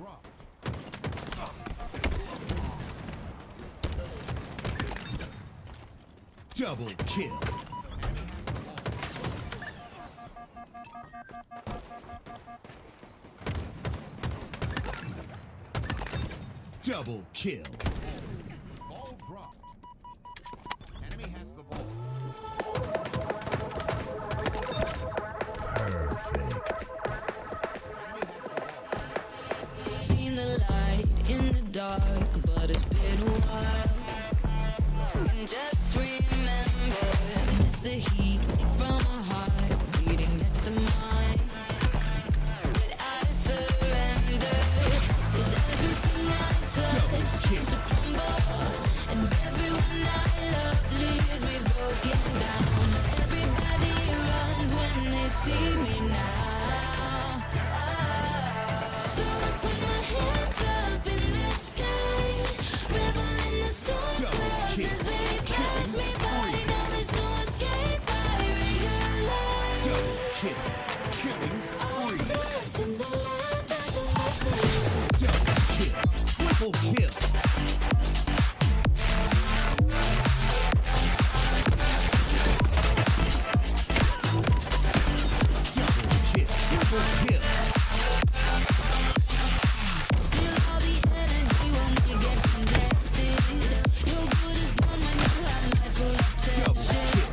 dropped. Double kill. Double kill. Ball dropped. Enemy has the ball. Perfect. Enemy has the ball. Seen the light in the dark, but it's been a while. Just remember, it's the heat from my heart beating next to mine. But I surrender, 'cause everything I touch seems to crumble, and everyone I love leaves me broken down. Everybody runs when they see me now. So I put my hands up in the sky, revel in the storm clouds as they pass me by. Now there's no escape, I realize Killing I'm spree. lost in the land of the living. Double kill. Triple kill. Double kill. Triple kill. Feel all the energy when we get connected. Your good is gone when you have my full attention.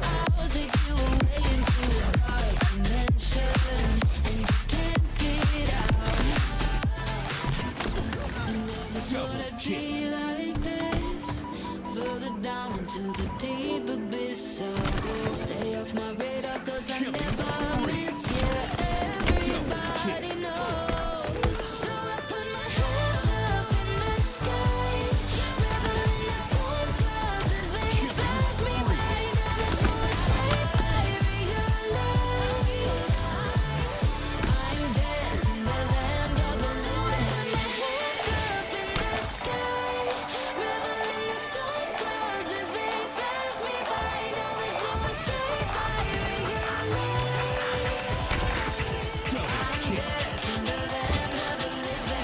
I'll take you away into a dark dimension, and you can't get out. I never thought I'd be like this. Further down into the deep abyss I'll go. Stay off my radar 'cause I never miss you. Everybody knows. So I put my hands up in the sky, revel in the storm clouds as they pass me by. Now there's no escape, I realize I'm dead in the land of the living. So I put my hands up in the sky, revel in the storm clouds as they pass me by. Now there's no escape, I realize I'm dead in the land of the living.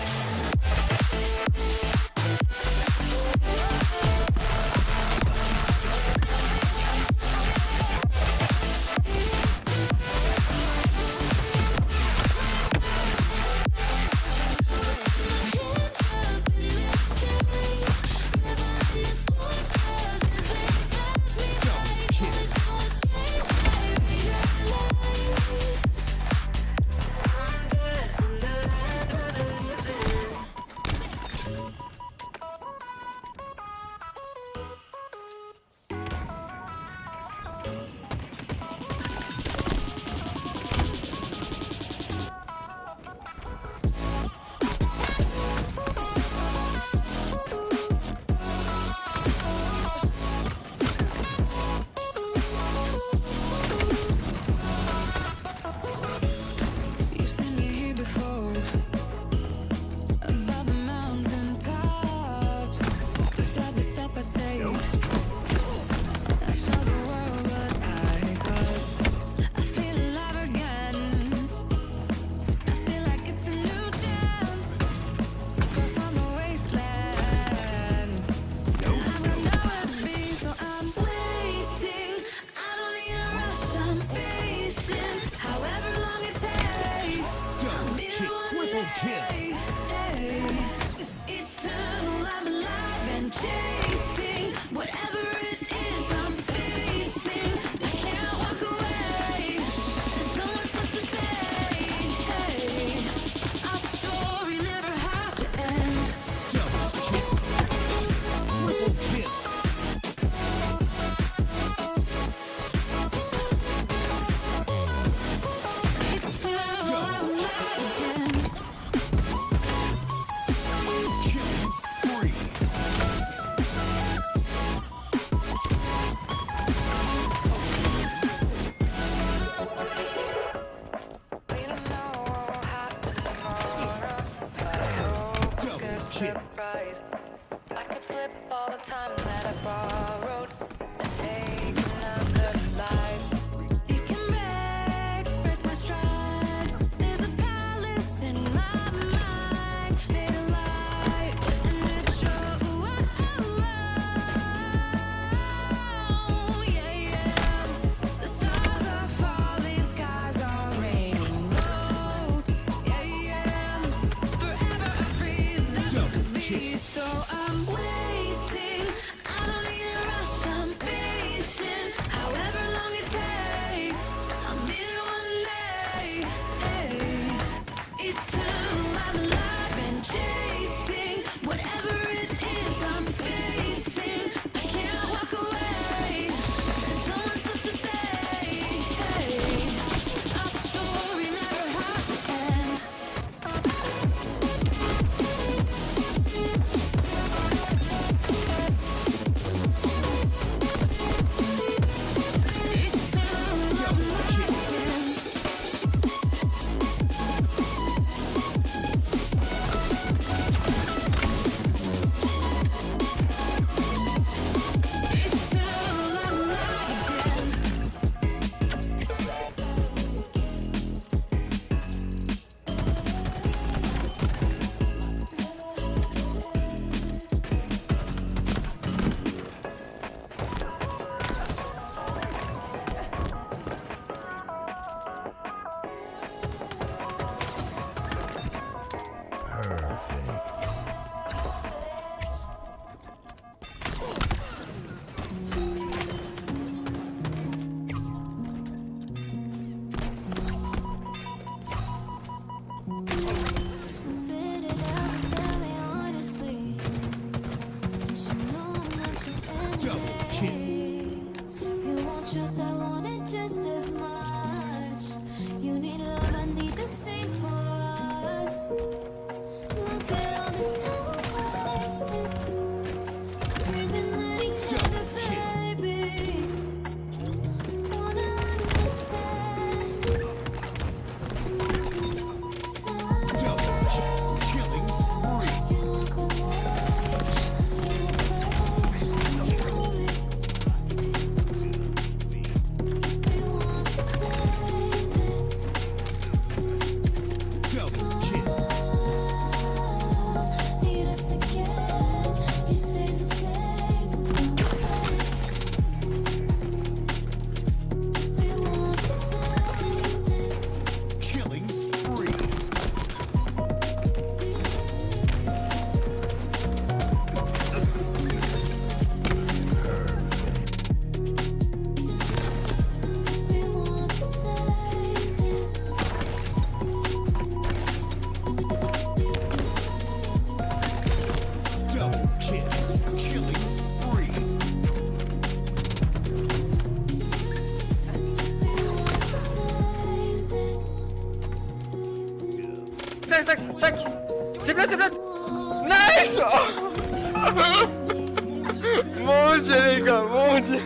Hands up in the sky, revel in the storm clouds as they pass me by. Now there's no escape, I realize I'm dead in the land of the living. You've seen me here before, above the mountain tops. With every step I take, I saw the world, but I feel alive again. I feel like it's a new chance, far from the wasteland. And I've got nowhere to be, so I'm waiting. I don't need a rush, I'm patient. However long it takes, I'll be the one Triple kill. eternal, I'm alive and chasing whatever it is I'm facing. I can't walk away. There's so much left to say. Our story never has to end. Double kill. Triple kill. Eternal, I'm alive again. Killing spree. We don't know what will happen tomorrow, but I hope a Double good kill. surprise. I could flip all the time that I borrowed and make another life. You can break my stride. There's a palace in my mind, made of tac. C'est plat. Nice. Mon dieu les gars, mon dieu.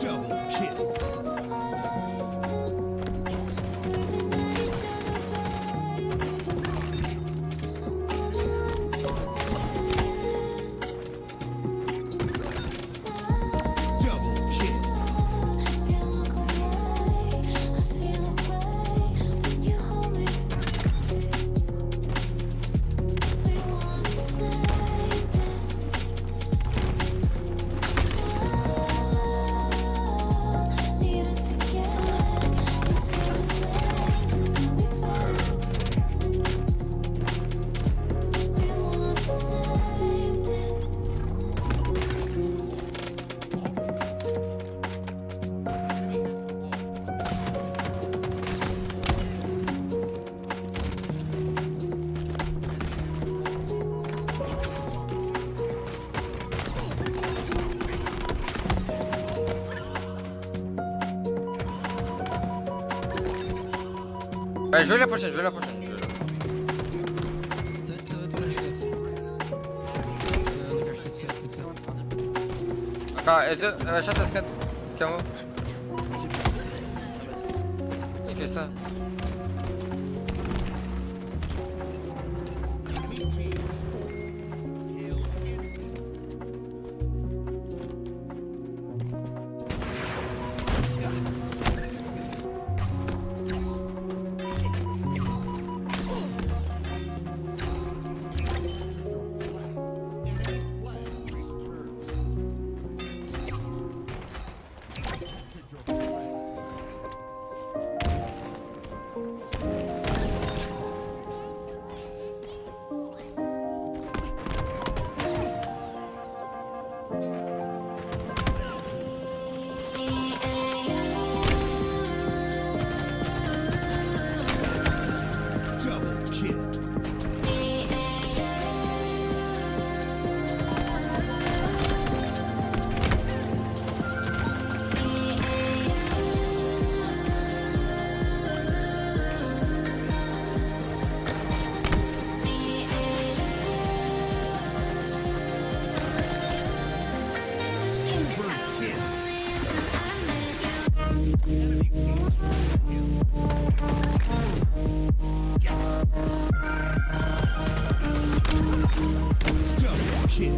Double kill. Double kill. Ouais, je veux la prochaine. Encore, et deux, shot à scat. Camo. Il fait ça. Double kill. Double kill. Double kill. Double kill. Triple kill.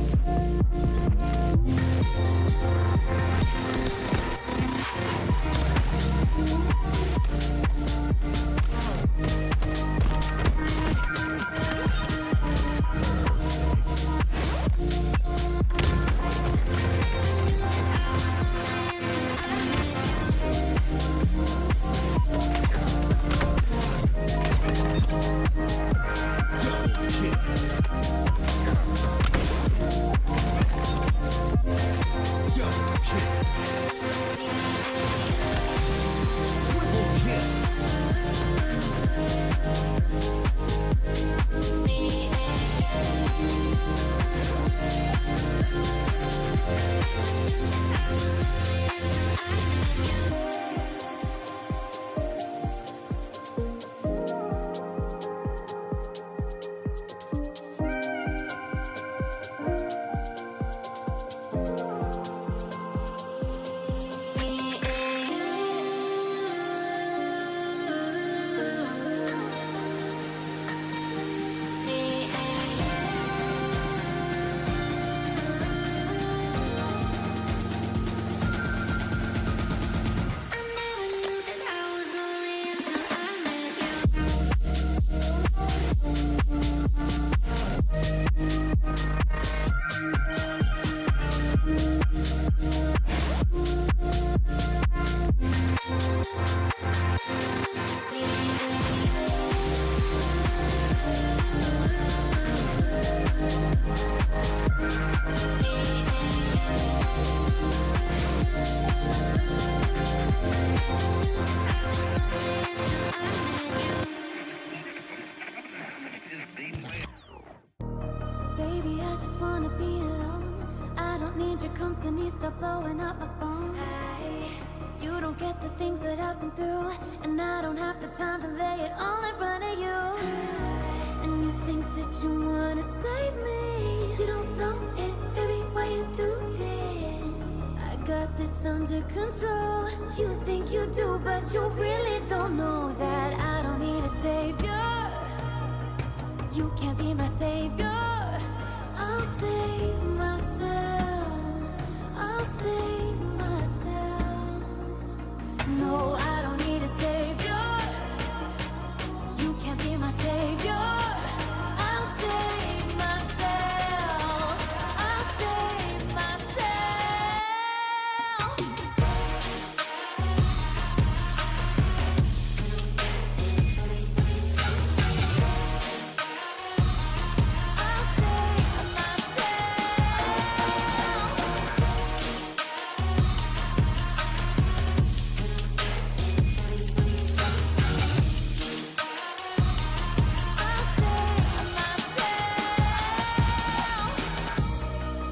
Baby, I just wanna be alone. I don't need need your company, stop blowing up my phone. You don't get the things that I've been through, and I don't have the time to lay it all in front of you. And you think that you wanna save me, you don't know it, baby, why you do this? I got this under control, you think you do, but you really don't know that I don't need a savior. You can't be my savior. I'll save myself, I'll save myself. No, I don't need a savior. You can't be my savior. I'll save myself, I'll save myself. I'll save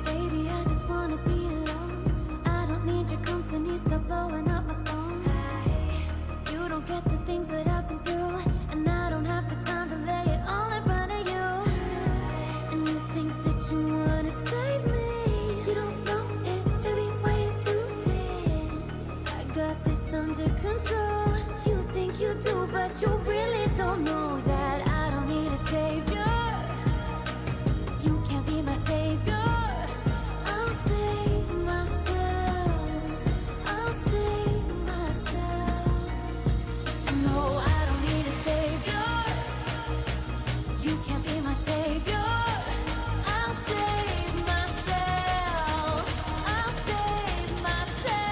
Baby, I just wanna be alone. I don't need your company, stop blowing up my phone. You don't get the things that I've been through, and I don't have the time to lay it all in front of you. And you think that you wanna save me, you don't know it, baby, why you do this? I got this under control, you think you do, but you really don't know that I don't need a savior. You can't be my savior. I'll save myself, I'll save myself. No, I don't need a savior. You can't be my savior. I'll save myself, I'll save myself.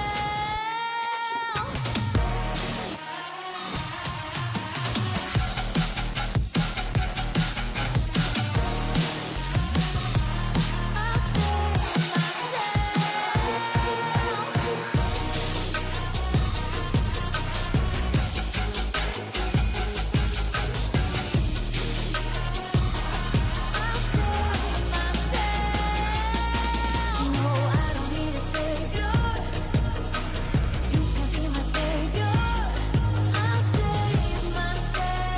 No, I don't need a savior. You can't be my savior. I'll save myself,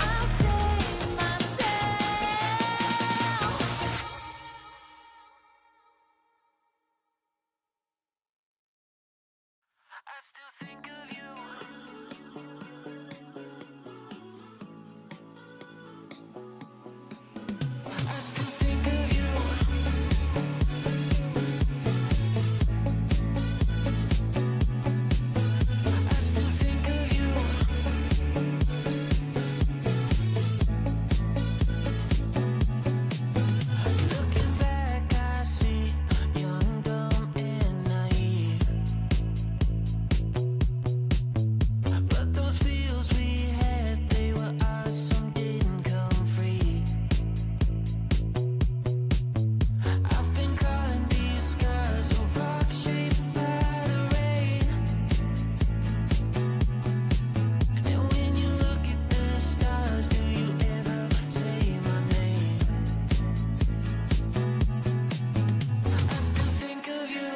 I'll save myself. I still think of you. I still think of you. I still think of you. Looking back, I see young, dumb, and naive. But those feels we had, they were ours, some didn't come free. I've been calling these scars a rock shaped by the rain. And when you look at the stars, do you ever say my name? I still think of you,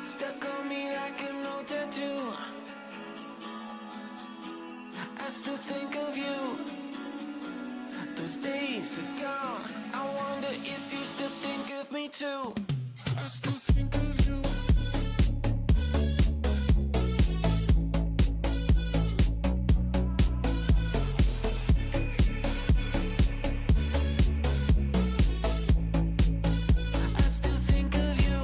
stuck on me like an old tattoo. I still think of you, those days are gone. I wonder if you still think of me too. I still think of you. I still think of you.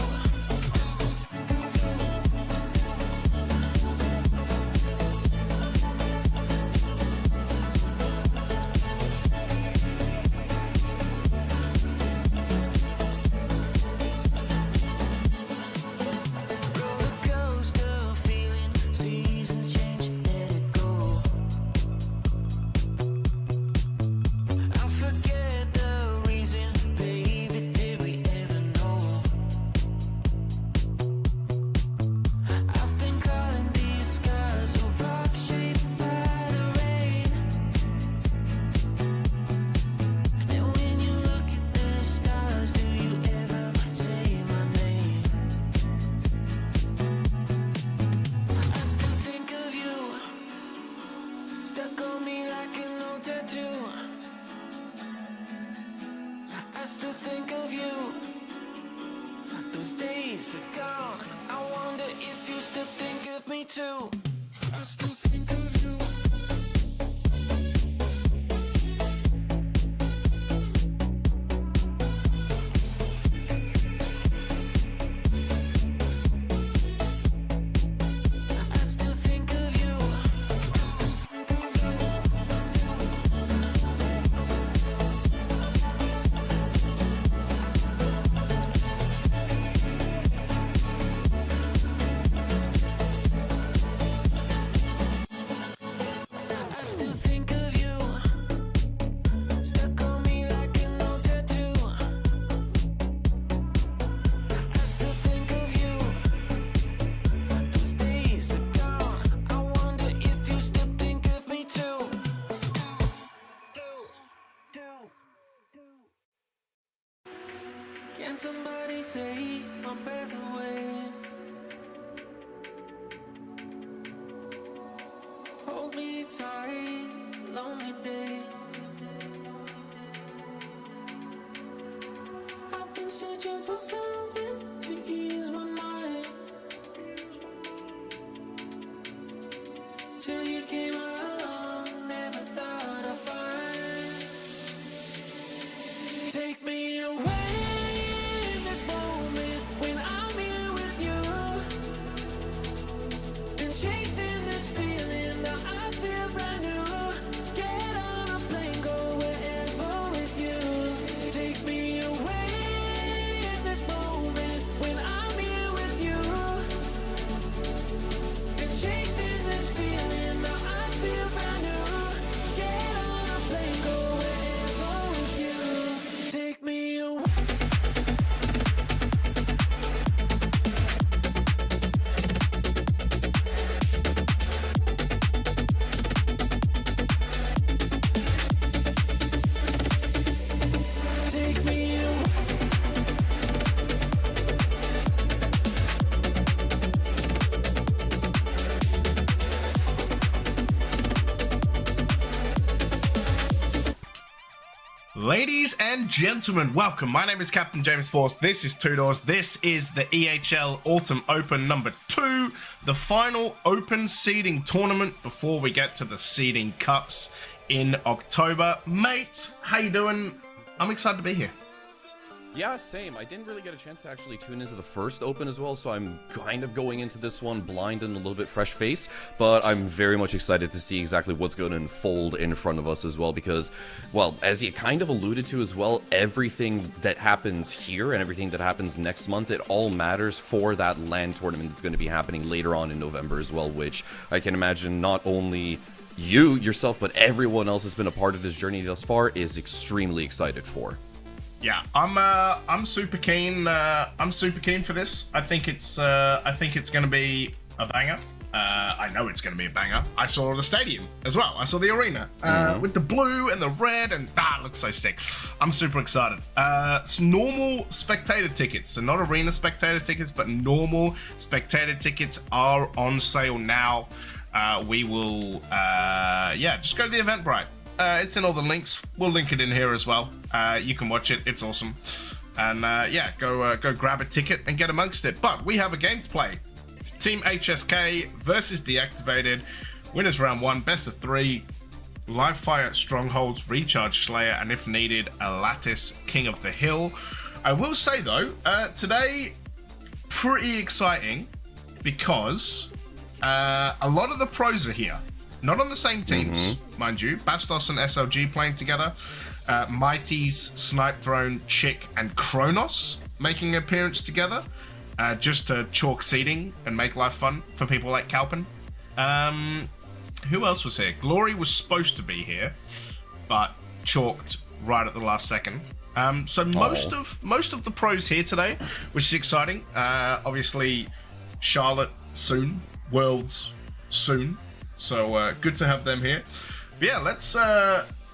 Those days are gone. I wonder if you still think of me too. I still think of you. I still think of you. I still think of you. Stuck on me like an old tattoo. I still think of you. Those days are gone. I wonder if you still think of me too. Can somebody take my breath away? Hold me tight, lonely day. I've been searching for something to ease my mind. Till you came along, never thought I'd find. Take me away in this moment when I'm here with you. Been chasing this feeling, now I feel brand new. Get on a plane, go wherever with you. Take me away in this moment when I'm here with you. Been chasing this feeling, now I feel brand new. Get on a plane, go wherever with you. Take me away. Take me away. Ladies and gentlemen, welcome. My name is Captain James Force. This is Two Doors. This is the EHL Autumn Open number 2, the final open seeding tournament before we get to the seeding cups in October. Mate, how you doing? I'm excited to be here. Yeah, same. I didn't really get a chance to actually tune into the first Open as well, so I'm kind of going into this one blind and a little bit fresh face, but I'm very much excited to see exactly what's going to unfold in front of us as well, because, well, as you kind of alluded to as well, everything that happens here and everything that happens next month, it all matters for that LAN tournament that's going to be happening later on in November as well, which I can imagine not only you, yourself, but everyone else has been a part of this journey thus far is extremely excited for. Yeah, I'm super keen. I'm super keen for this. I think it's going to be a banger. I know it's going to be a banger. I saw the stadium as well. I saw the arena with the blue and the red, and it looks so sick. I'm super excited. Some normal spectator tickets, so not arena spectator tickets, but normal spectator tickets are on sale now. We will, just go to the Eventbrite. It's in all the links. We'll link it in here as well. You can watch it. It's awesome. And go grab a ticket and get amongst it. But we have a game to play. Team HSK versus Deactivated. Winners round 1, best of 3. Live fire strongholds, recharge slayer, and if needed, a lattice king of the hill. I will say though, today pretty exciting because a lot of the pros are here. Not on the same teams, mind you. Bastos and SLG playing together. Mighty's, Snipe Drone, Chick, and Kronos making an appearance together. Just to chalk seeding and make life fun for people like Kalpin. Who else was here? Glory was supposed to be here, but chalked right at the last second. So most of the pros here today, which is exciting. Obviously, Charlotte soon, Worlds soon. So good to have them here. But yeah,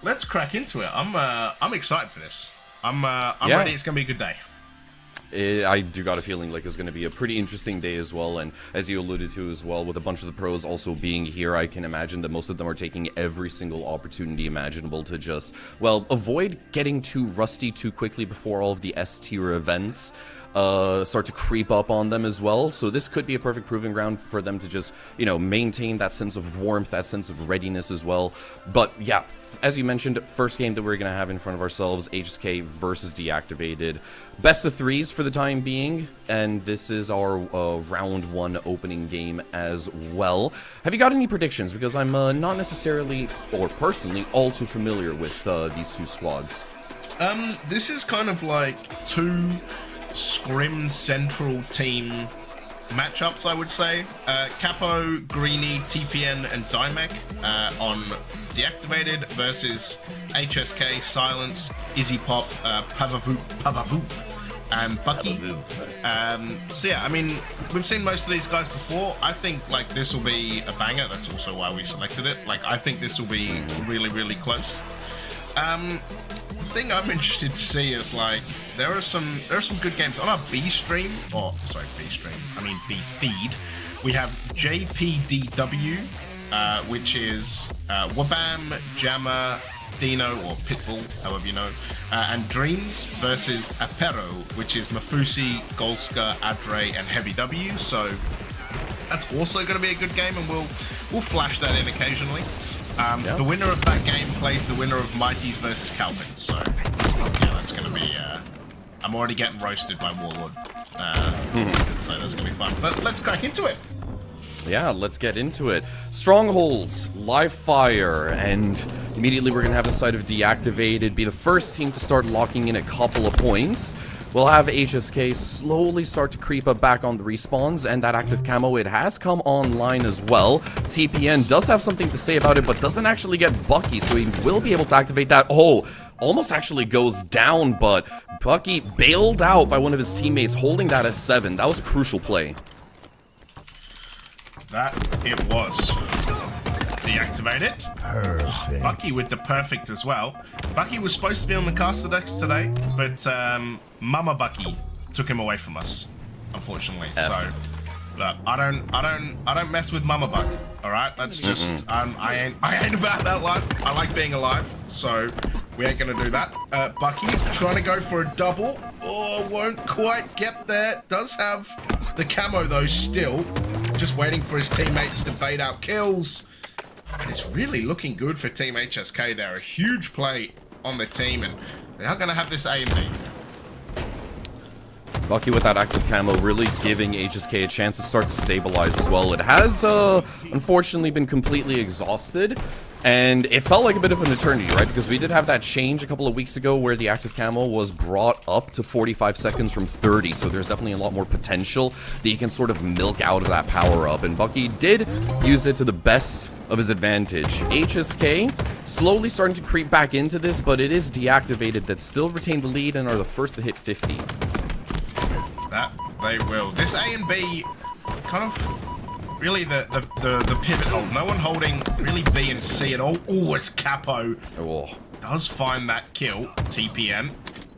let's crack into it. I'm excited for this. I'm ready. It's gonna be a good day. I do got a feeling like it's going to be a pretty interesting day as well, and as you alluded to as well, with a bunch of the pros also being here, I can imagine that most of them are taking every single opportunity imaginable to just, well, avoid getting too rusty too quickly before all of the S-tier events. start to creep up on them as well. So this could be a perfect proving ground for them to just, you know, maintain that sense of warmth, that sense of readiness as well. But yeah, as you mentioned, first game that we're going to have in front of ourselves, HSK versus Deactivated. Best of threes for the time being, and this is our round 1 opening game as well. Have you got any predictions? Because I'm not necessarily, or personally, all too familiar with these two squads. This is kind of like two Scrim Central team matchups, I would say. Capo, Greeny, TPN, and Dimec on Deactivated versus HSK, Silence, Izzy Pop, Pavavu, and Bucky. So yeah, I mean, we've seen most of these guys before. I think like this will be a banger. That's also why we selected it. Like, I think this will be really, really close. The thing I'm interested to see is like there are some good games on our B stream. Oh, sorry, B stream. I mean B feed. We have JPDW, which is Wabam, Jammer, Dino, or Pitbull, however you know, and Dreams versus Apero, which is Mafusi, Golska, Adre, and Heavy W. So that's also going to be a good game, and we'll flash that in occasionally. The winner of that game plays the winner of Mighties versus Calvins. So yeah, that's going to be. I'm already getting roasted by Warlord, so that's going to be fun. But let's crack into it. Yeah, let's get into it. Strongholds, live fire, and immediately we're going to have the side of Deactivated be the first team to start locking in a couple of points. We'll have HSK slowly start to creep up back on the respawns, and that active camo, it has come online as well. TPN does have something to say about it, but doesn't actually get Bucky, so he will be able to activate that. Oh, almost actually goes down, but Bucky bailed out by one of his teammates holding that S7. That was a crucial play. That it was. Deactivated. Perfect. Bucky with the perfect as well. Bucky was supposed to be on the caster decks today, but Mama Bucky took him away from us, unfortunately. So look, I don't mess with Mama Buck. All right, that's just I ain't about that life. I like being alive, so we ain't gonna do that. Bucky trying to go for a double. Oh, won't quite get there. Does have the camo though still. Just waiting for his teammates to bait out kills. And it's really looking good for Team HSK. They're a huge play on the team, and they are going to have this A and B. Bucky with that active camo really giving HSK a chance to start to stabilize as well. It has, unfortunately, been completely exhausted, and it felt like a bit of an eternity, right? Because we did have that change a couple of weeks ago where the active camo was brought up to 45 seconds from 30, so there's definitely a lot more potential that you can sort of milk out of that power-up, and Bucky did use it to the best of his advantage. HSK slowly starting to creep back into this, but it is Deactivated that still retain the lead and are the first to hit 50. That they will. This A and B kind of really the pivot hold. No one holding really B and C at all. Oh, it's Capo. Oh. Does find that kill. TPN.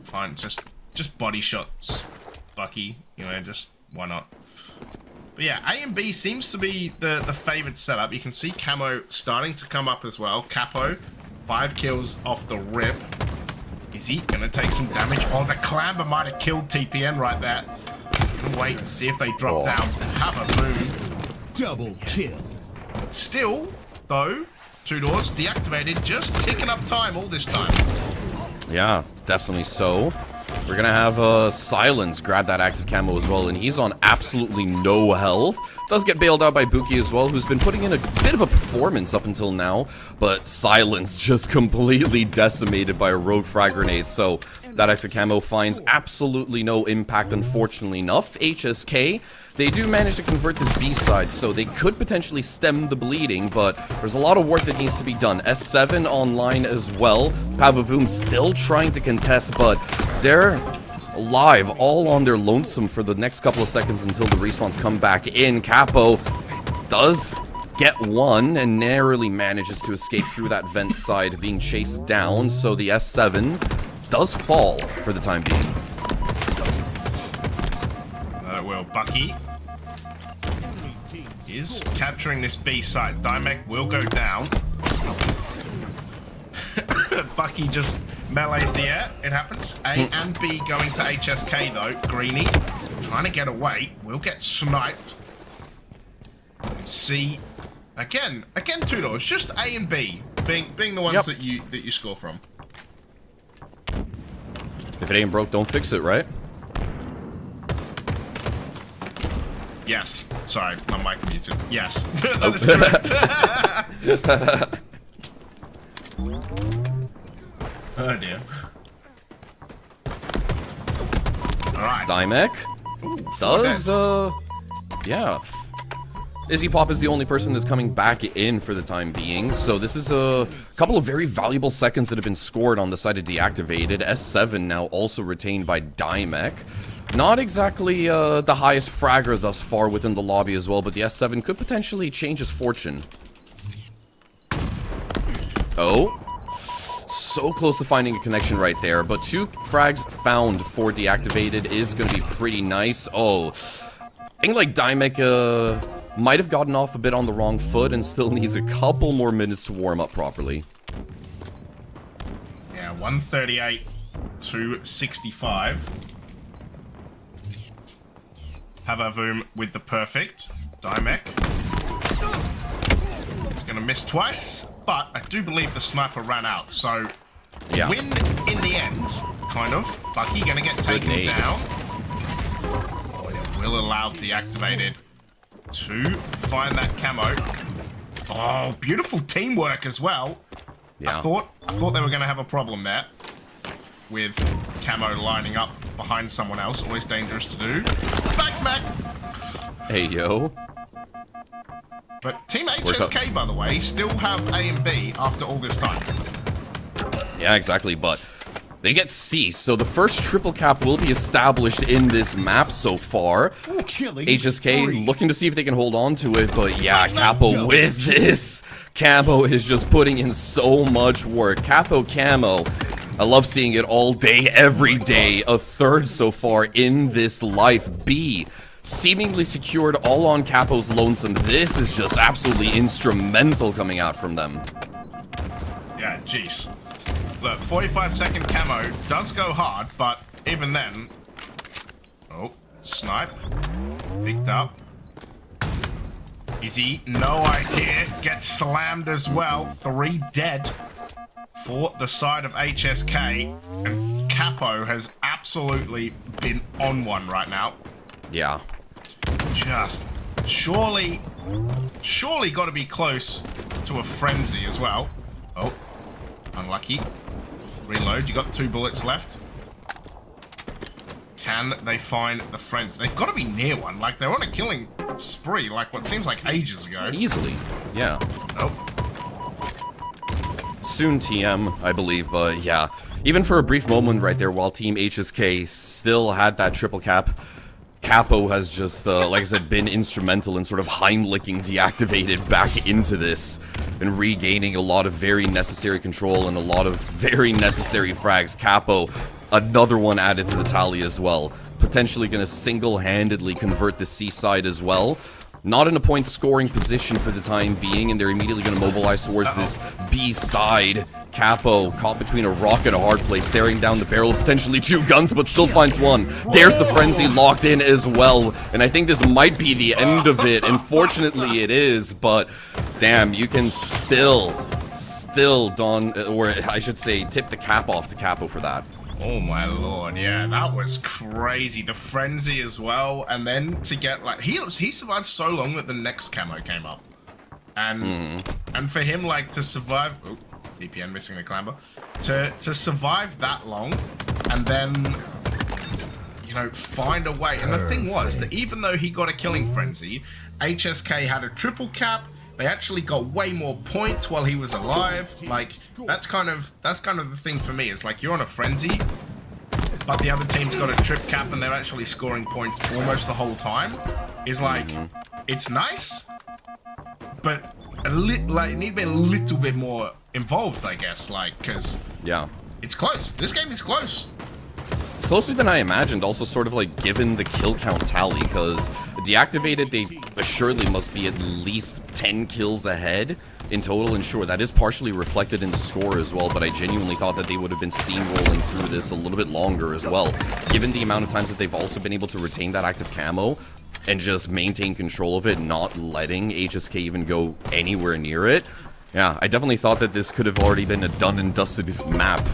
Fine, just body shots. Bucky, you know, just why not? But yeah, A and B seems to be the favored setup. You can see camo starting to come up as well. Capo, 5 kills off the rip. Is he gonna take some damage? Oh, the Clamber might have killed TPN right there. He's gonna wait and see if they drop down. Have a move. Double kill. Still, though, 2 doors deactivated, just ticking up time all this time. Yeah, definitely so. We're gonna have Silence grab that active camo as well, and he's on absolutely no health. Does get bailed out by Buki as well, who's been putting in a bit of a performance up until now, but Silence just completely decimated by a rogue frag grenade, so that active camo finds absolutely no impact, unfortunately enough. HSK, they do manage to convert this B side, so they could potentially stem the bleeding, but there's a lot of work that needs to be done. S7 online as well. Pavavoom still trying to contest, but they're alive, all on their lonesome for the next couple of seconds until the respawns come back in. Capo does get one and narrowly manages to escape through that vent side, being chased down, so the S7 does fall for the time being. Well, Bucky is capturing this B side. Dimec will go down. Bucky just Melee's the air. It happens. A and B going to HSK though. Greeny trying to get away. Will get sniped. C again 2 doors. Just A and B being the ones that you score from. If it ain't broke, don't fix it, right? Yes. Sorry, my mic muted. Yes. That is correct. Oh dear. Alright. Dymek does, yeah. Izzy Pop is the only person that's coming back in for the time being, so this is a couple of very valuable seconds that have been scored on the side of Deactivated. S7 now also retained by Dymek. Not exactly the highest fragger thus far within the lobby as well, but the S7 could potentially change his fortune. Oh. So close to finding a connection right there, but 2 frags found for Deactivated is going to be pretty nice. Oh, I think like Dymek might have gotten off a bit on the wrong foot and still needs a couple more minutes to warm up properly. Yeah, 138 to 65. Havavoom with the perfect. Dymek. It's going to miss twice, but I do believe the sniper ran out, so Yeah. win in the end, kind of. Bucky going to get taken down. Oh, yeah, will allow Deactivated to find that camo. Oh, beautiful teamwork as well. Yeah. I thought they were going to have a problem there with camo lining up behind someone else. Always dangerous to do. Back smack. Hey, yo. But Team HSK, by the way, still have A and B after all this time. Yeah, exactly, but they get C, so the first triple cap will be established in this map so far. HSK looking to see if they can hold on to it, but yeah, Capo with this camo is just putting in so much work. Capo camo, I love seeing it all day, every day. A third so far in this life. B, seemingly secured all on Capo's lonesome. This is just absolutely instrumental coming out from them. Yeah, jeez. Look, 45-second camo does go hard, but even then... Oh, snipe. Picked up. Izzy, no idea. Gets slammed as well. 3 dead for the side of HSK. And Capo has absolutely been on one right now. Yeah. Just surely got to be close to a frenzy as well. Oh, unlucky. Reload, you got 2 bullets left. Can they find the friends? They've got to be near one. Like, they're on a killing spree, like what seems like ages ago. Easily, yeah. Nope. Soon TM, I believe, but yeah. Even for a brief moment right there, while Team HSK still had that triple cap, Capo has just, like I said, been instrumental in sort of Heimlicking Deactivated back into this and regaining a lot of very necessary control and a lot of very necessary frags. Capo, another one added to the tally as well. Potentially going to single-handedly convert the C side as well. Not in a point-scoring position for the time being, and they're immediately going to mobilize towards this B side. Capo caught between a rock and a hard place, staring down the barrel of potentially 2 guns, but still finds one. There's the frenzy locked in as well, and I think this might be the end of it. Unfortunately, it is, but damn, you can still don, or I should say, tip the cap off to Capo for that. Oh my lord, yeah, that was crazy. The frenzy as well, and then to get like he survived so long that the next camo came up, and for him like to survive. Oh, VPN missing the clamber. To survive that long, and then you know find a way. And the thing was that even though he got a killing frenzy, HSK had a triple cap. They actually got way more points while he was alive. Like, that's kind of the thing for me. It's like you're on a frenzy, but the other team's got a trip cap and they're actually scoring points almost the whole time. Is like, it's nice, but like it needs to be a little bit more involved, I guess. Like, because yeah, it's close. This game is close. It's closer than I imagined, also sort of like given the kill count tally, because deactivated, they assuredly must be at least 10 kills ahead in total, and sure, that is partially reflected in the score as well, but I genuinely thought that they would have been steamrolling through this a little bit longer as well, given the amount of times that they've also been able to retain that active camo and just maintain control of it, not letting HSK even go anywhere near it. Yeah, I definitely thought that this could have already been a done and dusted map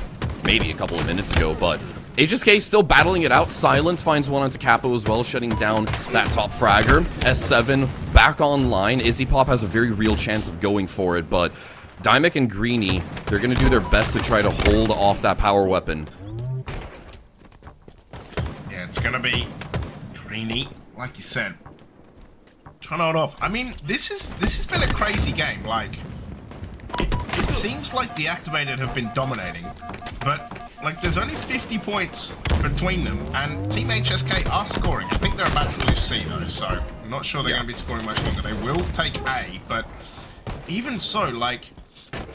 maybe a couple of minutes ago, but HSK still battling it out. Silence finds one onto Capo as well, shutting down that top fragger. S7 back online. Izzy Pop has a very real chance of going for it, but Dymek and Greeny, they're going to do their best to try to hold off that power weapon. Yeah, it's going to be Greeny, like you said. Trying to hold off. I mean, this has been a crazy game. Like, it seems like Deactivated have been dominating, but like there's only 50 points between them, and Team HSK are scoring. I think they're about to lose C though, so I'm not sure they're going to be scoring much longer. They will take A, but even so, like,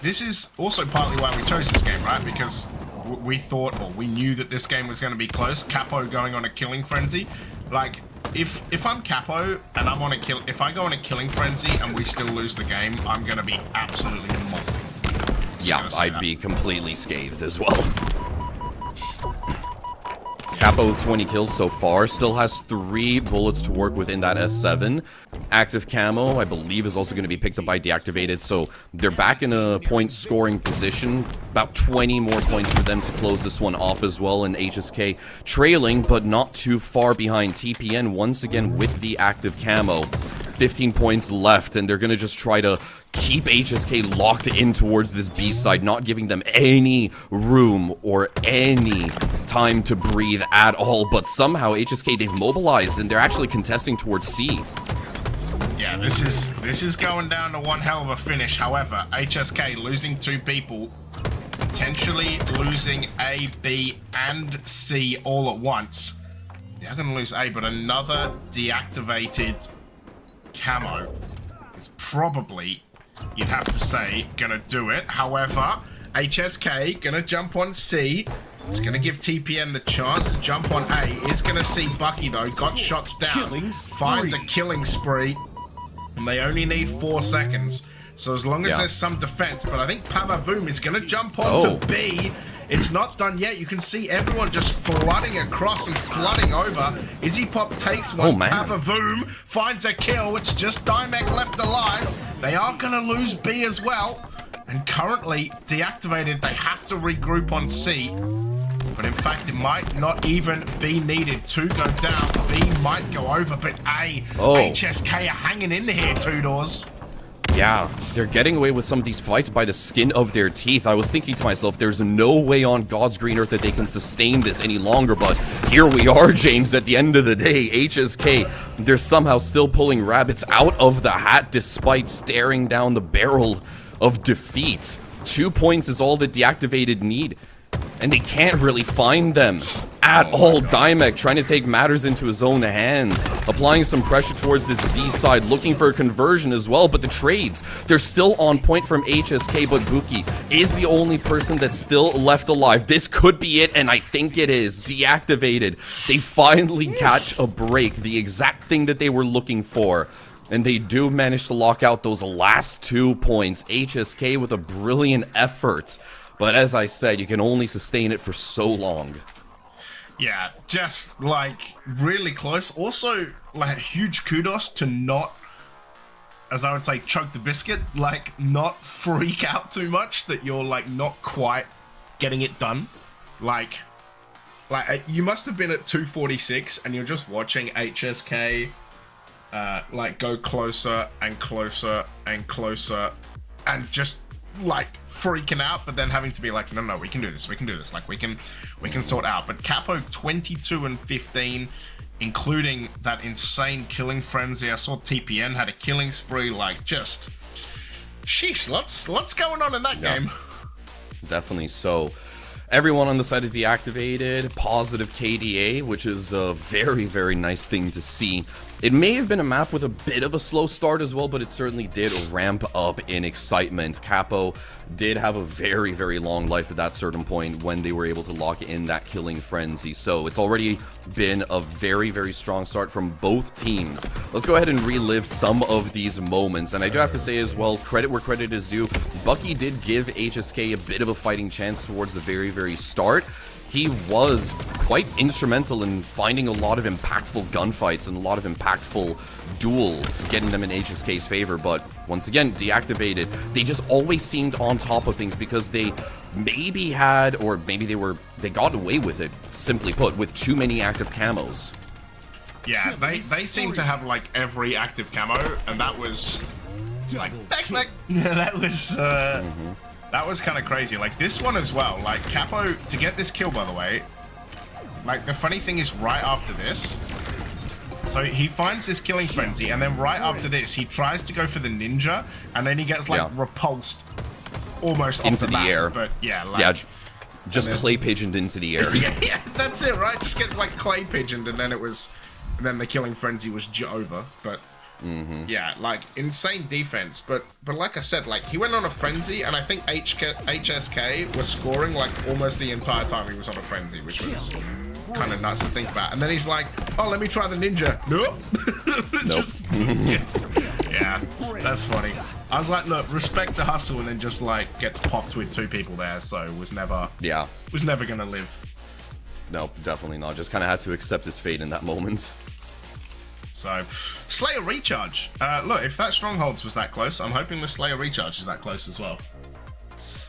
this is also partly why we chose this game, right? Because we thought, or we knew that this game was going to be close. Capo going on a killing frenzy, like. If I'm Capo and I'm on a kill, if I go on a killing frenzy and we still lose the game, I'm gonna be absolutely mopping. Yeah, I'd be completely scathed as well. Capo with 20 kills so far, still has 3 bullets to work with in that S7. Active camo, I believe, is also going to be picked up by Deactivated, so they're back in a point scoring position. About 20 more points for them to close this one off as well, and HSK trailing, but not too far behind. TPN once again with the active camo. 15 points left, and they're going to just try to keep HSK locked in towards this B side, not giving them any room or any time to breathe at all. But somehow HSK, they've mobilized and they're actually contesting towards C. Yeah, this is going down to one hell of a finish. However, HSK losing 2 people, potentially losing A, B, and C all at once. They're going to lose A, but another deactivated camo is probably, you'd have to say, gonna do it. However, HSK gonna jump on C. It's gonna give TPN the chance to jump on A. Is gonna see Bucky though, got shots down, finds a killing spree, and they only need 4 seconds. So as long as there's some defense, but I think Pavavoom is gonna jump on to B. It's not done yet. You can see everyone just flooding across and flooding over. Izzy Pop takes one. Pavavoom finds a kill. It's just Dymek left alive. They are going to lose B as well. And currently, Deactivated, they have to regroup on C. But in fact, it might not even be needed to go down. B might go over, but A, HSK are hanging in here, 2 doors. Yeah, they're getting away with some of these fights by the skin of their teeth. I was thinking to myself, there's no way on God's green earth that they can sustain this any longer, but here we are, James, at the end of the day. HSK, they're somehow still pulling rabbits out of the hat despite staring down the barrel of defeat. 2 points is all that Deactivated need, and they can't really find them at all. Dymek trying to take matters into his own hands, applying some pressure towards this B side, looking for a conversion as well, but the trades, they're still on point from HSK, but Buki is the only person that's still left alive. This could be it, and I think it is. Deactivated, they finally catch a break, the exact thing that they were looking for. And they do manage to lock out those last 2 points. HSK with a brilliant effort. But as I said, you can only sustain it for so long. Yeah, just, like, really close. Also, like, huge kudos to not, as I would say, choke the biscuit. Like, not freak out too much that you're, like, not quite getting it done. Like, you must have been at 246 and you're just watching HSK, like, go closer and closer and closer and just, like, freaking out, but then having to be like, no, we can do this, like, we can sort out. But Capo 22 and 15, including that insane killing frenzy. I saw TPN had a killing spree, like, just sheesh, lots going on in that game. Definitely so. Everyone on the side of Deactivated, positive KDA, which is a very, very nice thing to see. It may have been a map with a bit of a slow start as well, but it certainly did ramp up in excitement. Capo did have a very, very long life at that certain point when they were able to lock in that killing frenzy. So it's already been a very, very strong start from both teams. Let's go ahead and relive some of these moments. And I do have to say as well, credit where credit is due, Bucky did give HSK a bit of a fighting chance towards the very, very start. He was quite instrumental in finding a lot of impactful gunfights and a lot of impactful duels, getting them in HSK's favor, but once again, deactivated. They just always seemed on top of things because they maybe had, or maybe they got away with it, simply put, with too many active camos. Yeah, they seem to have like every active camo, and that was like that was kind of crazy. Like this one as well. Like Capo to get this kill, by the way. Like the funny thing is, right after this, so he finds this killing frenzy, and then right after this, he tries to go for the ninja, and then he gets like repulsed almost into off the air. But yeah, like, just clay pigeoned into the air. yeah, that's it, right? Just gets like clay pigeoned, and then the killing frenzy was over. But yeah, like insane defense. But like I said, like he went on a frenzy, and I think HSK was scoring like almost the entire time he was on a frenzy, which was kind of nuts to think about. And then he's like, "Oh, let me try the ninja." Nope. Just, yes. Yeah, that's funny. I was like, look, respect the hustle, and then just like gets popped with 2 people there, so was never gonna live. No, definitely not. Just kind of had to accept his fate in that moment. So, Slayer Recharge. Look, if that Strongholds was that close, I'm hoping the Slayer Recharge is that close as well.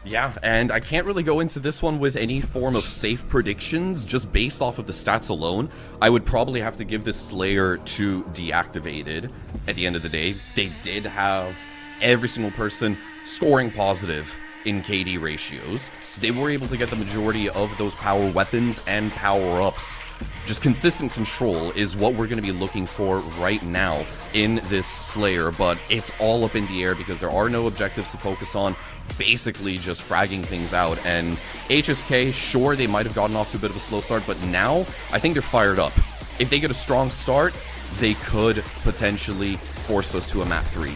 Yeah, and I can't really go into this one with any form of safe predictions, just based off of the stats alone. I would probably have to give this Slayer to deactivated at the end of the day. They did have every single person scoring positive in KD ratios. They were able to get the majority of those power weapons and power-ups. Just consistent control is what we're going to be looking for right now in this Slayer, but it's all up in the air because there are no objectives to focus on, basically just fragging things out. And HSK, sure, they might have gotten off to a bit of a slow start, but now I think they're fired up. If they get a strong start, they could potentially force us to a map 3.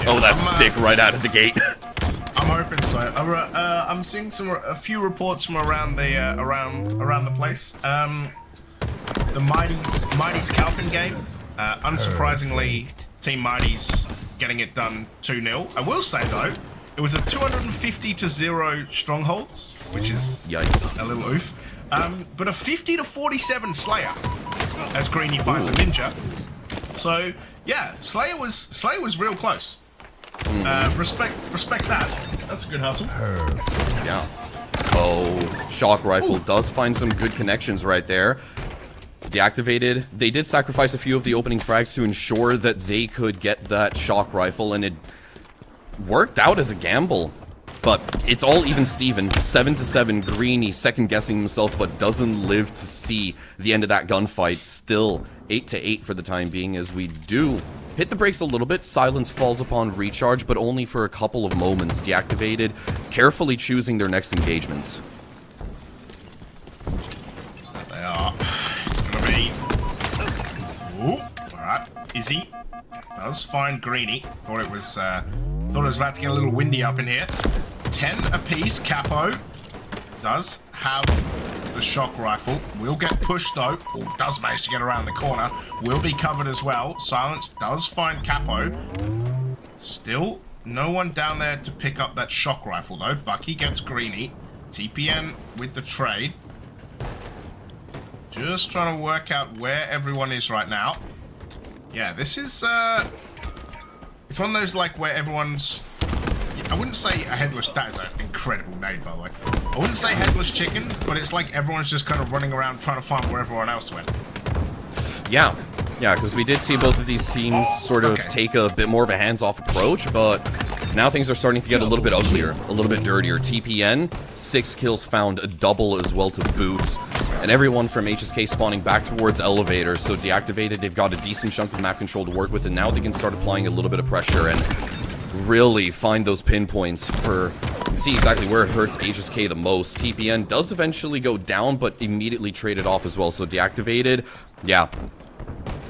Oh, that stick right out of the gate. I'm hoping so. I'm seeing a few reports from around the place. The Mighty's Calpin game. Unsurprisingly, Team Mighty's getting it done 2-0. I will say though, it was a 250-0 Strongholds, which is yikes, a little oof. But a 50-47 Slayer, as Greeny finds a ninja. So yeah, Slayer was real close. Respect that. That's a good hustle. Yeah. Oh, Shock Rifle does find some good connections right there. Deactivated. They did sacrifice a few of the opening frags to ensure that they could get that Shock Rifle, and it worked out as a gamble. But it's all even Steven. 7-7. Greeny second-guessing himself, but doesn't live to see the end of that gunfight. Still 8-8 for the time being, as we do hit the brakes a little bit. Silence falls upon recharge, but only for a couple of moments. Deactivated, carefully choosing their next engagements. There they are. It's gonna be... Ooh, alright. Izzy does find Greeny. Thought it was about to get a little windy up in here. 10 apiece. Capo does have the Shock Rifle. Will get pushed though, or does manage to get around the corner. Will be covered as well. Silence does find Capo. Still no one down there to pick up that Shock Rifle though. Bucky gets Greeny. TPN with the trade. Just trying to work out where everyone is right now. Yeah, this is it's one of those like where everyone's, I wouldn't say a headless, that is an incredible name by the way. I wouldn't say headless chicken, but it's like everyone's just kind of running around trying to find where everyone else went. Yeah, because we did see both of these teams sort of take a bit more of a hands-off approach, but now things are starting to get a little bit uglier, a little bit dirtier. TPN, 6 kills found, a double as well to boot, and everyone from HSK spawning back towards elevator. So deactivated, they've got a decent chunk of map control to work with, and now they can start applying a little bit of pressure and really find those pinpoints for, see exactly where it hurts HSK the most. TPN does eventually go down, but immediately traded off as well. So deactivated, Yeah.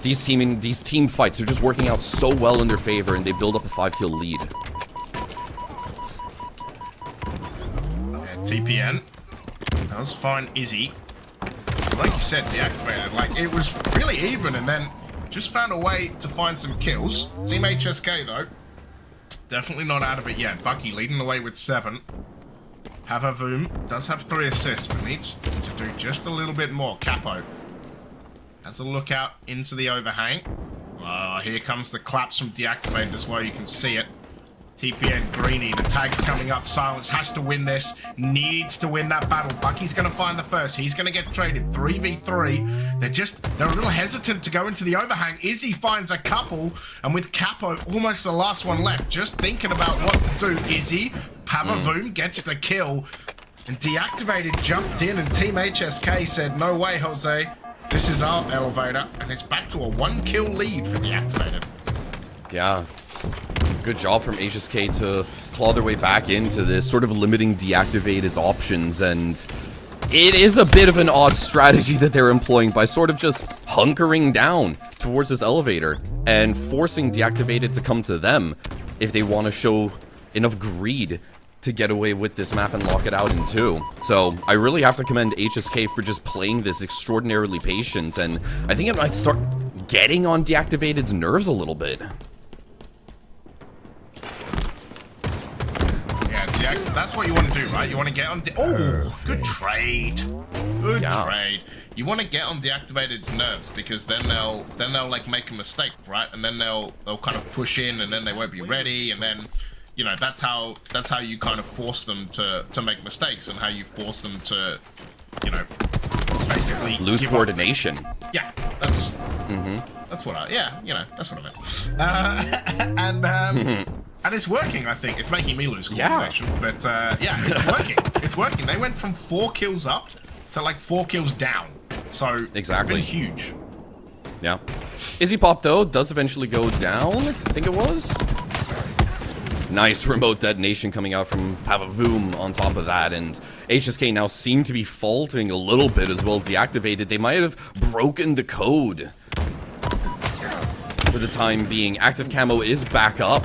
These team fights are just working out so well in their favor, and they build up a 5-kill lead. Yeah, TPN does find Izzy. Like you said, deactivated. Like, it was really even, and then just found a way to find some kills. Team HSK, though, definitely not out of it yet. Bucky leading the way with 7. Havavoom does have 3 assists, but needs to do just a little bit more. Capo has a look out into the overhang. Here comes the claps from deactivated as well. You can see it. TPN Greeny, the tag's coming up. Silence has to win this. Needs to win that battle. Bucky's going to find the first. He's going to get traded 3v3. They're a little hesitant to go into the overhang. Izzy finds a couple, and with Capo almost the last one left, just thinking about what to do. Izzy, Havavoom gets the kill, and deactivated jumped in, and Team HSK said, no way, Jose. This is our elevator, and it's back to a 1-kill lead for deactivated. Yeah. Good job from HSK to claw their way back into this, sort of limiting deactivated's options, and it is a bit of an odd strategy that they're employing by sort of just hunkering down towards this elevator and forcing deactivated to come to them if they want to show enough greed to get away with this map and lock it out in 2. So I really have to commend HSK for just playing this extraordinarily patient, and I think it might start getting on deactivated's nerves a little bit. That's what you want to do, right? You want to get on... Oh, good trade. Good trade. You want to get on deactivated's nerves, because then they'll like make a mistake, right? And then they'll kind of push in, and then they won't be ready, and then, you know, that's how you kind of force them to make mistakes, and how you force them to, you know, basically lose coordination. Yeah, that's what that's what I meant. And it's working, I think. It's making me lose coordination. Yeah. But, yeah, it's working. It's working. They went from 4 kills up to, like, 4 kills down. So, exactly. It's been huge. Yeah. Izzy Pop, though, does eventually go down, I think it was. Nice remote detonation coming out from Havavoom on top of that, and HSK now seem to be faulting a little bit as well. Deactivated, they might have broken the code for the time being. Active camo is back up,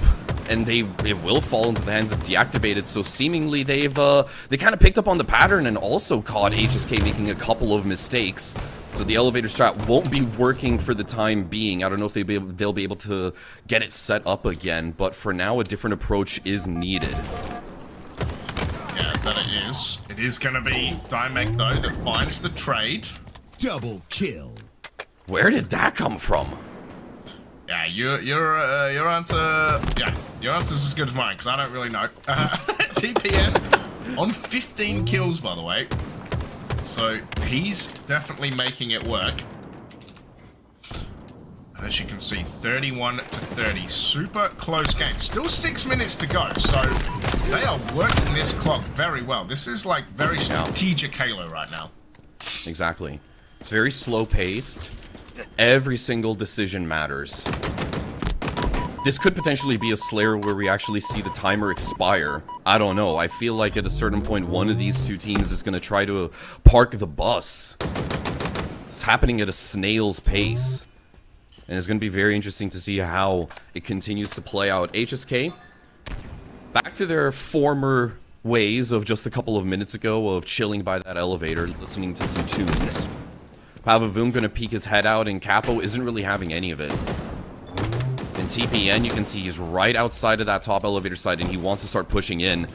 and it will fall into the hands of deactivated, so seemingly they kind of picked up on the pattern and also caught HSK making a couple of mistakes. So the elevator strat won't be working for the time being. I don't know if they'll be able to get it set up again, but for now a different approach is needed. Yeah, that it is. It is going to be Dimek, though, that finds the trade. Double kill. Where did that come from? Yeah, your answer. Yeah, your answer's as good as mine, because I don't really know. TPN on 15 kills, by the way. So he's definitely making it work. And as you can see, 31 to 30, super close game. Still 6 minutes to go, so they are working this clock very well. This is like very strategic Halo right now. Exactly. It's very slow paced. Every single decision matters. This could potentially be a Slayer where we actually see the timer expire. I don't know. I feel like at a certain point, one of these two teams is going to try to park the bus. It's happening at a snail's pace. And it's going to be very interesting to see how it continues to play out. HSK, back to their former ways of just a couple of minutes ago of chilling by that elevator, listening to some tunes. Havavoom going to peek his head out, and Capo isn't really having any of it. In TPN, you can see he's right outside of that top elevator side, and he wants to start pushing in.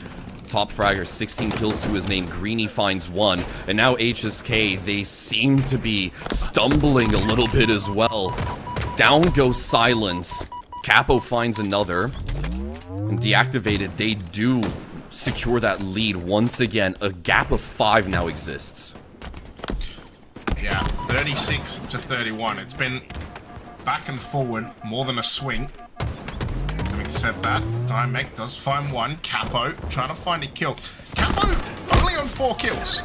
Top fragger, 16 kills to his name. Greeny finds 1. And now HSK, they seem to be stumbling a little bit as well. Down goes Silence. Capo finds another. And deactivated, they do secure that lead once again. A gap of 5 now exists. Yeah, 36 to 31. It's been back and forward, more than a swing. Having said that, Dimek does find 1. Capo trying to find a kill. Capo only on 4 kills.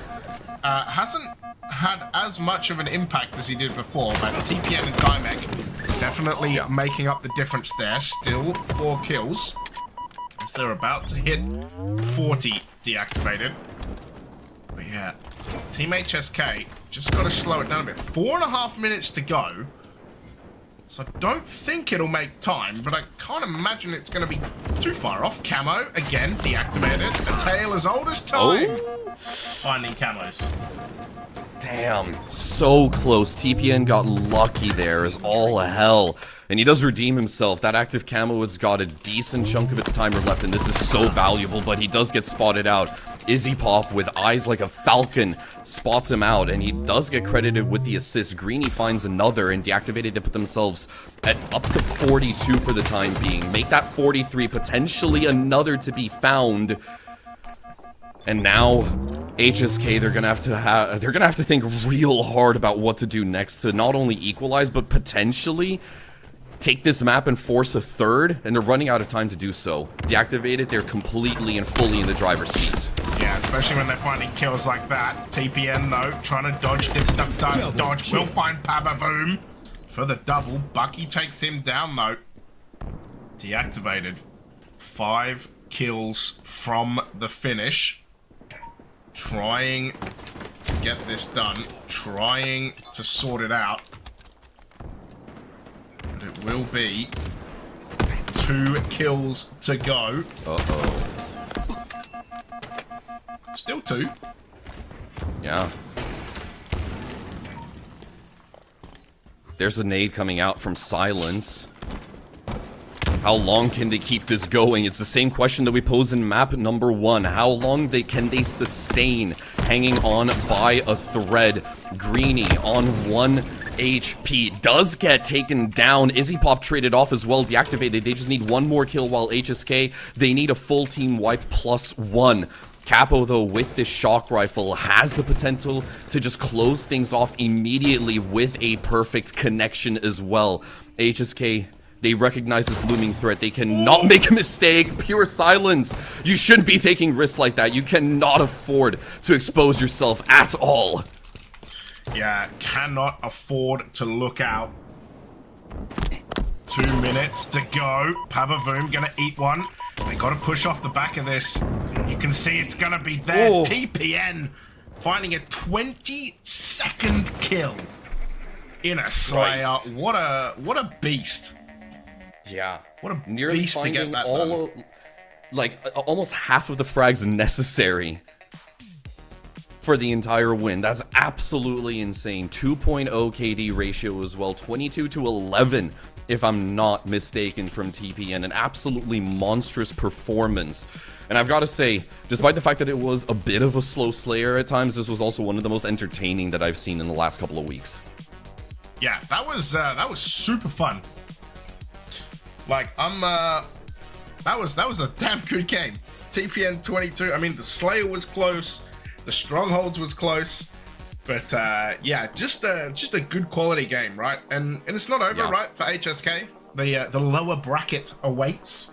Hasn't had as much of an impact as he did before, but TPN and Dimek definitely making up the difference there. Still 4 kills. As they're about to hit 40 deactivated. But yeah, Team HSK just got to slow it down a bit. 4.5 minutes to go. So I don't think it'll make time, but I can't imagine it's going to be too far off. Camo, again, deactivated. A tale as old as time. Finding camos. Damn, so close. TPN got lucky there as all hell. And he does redeem himself. That active camo has got a decent chunk of its timer left, and this is so valuable, but he does get spotted out. Izzy Pop, with eyes like a falcon, spots him out, and he does get credited with the assist. Greeny finds another, and Deactivated to put themselves at up to 42 for the time being. Make that 43, potentially another to be found. And now, HSK, they're gonna have to think real hard about what to do next to not only equalize, but potentially take this map and force a third, and they're running out of time to do so. Deactivated, they're completely and fully in the driver's seat. Yeah, especially when they're finding kills like that. TPN, though, trying to dodge, dodge. Will find Pabavoom for the double. Bucky takes him down, though. Deactivated. 5 kills from the finish. Trying to get this done. Trying to sort it out. But it will be 2 kills to go. Uh-oh. Still 2. Yeah. There's a nade coming out from Silence. How long can they keep this going? It's the same question that we pose in map number 1. How long can they sustain hanging on by a thread? Greeny on 1 HP does get taken down. Izzy Pop traded off as well. Deactivated. They just need 1 more kill, while HSK, they need a full team wipe +1. Capo, though, with this shock rifle, has the potential to just close things off immediately with a perfect connection as well. HSK, they recognize this looming threat. They cannot make a mistake. Pure Silence. You shouldn't be taking risks like that. You cannot afford to expose yourself at all. Yeah, cannot afford to look out. 2 minutes to go. Pavavoom gonna eat one. They gotta push off the back of this. You can see it's gonna be there. Oh. TPN finding a 22nd kill in a Slayer. Christ. What a beast. Yeah. What a Nearly beast to get finding that done. almost half of the frags necessary for the entire win. That's absolutely insane. 2.0 KD ratio as well. 22 to 11, if I'm not mistaken, from TPN. An absolutely monstrous performance. And I've got to say, despite the fact that it was a bit of a slow Slayer at times, this was also one of the most entertaining that I've seen in the last couple of weeks. Yeah, that was super fun. Like, that was a damn good game. TPN 22. I mean, the Slayer was close, the Strongholds was close, but yeah, just a good quality game, right? And it's not over, right, for HSK. The lower bracket awaits,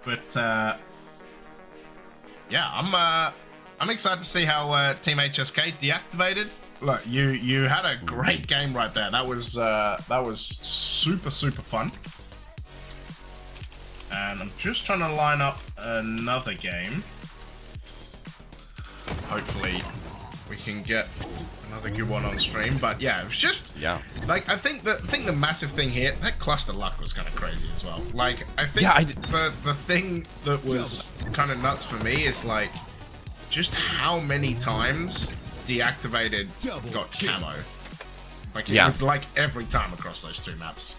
but yeah, I'm excited to see how Team HSK Deactivated. Look, you had a great game right there. That was super fun. And I'm just trying to line up another game. Hopefully we can get another good one on stream. But yeah, it was just like I think the massive thing here, that cluster luck was kind of crazy as well. Like I think the thing that was kind of nuts for me is like just how many times Deactivated got camo. Like it was like every time across those 2 maps.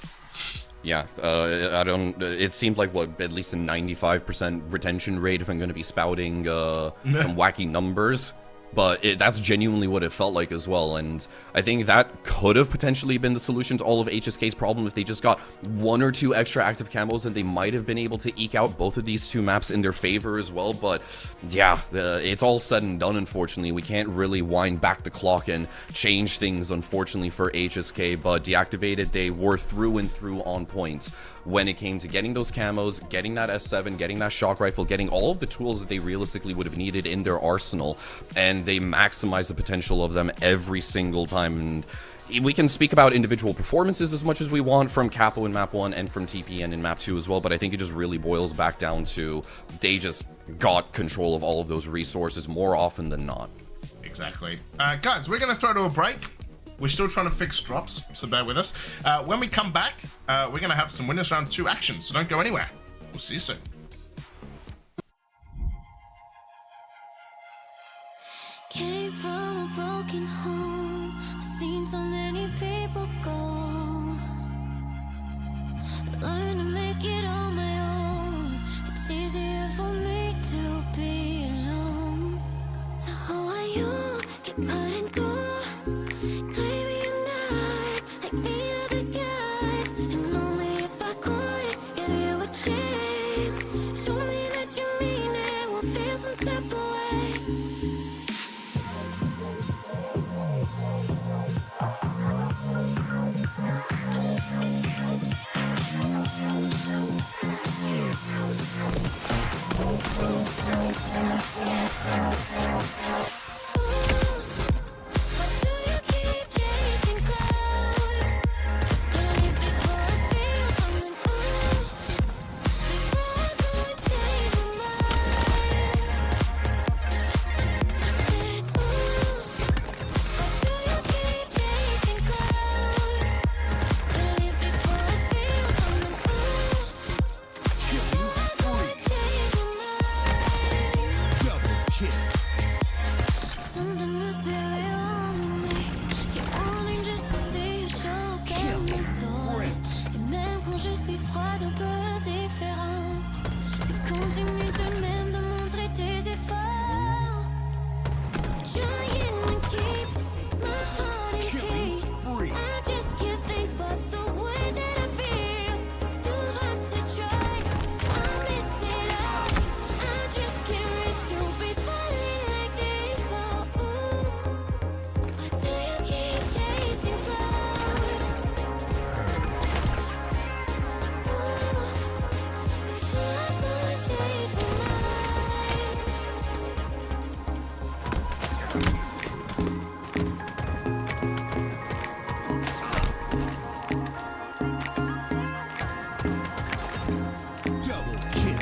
Yeah, it seemed like, what, at least a 95% retention rate if I'm going to be spouting some wacky numbers. But that's genuinely what it felt like as well, and I think that could have potentially been the solution to all of HSK's problem if they just got 1 or 2 extra active camos, and they might have been able to eke out both of these 2 maps in their favor as well. But yeah, it's all said and done, unfortunately. We can't really wind back the clock and change things, unfortunately, for HSK, but Deactivated, they were through and through on points when it came to getting those camos, getting that S7, getting that shock rifle, getting all of the tools that they realistically would have needed in their arsenal, and they maximize the potential of them every single time. And we can speak about individual performances as much as we want from Capo in map 1 and from TPN in map 2 as well, but I think it just really boils back down to they just got control of all of those resources more often than not. Exactly. Guys, we're going to throw to a break. We're still trying to fix drops, so bear with us. When we come back, we're going to have some winners round 2 actions, so don't go anywhere. We'll see you soon. Came from a broken home. I've seen so many people go. Learn to make it on my own. It's easier for me to be alone. So how are you? Keep cutting through. Claiming you're not like the other guys. And only if I could give you a chance. Show me that you mean it. Won't feel some type of way. Something must be wrong with me. You're wanting just to see a show, calme-toi. Et même quand je suis froide, un peu indifférent, tu continues tout de même de montrer tes efforts. Trying to keep my heart in peace. I just can't think but the way that I feel. It's too hard to trust. I miss it all. I just can't risk to be falling like this. Oh, ooh. Why do you keep chasing clouds? Ooh, if I could change my Double kill.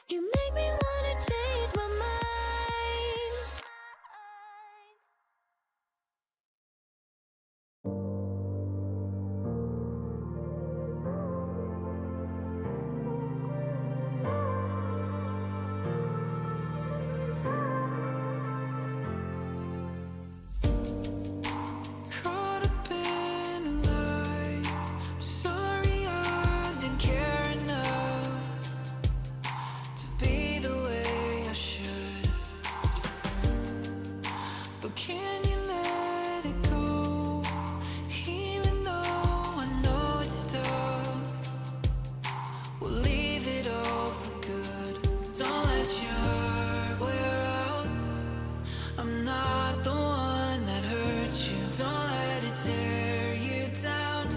You make me wanna change my mind. Caught up in a lie. Sorry I didn't care enough to be the way I should. But can you let it go? Even though I know it's tough, we'll leave it all for good. Don't let your heart wear out. I'm not the one that hurt you. Don't let it tear you down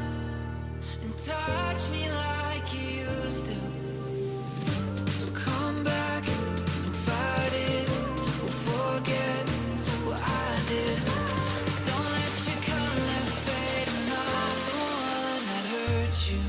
and touch me like you used to. So come back and fight it. We'll forget what I did. Don't let your color fade. I'm not the one that hurt you.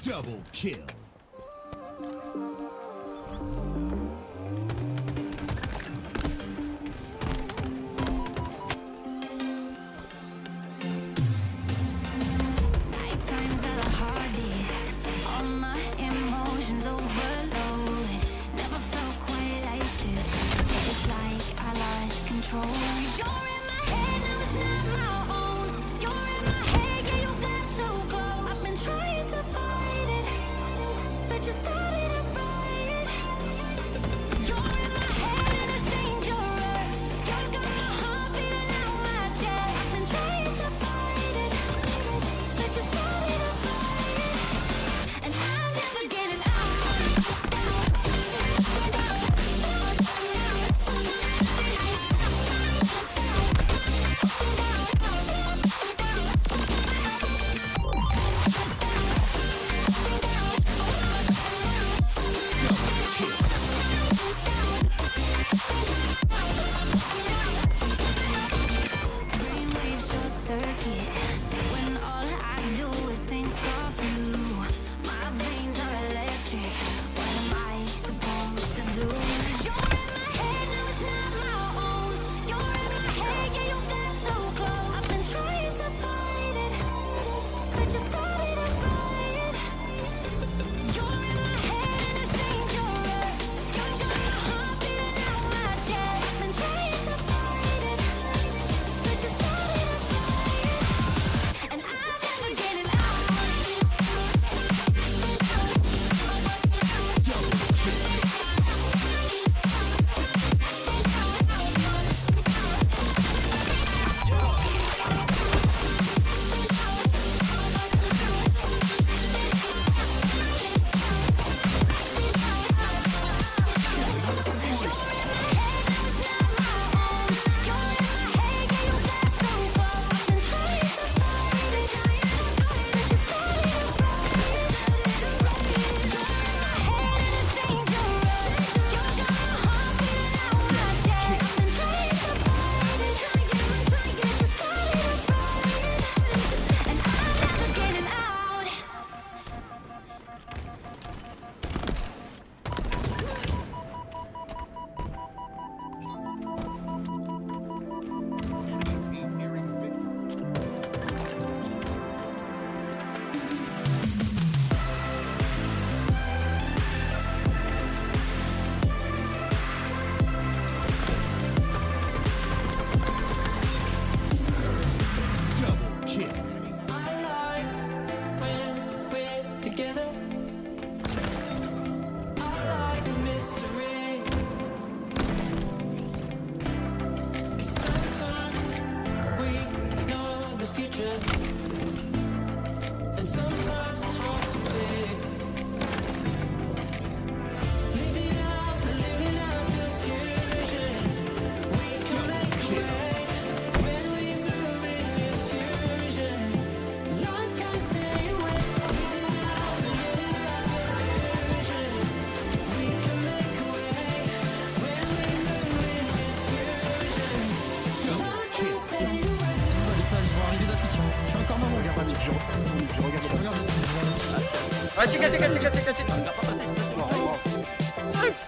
Double kill. Night times are the hardest. All my emotions overload. Never felt quite like this. It's like I lost control. You're in my head, now it's not my own. You're in my head, yeah, you got too close. I've been trying to fight it, but you started a riot. You're in my head and it's dangerous. You got my heart beating out my chest. I've been trying to fight it, but you started a riot, and I'll never get it out. Brainwave short circuit when all I do is think of you. My veins are electric. What am I supposed to do? You're in my head, now it's not my own. You're in my head, yeah, you got too close. I've been trying to fight it, but you started a riot. You're in my head and it's dangerous. You got my heart beating out my chest. Been trying to fight it, but you started a riot, and I'll never get it out. Double kill. I like when we're together. I like mystery. 'Cause sometimes we know the future, and sometimes it's hard to say. Living out confusion. We can make a way when we move in this fusion. Lines can't stay away. Living out confusion. We can make a way when we move in this fusion. Lines can't stay away. Ils vont arriver d'Attic. Je suis encore maman. Regarde Attic, je regarde Attic. Ah, chica, chica, chica, chica, chica. Nice.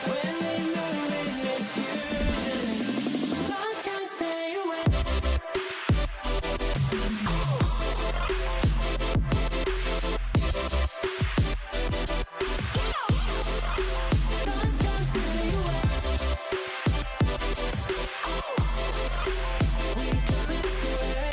When we move in this fusion. Lines can't stay away. Lines can't stay away. We can make a way.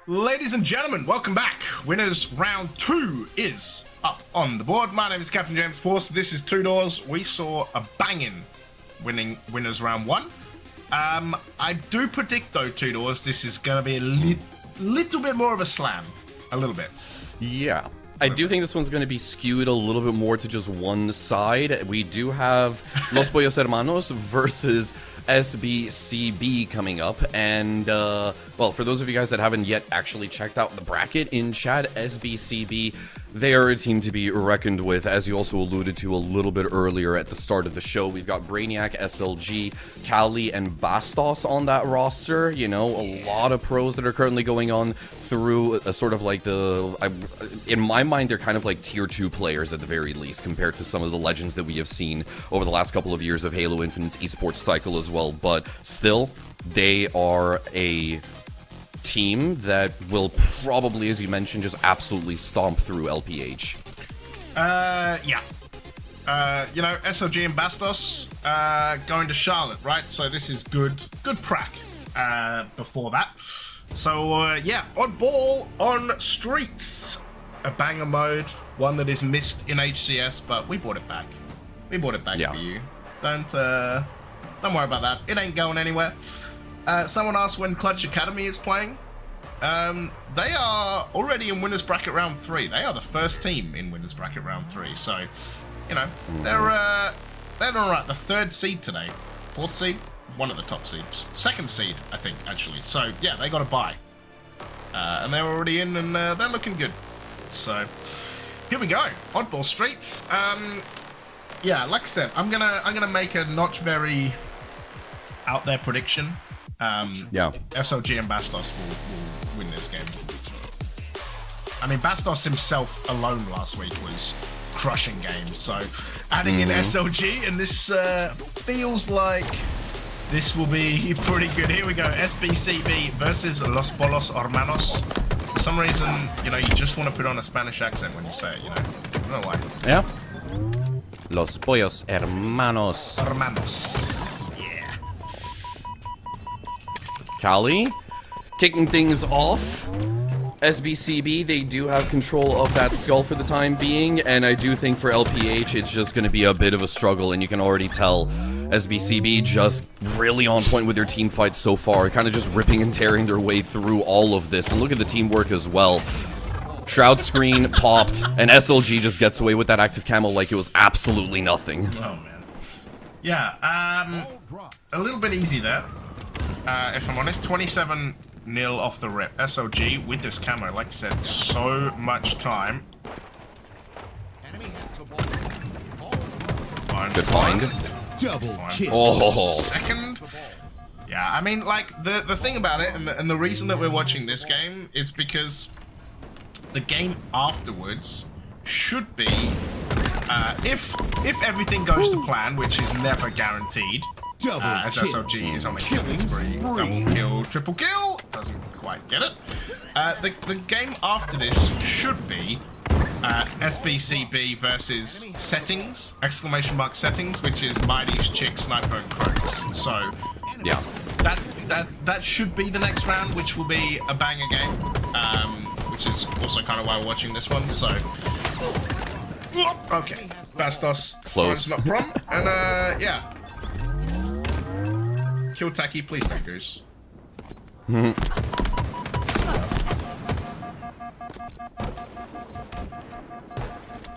Ladies and gentlemen, welcome back. Winners round 2 is up on the board. My name is Captain James Force. This is Two Doors. We saw a banging winners round 1. I do predict though, Two Doors, this is going to be a little bit more of a slam. A little bit. Yeah. I do think this one's going to be skewed a little bit more to just one side. We do have Los Pollos Hermanos versus SBCB coming up, and well, for those of you guys that haven't yet actually checked out the bracket in chat, SBCB, they are a team to be reckoned with, as you also alluded to a little bit earlier at the start of the show. We've got Brainiac, SLG, Kali, and Bastos on that roster. You know, a lot of pros that are currently going on through a sort of like in my mind, they're kind of like tier 2 players at the very least, compared to some of the legends that we have seen over the last couple of years of Halo Infinite's esports cycle as well. But still, they are a team that will probably, as you mentioned, just absolutely stomp through LPH. Yeah. You know, SLG and Bastos going to Charlotte, right? So this is good prac before that. So, yeah, Oddball on Streets. A banger mode, one that is missed in HCS, but we brought it back. We brought it back for you. Don't worry about that. It ain't going anywhere. Someone asked when Clutch Academy is playing. They are already in Winners Bracket Round 3. They are the first team in Winners Bracket Round 3. So, you know, they're alright. The 3rd seed today. 4th seed? One of the top seeds. 2nd seed, I think, actually. So, yeah, they got a bye. And they're already in, and they're looking good. So, here we go. Oddball Streets. Yeah, like I said, I'm gonna make a not very out there prediction. Yeah. SLG and Bastos will win this game. I mean, Bastos himself alone last week was crushing games. So, adding in SLG, and this feels like this will be pretty good. Here we go. SBCB versus Los Pollos Hermanos. For some reason, you know, you just want to put on a Spanish accent when you say it, you know. I don't know why. Yeah. Los Pollos Hermanos. Hermanos. Yeah. Kali, kicking things off. SBCB, they do have control of that skull for the time being, and I do think for LPH, it's just going to be a bit of a struggle, and you can already tell SBCB just really on point with their team fights so far, kind of just ripping and tearing their way through all of this, and look at the teamwork as well. Shroud screen popped, and SLG just gets away with that active camo like it was absolutely nothing. Oh, man. Yeah, a little bit easy there, if I'm honest. 27-0 off the rip. SLG with this camo, like I said, so much time. Good find. Double kill. Oh. Second. Yeah, I mean, like, the thing about it, and the reason that we're watching this game is because the game afterwards should be, if everything goes to plan, which is never guaranteed, as SLG is on a killing spree. Double kill, triple kill, doesn't quite get it. The game after this should be SBCB versus settings, _settings, which is Mighty's, Chick, Sniper, and Croaks. So, yeah, that should be the next round, which will be a banger game, which is also kind of why we're watching this one. So, okay, Bastos, close, not prom, and yeah, kill Taki, please don't goose.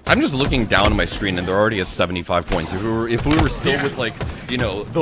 I'm just looking down at my screen and they're already at 75 points. If we were still with, like, you know, the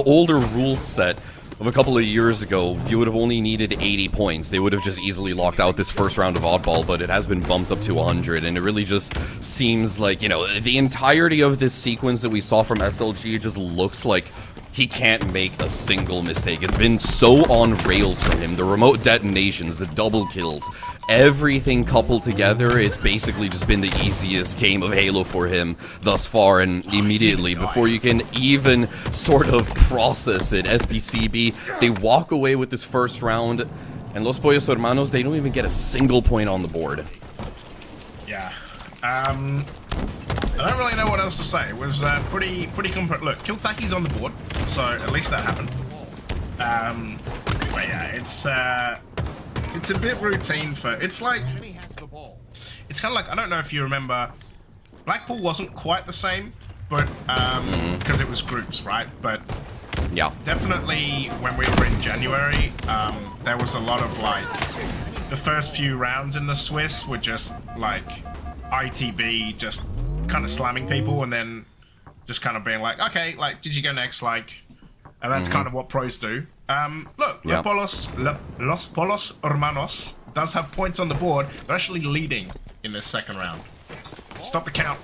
older rule set of a couple of years ago, you would have only needed 80 points. They would have just easily locked out this first round of Oddball, but it has been bumped up to 100, and it really just seems like, you know, the entirety of this sequence that we saw from SLG just looks like he can't make a single mistake. It's been so on rails from him. The remote detonations, the double kills, everything coupled together, it's basically just been the easiest game of Halo for him thus far, and immediately, before you can even sort of process it, SBCB, they walk away with this first round, and Los Pollos Hermanos, they don't even get a single point on the board. Yeah. I don't really know what else to say. It was pretty complete. Look, Kiltaki's on the board, so at least that happened. But yeah, it's It's a bit routine for. It's like. It's kind of like, I don't know if you remember, Blackpool wasn't quite the same, but because it was groups, right? But Yeah. definitely when we were in January, there was a lot of like the first few rounds in the Swiss were just like ITB just kind of slamming people and then just kind of being like, okay, like did you go next? Like, and that's kind of what pros do. Look, Yeah. Los Polos Hermanos does have points on the board. They're actually leading in this second round. Stop the count.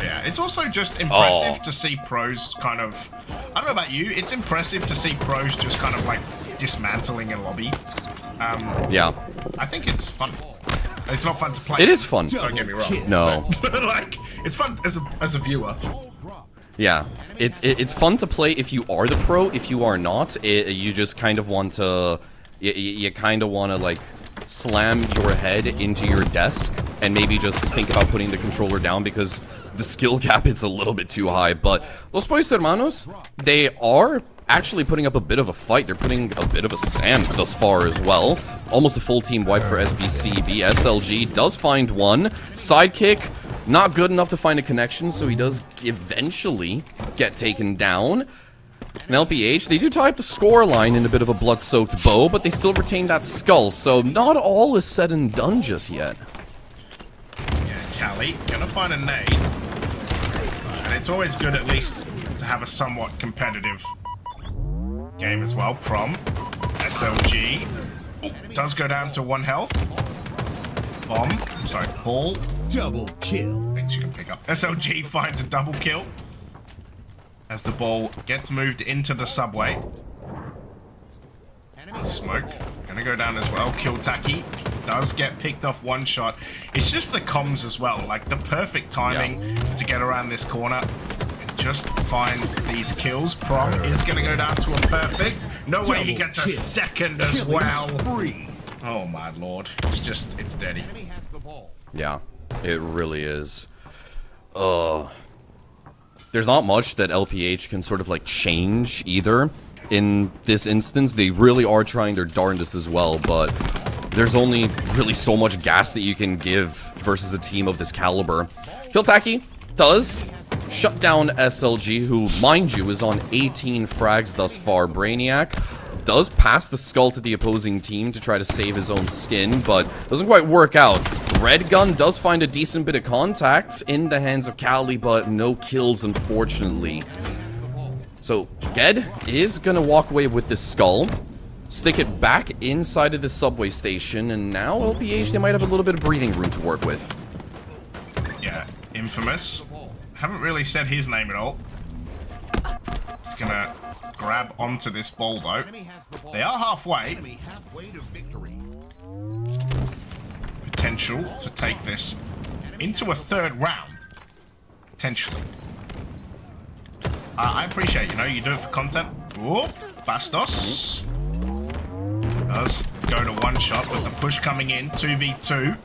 Yeah, it's also just impressive to see pros kind of. I don't know about you. It's impressive to see pros just kind of like dismantling a lobby. Yeah. I think it's fun. It's not fun to play. It is fun. Don't get me wrong. No. But, like, it's fun as a viewer. Yeah, it's fun to play if you are the pro. If you are not, you just kind of want to, you kind of want to like slam your head into your desk and maybe just think about putting the controller down because the skill gap is a little bit too high. But Los Pollos Hermanos, they are actually putting up a bit of a fight. They're putting a bit of a stand thus far as well. Almost a full team wipe for SBCB. SLG does find one. Sidekick, not good enough to find a connection, so he does eventually get taken down. And LPH, they do tie up the score line in a bit of a blood-soaked bow, but they still retain that skull, so not all is said and done just yet. Yeah, Callie, gonna find a nade. And it's always good at least to have a somewhat competitive game as well. Prom, SLG, does go down to 1 health. Bomb, I'm sorry, ball. Double kill. Things you can pick up. SLG finds a double kill as the ball gets moved into the subway. Smoke, gonna go down as well. Kill Taki does get picked off 1 shot. It's just the comms as well, like the perfect timing to get around this corner and just find these kills. Prom is gonna go down to a perfect. No way he gets a second as well. Oh my lord, it's dirty. Yeah, it really is. There's not much that LPH can sort of like change either in this instance. They really are trying their darndest as well, but there's only really so much gas that you can give versus a team of this caliber. Kiltaki does shut down SLG, who, mind you, is on 18 frags thus far. Brainiac does pass the skull to the opposing team to try to save his own skin, but doesn't quite work out. Red Gun does find a decent bit of contact in the hands of Cali, but no kills, unfortunately. So, Ged is going to walk away with this skull, stick it back inside of the subway station, and now LPH, they might have a little bit of breathing room to work with. Yeah, Infamous. Haven't really said his name at all. It's gonna grab onto this ball though. They are halfway. Potential to take this into a 3rd round. Potentially. I appreciate, you do it for content. Ooh, Bastos. Does go to 1 shot with the push coming in. 2v2.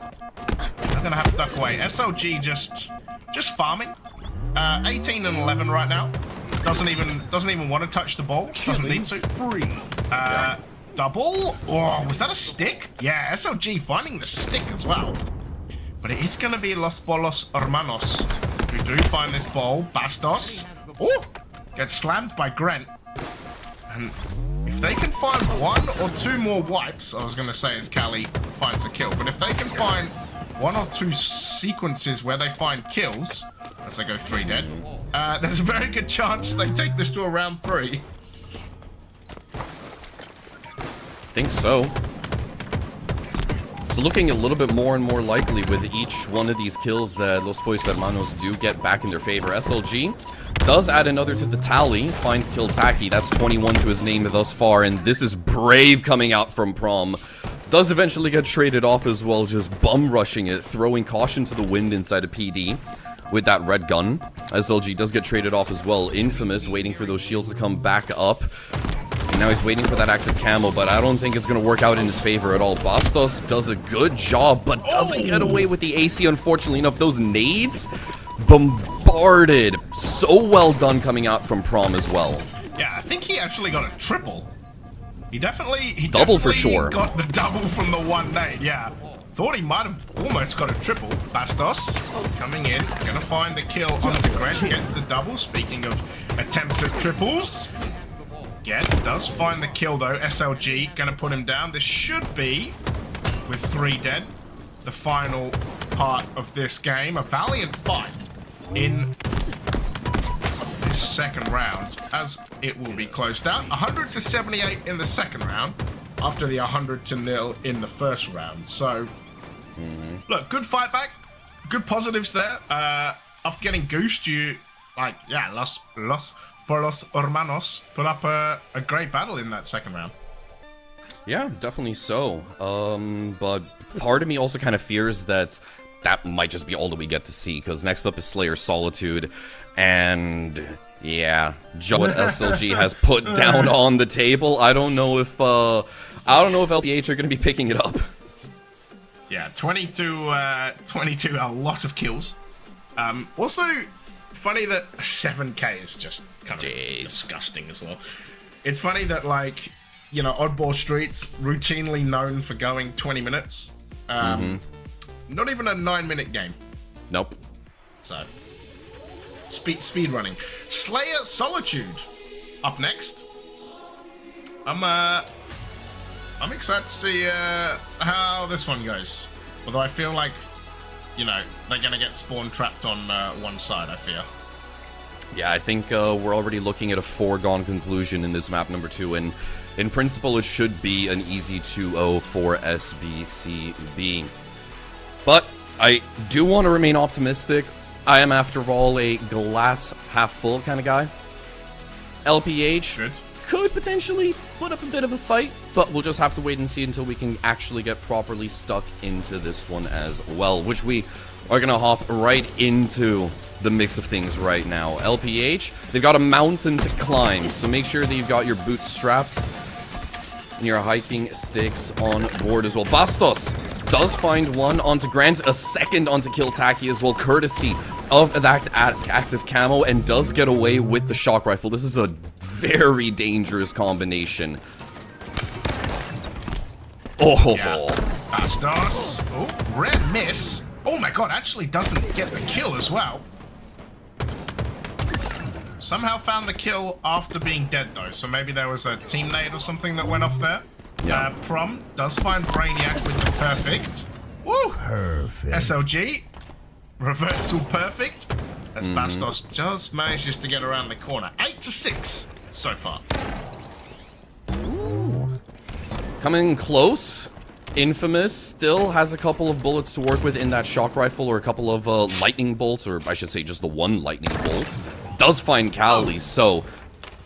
I'm gonna have to duck away. SLG just farming. 18 and 11 right now. Doesn't even want to touch the ball. Doesn't need to. Double? Oh, was that a stick? Yeah, SLG finding the stick as well. But it is going to be Los Pollos Hermanos who do find this ball. Bastos. Oh, gets slammed by Grant. And if they can find 1 or 2 more wipes, I was going to say as Cali finds a kill, but if they can find 1 or 2 sequences where they find kills, as they go 3 dead, there's a very good chance they take this to a round 3. Think so. So looking a little bit more and more likely with each one of these kills that Los Pollos Hermanos do get back in their favor. SLG does add another to the tally, finds Kiltaki. That's 21 to his name thus far, and this is brave coming out from Prom. Does eventually get traded off as well, just bum rushing it, throwing caution to the wind inside of PD with that red gun. SLG does get traded off as well. Infamous waiting for those shields to come back up. And now he's waiting for that active camo, but I don't think it's going to work out in his favor at all. Bastos does a good job, but doesn't get away with the AC, unfortunately enough. Those nades bombarded. So well done coming out from Prom as well. Yeah, I think he actually got a triple. He definitely Double for sure. got the double from the one nade, yeah. Thought he might have almost got a triple. Bastos coming in, gonna find the kill onto Grant, gets the double. Speaking of attempts at triples. Yeah, does find the kill though. SLG gonna put him down. This should be, with 3 dead, the final part of this game. A valiant fight in this second round, as it will be closed out. 100-78 in the second round, after the 100-0 in the first round. So, look, good fight back, good positives there. After getting goosed, you, like, yeah, los por los hermanos put up a great battle in that second round. Yeah, definitely so. But part of me also kind of fears that that might just be all that we get to see, because next up is Slayer Solitude, and yeah, what SLG has put down on the table. I don't know if LPH are going to be picking it up. Yeah, 22, a lot of kills. Also, funny that 7k is just kind of disgusting as well. It's funny that, like, you know, Oddball Street's routinely known for going 20 minutes. Not even a 9-minute game. Nope. So, speed running. Slayer Solitude up next. I'm excited to see how this one goes. Although I feel like, you know, they're gonna get spawn trapped on one side, I fear. Yeah, I think we're already looking at a foregone conclusion in this map number 2, and in principle it should be an easy 2-0 for SBCB. But I do want to remain optimistic. I am, after all, a glass half full kind of guy. LPH could potentially put up a bit of a fight, but we'll just have to wait and see until we can actually get properly stuck into this one as well, which we are going to hop right into the mix of things right now. LPH, they've got a mountain to climb, so make sure that you've got your boots strapped and your hiking sticks on board as well. Bastos does find one onto Grant, a second onto Kill Taki as well, courtesy of that active camo, and does get away with the shock rifle. This is a very dangerous combination. Oh, yeah. Bastos. Oh, red miss. Oh my god, actually doesn't get the kill as well. Somehow found the kill after being dead though, so maybe there was a team nade or something that went off there. Yeah. Prom does find Brainiac with the perfect. Woo! Perfect. SLG. Reversal perfect. As Bastos just manages to get around the corner. 8-6 so far. Ooh. Coming close. Infamous still has a couple of bullets to work with in that shock rifle, or a couple of lightning bolts, or I should say just the one lightning bolt. Does find Cali, so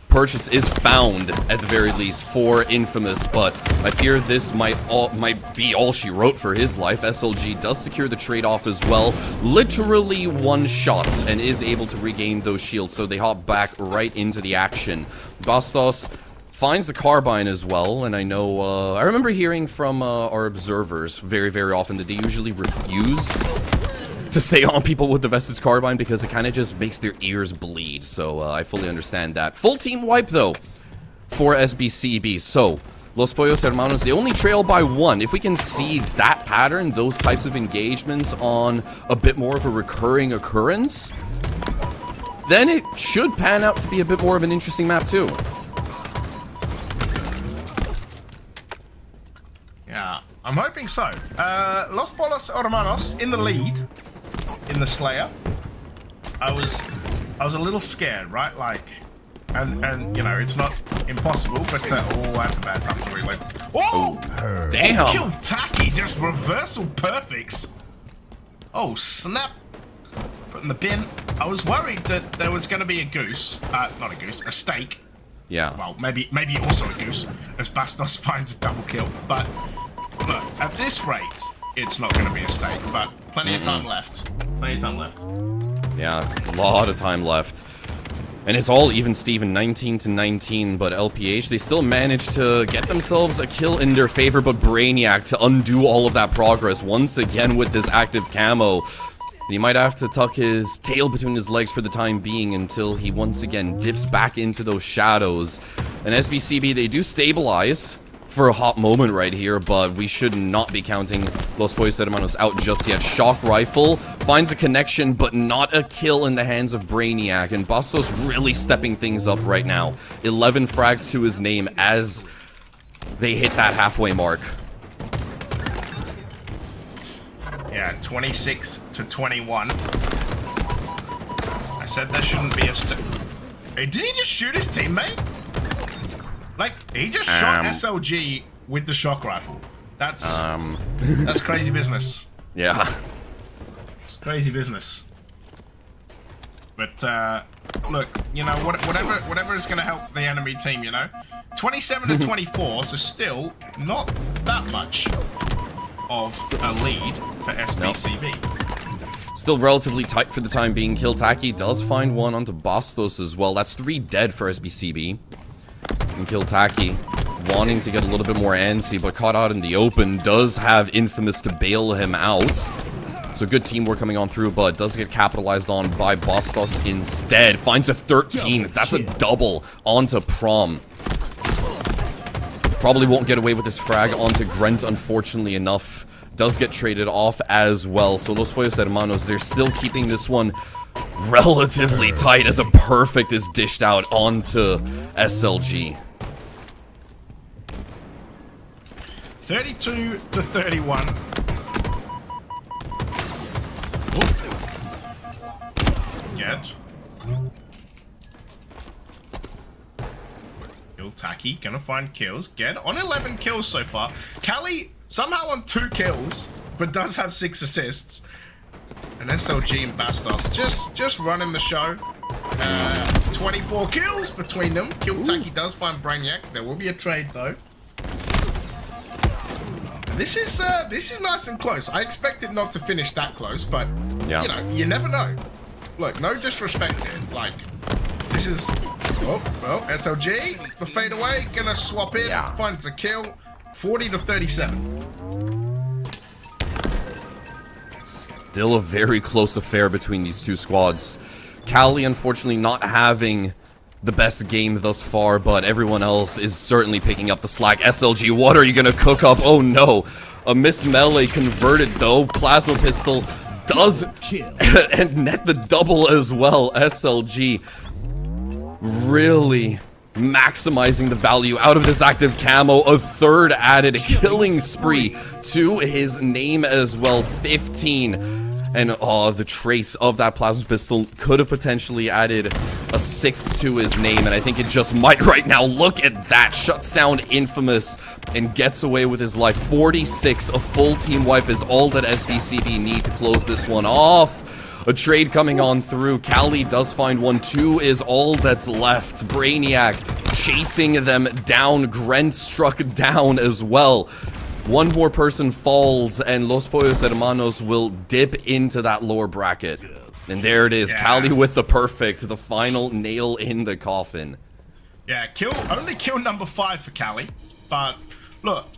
purchase is found at the very least for Infamous, but I fear this might be all she wrote for his life. SLG does secure the trade-off as well, literally one shot, and is able to regain those shields, so they hop back right into the action. Bastos finds the carbine as well, and I know, I remember hearing from our observers very, very often that they usually refuse to stay on people with the Vestige carbine because it kind of just makes their ears bleed, so I fully understand that. Full team wipe, though, for SBCB, so Los Pollos Hermanos, they only trail by 1. If we can see that pattern, those types of engagements on a bit more of a recurring occurrence, then it should pan out to be a bit more of an interesting map, too. Yeah, I'm hoping so. Los Pollos Hermanos in the lead in the Slayer. I was a little scared, right? Like, and you know, it's not impossible, but oh, that's a bad time to reload. Oh, damn! Kill Taki, just reversal perfects. Oh snap! Put in the bin. I was worried that there was going to be a goose, not a goose, a steak. Yeah. Well, maybe also a goose, as Bastos finds a double kill. But look, at this rate, it's not going to be a stake. But plenty of time left. Plenty of time left. Yeah, a lot of time left. And it's all even Steven, 19-19, but LPH, they still managed to get themselves a kill in their favor, but Brainiac to undo all of that progress once again with this active camo. And he might have to tuck his tail between his legs for the time being until he once again dips back into those shadows. And SBCB, they do stabilize for a hot moment right here, but we should not be counting Los Pollos Hermanos out just yet. Shock Rifle finds a connection, but not a kill in the hands of Brainiac. And Bastos really stepping things up right now. 11 frags to his name as they hit that halfway mark. Yeah, 26 to 21. I said there shouldn't be a Hey, did he just shoot his teammate? Like, he just shot SLG with the shock rifle. That's crazy business. Yeah. It's crazy business. But look, you know, whatever is going to help the enemy team, you know. 27 to 24, so still not that much of a lead for SBCB. Still relatively tight for the time being. Kiltaki does find one onto Bastos as well. That's 3 dead for SBCB. And Kiltaki wanting to get a little bit more antsy, but caught out in the open, does have Infamous to bail him out. So good teamwork coming on through, but does get capitalized on by Bastos instead. Finds a 13. That's a double onto Prom. Probably won't get away with this frag onto Grent, unfortunately enough. Does get traded off as well. So Los Pollos Hermanos, they're still keeping this one relatively tight as a perfect is dished out onto SLG. 32 to 31. Get. Kiltaki gonna find kills. Get on 11 kills so far. Cali somehow on 2 kills, but does have 6 assists. And SLG and Bastos just running the show. 24 kills between them. Kiltaki does find Brainiac. There will be a trade though. This is nice and close. I expected not to finish that close, but yeah, you know, you never know. Look, no disrespect here. Like, this is well, SLG, the fadeaway, gonna swap in, finds a kill. 40 to 37. Still a very close affair between these two squads. Cali, unfortunately, not having the best game thus far, but everyone else is certainly picking up the slack. SLG, what are you gonna cook up? Oh no, a missed melee converted though. Plasma pistol does and net the double as well. SLG really maximizing the value out of this active camo. A third added killing spree to his name as well. 15. And the trace of that plasma pistol could have potentially added a 6th to his name, and I think it just might right now. Look at that. Shuts down Infamous and gets away with his life. 46, a full team wipe is all that SBCB need to close this one off. A trade coming on through. Cali does find one. 2 is all that's left. Brainiac chasing them down. Grent struck down as well. One more person falls, and Los Pollos Hermanos will dip into that lower bracket. And there it is. Cali with the perfect. The final nail in the coffin. Yeah, only kill number 5 for Cali. But, look,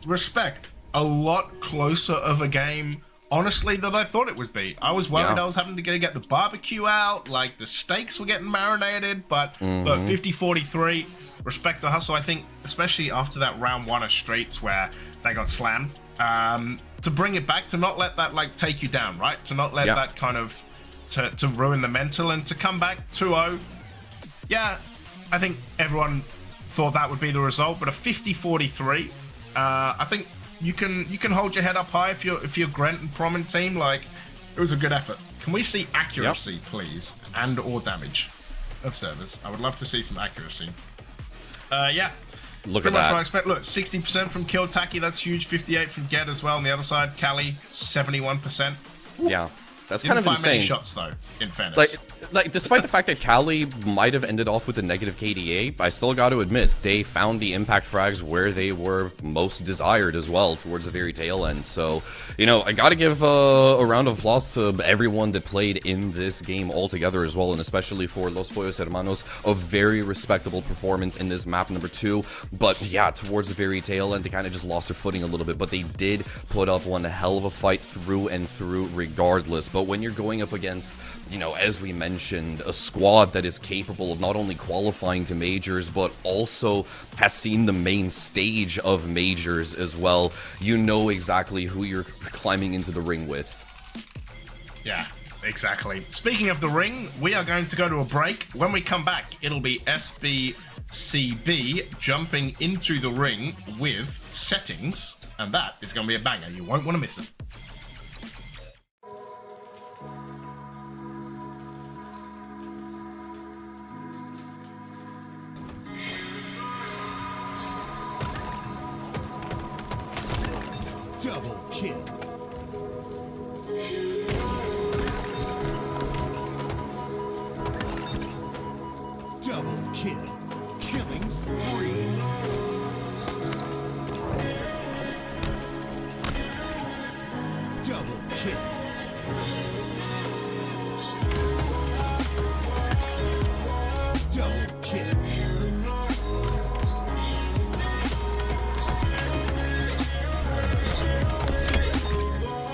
respect. A lot closer of a game, honestly, than I thought it would be. I was worried I was having to get the barbecue out, like the steaks were getting marinated, but look, 50-43, respect the hustle. I think, especially after that round 1 of Streets where they got slammed, to bring it back, to not let that like take you down, right? To not let that kind of, to ruin the mental, and to come back 2-0. Yeah, I think everyone thought that would be the result, but a 50-43, I think you can hold your head up high if you're Grent and Prom and team. Like, it was a good effort. Can we see accuracy, please, and or damage of servers? I would love to see some accuracy. Yeah. Look Pretty at much that. what I expect. Look, 60% from Kiltaki, that's huge. 58 from Get as well. On the other side, Cali, 71%. Yeah, that's Didn't kind of find insane. many shots though, in fairness. Like, despite the fact that Cali might have ended off with a negative KDA, I still got to admit, they found the impact frags where they were most desired as well, towards the very tail end. So, you know, I got to give a round of applause to everyone that played in this game altogether as well, and especially for Los Pollos Hermanos, a very respectable performance in this map number 2. But yeah, towards the very tail end, they kind of just lost their footing a little bit, but they did put up one hell of a fight through and through regardless. But but when you're going up against, you know, as we mentioned, a squad that is capable of not only qualifying to majors, but also has seen the main stage of majors as well, you know exactly who you're climbing into the ring with. Yeah, exactly. Speaking of the ring, we are going to go to a break. When we come back, it'll be SBCB jumping into the ring with settings, and that is going to be a banger. You won't want to miss it. Double kill. Double kill. Killing spree. Double kill. Double kill.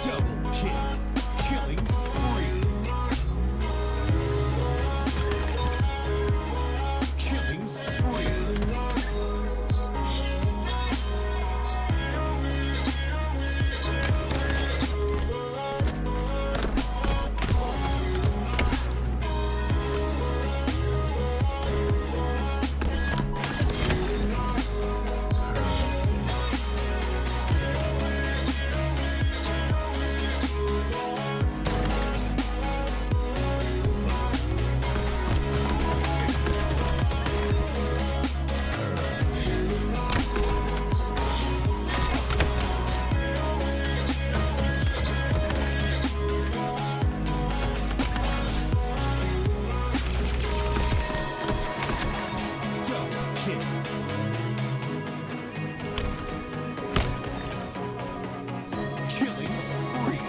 Double kill. Killing spree. Killing spree. Double kill. Killing spree.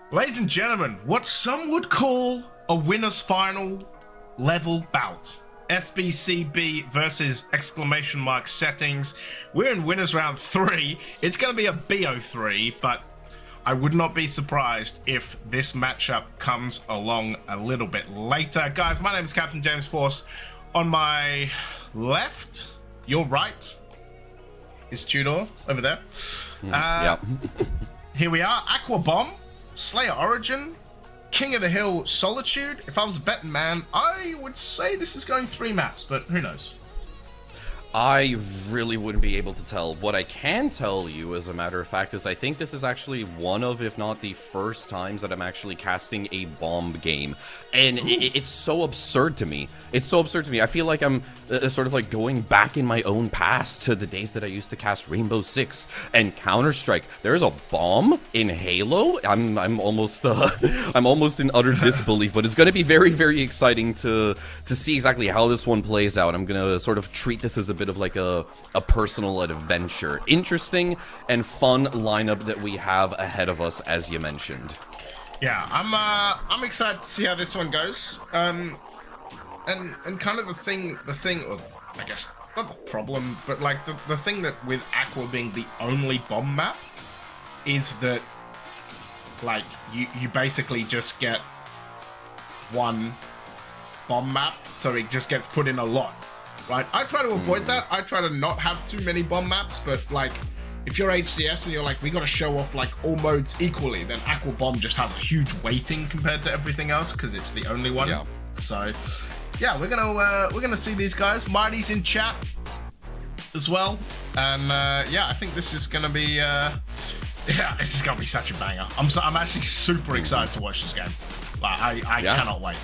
Ladies and gentlemen, what some would call a winner's final level bout. SBCB versus exclamation mark settings. We're in winners round 3. It's going to be a BO3, but I would not be surprised if this matchup comes along a little bit later. Guys, my name is Captain James Force. On my left, your right, is Tudor over there. Yeah. Here we are, Aqua Bomb, Slayer Origin, King of the Hill Solitude. If I was a betting man, I would say this is going 3 maps, but who knows? I really wouldn't be able to tell. What I can tell you, as a matter of fact, is I think this is actually one of, if not the first times that I'm actually casting a bomb game. And it's so absurd to me. It's so absurd to me. I feel like I'm sort of like going back in my own past to the days that I used to cast Rainbow Six and Counter-Strike. There's a bomb in Halo? I'm almost in utter disbelief, but it's going to be very, very exciting to see exactly how this one plays out. I'm going to sort of treat this as a bit of like a personal adventure. Interesting and fun lineup that we have ahead of us, as you mentioned. Yeah, I'm excited to see how this one goes. And kind of the thing, or I guess not the problem, but like the thing that with Aqua being the only bomb map is that like you basically just get one bomb map, so it just gets put in a lot. Right, I try to avoid that. I try to not have too many bomb maps, but like, if you're HCS and you're like, we got to show off like all modes equally, then Aqua Bomb just has a huge weighting compared to everything else because it's the only one. Yeah. So, yeah, we're gonna see these guys. Mighty's in chat as well, and yeah, I think this is gonna be this is gonna be such a banger. I'm actually super excited to watch this game. Like, I cannot wait.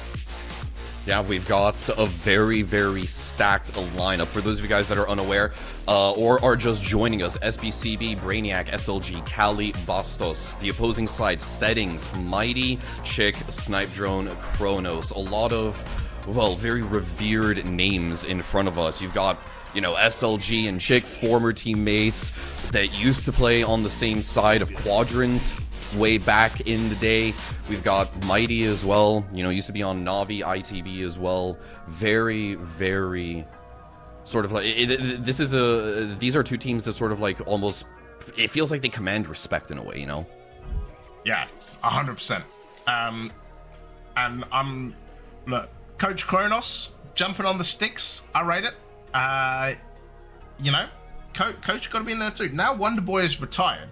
Yeah, we've got a very, very stacked lineup. For those of you guys that are unaware or are just joining us, SBCB, Brainiac, SLG, Kali, Bastos. The opposing side, Settings, Mighty, Chick, Snipe Drone, Kronos. A lot of, well, very revered names in front of us. You've got, you know, SLG and Chick, former teammates that used to play on the same side of Quadrant way back in the day. We've got Mighty as well, you know, used to be on Navi, ITB as well. Very, very sort of like, these are two teams that sort of like almost, it feels like they command respect in a way, you know? Yeah, 100%. And I'm, look, Coach Kronos jumping on the sticks. I rate it. You know, Coach got to be in there too. Now Wonderboy is retired.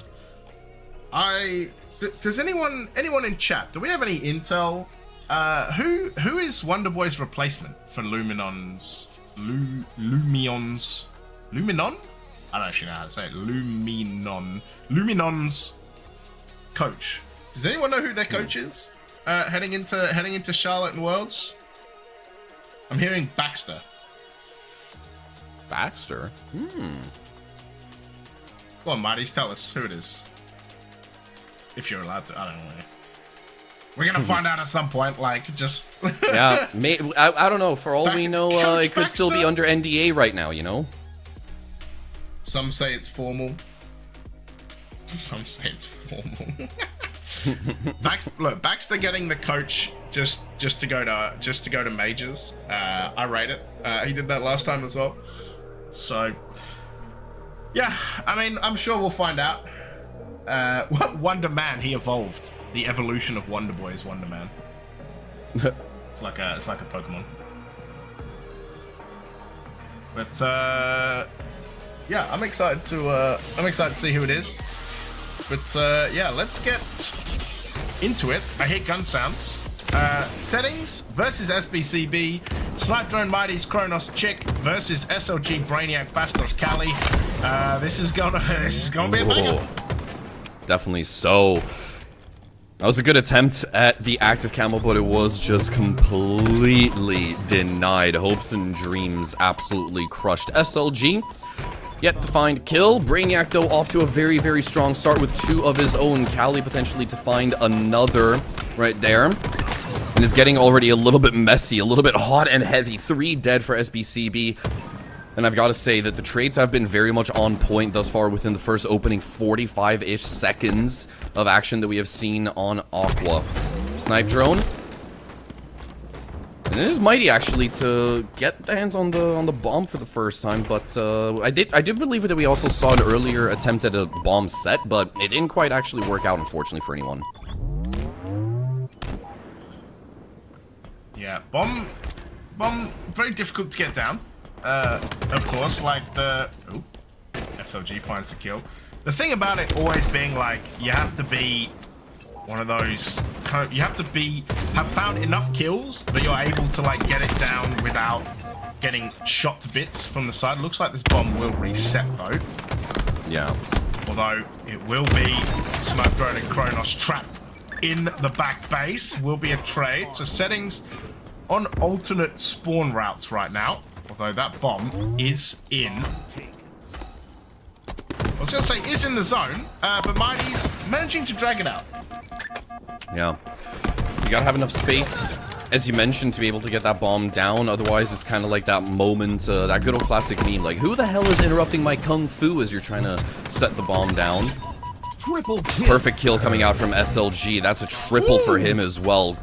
Does anyone in chat, do we have any intel? Who is Wonderboy's replacement for Luminon's Luminon? I don't actually know how to say it. Luminon's coach. Does anyone know who their coach is? Heading into Charlotte and Worlds? I'm hearing Baxter. Baxter? Go on, Marty's, tell us who it is. If you're allowed to, I don't know. We're gonna find out at some point, like, just... Yeah, I don't know, for all we know, it could still be Baxter? under NDA right now, you know? Some say it's formal. Some say it's formal. Look, Baxter getting the coach just to go to majors. I rate it. He did that last time as well. So, yeah, I mean, I'm sure we'll find out. Wonder Man, he evolved. The evolution of Wonder Boy is Wonder Man. It's like a Pokemon. But yeah, I'm excited to see who it is. But yeah, let's get into it. I hear gun sounds. Settings versus SBCB, Snipe Drone Mighty's Kronos Chick versus SLG Brainiac Bastos Kali. This is gonna be a banger. Definitely so. That was a good attempt at the active camo, but it was just completely denied. Hopes and dreams absolutely crushed. SLG yet to find a kill. Brainiac, though, off to a very, very strong start with 2 of his own. Kali potentially to find another right there. And is getting already a little bit messy, a little bit hot and heavy. 3 dead for SBCB. And I've got to say that the trades have been very much on point thus far within the first opening 45-ish seconds of action that we have seen on Aqua. Snipe Drone. And it is Mighty actually to get the hands on the bomb for the first time, but I did believe that we also saw an earlier attempt at a bomb set, but it didn't quite actually work out, unfortunately, for anyone. Yeah, bomb, very difficult to get down. Of course, like the... Ooh, SLG finds the kill. The thing about it always being like, you have to be one of those... You have to have found enough kills that you're able to like get it down without getting shot to bits from the side. Looks like this bomb will reset though. Yeah. Although it will be Snipe Drone and Kronos trapped in the back base. Will be a trade. So settings on alternate spawn routes right now. Although that bomb is in. I was going to say is in the zone, but Mighty's managing to drag it out. Yeah. You gotta have enough space, as you mentioned, to be able to get that bomb down. Otherwise, it's kind of like that moment, that good old classic meme. Like, who the hell is interrupting my kung fu as you're trying to set the bomb down? Triple kill. Perfect kill coming out from SLG. That's a triple for him as well.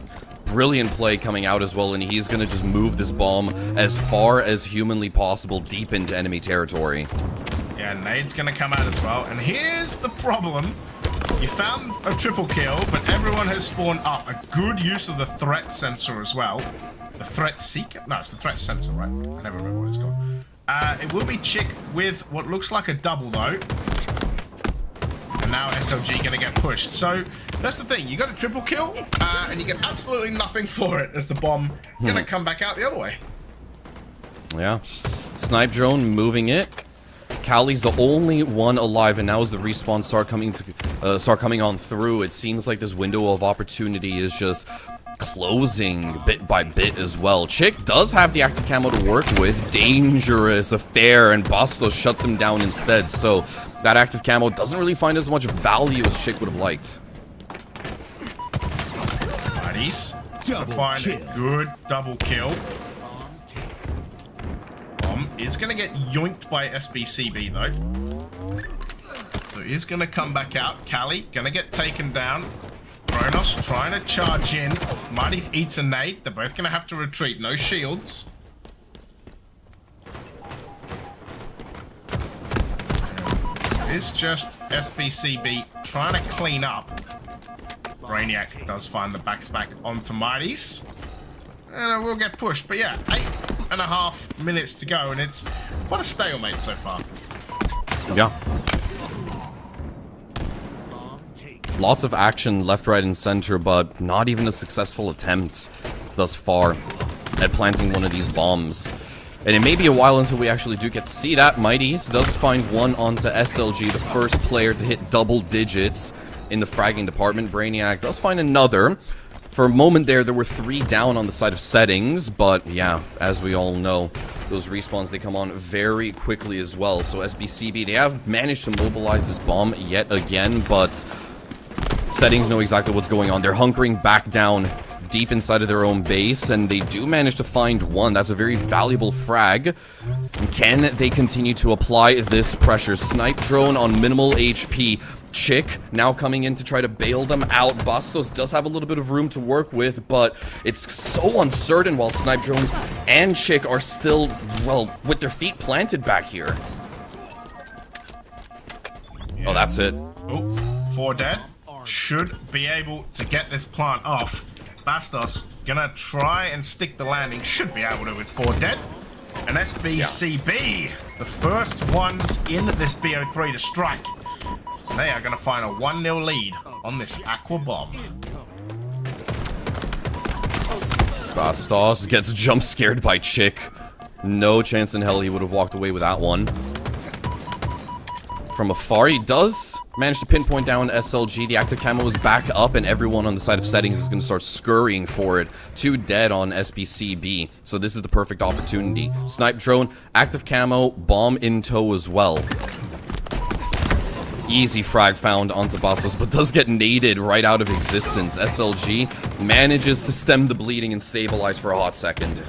Brilliant play coming out as well, and he's going to just move this bomb as far as humanly possible deep into enemy territory. Yeah, nade's going to come out as well. And here's the problem. You found a triple kill, but everyone has spawned up. A good use of the threat sensor as well. The threat seeker? No, it's the threat sensor, right? I never remember what it's called. It will be Chick with what looks like a double, though. And now SLG going to get pushed. So that's the thing. You got a triple kill, and you get absolutely nothing for it as the bomb going to come back out the other way. Yeah. Snipe Drone moving it. Callie's the only one alive, and now as the respawns start coming on through, it seems like this window of opportunity is just closing bit by bit as well. Chick does have the active camo to work with. Dangerous affair, and Bastos shuts him down instead, so that active camo doesn't really find as much value as Chick would have liked. Nice. Find a good double kill. Is going to get yoinked by SBCB though. So he's going to come back out. Callie going to get taken down. Kronos trying to charge in. Mighty's eats a nade. They're both going to have to retreat. No shields. It's just SBCB trying to clean up. Brainiac does find the backspack onto Mighty's. And we'll get pushed. But yeah, 8.5 minutes to go, and it's quite a stalemate so far. Yeah. Lots of action left, right, and center, but not even a successful attempt thus far at planting one of these bombs. And it may be a while until we actually do get to see that. Mighty's does find one onto SLG, the first player to hit double digits in the fragging department. Brainiac does find another. For a moment there were 3 down on the side of settings, but yeah, as we all know, those respawns, they come on very quickly as well. So SBCB, they have managed to mobilize this bomb yet again, but settings know exactly what's going on. They're hunkering back down deep inside of their own base, and they do manage to find one. That's a very valuable frag. Can they continue to apply this pressure? Snipe Drone on minimal HP. Chick now coming in to try to bail them out. Bastos does have a little bit of room to work with, but it's so uncertain while Snipe Drone and Chick are still, well, with their feet planted back here. Yeah. Oh, that's it. Oh, 4 dead. Should be able to get this plant off. Bastos gonna try and stick the landing. Should be able to with 4 dead. And SBCB, the first ones in this BO3 to strike. They are going to find a 1-0 lead on this Aqua Bomb. Bastos gets jump scared by Chick. No chance in hell he would have walked away with that one. From afar, he does manage to pinpoint down SLG. The active camo is back up, and everyone on the side of settings is going to start scurrying for it. 2 dead on SBCB, so this is the perfect opportunity. Snipe Drone, active camo, bomb in tow as well. Easy frag found onto Bastos, but does get naded right out of existence. SLG manages to stem the bleeding and stabilize for a hot second.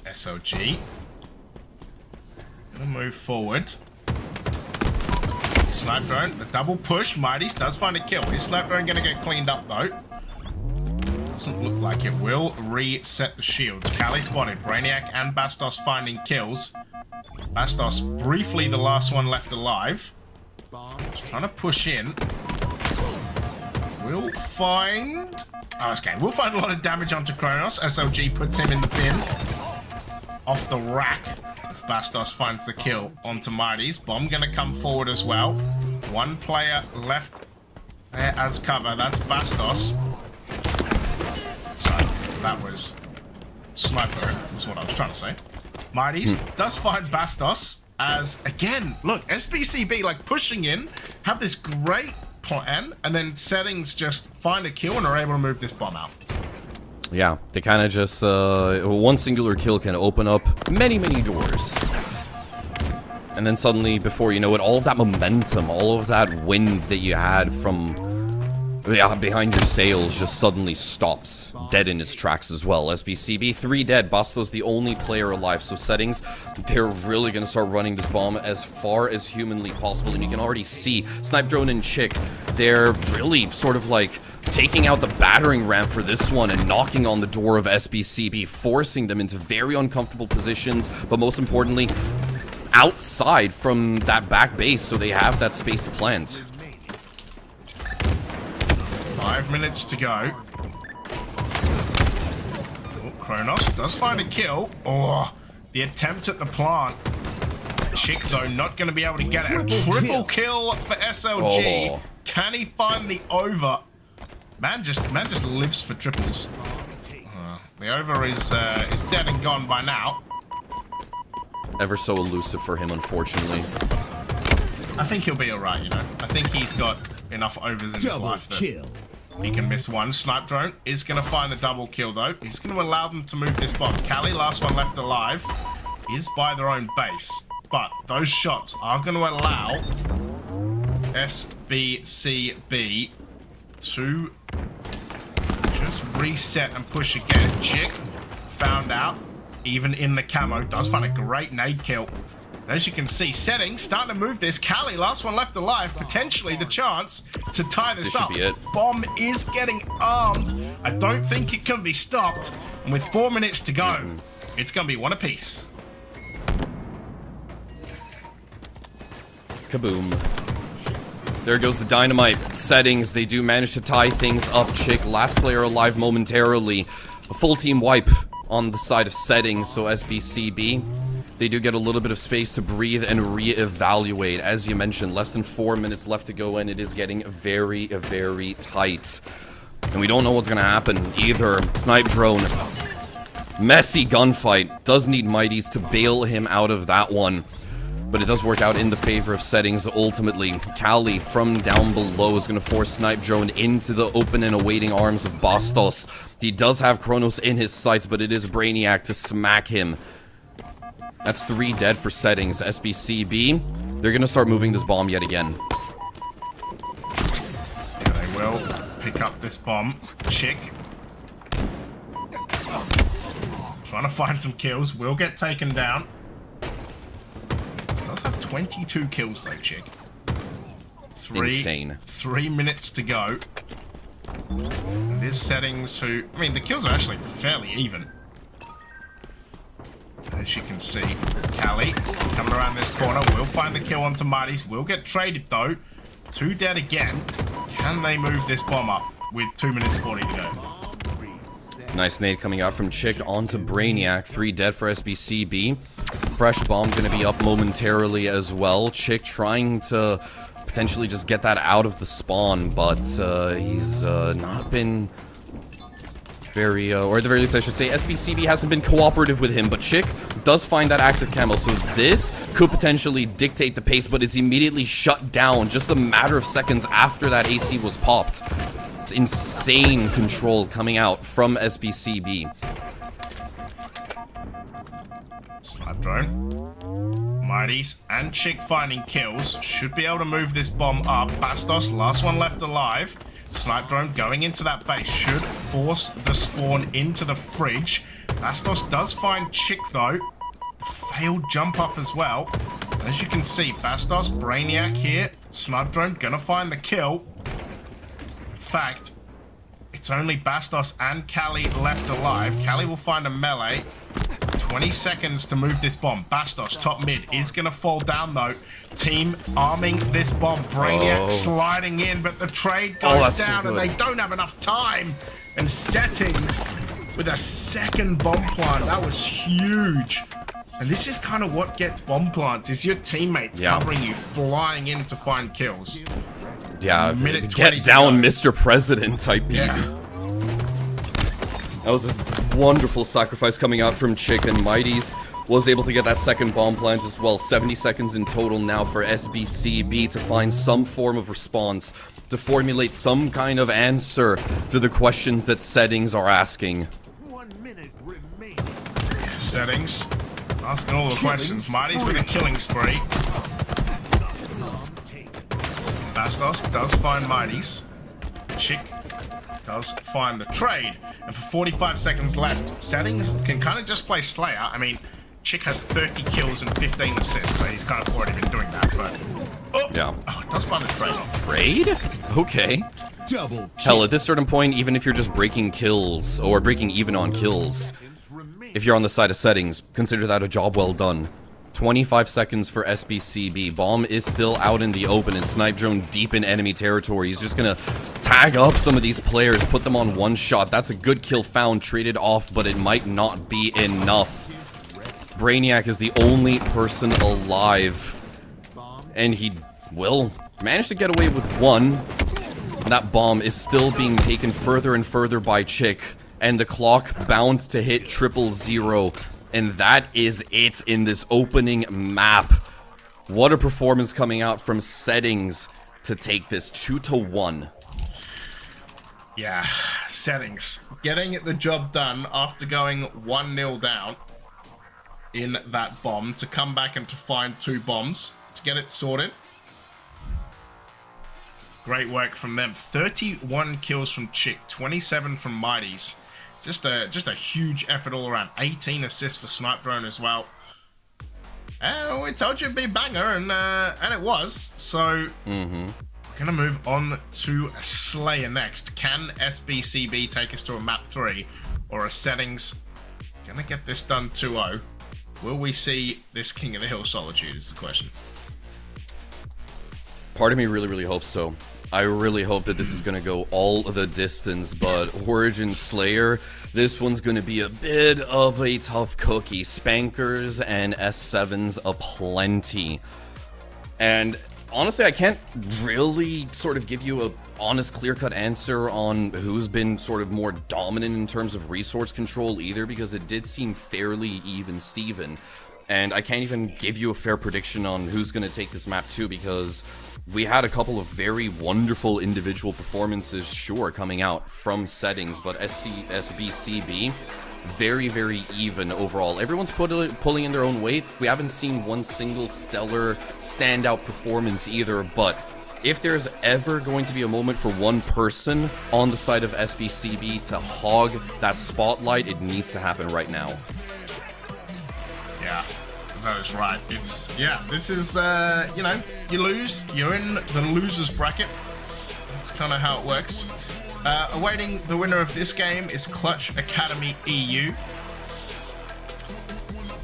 SLG gonna move forward. Snipe Drone, the double push. Mighty does find a kill. Is Snipe Drone gonna get cleaned up though? Doesn't look like it will reset the shields. Callie spotted. Brainiac and Bastos finding kills. Bastos briefly the last one left alive. Just trying to push in. We'll find... Oh, okay. We'll find a lot of damage onto Kronos. SLG puts him in the bin. Off the rack. As Bastos finds the kill onto Mighty's. Bomb gonna come forward as well. 1 player left there as cover. That's Bastos. So, that was sniper was what I was trying to say. Mighties does find Bastos as, again, look, SBCB like pushing in, have this great plan, and then Settings just find a kill and are able to move this bomb out. Yeah, they kind of just, one singular kill can open up many, many doors. And then suddenly, before you know it, all of that momentum, all of that wind that you had from behind your sails just suddenly stops, dead in its tracks as well. SBCB, 3 dead, Bastos the only player alive, so Settings, they're really going to start running this bomb as far as humanly possible, and you can already see Snipe Drone and Chick, they're really sort of like taking out the battering ram for this one and knocking on the door of SBCB, forcing them into very uncomfortable positions, but most importantly, outside from that back base, so they have that space to plant. 5 minutes to go. Oh, Kronos does find a kill. Oh, the attempt at the plant. Chick, though, not going to be able to get it. A triple kill for SLG. Oh. Can he find the over? Man just lives for triples. The over is dead and gone by now. Ever so elusive for him, unfortunately. I think he'll be alright, you know. I think he's got enough overs in his life that he can miss one. Snipe Drone is going to find the double kill, though. He's going to allow them to move this bomb. Cali, last one left alive, is by their own base. But those shots are going to allow SBCB to just reset and push again. Chick found out, even in the camo, does find a great nade kill. As you can see, Settings starting to move this. Cali, last one left alive, potentially the chance to tie this up. Should be it. Bomb is getting armed. I don't think it can be stopped. And with 4 minutes to go, it's going to be one apiece. Kaboom. There goes the dynamite. Settings, they do manage to tie things up. Chick, last player alive momentarily. A full team wipe on the side of Settings, so SBCB, they do get a little bit of space to breathe and reevaluate. As you mentioned, less than 4 minutes left to go, and it is getting very, very tight. And we don't know what's going to happen either. Snipe Drone, messy gunfight, does need Mighties to bail him out of that one. But it does work out in the favor of Settings ultimately. Cali from down below is going to force Snipe Drone into the open and awaiting arms of Bastos. He does have Kronos in his sights, but it is Brainiac to smack him. That's 3 dead for Settings. SBCB, they're going to start moving this bomb yet again. Yeah, they will pick up this bomb. Chick, trying to find some kills, will get taken down. Does have 22 kills though, Chick. Insane. 3 minutes to go. And this Settings who, I mean, the kills are actually fairly even. As you can see, Cali coming around this corner, will find the kill onto Mighties, will get traded though. 2 dead again. Can they move this bomb up with 2 minutes 40 to go? Nice nade coming out from Chick onto Brainiac. 3 dead for SBCB. Fresh bomb going to be up momentarily as well. Chick trying to potentially just get that out of the spawn, but he's not been very, or at the very least I should say, SBCB hasn't been cooperative with him, but Chick does find that active camo, so this could potentially dictate the pace, but it's immediately shut down just a matter of seconds after that AC was popped. It's insane control coming out from SBCB. Snipe Drone, Mighties and Chick finding kills, should be able to move this bomb up. Bastos, last one left alive. Snipe Drone going into that base, should force the spawn into the fridge. Bastos does find Chick though. Failed jump up as well. As you can see, Bastos, Brainiac here. Snipe Drone gonna find the kill. In fact, it's only Bastos and Cali left alive. Cali will find a melee. 20 seconds to move this bomb. Bastos, top mid, is going to fall down though. Team arming this bomb. Brainiac sliding in, but the trade goes down and they don't have enough time. And Settings with a second bomb plant. That was huge. And this is kind of what gets bomb plants, is your teammates covering you, flying in to find kills. Yeah, get down, Mr. President type beat. Yeah. That was a wonderful sacrifice coming out from Chick, and Mighty's was able to get that second bomb plant as well. 70 seconds in total now for SBCB to find some form of response, to formulate some kind of answer to the questions that Settings are asking. 1 minute remaining. Settings. Asking all the questions. Mighty's with a killing spree. Bastos does find Mighty's. Chick does find the trade. And for 45 seconds left, Settings can kind of just play Slayer. I mean, Chick has 30 kills and 15 assists, so he's kind of already been doing that, but... Oh, Yeah. Oh, it does find the trade. Trade? Okay. Double Hell, at this certain point, even if you're just breaking kills, or breaking even on kills, if you're on the side of Settings, consider that a job well done. 25 seconds for SBCB. Bomb is still out in the open, and Snipe Drone deep in enemy territory. He's just gonna tag up some of these players, put them on one shot. That's a good kill found, traded off, but it might not be enough. Brainiac is the only person alive, and he will manage to get away with one. That bomb is still being taken further and further by Chick, and the clock bound to hit 000, and that is it in this opening map. What a performance coming out from Settings to take this 2-1. Yeah, Settings. Getting the job done after going 1-0 down in that bomb, to come back and to find 2 bombs, to get it sorted. Great work from them. 31 kills from Chick, 27 from Mighty's. Just a huge effort all around. 18 assists for Snipe Drone as well. And we told you it'd be a banger, and it was. So we're gonna move on to Slayer next. Can SBCB take us to a map 3, or are Settings gonna get this done 2-0? Will we see this King of the Hill Solitude is the question. Part of me really hopes so. I really hope that this is going to go all the distance, but Origin Slayer, this one's going to be a bit of a tough cookie. Spankers and S7s aplenty. And honestly, I can't really sort of give you a honest, clear-cut answer on who's been sort of more dominant in terms of resource control either, because it did seem fairly even-steven. And I can't even give you a fair prediction on who's going to take this map too, because we had a couple of very wonderful individual performances, sure, coming out from Settings, but SBCB, very even overall. Everyone's pulling in their own weight. We haven't seen one single stellar standout performance either, but if there's ever going to be a moment for one person on the side of SBCB to hog that spotlight, it needs to happen right now. Yeah, that is right. It's, yeah, this is, you know, you lose, you're in the loser's bracket. That's kind of how it works. Awaiting the winner of this game is Clutch Academy EU.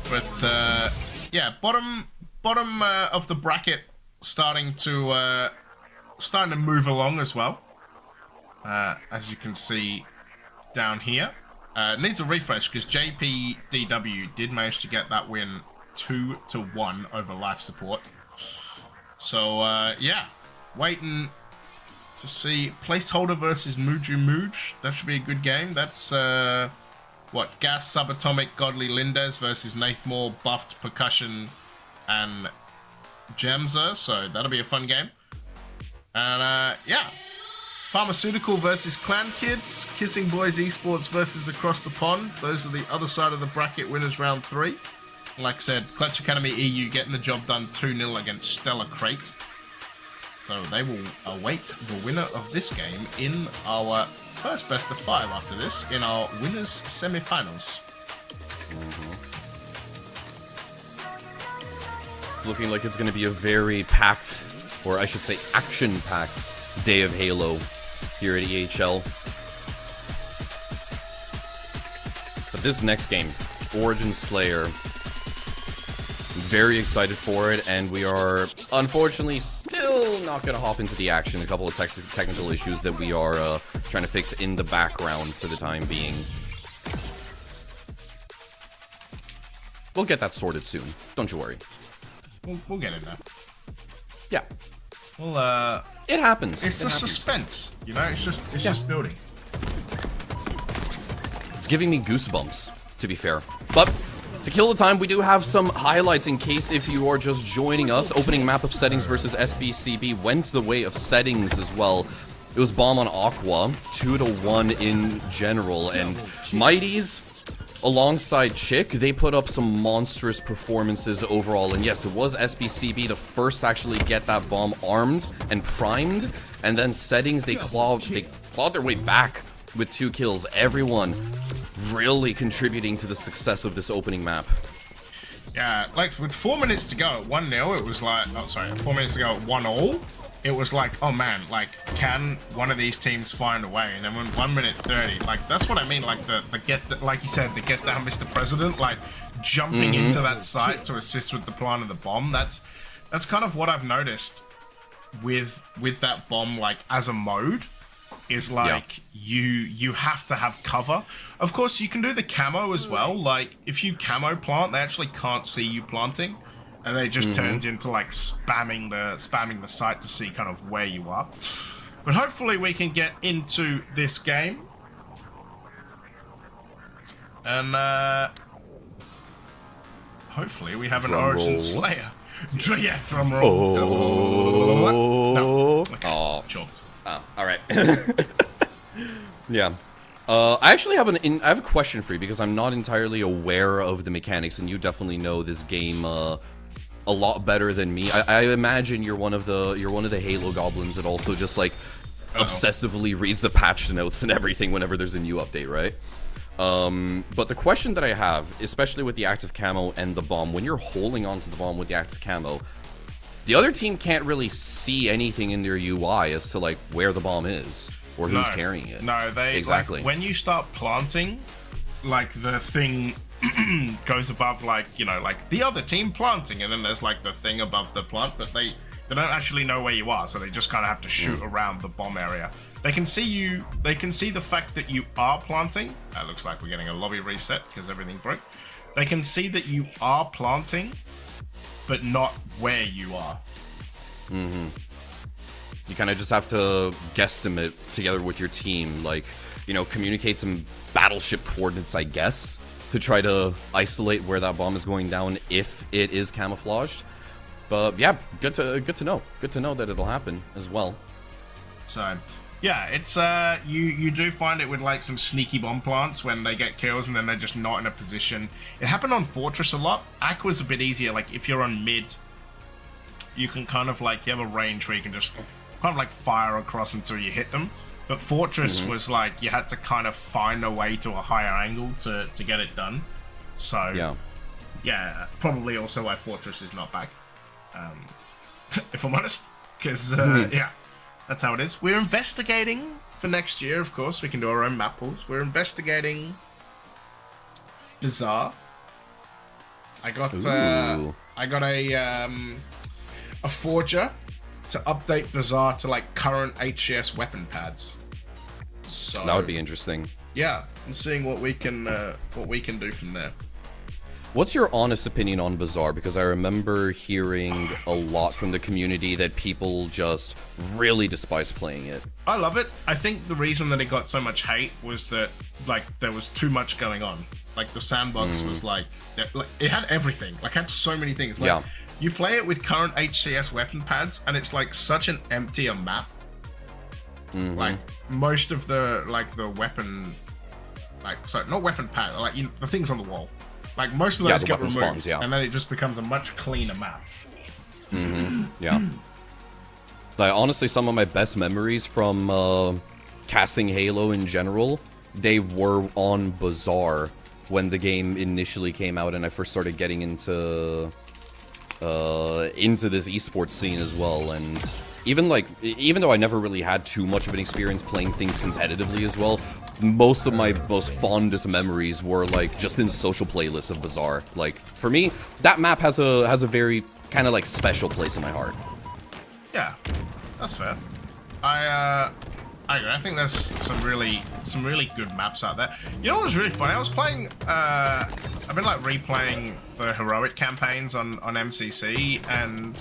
But, yeah, bottom of the bracket starting to move along as well. As you can see down here. Needs a refresh because JPDW did manage to get that win 2-1 over life support. So, yeah, waiting to see Placeholder versus Muju. That should be a good game. That's, what, Gas, Subatomic, Godly Lindes versus Nathmore, Buffed, Percussion, and Gemza. So that'll be a fun game. And, yeah. Pharmaceutical versus Clan Kids, Kissing Boys Esports versus Across the Pond. Those are the other side of the bracket winners round 3. Like I said, Clutch Academy EU getting the job done 2-0 against Stellar Crate. So they will await the winner of this game in our first best of 5 after this, in our winners semi-finals. Looking like it's going to be a very packed, or I should say action-packed, day of Halo here at EHL. But this next game, Origin Slayer, very excited for it, and we are unfortunately still not going to hop into the action. A couple of technical issues that we are trying to fix in the background for the time being. We'll get that sorted soon, don't you worry. We'll get it there. Yeah. Well, it happens. It's the suspense, you know. It's just building. It's giving me goosebumps, to be fair. But to kill the time, we do have some highlights in case if you are just joining us. Opening map of Settings versus SBCB went the way of Settings as well. It was Bomb on Aqua, 2-1 in general, and Mighties, alongside Chick, they put up some monstrous performances overall, and yes, it was SBCB the first to actually get that bomb armed and primed, and then Settings, they clawed their way back with 2 kills. Everyone really contributing to the success of this opening map. Yeah, like with 4 minutes to go at 1-0, it was like, 4 minutes to go at 1-1, it was like, oh man, like, can one of these teams find a way? And then when 1 minute 30, like, that's what I mean, like, like you said, the get down Mr. President, like, jumping into that site to assist with the plant of the bomb, that's kind of what I've noticed with that bomb, like, as a mode, is like, you have to have cover. Of course, you can do the camo as well, like, if you camo plant, they actually can't see you planting. And then it just turns into like spamming the site to see kind of where you are. But hopefully we can get into this game. And hopefully we have an Origin Slayer. Yeah, drum roll. No. Okay. Oh, sure. Oh, all right. Yeah. I actually have I have a question for you because I'm not entirely aware of the mechanics, and you definitely know this game a lot better than me. I imagine you're one of the Halo goblins that also just like obsessively reads the patch notes and everything whenever there's a new update, right? But the question that I have, especially with the active camo and the bomb, when you're holding onto the bomb with the active camo, the other team can't really see anything in their UI as to like where the bomb is or who's carrying it. No, they exactly. Like, when you start planting, like the thing goes above, like, you know, like the other team planting, and then there's like the thing above the plant, but they don't actually know where you are, so they just kind of have to shoot around the bomb area. They can see you, they can see the fact that you are planting. That looks like we're getting a lobby reset because everything broke. They can see that you are planting, but not where you are. You kind of just have to guesstimate together with your team, like, you know, communicate some battleship coordinates, I guess, to try to isolate where that bomb is going down if it is camouflaged. But yeah, good to know. Good to know that it'll happen as well. So yeah, it's you do find it with like some sneaky bomb plants when they get kills and then they're just not in a position. It happened on Fortress a lot. Aqua's a bit easier. Like if you're on mid, you can kind of like, you have a range where you can just kind of like fire across until you hit them. But Fortress was like, you had to kind of find a way to a higher angle to get it done. So yeah, probably also why Fortress is not back, if I'm honest, because yeah, that's how it is. We're investigating for next year, of course. We can do our own map pools. We're investigating Bazaar. I got a forger to update Bazaar to like current HCS weapon pads. So that would be interesting. Yeah, and seeing what we can do from there. What's your honest opinion on Bazaar? Because I remember hearing a lot from the community that people just really despise playing it. I love it. I think the reason that it got so much hate was that like there was too much going on. Like the sandbox was like it had everything. Like it had so many things. Like, you play it with current HCS weapon pads, and it's like such an emptier map. Like most of the the weapon, like sorry, not weapon pad, like the things on the wall. Like most of those get removed, spawns, and then it just becomes a much cleaner map. Yeah. Like honestly, some of my best memories from casting Halo in general, they were on Bazaar when the game initially came out, and I first started getting into this esports scene as well. And even though I never really had too much of an experience playing things competitively as well, most of my most fondest memories were like just in social playlists of Bazaar. Like for me, that map has a very kind of like special place in my heart. Yeah, that's fair. I agree. I think there's some really good maps out there. You know what was really funny? I was playing. I've been like replaying the heroic campaigns on MCC, and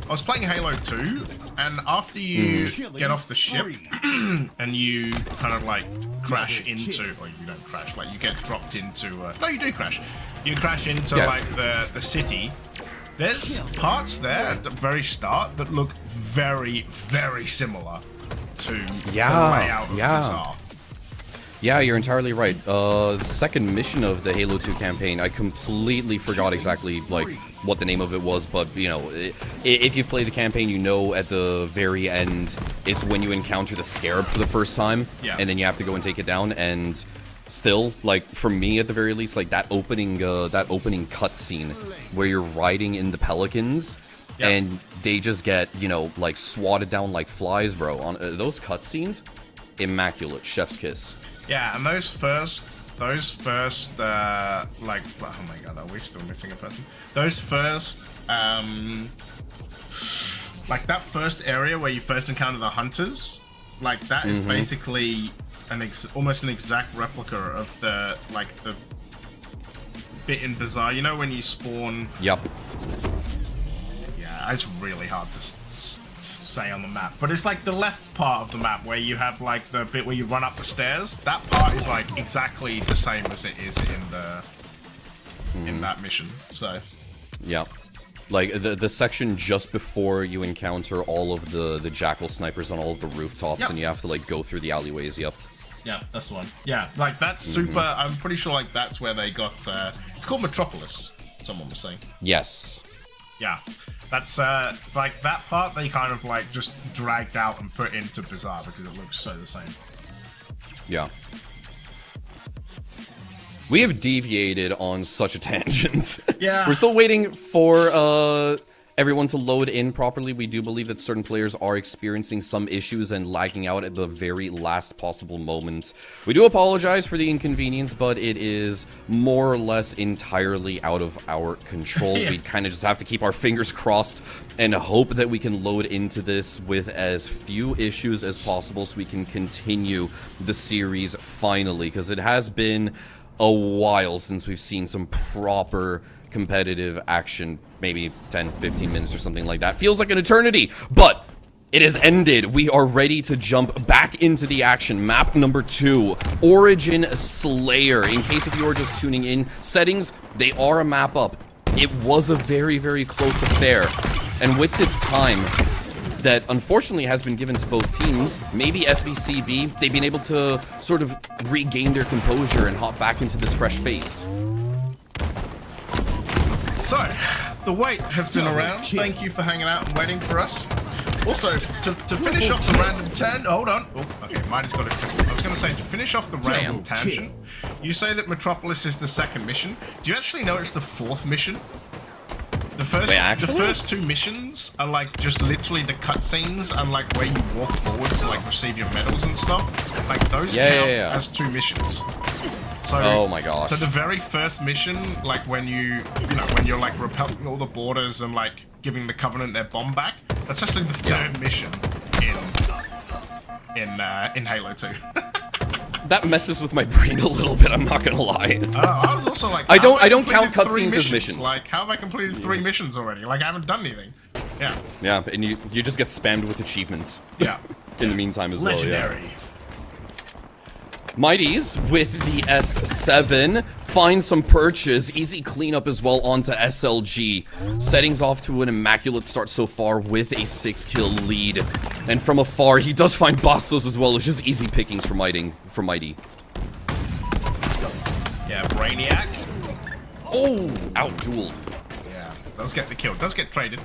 I was playing Halo 2. And after you get off the ship and you kind of like crash into, or you don't crash, like you get dropped into, no, you do crash. You crash into like the city. There's parts there at the very start that look very, very similar to the layout of Bizarre. Yeah, you're entirely right. The second mission of the Halo 2 campaign, I completely forgot exactly like what the name of it was, but you know, if you've played the campaign, you know at the very end, it's when you encounter the Scarab for the first time, and then you have to go and take it down. And still, like for me at the very least, like that opening cutscene where you're riding in the Pelicans. And they just get, you know, like swatted down like flies, bro. On those cutscenes, immaculate, chef's kiss. Yeah, and those first, like, oh my god, are we still missing a person? Those first, like that first area where you first encounter the hunters, like that is basically almost an exact replica of the, like the bit in Bizarre. You know when you spawn? Yep. Yeah, it's really hard to say on the map, but it's like the left part of the map where you have like the bit where you run up the stairs. That part is like exactly the same as it is in that mission. So yeah, like the section just before you encounter all of the jackal snipers on all of the rooftops, and you have to like go through the alleyways. Yep. Yeah, that's the one. Yeah, like that's super. I'm pretty sure like that's where they got. It's called Metropolis. Someone was saying. Yes. Yeah. That's, like, that part they kind of, like, just dragged out and put into Bizarre because it looks so the same. Yeah. We have deviated on such a tangent. Yeah. We're still waiting for, everyone to load in properly. We do believe that certain players are experiencing some issues and lagging out at the very last possible moment. We do apologize for the inconvenience, but it is more or less entirely out of our control. We kind of just have to keep our fingers crossed and hope that we can load into this with as few issues as possible so we can continue the series finally, because it has been a while since we've seen some proper competitive action. Maybe 10, 15 minutes or something like that. Feels like an eternity, but it has ended. We are ready to jump back into the action. Map number 2, Origin Slayer. In case if you are just tuning in, settings, they are a map up. It was a very, very close affair. And with this time that unfortunately has been given to both teams, maybe SBCB, they've been able to sort of regain their composure and hop back into this fresh-faced. So, the wait has been around. Thank you for hanging out and waiting for us. Also, to finish off the random hold on. Oh, okay, Mighty's got it. I was going to say, to finish off the random tangent, you say that Metropolis is the second mission. Do you actually know it's the 4th mission? The first 2 missions are like just literally the cutscenes and like where you walk forward to like receive your medals and stuff. Like those count as 2 missions. So, oh my gosh. So the very first mission, like when when you're like repelling all the borders and like giving the Covenant their bomb back, that's actually the 3rd mission in Halo 2. That messes with my brain a little bit, I'm not gonna lie. I was also like, I don't count cutscenes as missions. Like, how have I completed 3 missions already? Like, I haven't done anything. Yeah. Yeah, and you just get spammed with achievements. Yeah. In the meantime as Legendary. well, yeah. Mighties with the S7 find some perches, easy cleanup as well onto SLG. Settings off to an immaculate start so far with a 6-kill lead. And from afar, he does find Bastos as well. It's just easy pickings for Mighty. Yeah, Brainiac. Oh, out-dueled. Yeah, does get the kill, does get traded.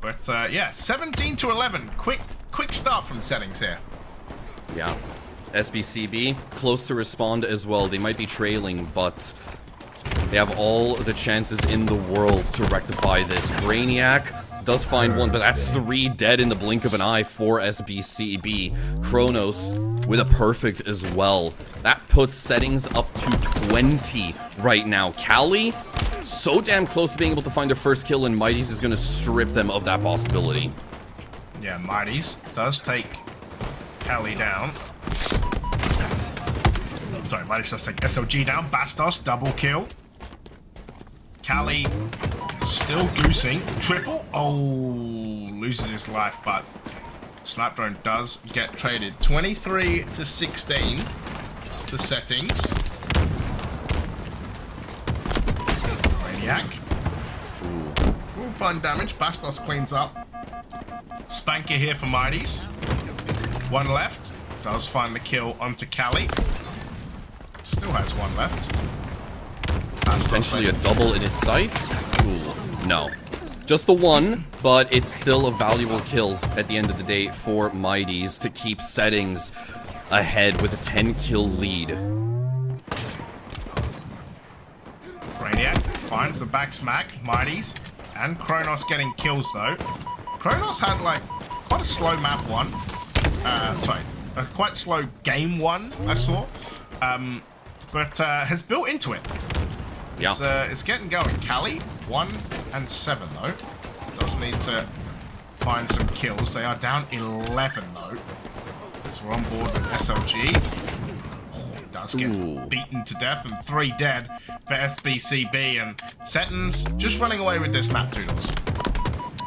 But yeah, 17 to 11. Quick start from settings here. Yeah. SBCB, close to respond as well. They might be trailing, but they have all the chances in the world to rectify this. Brainiac does find one, but that's 3 dead in the blink of an eye for SBCB. Kronos with a perfect as well. That puts settings up to 20 right now. Cali, so damn close to being able to find their first kill, and Mighty's is going to strip them of that possibility. Yeah, Mighty's does take Cali down. Sorry, Mighty's does take SLG down. Bastos, double kill. Cali still goosing. Triple. Oh, loses his life, but Snipe drone does get traded. 23 to 16. The settings. Maniac. Full fun damage. Bastos cleans up. Spanker here for Mighties. One left. Does find the kill onto Cali. Still has one left. Potentially a double in his sights. Ooh, no. Just the one, but it's still a valuable kill at the end of the day for Mighties to keep settings ahead with a 10-kill lead. Brainiac finds the back smack. Mighties and Kronos getting kills though. Kronos had like quite a slow map one. A quite slow game one I saw. But has built into it. It's getting going. Cali 1 and 7 though. Does need to find some kills. They are down 11 though. So we're on board with SLG. Does get beaten to death and 3 dead for SBCB, and Settins just running away with this map, Toodles.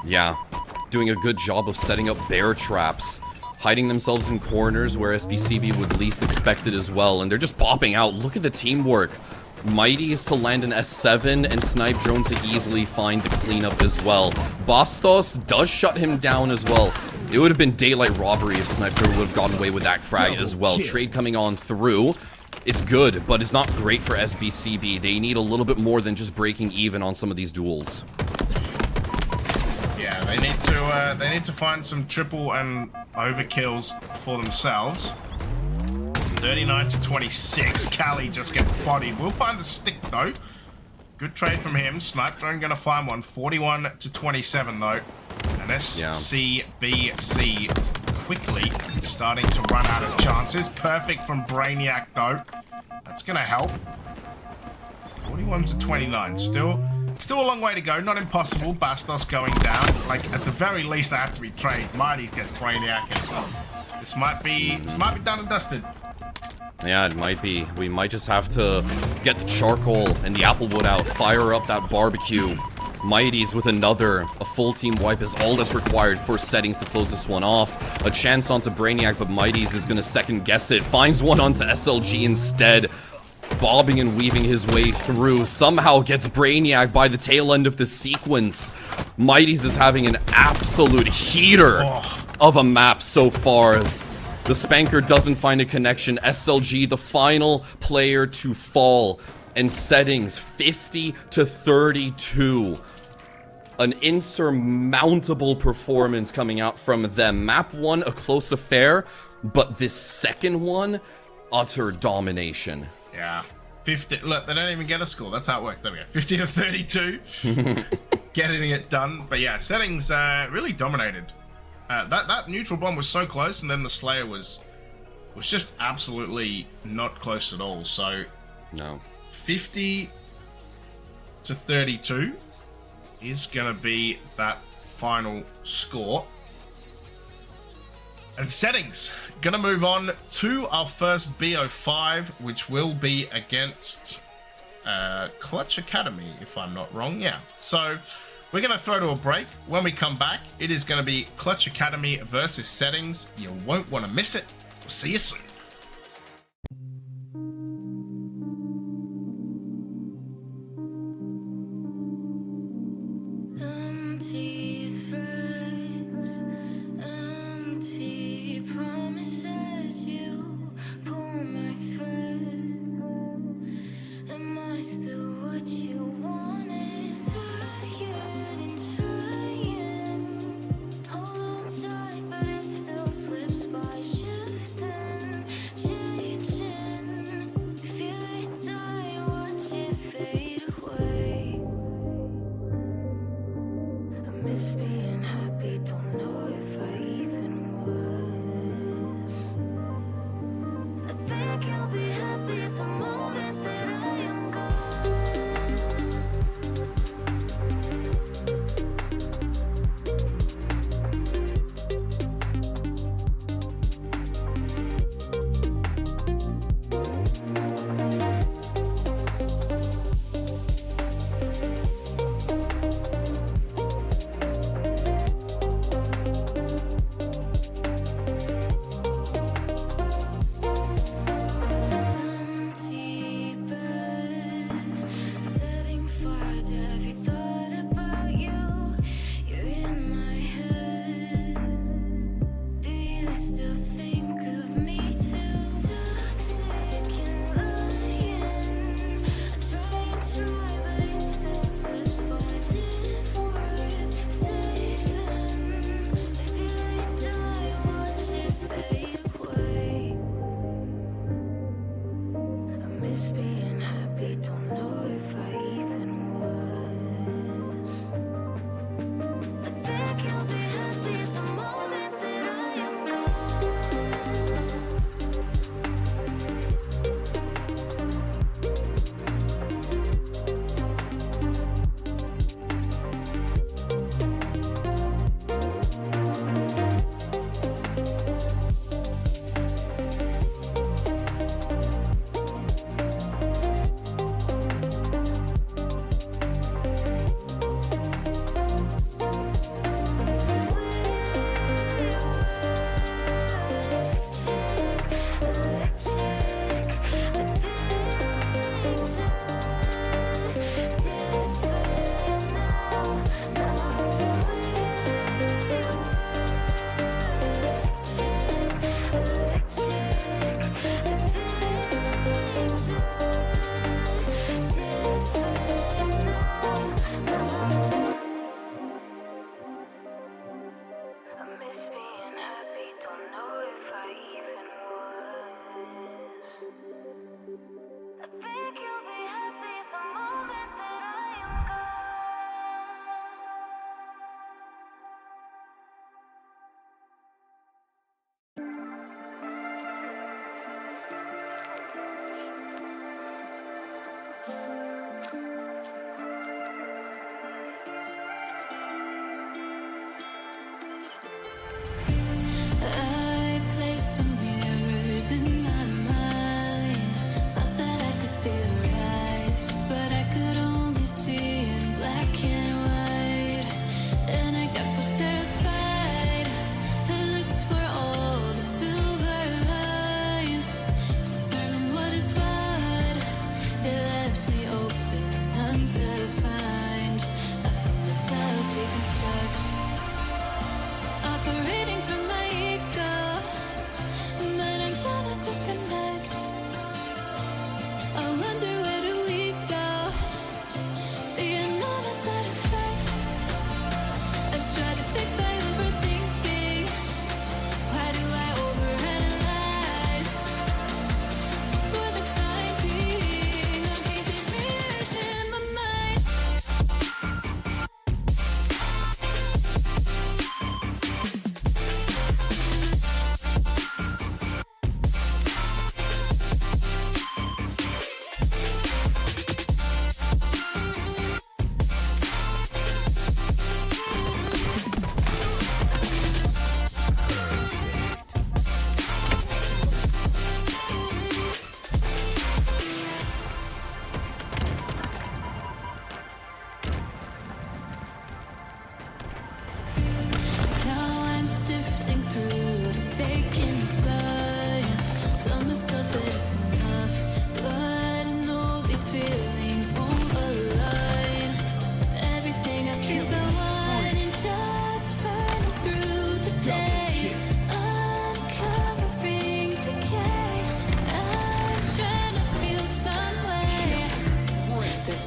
Yeah, doing a good job of setting up bear traps, hiding themselves in corners where SBCB would least expect it as well, and they're just popping out. Look at the teamwork. Mighties to land an S7 and Snipe Drone to easily find the cleanup as well. Bastos does shut him down as well. It would have been daylight robbery if Snipe Drone would have gotten away with that frag as well. Trade coming on through. It's good, but it's not great for SBCB. They need a little bit more than just breaking even on some of these duels. Yeah, they need to find some triple and overkills for themselves. 39 to 26. Cali just gets bodied. We'll find the stick though. Good trade from him. Snipe Drone gonna find one. 41 to 27 though. And SCBC quickly starting to run out of chances. Perfect from Brainiac though. That's gonna help. 41 to 29. Still a long way to go. Not impossible. Bastos going down. Like at the very least, there have to be trades. Mighty gets Brainiac, and this might be done and dusted. Yeah, it might be. We might just have to get the charcoal and the applewood out, fire up that barbecue. Mighties with a full team wipe is all that's required for settings to close this one off. A chance onto Brainiac, but Mighties is going to second guess it. Finds one onto SLG instead. Bobbing and weaving his way through. Somehow gets Brainiac by the tail end of the sequence. Mighties is having an absolute heater of a map so far. The Spanker doesn't find a connection. SLG, the final player to fall. And settings 50 to 32. An insurmountable performance coming out from them. Map 1, a close affair. But this second one, utter domination. Yeah. 50. Look, they don't even get a score. That's how it works. There we go. 50 to 32. Getting it done. But yeah, settings really dominated. That neutral bomb was so close, and then the Slayer was just absolutely not close at all. So no, 50 to 32 is gonna be that final score. And settings gonna move on to our first BO5, which will be against Clutch Academy, if I'm not wrong. Yeah. So we're going to throw to a break. When we come back, it is going to be Clutch Academy versus Settings. You won't want to miss it. We'll see you soon. Empty threats, empty promises. You pull my thread. Am I still what you wanted? Tired and trying. Hold on tight, but it still slips by. Shifting, changing. Feel it die, watch it fade away. I miss being happy, don't know if I even was. I think you'll be happy the moment that I am gone.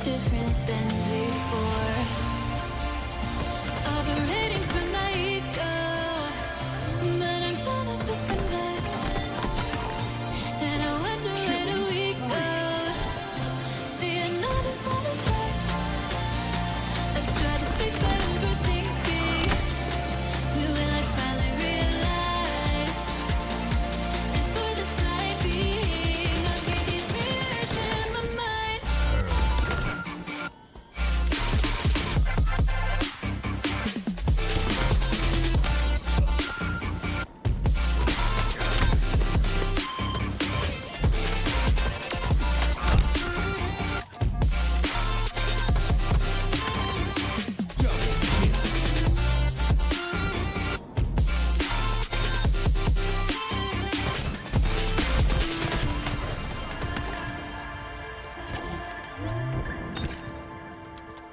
is different than before. I've been waiting for my ego, but I'm trying to disconnect. And I wonder where do we go? The another side effect. I've tried to fix my overthinking. Will I finally realize? And for the time being, I'll keep these mirrors in my mind.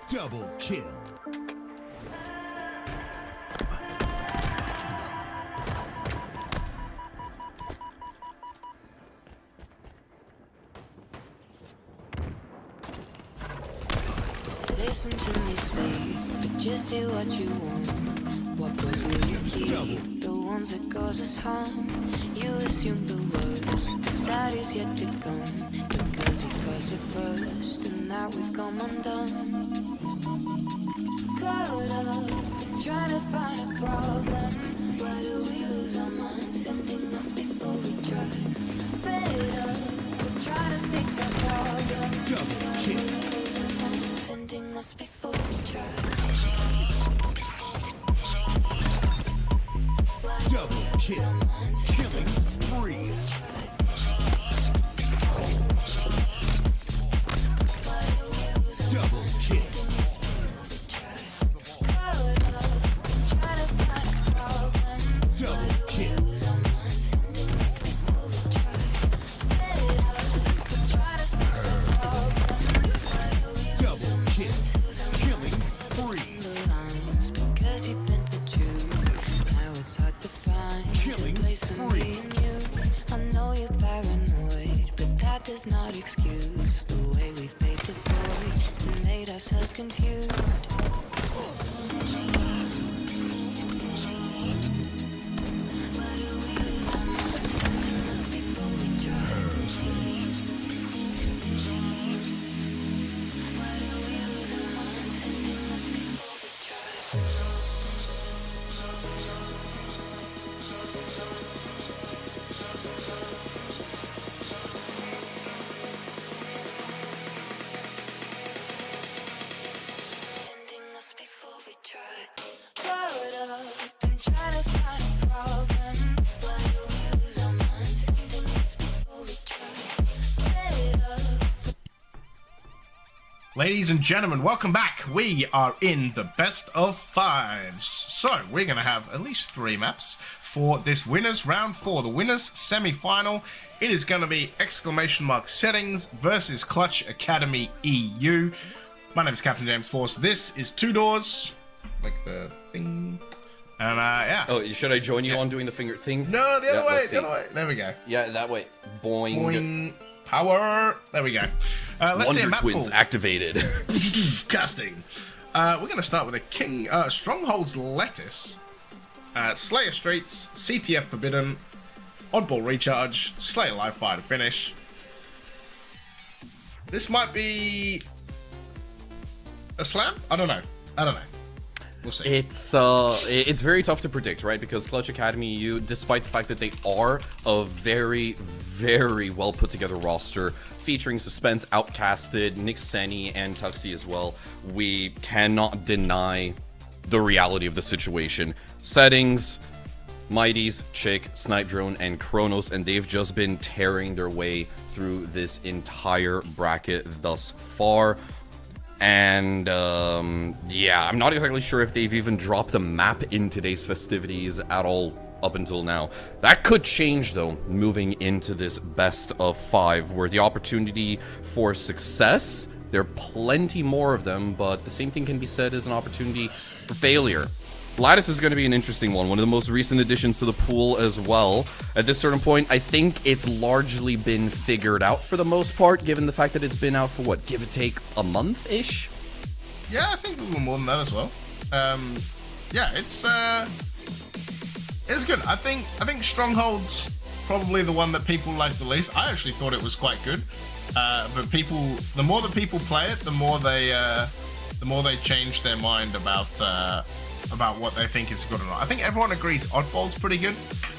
Double kill. Listen to me speak, but just say what you want. What goes will you keep? The ones that cause us harm. You assume the worst, that is yet to come. Because you caused it first, and now we've come undone. Caught up and trying to find a problem. Why do we lose our minds, sending us before we try? Fed up, we're trying to fix our problems. Why do we lose our minds, sending us before we try? Why do we Double lose kill. our minds, sending Killing us before spree. we try? Double kill. Double kill. Double kill. Killing spree. Because you bent the truth. Now it's hard to find Killing a place for spree. me and you. I know you're paranoid, but that does not excuse the way we've paid the void and made ourselves confused. Why do we lose our minds, sending us before we try? Why do we lose our minds, sending us before we try? Sending us before we try. Caught up and try to find a problem. Why do we lose our minds? Sending us before we try. Fed up. Ladies and gentlemen, welcome back. We are in the best of fives. So, we're going to have at least 3 maps for this winners round 4, the winners semi-final. It is going to be !settings versus Clutch Academy EU. My name is Captain James Force. This is 2 doors, like the thing. And yeah. Oh, should I join you on doing the finger thing? No, the other way, let's the other see. way. There we go. Yeah, that way. Boing. Boing. Power. There we go. Let's see a Wonder map Twins pool. activated. Casting. We're going to start with a King Stronghold's Lettuce, Slayer Streets, CTF Forbidden, Oddball Recharge, Slayer Live Fire to finish. This might be a slam? I don't know. We'll see. It's very tough to predict, right? Because Clutch Academy EU, despite the fact that they are a very, very well put together roster, featuring Suspense, Outcasted, Nick Senni, and Tuxie as well, we cannot deny the reality of the situation. Settings, Mighties, Chick, Snipe Drone, and Kronos, and they've just been tearing their way through this entire bracket thus far. And yeah, I'm not exactly sure if they've even dropped the map in today's festivities at all up until now. That could change though, moving into this best of 5, where the opportunity for success, there are plenty more of them, but the same thing can be said as an opportunity for failure. Lattice is going to be an interesting one of the most recent additions to the pool as well. At this certain point, I think it's largely been figured out for the most part, given the fact that it's been out for, what, give or take a month-ish? Yeah, I think a little more than that as well. Yeah, it's good. I think Stronghold's probably the one that people like the least. I actually thought it was quite good, but the more that people play it, the more they change their mind about what they think is good or not. I think everyone agrees Oddball's pretty good,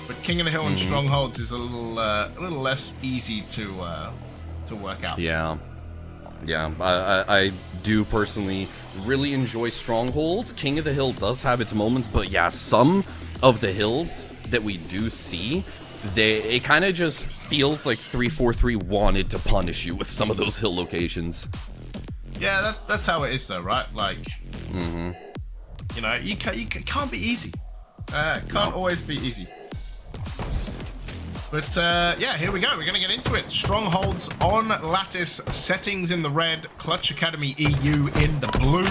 but King of the Hill and Strongholds is a little less easy to work out. Yeah. I do personally really enjoy Strongholds. King of the Hill does have its moments, but yeah, some of the hills that we do see, it kind of just feels like 343 wanted to punish you with some of those hill locations. Yeah, that's how it is though, right? Like, you know, it can't be easy. Can't always be easy. But yeah, here we go. We're gonna get into it. Strongholds on Lattice, settings in the red, Clutch Academy EU in the blue.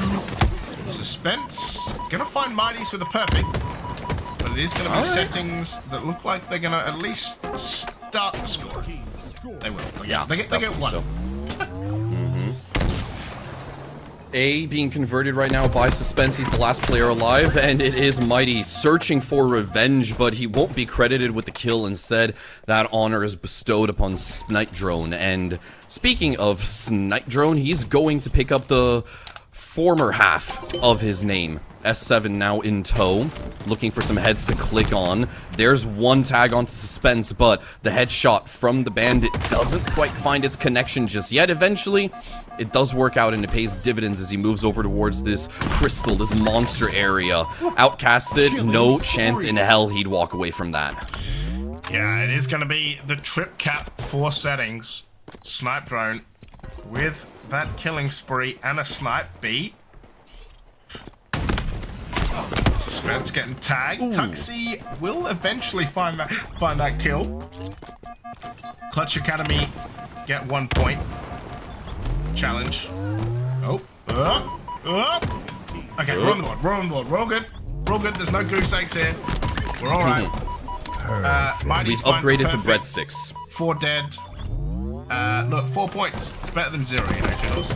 Suspense. Gonna find Mighties with a perfect, but it is gonna be settings that look like they're gonna at least start the score. They will. Yeah, they get one. So. A being converted right now by Suspense. He's the last player alive, and it is Mighty searching for revenge, but he won't be credited with the kill. Instead, that honor is bestowed upon Snipe Drone. And speaking of Snipe Drone, he's going to pick up the former half of his name. S7 now in tow, looking for some heads to click on. There's one tag onto Suspense, but the headshot from the bandit doesn't quite find its connection just yet. Eventually, it does work out, and it pays dividends as he moves over towards this crystal, this monster area. Outcasted, no chance in hell he'd walk away from that. Yeah, it is going to be the trip cap for settings. Snipe Drone with that killing spree and a snipe beat. Suspense getting tagged. Tuxie will eventually find that kill. Clutch Academy get 1 point. Challenge. Oh. Okay, we're on the board. We're on the board. We're all good. We're all good. There's no goose eggs here. We're all right. We've upgraded to breadsticks. 4 dead. Look, 4 points. It's better than 0, you know, Fiddles.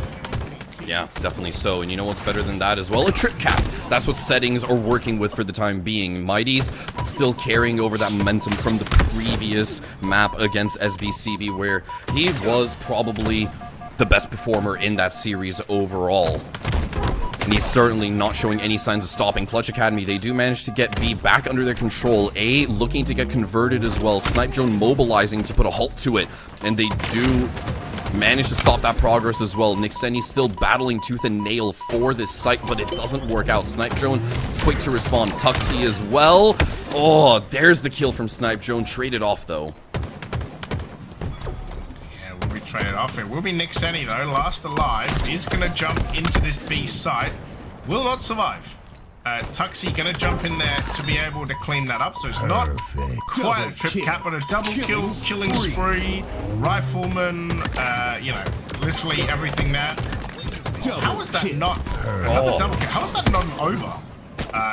Yeah, definitely so. And you know what's better than that as well? A trip cap. That's what settings are working with for the time being. Mighty's still carrying over that momentum from the previous map against SBCB, where he was probably the best performer in that series overall. And he's certainly not showing any signs of stopping. Clutch Academy, they do manage to get B back under their control. A looking to get converted as well. Snipe Drone mobilizing to put a halt to it. And they do manage to stop that progress as well. Nixeni still battling tooth and nail for this site, but it doesn't work out. Snipe Drone quick to respond. Tuxie as well. Oh, there's the kill from Snipe Drone. Traded off though. Traded off. It will be Nixeni though, last alive. Is gonna jump into this B site. Will not survive. Tuxie gonna jump in there to be able to clean that up. So it's not quite a trip cap, but a double kill, killing spree, rifleman, you know, literally everything there. How is that not another double kill? How is that not an over?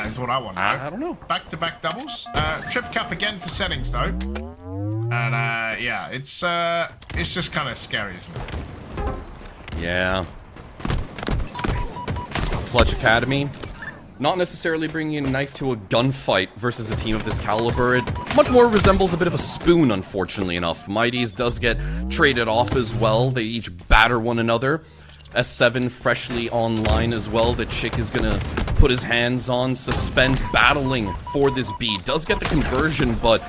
Is what I want to know. I don't know. Back-to-back doubles. Trip cap again for settings though. And yeah, it's just kind of scary, isn't it? Yeah. Clutch Academy, not necessarily bringing a knife to a gunfight versus a team of this caliber. It much more resembles a bit of a spoon, unfortunately enough. Mighty's does get traded off as well. They each batter one another. S7 freshly online as well. The chick is gonna put his hands on. Suspense battling for this B. Does get the conversion, but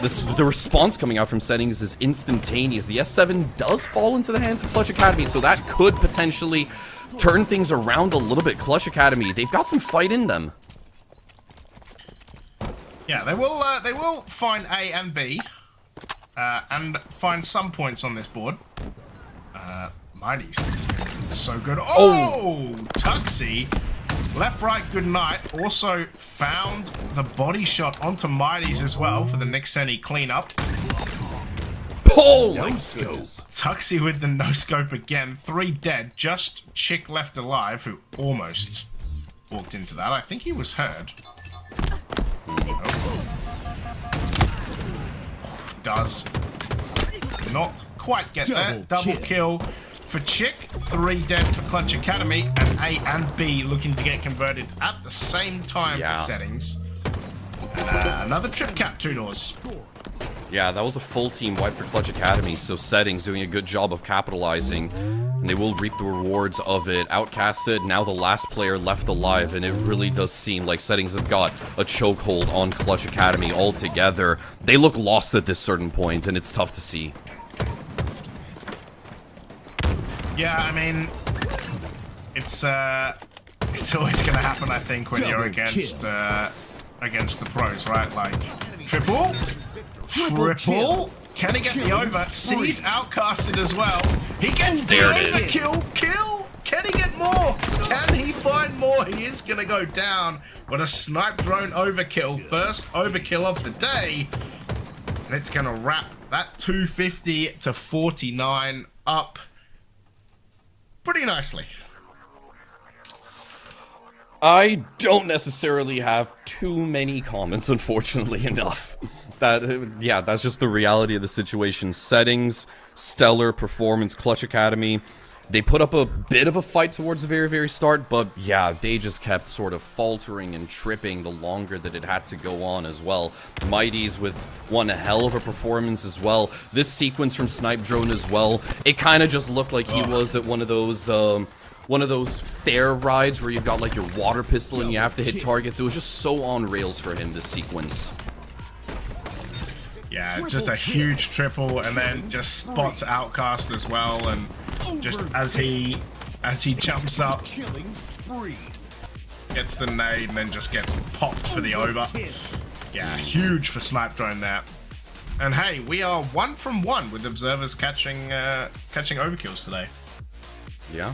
the response coming out from settings is instantaneous. The S7 does fall into the hands of Clutch Academy, so that could potentially turn things around a little bit. Clutch Academy, they've got some fight in them. Yeah, they will find A and B, and find some points on this board. Mighty's is so good. Oh! Tuxie, left, right, good night. Also found the body shot onto Mighty's as well for the Nixeni cleanup. Oh my goodness. Tuxie with the no-scope again. 3 dead. Just Chick left alive, who almost walked into that. I think he was heard. Does not quite get there. Double kill for Chick. 3 dead for Clutch Academy. And A and B looking to get converted at the same time for Settings. And another trip cap, 2 doors. Yeah, that was a full team wipe for Clutch Academy, so Settings doing a good job of capitalizing, and they will reap the rewards of it. Outcasted, now the last player left alive, and it really does seem like Settings have got a chokehold on Clutch Academy altogether. They look lost at this certain point, and it's tough to see. Yeah, I mean, it's always gonna happen, I think, when you're against the pros, right? Like, triple. Can he get the over? C's outcasted as well. He gets the overkill. Kill. Can he get more? Can he find more? He is gonna go down. But a snipe drone overkill. First overkill of the day. And it's gonna wrap that 250 to 49 up pretty nicely. I don't necessarily have too many comments, unfortunately enough. Yeah, that's just the reality of the situation. Settings, stellar performance, Clutch Academy. They put up a bit of a fight towards the very, very start, but yeah, they just kept sort of faltering and tripping the longer that it had to go on as well. Mighty's with one hell of a performance as well. This sequence from Snipe Drone as well, it kind of just looked like he was at one of those fair rides where you've got like your water pistol and you have to hit targets. It was just so on rails for him, this sequence. Yeah, just a huge triple, and then just spots Outcast as well, and just as he jumps up, gets the nade, and then just gets popped for the over. Yeah, huge for Snipe Drone there. And hey, we are 1 from 1 with observers catching overkills today. Yeah.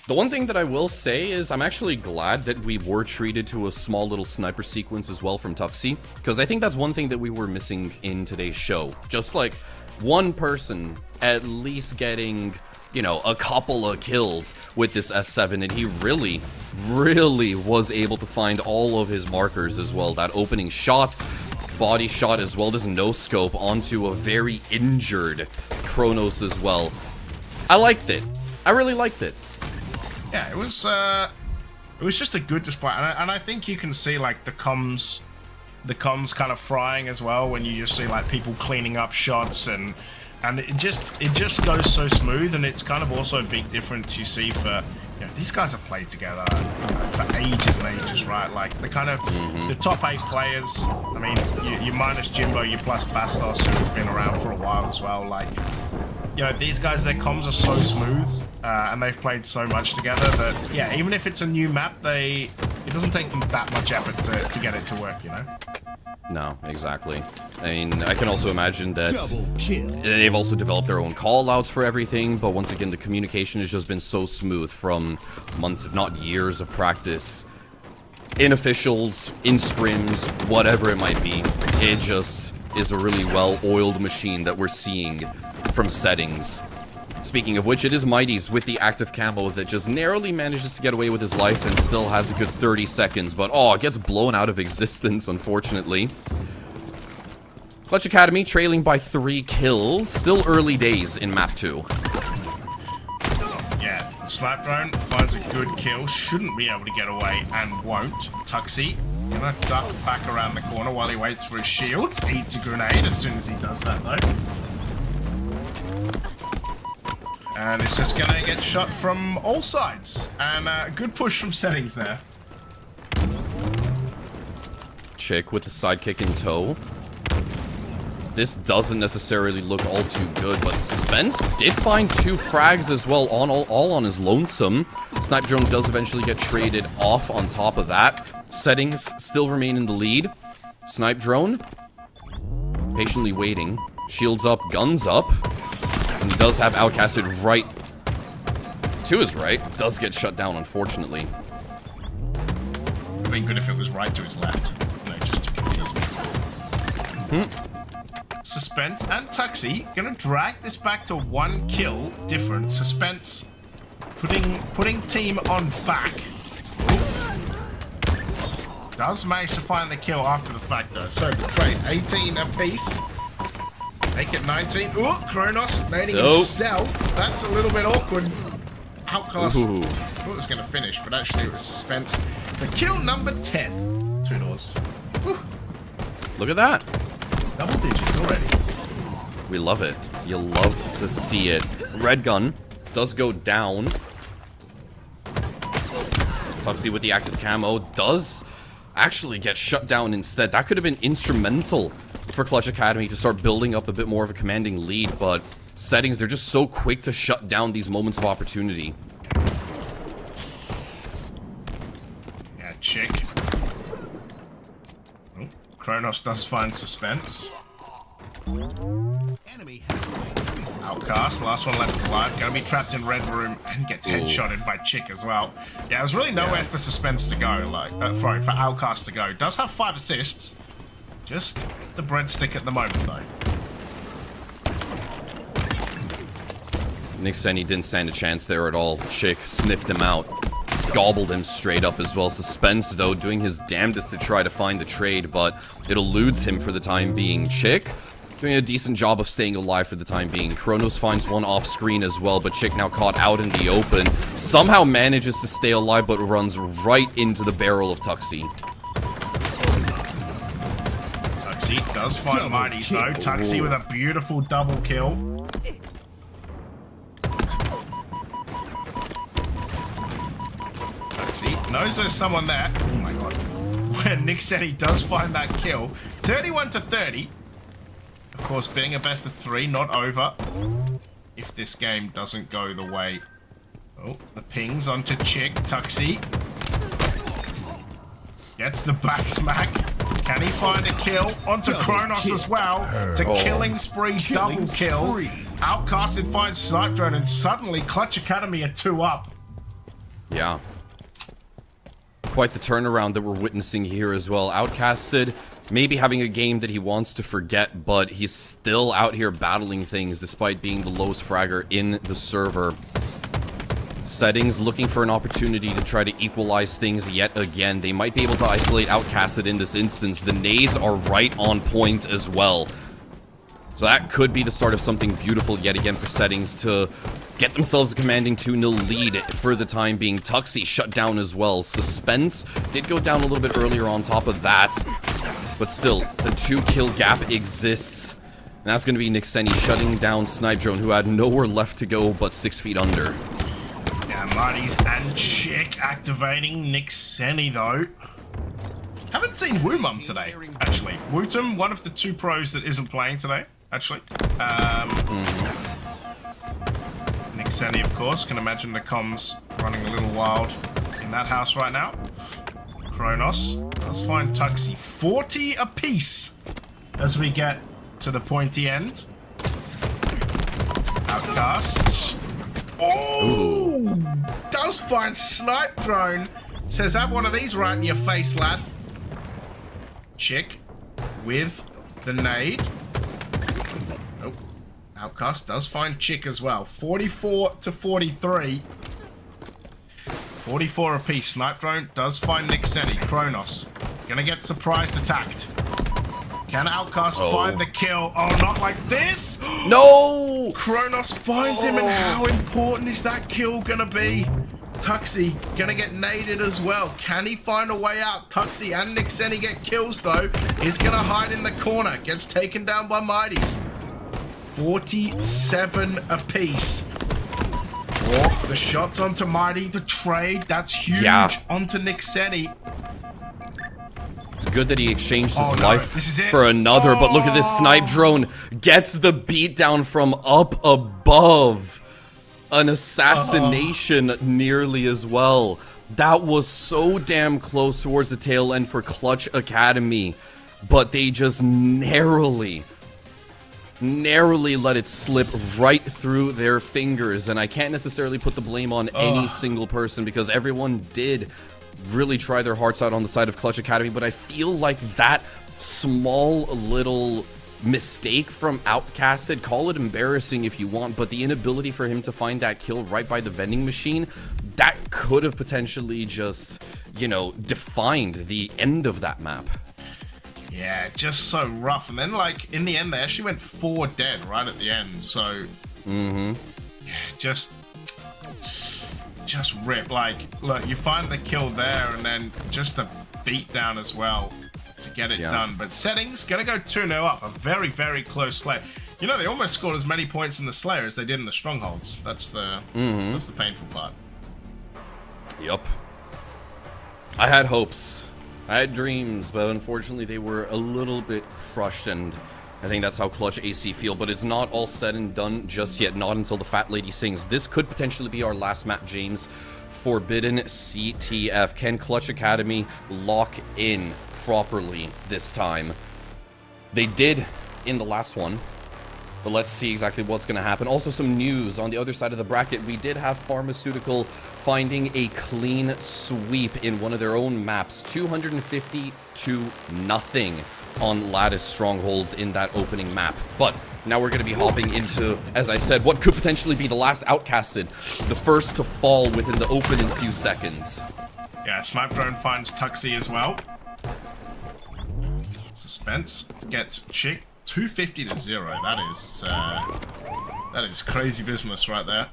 The one thing that I will say is I'm actually glad that we were treated to a small little sniper sequence as well from Tuxie, because I think that's one thing that we were missing in today's show. Just like one person at least getting, you know, a couple of kills with this S7, and he really, really was able to find all of his markers as well. That opening shots, body shot as well as no scope onto a very injured Kronos as well. I liked it. I really liked it. Yeah, it was just a good display, and I think you can see like the comms kind of frying as well when you just see like people cleaning up shots, and it just goes so smooth, and it's kind of also a big difference you see for, you know, these guys have played together for ages and ages, right? Like the kind of the top 8 players. I mean, you minus Jimbo, you plus Bastos, who's been around for a while as well. Like, you know, these guys, their comms are so smooth, and they've played so much together that, yeah, even if it's a new map, it doesn't take them that much effort to get it to work, you know? No, exactly. I mean, I can also imagine that they've also developed their own call-outs for everything, but once again, the communication has just been so smooth from months, if not years of practice. In officials, in scrims, whatever it might be, it just is a really well-oiled machine that we're seeing from Settings. Speaking of which, it is Mighty's with the active camo that just narrowly manages to get away with his life and still has a good 30 seconds, but oh, it gets blown out of existence, unfortunately. Clutch Academy trailing by 3 kills. Still early days in map 2. Yeah, Snipe Drone finds a good kill, shouldn't be able to get away, and won't. Tuxie gonna duck back around the corner while he waits for his shields. Eats a grenade as soon as he does that, though. And it's just gonna get shot from all sides. And good push from Settings there. Chick with the sidekick in tow. This doesn't necessarily look all too good, but Suspense did find 2 frags as well, all on his lonesome. Snipe Drone does eventually get traded off on top of that. Settings still remain in the lead. Snipe Drone patiently waiting. Shields up, guns up. And he does have Outcasted right to his right. Does get shut down, unfortunately. It'd be good if it was right to his left. You know, just to confuse me. Suspense and Tuxie gonna drag this back to 1 kill difference. Suspense putting team on back. Does manage to find the kill after the fact though. So the trade, 18 apiece. Make it 19. Ooh, Kronos nading himself. That's a little bit awkward. Outcast. Ooh. Thought it was going to finish, but actually it was suspense. The kill number 10. 2 doors. Whew. Look at that. Double digits already. We love it. You love to see it. Red gun does go down. Tuxie with the active camo does actually get shut down instead. That could have been instrumental for Clutch Academy to start building up a bit more of a commanding lead, but Settings, they're just so quick to shut down these moments of opportunity. Yeah, chick. Oh, Kronos does find suspense. Outcast, last one left alive. Gonna be trapped in red room and gets headshotted by Chick as well. Yeah, there's really nowhere for suspense to go. Like, sorry, for Outcast to go. Does have 5 assists. Just the breadstick at the moment, though. Nick Senni didn't stand a chance there at all. Chick sniffed him out. Gobbled him straight up as well. Suspense, though, doing his damnedest to try to find the trade, but it eludes him for the time being. Chick doing a decent job of staying alive for the time being. Kronos finds one off screen as well, but Chick now caught out in the open. Somehow manages to stay alive, but runs right into the barrel of Tuxie. Tuxie does find Mighty's though. Tuxie with a beautiful double kill. Tuxie knows there's someone there. Oh my god. When Nick said he does find that kill. 31-30. Of course, being a best of 3, not over. If this game doesn't go the way... Oh, the pings onto Chick. Tuxie gets the back smack. Can he find a kill? Onto Kronos as well. It's a killing spree, double kill. Outcasted finds Snipe Drone, and suddenly Clutch Academy are 2 up. Yeah. Quite the turnaround that we're witnessing here as well. Outcasted, maybe having a game that he wants to forget, but he's still out here battling things despite being the lowest fragger in the server. Settings looking for an opportunity to try to equalize things yet again. They might be able to isolate Outcasted in this instance. The nades are right on point as well. So that could be the start of something beautiful yet again for Settings to get themselves a commanding 2-0 lead for the time being. Tuxie shut down as well. Suspense did go down a little bit earlier on top of that. But still, the 2-kill gap exists. And that's going to be Nick Senni shutting down Snipe Drone, who had nowhere left to go but 6 feet under. Yeah, Marty's and Chick activating Nick Senni though. Haven't seen Woomum today, actually. Wootum, one of the 2 pros that isn't playing today, actually. Nick Senni, of course. Can imagine the comms running a little wild in that house right now. Kronos does find Tuxie. 40 apiece as we get to the pointy end. Outcast. Oh! Does find Snipe Drone. Says, have one of these right in your face, lad. Chick with the nade. Oh, Outcast does find Chick as well. 44-43. 44 apiece. Snipe Drone does find Nick Senni. Kronos gonna get surprised attacked. Can Outcast find the kill? Oh, not like this! No! Kronos finds him, and how important is that kill gonna be? Tuxie gonna get naded as well. Can he find a way out? Tuxie and Nick Senni get kills though. He's gonna hide in the corner. Gets taken down by Mighties. 47 apiece. Oh, the shots onto Mighty. The trade, that's huge. Yeah. Onto Nick Senni. It's good that he exchanged his no, life this is it. for another, but look at this. Snipe Drone gets the beatdown from up above. An assassination nearly as well. That was so damn close towards the tail end for Clutch Academy, but they just narrowly let it slip right through their fingers. And I can't necessarily put the blame on any single person, because everyone did really try their hearts out on the side of Clutch Academy, but I feel like that small little mistake from Outcasted, call it embarrassing if you want, but the inability for him to find that kill right by the vending machine, that could have potentially just you know, defined the end of that map. Yeah, just so rough. And then, like, in the end, they actually went 4 dead right at the end. So, just rip. Like, look, you find the kill there, and then just the beatdown as well to get it done. But Settings gonna go 2-0 up. A very, very close Slayer. You know, they almost scored as many points in the Slayer as they did in the Strongholds. That's the painful part. Yup. I had hopes. I had dreams, but unfortunately they were a little bit crushed, and I think that's how Clutch AC feel. But it's not all said and done just yet, not until the Fat Lady sings. This could potentially be our last map, James. Forbidden CTF. Can Clutch Academy lock in properly this time? They did in the last one, but let's see exactly what's going to happen. Also, some news on the other side of the bracket. We did have Pharmaceutical finding a clean sweep in one of their own maps, 250 to nothing on Lattice Strongholds in that opening map. But now we're going to be hopping into, as I said, what could potentially be the last outcasted, the first to fall within the opening few seconds. Yeah, Snipe Drone finds Tuxie as well. Suspense gets Chick 250 to 0. That is crazy business right there.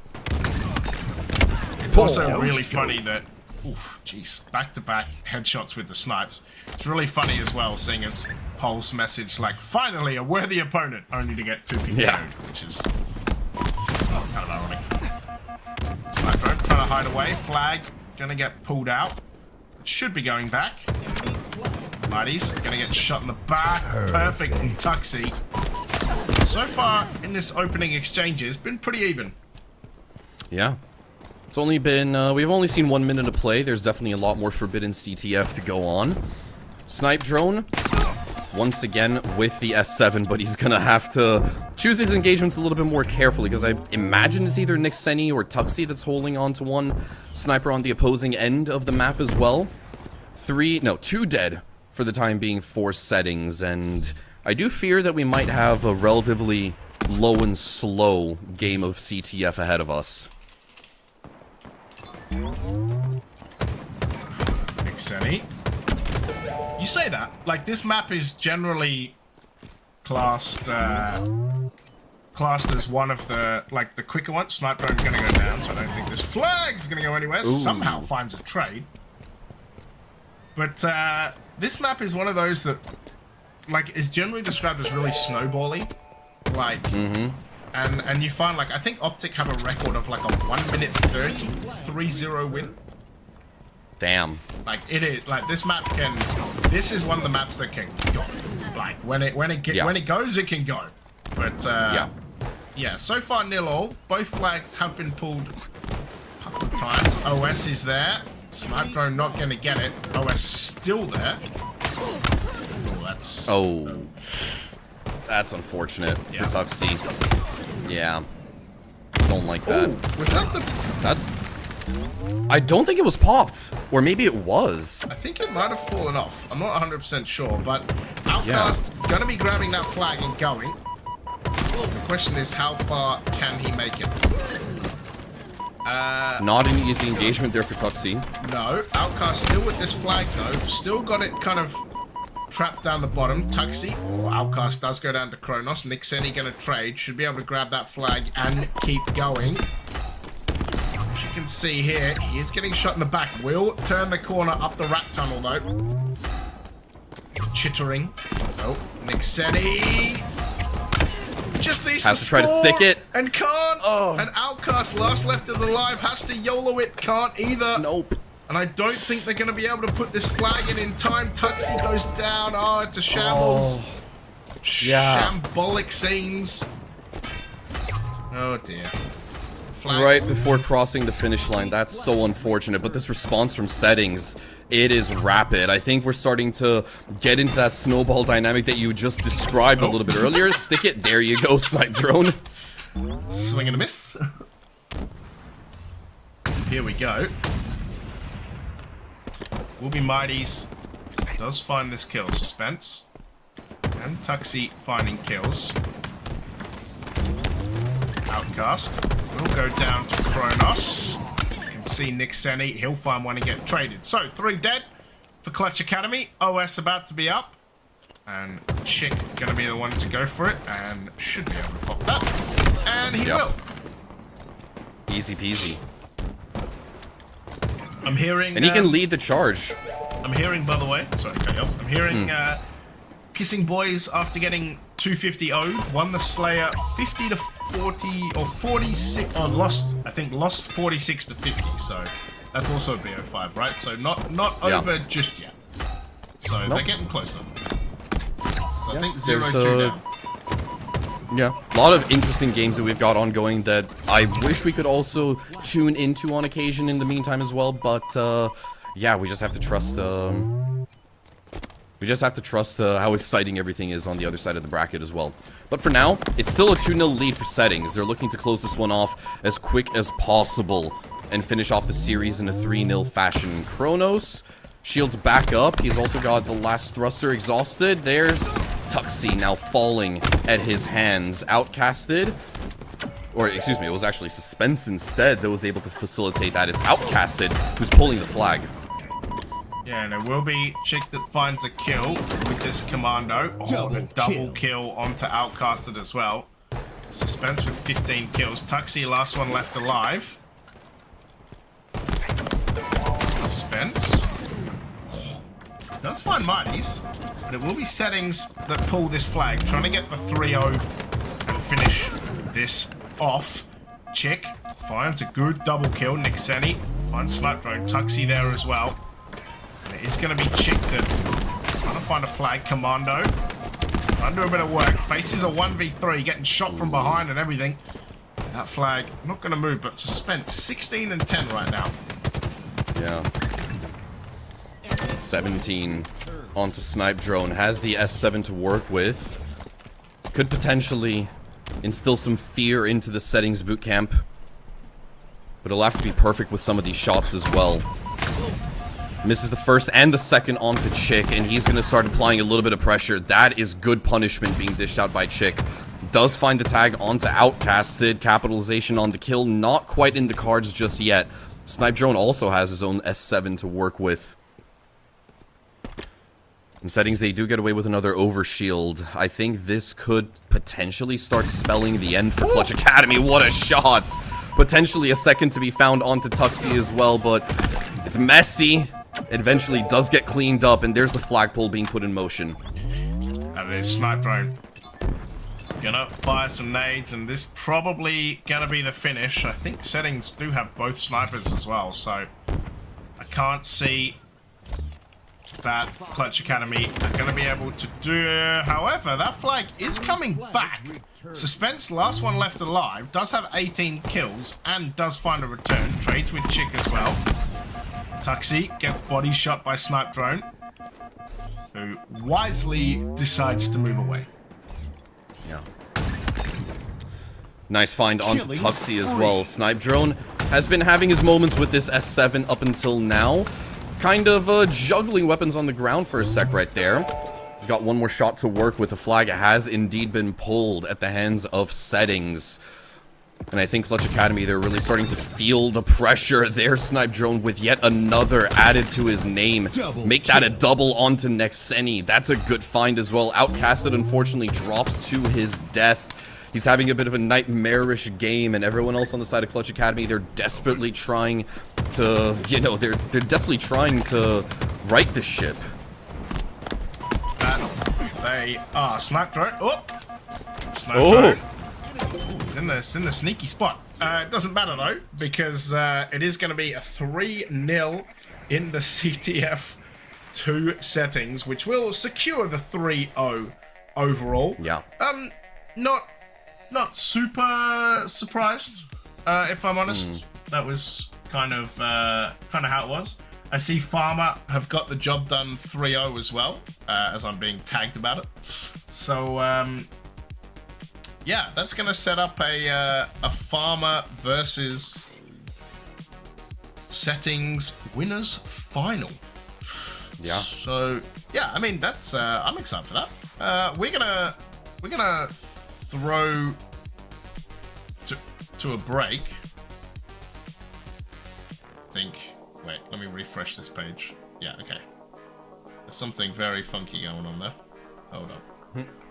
It's also really funny that, oof, jeez, back-to-back headshots with the snipes. It's really funny as well, seeing as Pulse message like, finally a worthy opponent, only to get 250, which is kind of ironic. Sniper trying to hide away, flag gonna get pulled out. It should be going back. Mighty's gonna get shot in the back. Perfect from Tuxie. So far in this opening exchange, it's been pretty even. Yeah. It's only been, we've only seen 1 minute of play. There's definitely a lot more Forbidden CTF to go on. Snipe Drone, once again with the S7, but he's gonna have to choose his engagements a little bit more carefully, because I imagine it's either Nick Senni or Tuxie that's holding on to one sniper on the opposing end of the map as well. 2 dead for the time being for Settings, and I do fear that we might have a relatively low and slow game of CTF ahead of us. Nick Senni. You say that, like, this map is generally classed as one of the, like, the quicker ones. Sniper Drone's gonna go down, so I don't think this flag's gonna go anywhere. Ooh. Somehow finds a trade. But, this map is one of those that, like, is generally described as really snowbally. Like, and you find, like, I think Optic have a record of, like, a 1 minute 30 3-0 win. Damn. Like, it is, like, this map can, this is one of the maps that can go. Like, when it goes, it can go. But, yeah, so far 0-all. Both flags have been pulled a couple of times. OS is there. Snipe Drone not going to get it. OS still there. Ooh, that's unfortunate for Tuxie. Yeah. Don't like that. Ooh, was that the... That's... I don't think it was popped. Or maybe it was. I think it might have fallen off. I'm not 100% sure, but Outcast gonna be grabbing that flag and going. The question is, how far can he make it? Not an easy engagement there for Tuxie. No, Outcast still with this flag though. Still got it kind of trapped down the bottom. Tuxie, Outcast does go down to Kronos. Nick Senni gonna trade. Should be able to grab that flag and keep going. As you can see here, he is getting shot in the back. Will turn the corner up the rat tunnel though. Chittering. Oh, Nick Senni just needs to try to stick it and can't. And Outcast, last left alive, has to YOLO it, can't either. Nope. And I don't think they're going to be able to put this flag in time. Tuxie goes down. Oh, it's a shambles. Shambolic scenes. Oh dear. Flag. Right before crossing the finish line. That's so unfortunate. But this response from Settings, it is rapid. I think we're starting to get into that snowball dynamic that you just described a little bit earlier. Stick it. There you go, Snipe Drone. Swing and a miss. Here we go. Will be Mighty's. Does find this kill. Suspense. And Tuxie finding kills. Outcast will go down to Kronos. You can see Nick Senni. He'll find one and get traded. So 3 dead for Clutch Academy. OS about to be up. And Chick going to be the one to go for it. And should be able to pop that. And he will. Easy peasy. I'm hearing... And he can lead the charge. I'm hearing, by the way... Sorry, cut you off. I'm hearing Kissing Boys, after getting 250 owed, won the Slayer 50 to 40 or 46... or lost 46 to 50. So that's also a BO5, right? So not over just yet. So they're getting closer. So I think 0-2 down. Yeah, a lot of interesting games that we've got ongoing that I wish we could also tune into on occasion in the meantime as well, but yeah, we just have to trust how exciting everything is on the other side of the bracket as well. But for now, it's still a 2-0 lead for Settings. They're looking to close this one off as quick as possible and finish off the series in a 3-0 fashion. Kronos, shields back up. He's also got the last thruster exhausted. There's Tuxie now falling at his hands. Outcasted. Or, excuse me, it was actually Suspense instead that was able to facilitate that. It's Outcasted who's pulling the flag. Yeah, and it will be Chick that finds a kill with this commando. Oh, the double kill onto Outcasted as well. Suspense with 15 kills. Tuxie, last one left alive. Suspense. Does find Mighties, but it will be Settings that pull this flag. Trying to get the 3-0 and finish this off. Chick finds a good double kill. Nick Senni finds Snipe Drone. Tuxie there as well. And it is going to be Chick that trying to find a flag. Commando trying to do a bit of work. Faces a 1v3, getting shot from behind and everything. That flag not going to move, but Suspense 16 and 10 right now. Yeah. 17 onto Snipe Drone. Has the S7 to work with. Could potentially instill some fear into the Settings bootcamp. But it'll have to be perfect with some of these shots as well. Misses the first and the second onto Chick, and he's going to start applying a little bit of pressure. That is good punishment being dished out by Chick. Does find the tag onto Outcasted. Capitalization on the kill. Not quite in the cards just yet. Snipe Drone also has his own S7 to work with. In Settings, they do get away with another overshield. I think this could potentially start spelling the end for Clutch Academy. What a shot! Potentially a second to be found onto Tuxie as well, but it's messy. It eventually does get cleaned up, and there's the flagpole being put in motion. And it is Snipe Drone. Gonna fire some nades, and this probably gonna be the finish. I think Settings do have both snipers as well, so I can't see that Clutch Academy are going to be able to do. However, that flag is coming back. Suspense, last one left alive, does have 18 kills and does find a return. Trades with Chick as well. Tuxie gets body shot by Snipe Drone, who wisely decides to move away. Yeah. Nice find onto Tuxie as well. Snipe Drone has been having his moments with this S7 up until now. Kind of juggling weapons on the ground for a sec right there. He's got one more shot to work with. The flag has indeed been pulled at the hands of Settings. And I think Clutch Academy, they're really starting to feel the pressure there. Snipe Drone with yet another added to his name. Make that a double onto Nick Senni. That's a good find as well. Outcasted, unfortunately, drops to his death. He's having a bit of a nightmarish game, and everyone else on the side of Clutch Academy, they're desperately trying to, you know, they're desperately trying to right the ship. They are Snipe Drone. Oh! Snipe Drone. Ooh, it's in the sneaky spot. It doesn't matter, though, because it is going to be a 3-0 in the CTF 2 Settings, which will secure the 3-0 overall. Yeah. Not super surprised, if I'm honest. That was kind of how it was. I see Farmer have got the job done 3-0 as well, as I'm being tagged about it. So, yeah, that's going to set up a Farmer versus Settings winners final. Yeah. So, yeah, I mean, that's I'm excited for that. We're gonna throw to a break. Let me refresh this page. Yeah, okay. There's something very funky going on there. Hold up.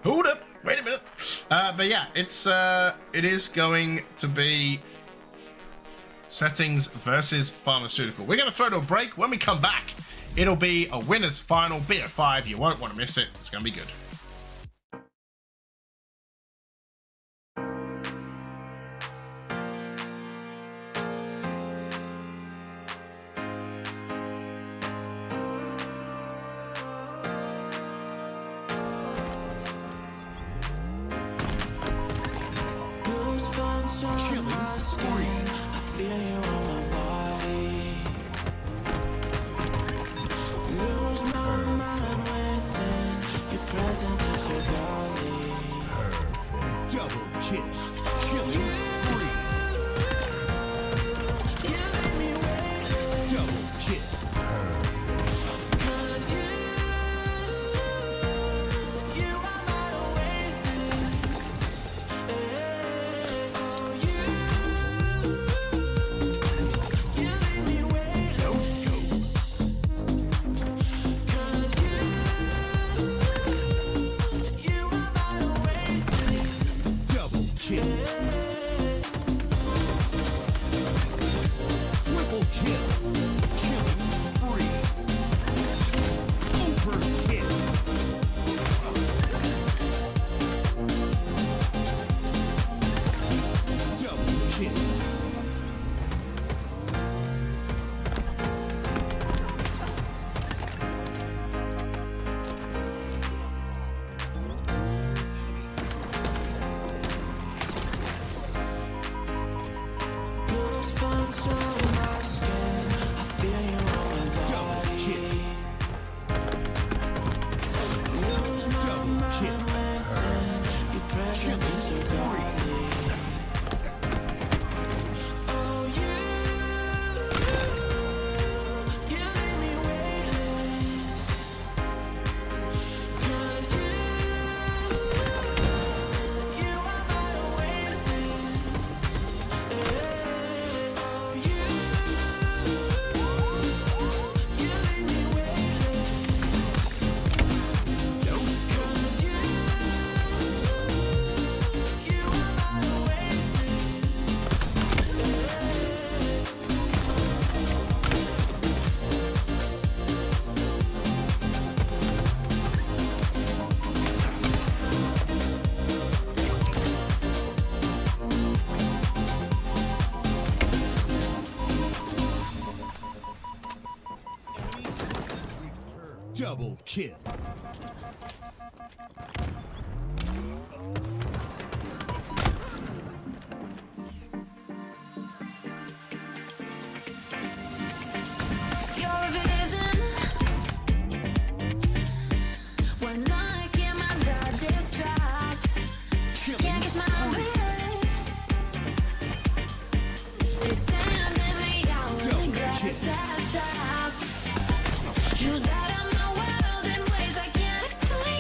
Hold up! Wait a minute. But yeah, it is going to be settings versus pharmaceutical. We're going to throw to a break. When we come back, it'll be a winner's final BF5. You won't want to miss it. It's going to be good. Goosebumps on my skin. I feel you on my body. Lose my mind within. Your presence is so godly. Double kill. Killing spree. You leave me waiting. Double kill. 'Cause you are my oasis. Oh, you leave me waiting. No scope. 'Cause you are my oasis. Double kill. Triple kill. Killing spree. Overkill. Double kill. Goosebumps on my skin. I feel you on my body. Lose my mind within. Your presence is so godly. Oh, you leave me weightless. 'Cause you are my oasis. Oh, you leave me weightless. 'Cause you are my oasis. Double kill. Your vision when look in my door just dropped. Can't kiss my breath. You're sending me out when the grass has stopped. You light up my world in ways I can't explain.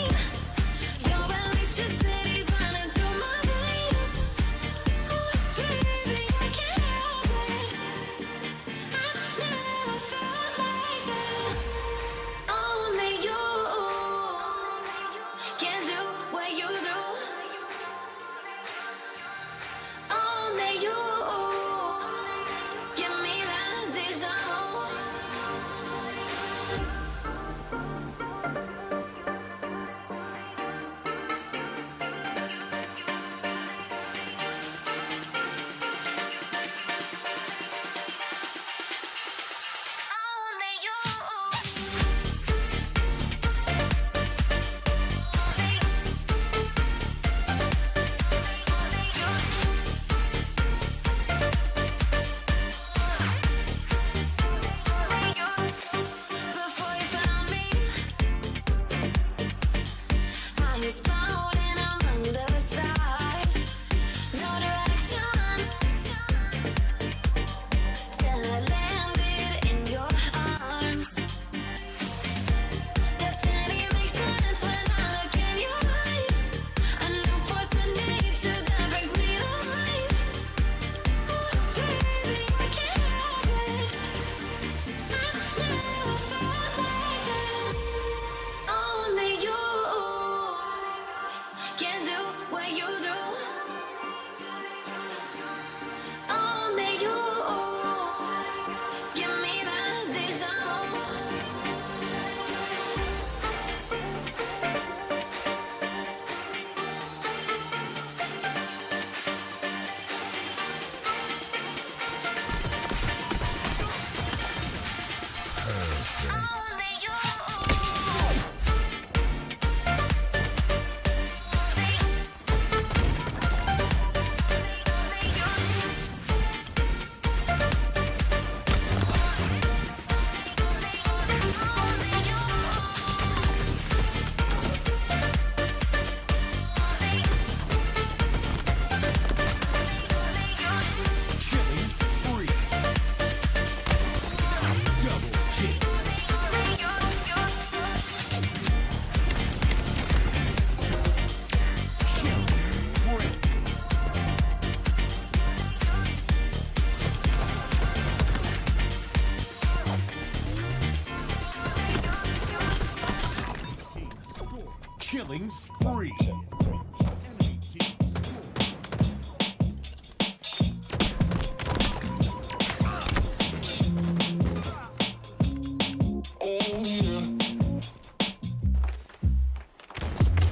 Killing spree. Enemy team score.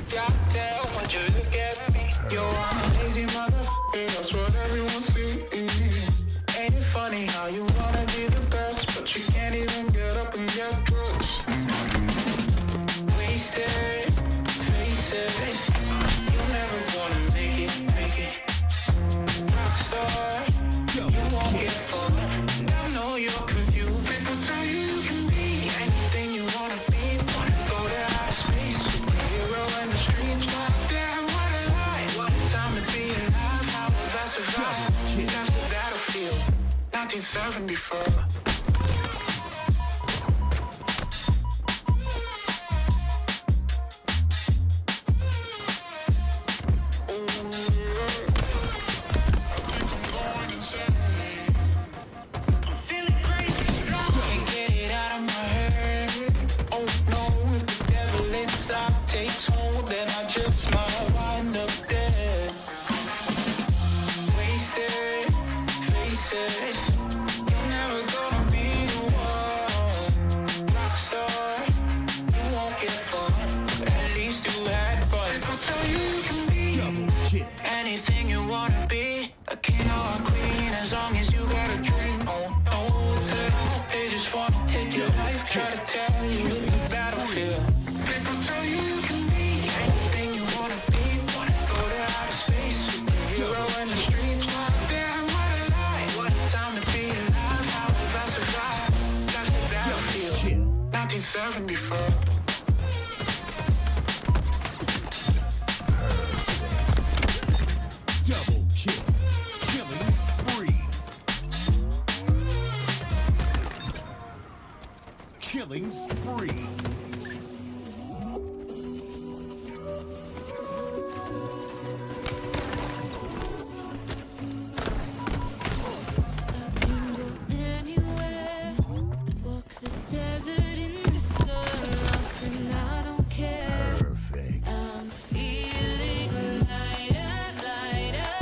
Goddamn, would you look at me? You're an amazing motherfucker, that's what everyone sees. Ain't it funny how you wanna be the best, but you can't even get up and get dressed? Wasted, face it, you're never gonna make it. Rockstar, you won't get far. I know you're confused. People tell you you can be anything you wanna be. Wanna go to outer space, superhero in the streets. Goddamn, what a lie. What a time to be alive. How will I survive? That's the battlefield. 1974. Feeling crazy, can't get it out of my head. Oh no, if the devil inside takes hold, then I just might wind up dead. Wasted, face it, you're never gonna be the one. Rockstar, you won't get far. At least you had fun. I'll tell you you can be Double kill. anything you wanna be, a king or a queen, as long as you got a dream. Oh no, it's a lie. They just wanna take your life, try to tell you it's a battlefield. People tell you you can be anything you wanna be. Wanna go to outer space, superhero in the streets. Damn, what a lie. What a time to be alive. How will I survive? That's the battlefield. Kill. 1974. Double kill. Killing spree. Killing spree. Anywhere, walk the desert in the sun, lost and I don't care. Perfect. I'm feeling lighter, lighter.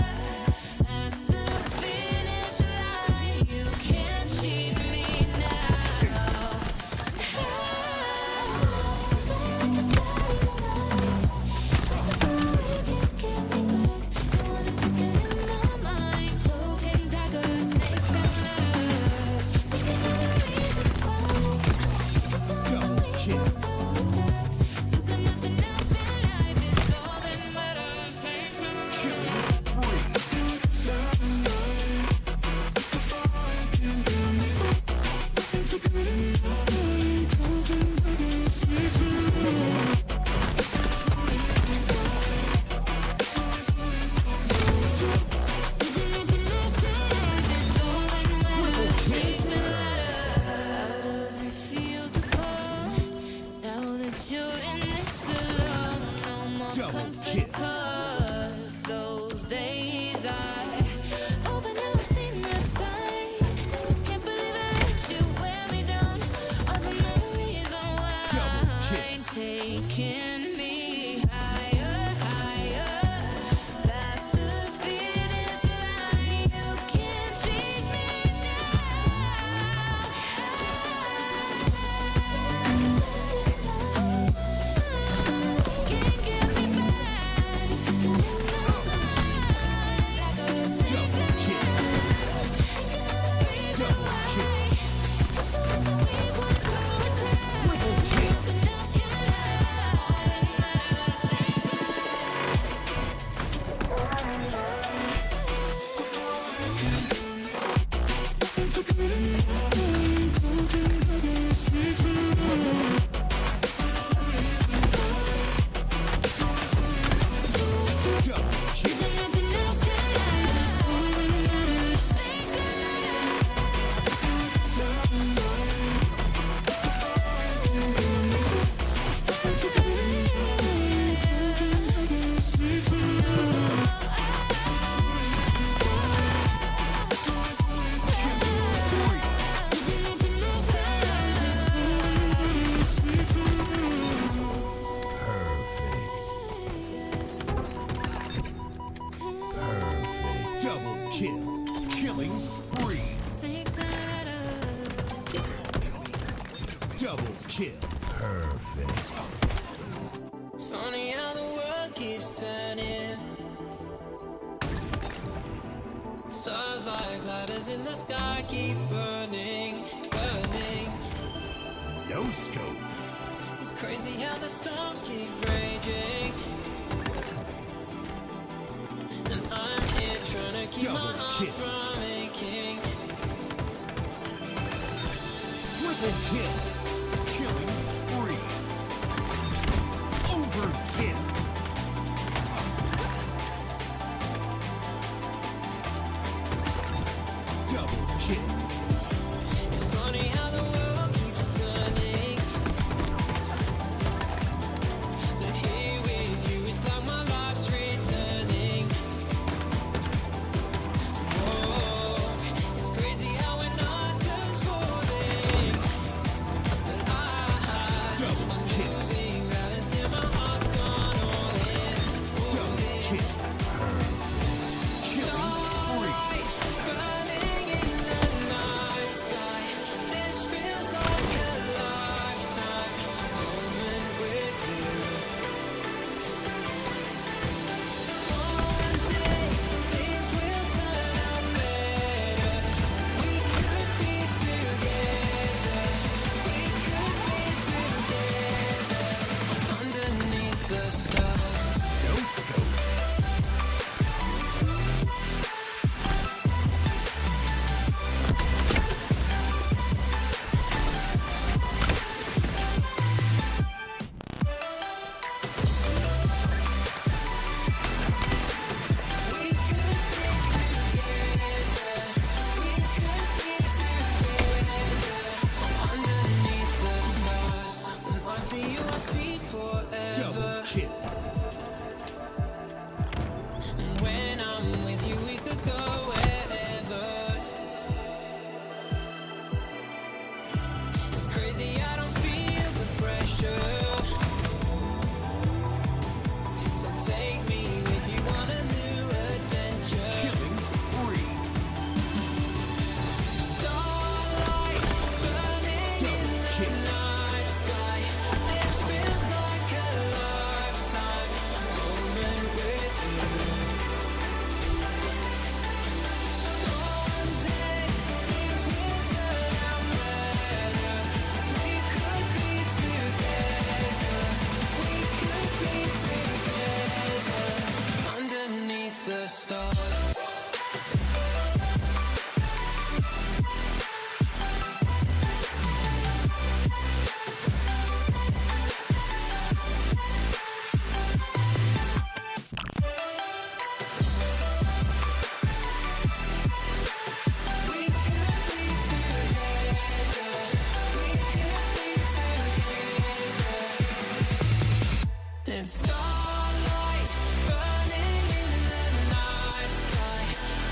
At the finish line, you can't cheat me now. Double kill. Killing spree. How does it feel to fall? Now that you're in this alone, no more Double comfort, kill. 'cause those days are over. Now I've seen that side. Can't believe I let you wear me down. Double kill. Perfect. It's funny how the world keeps turning. Stars like ladders in the sky keep burning, burning. No scope. It's crazy how the storms keep raging. And I'm here trying to keep my Double heart kill. from aching. Triple kill. Killing spree. Overkill. Double kill. It's funny how the world keeps turning. But here with you, it's like my life's returning. Whoa, it's crazy how we're not just falling. But I'm losing balance here, my heart's gone all in. Double kill. Killing spree. Burning in the night sky. This feels like a lifetime moment with you. One day things will turn out better. We could be together. We could be together underneath the stars. No scope. We could be together. We could be together underneath the stars. When I see you, I see forever. Double kill. And when I'm with you, we could go wherever. It's crazy, I don't feel the pressure. So take me with you on a new adventure. Killing spree. Starlight burning in Double the kill. night sky. This feels like a lifetime moment with you. One day things will turn out better. We could be together. We could be together underneath the stars. We could be together. We could be together. And starlight burning in the night sky.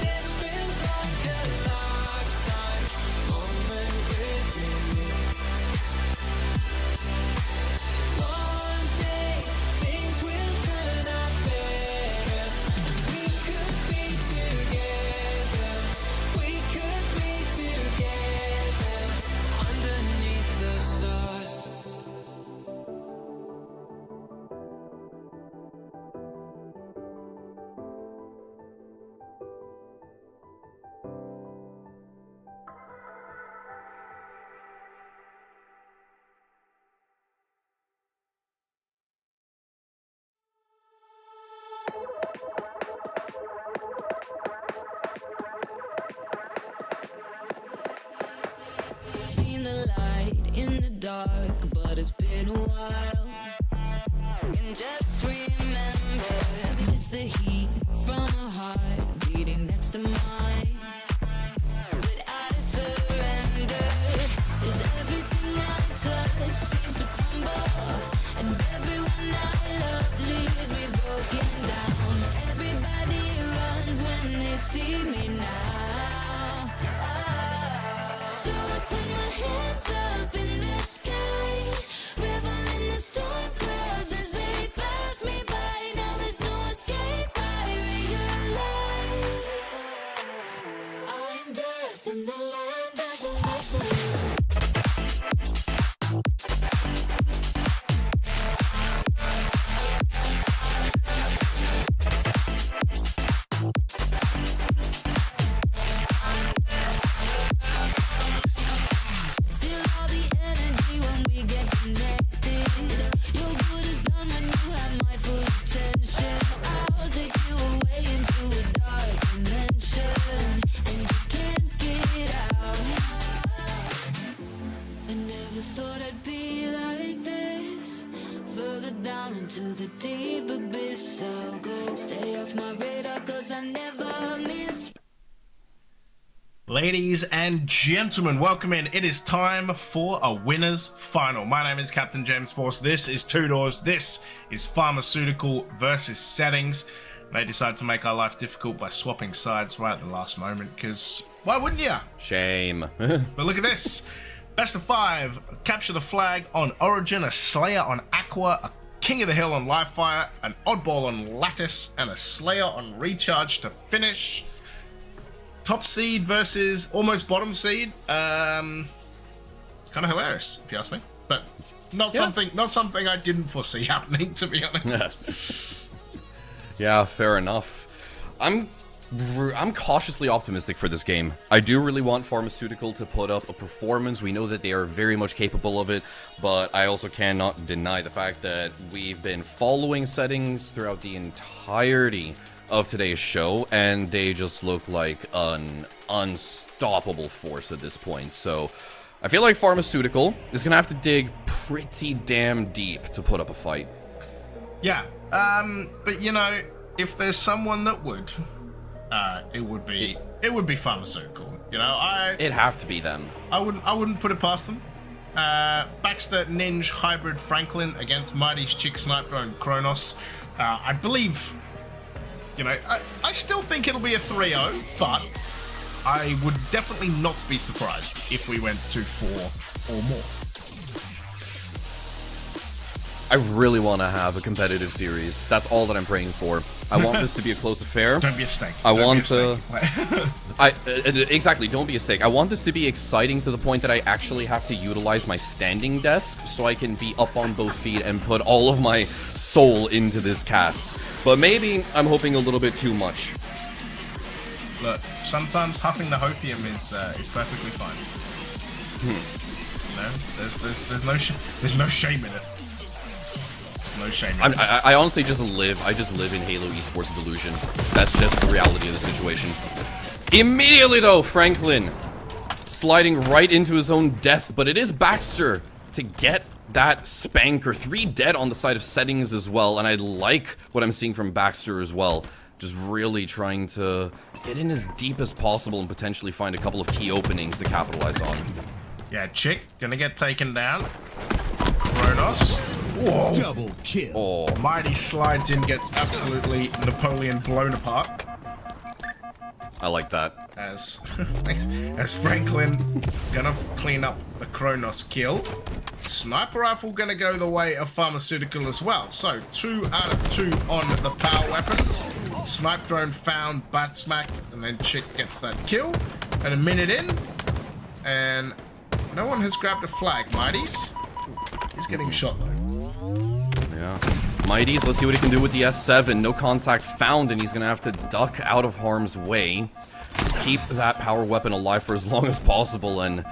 This feels like a lifetime moment with you. One day things will turn out better. We could be together. We could be together underneath the stars. Seen the light in the dark, but it's been a while. And just remember, it's the heat from a heart beating next to mine. But I surrender, 'cause everything I touch seems to crumble, and everyone I love leaves me broken down. Everybody runs when they see me now. So I put my hands up in the sky, reveling the storm. into the deep abyss I'll go. Stay off my radar cause I never miss. Ladies and gentlemen, welcome in. It is time for a winner's final. My name is Captain James Force. This is Two Doors. This is Pharmaceutical versus Settings. They decided to make our life difficult by swapping sides right at the last moment, because why wouldn't you? Shame. But look at this. Best of 5. Capture the flag on Origin, a Slayer on Aqua, a King of the Hill on Livefire, an Oddball on Lattice, and a Slayer on Recharge to finish. Top seed versus almost bottom seed. Kind of hilarious, if you ask me. But not something I didn't foresee happening, to be honest. Yeah, fair enough. I'm cautiously optimistic for this game. I do really want Pharmaceutical to put up a performance. We know that they are very much capable of it, but I also cannot deny the fact that we've been following Settings throughout the entirety of today's show, and they just look like an unstoppable force at this point. So I feel like Pharmaceutical is gonna have to dig pretty damn deep to put up a fight. Yeah, but you know, if there's someone that would, it would be Pharmaceutical. You know, It'd have to be them. I wouldn't put it past them. Baxter, Ninja, Hybrid, Franklin against Mighty's Chick, Snipe Drone, Kronos. I believe, you know, I still think it'll be a 3-0, but I would definitely not be surprised if we went to 4 or more. I really want to have a competitive series. That's all that I'm praying for. I want this to be a close affair. Don't be a steak. Exactly, don't be a steak. I want this to be exciting to the point that I actually have to utilize my standing desk so I can be up on both feet and put all of my soul into this cast. But maybe I'm hoping a little bit too much. Look, sometimes huffing the hopium is perfectly fine. You know, there's no shame in it. No shame. I honestly just live in Halo Esports delusion. That's just the reality of the situation. Immediately though, Franklin sliding right into his own death, but it is Baxter to get that spanker. 3 dead on the side of Settings as well, and I like what I'm seeing from Baxter as well. Just really trying to get in as deep as possible and potentially find a couple of key openings to capitalize on. Yeah, Chick gonna get taken down. Kronos. Whoa. Double kill. Oh, Mighty slides in, gets absolutely Napoleon blown apart. I like that. As Franklin gonna clean up the Kronos kill. Sniper Rifle gonna go the way of Pharmaceutical as well. So 2 out of 2 on the power weapons. Snipe Drone found, bat smacked, and then Chick gets that kill. And a minute in, and no one has grabbed a flag. Mighty's. He's getting shot though. Yeah. Mighty's, let's see what he can do with the S7. No contact found, and he's gonna have to duck out of harm's way. Keep that power weapon alive for as long as possible, and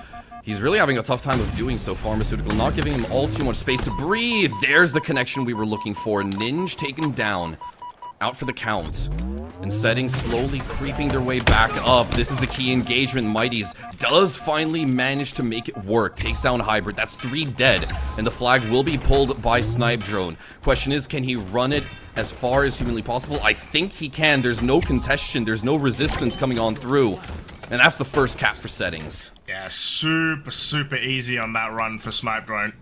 he's really having a tough time of doing so. Pharmaceutical not giving him all too much space to breathe. There's the connection we were looking for. Ninja taken down. Out for the count. And Settings slowly creeping their way back up. This is a key engagement. Mighty's does finally manage to make it work. Takes down Hybrid. That's 3 dead. And the flag will be pulled by Snipe Drone. Question is, can he run it as far as humanly possible? I think he can. There's no contention. There's no resistance coming on through. And that's the first cap for Settings. Yeah, super easy on that run for Snipe Drone.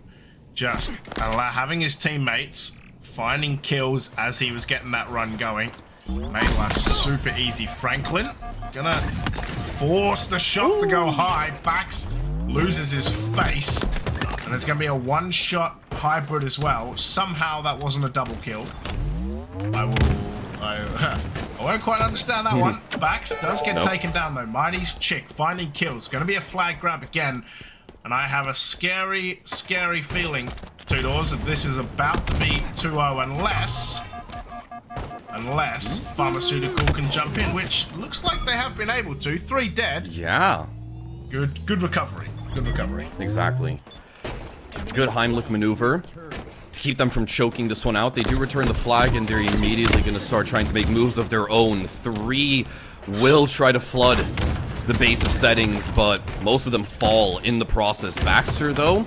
Just having his teammates finding kills as he was getting that run going. Made life super easy. Franklin gonna force the shot to go high. Bax loses his face. And there's gonna be a 1-shot Hybrid as well. Somehow that wasn't a double kill. I won't quite understand that one. Bax does get taken down though. Mighty's Chick finding kills. Gonna be a flag grab again. And I have a scary feeling, Two Doors, that this is about to be 2-0 unless Pharmaceutical can jump in, which looks like they have been able to. 3 dead. Yeah. Good recovery. Good recovery. Exactly. Good Heimlich maneuver to keep them from choking this one out. They do return the flag, and they're immediately going to start trying to make moves of their own. 3 will try to flood the base of Settings, but most of them fall in the process. Baxter, though,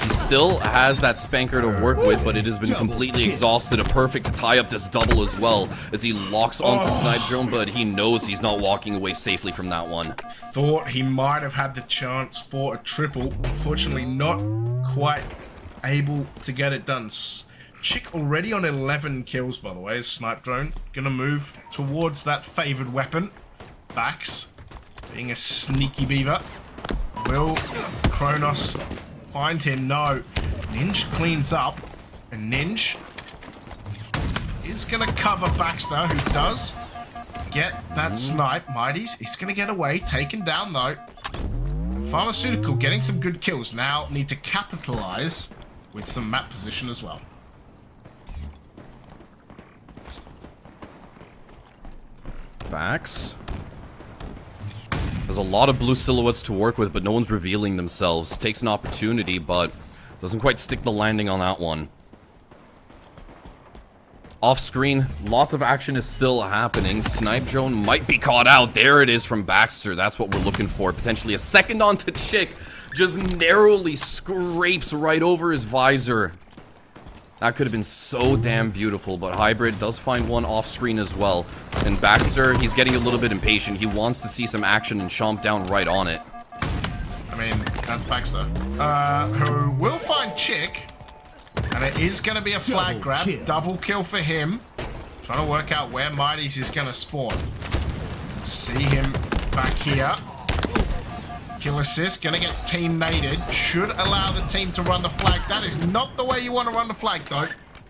He still has that spanker to work with, but it has been completely exhausted. A perfect to tie up this double as well, as he locks onto Snipe Drone, but he knows he's not walking away safely from that one. Thought he might have had the chance for a triple. Unfortunately, not quite able to get it done. Chick already on 11 kills, by the way, is Snipe Drone. Gonna move towards that favored weapon. Bax, being a sneaky beaver. Will Kronos find him? No. Ninja cleans up, and Ninja is gonna cover Baxter, who does get that snipe. Mighty's, he's gonna get away, taken down though. Pharmaceutical getting some good kills. Now need to capitalize with some map position as well. Bax. There's a lot of blue silhouettes to work with, but no one's revealing themselves. Takes an opportunity, but doesn't quite stick the landing on that one. Off screen, lots of action is still happening. Snipe Drone might be caught out. There it is from Baxter. That's what we're looking for. Potentially a second onto Chick. Just narrowly scrapes right over his visor. That could have been so damn beautiful, but Hybrid does find one off screen as well. And Baxter, he's getting a little bit impatient. He wants to see some action and chomp down right on it. I mean, that's Baxter. Who will find Chick. And it is going to be a flag grab. Double kill for him. Trying to work out where Mighty's is going to spawn. See him back here. Kill assist. Going to get team naded. Should allow the team to run the flag. That is not the way you want to run the flag, though.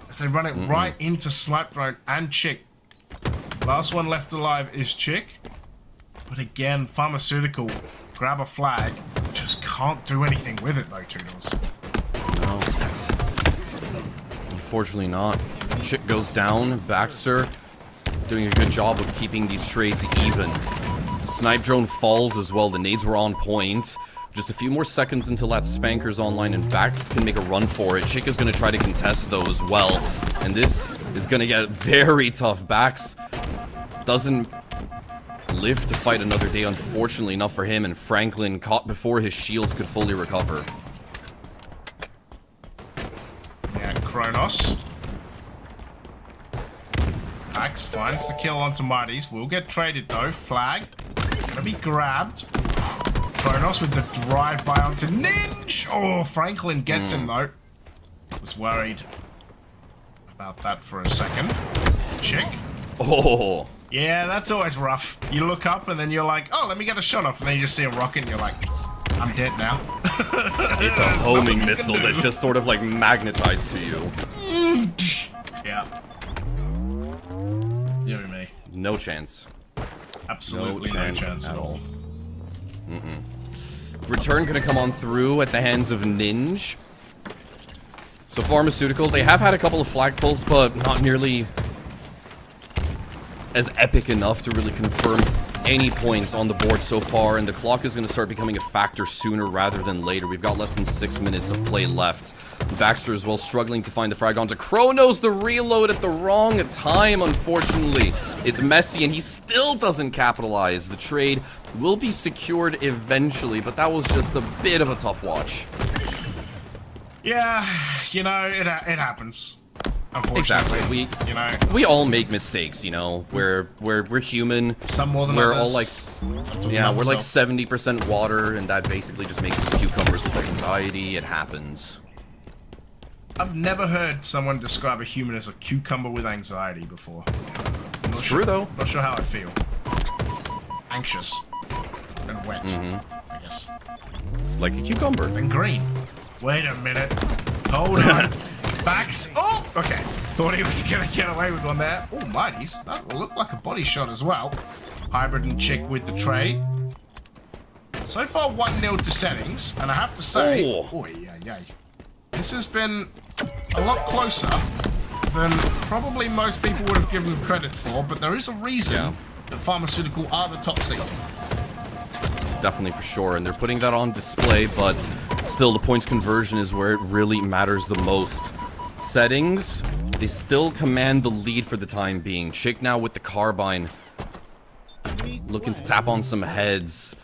As they run it right into Snipe Drone and Chick. Last one left alive is Chick. But again, Pharmaceutical grab a flag. Just can't do anything with it, though, Toodles. No. Unfortunately not. Chick goes down. Baxter doing a good job of keeping these trades even. Snipe Drone falls as well. The nades were on point. Just a few more seconds until that spanker's online and Bax can make a run for it. Chick is going to try to contest though as well. And this is going to get very tough. Bax doesn't live to fight another day, unfortunately, enough for him. And Franklin caught before his shields could fully recover. Yeah, Kronos. Bax finds the kill onto Mighty's. Will get traded though. Flag. Gonna be grabbed. Kronos with the drive-by onto Ninja. Oh, Franklin gets him though. Was worried about that for a second. Chick. Oh. Yeah, that's always rough. You look up and then you're like, oh, let me get a shot off. And then you just see a rocket and you're like, I'm dead now. It's a homing missile that's just sort of like magnetized to you. Yeah. You and me. No chance. Absolutely no chance at all. Return gonna come on through at the hands of Ninja. So Pharmaceutical, they have had a couple of flag pulls, but not nearly as epic enough to really confirm any points on the board so far, and the clock is going to start becoming a factor sooner rather than later. We've got less than 6 minutes of play left. Baxter as well struggling to find the frag onto Kronos. The reload at the wrong time, unfortunately. It's messy, and he still doesn't capitalize. The trade will be secured eventually, but that was just a bit of a tough watch. Yeah, you know, it happens. Exactly. We all make mistakes, you know. We're human. Some more than we're others. all like, yeah, we're like 70% water, and that basically just makes us cucumbers with anxiety. It happens. I've never heard someone describe a human as a cucumber with anxiety before. It's true though. Not sure how I feel. Anxious and wet, I guess. Like a cucumber. And green. Wait a minute. Hold on. Bax. Oh, okay. Thought he was gonna get away with one there. Oh, Mighty's. That will look like a body shot as well. Hybrid and Chick with the trade. So far, 1-0 to settings, and I have to say, this has been a lot closer than probably most people would have given credit for. But there is a reason that Pharmaceutical are the top seed. Definitely for sure, and they're putting that on display. But still, the points conversion is where it really matters the most. Settings, they still command the lead for the time being. Chick now with the carbine, looking to tap on some heads.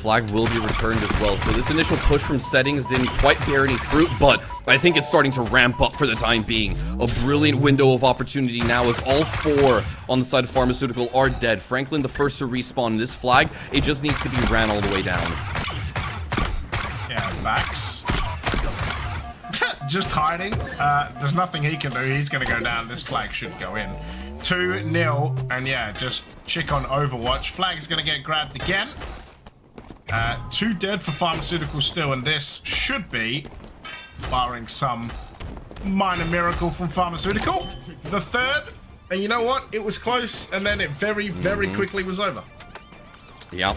flag will be returned as well. So this initial push from settings didn't quite bear any fruit, but I think it's starting to ramp up for the time being. A brilliant window of opportunity now as all 4 on the side of Pharmaceutical are dead. Franklin the first to respawn this flag. It just needs to be ran all the way down. Yeah, Max. Just hiding. There's nothing he can do. He's going to go down. This flag should go in. 2-0. And yeah, just chick on Overwatch. Flag's going to get grabbed again. 2 dead for Pharmaceutical still. And this should be, barring some minor miracle from Pharmaceutical, the 3rd. And you know what? It was close. And then it very, very quickly was over. Yeah.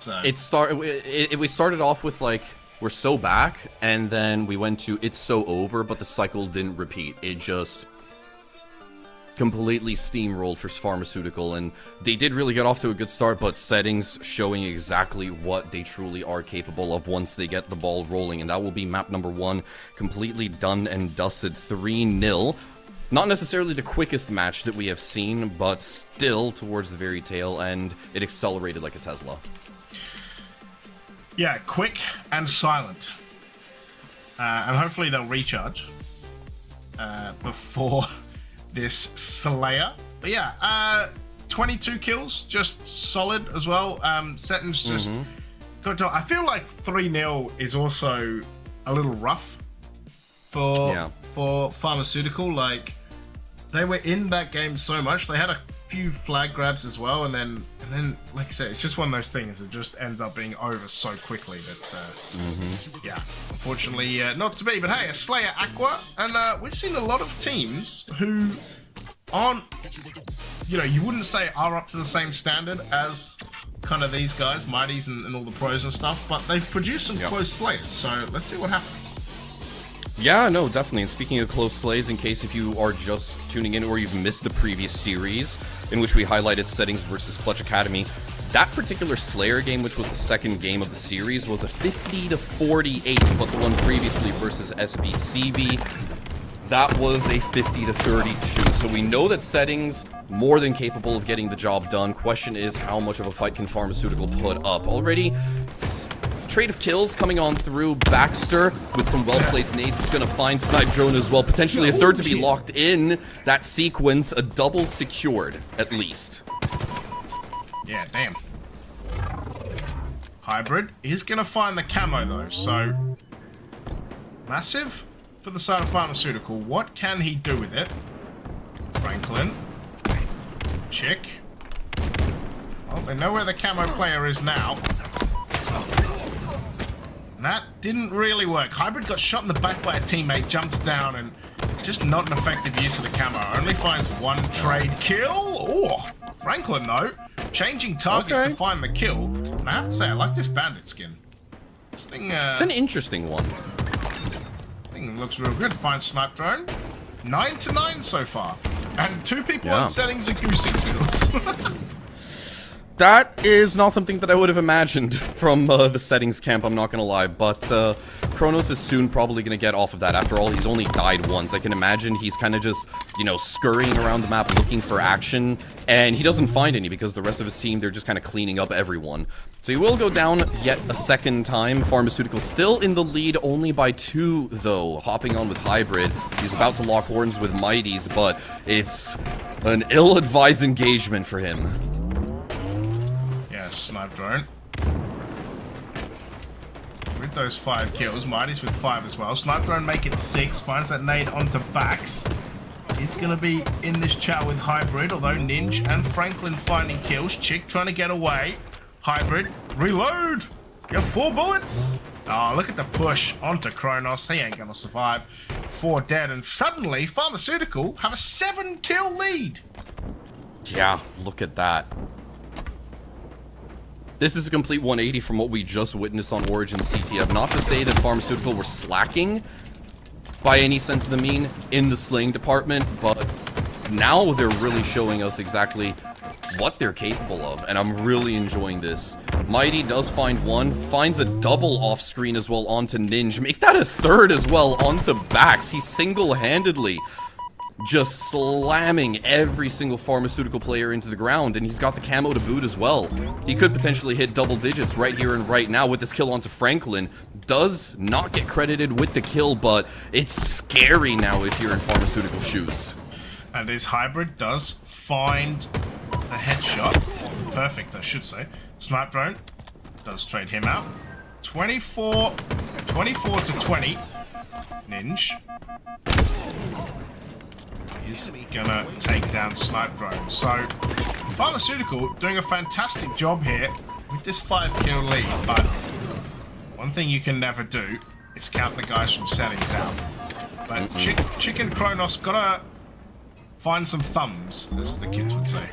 So. We started off with like, we're so back, and then we went to it's so over, but the cycle didn't repeat. It just completely steamrolled for Pharmaceutical, and they did really get off to a good start, but settings showing exactly what they truly are capable of once they get the ball rolling, and that will be map number 1, completely done and dusted, 3-0. Not necessarily the quickest match that we have seen, but still towards the very tail, and it accelerated like a Tesla. Yeah, quick and silent. And hopefully they'll recharge before this Slayer. But yeah, 22 kills, just solid as well. Settings just... I feel like 3-0 is also a little rough for Pharmaceutical. Like, they were in that game so much. They had a few flag grabs as well, and then like I said, it's just one of those things. It just ends up being over so quickly that yeah, unfortunately not to be. But hey, a Slayer Aqua, and we've seen a lot of teams who aren't, you know, you wouldn't say are up to the same standard as kind of these guys, Mighties and all the pros and stuff, but they've produced some close Slayers. So let's see what happens. Yeah, no, definitely. And speaking of close slays, in case if you are just tuning in or you've missed the previous series in which we highlighted Settings versus Clutch Academy, that particular Slayer game, which was the 2nd game of the series, was a 50-48, but the one previously versus SBCB, that was a 50-32. So we know that Settings more than capable of getting the job done. Question is, how much of a fight can Pharmaceutical put up? Already, trade of kills coming on through. Baxter with some well-placed nades is going to find Snipe Drone as well. Potentially a 3rd to be locked in that sequence. A double secured, at least. Yeah, damn. Hybrid is going to find the camo, though, so... Massive for the side of Pharmaceutical. What can he do with it? Franklin. Chick. Well, they know where the camo player is now. That didn't really work. Hybrid got shot in the back by a teammate, jumps down, and just not an effective use of the camo. Only finds 1 trade kill. Oh, Franklin, though, changing target to find the kill. And I have to say, I like this bandit skin. This thing, it's an interesting one. Thing looks real good. Finds Snipe Drone. 9-9 so far. And 2 people on Settings are goosing kills. That is not something that I would have imagined from the Settings camp, I'm not going to lie, but Kronos is soon probably going to get off of that. After all, he's only died once. I can imagine he's kind of just, you know, scurrying around the map looking for action, and he doesn't find any because the rest of his team, they're just kind of cleaning up everyone. So he will go down yet a 2nd time. Pharmaceutical still in the lead, only by 2, though. Hopping on with Hybrid. He's about to lock horns with Mighties, but it's an ill-advised engagement for him. Snipe Drone. With those 5 kills, Mighty's with 5 as well. Snipe Drone make it 6, finds that nade onto Bax. He's gonna be in this chat with Hybrid, although Ninja and Franklin finding kills. Chick trying to get away. Hybrid, reload! You have 4 bullets! Oh, look at the push onto Kronos. He ain't gonna survive. 4 dead, and suddenly Pharmaceutical have a 7-kill lead! Yeah, look at that. This is a complete 180 from what we just witnessed on Origin CTF. Not to say that Pharmaceutical were slacking by any sense of the mean in the slaying department, but now they're really showing us exactly what they're capable of, and I'm really enjoying this. Mighty does find 1, finds a double off screen as well onto Ninja. Make that a 3rd as well onto Bax. He single-handedly just slamming every single pharmaceutical player into the ground, and he's got the camo to boot as well. He could potentially hit double digits right here and right now with this kill onto Franklin. Does not get credited with the kill, but it's scary now if you're in pharmaceutical shoes. And this hybrid does find a headshot. Perfect, I should say. Snipe drone does trade him out. 24 to 20. Ninja is gonna take down Snipe Drone. So, Pharmaceutical doing a fantastic job here with this 5-kill lead, but one thing you can never do is count the guys from settings out. But Chicken Kronos gotta find some thumbs, as the kids would say.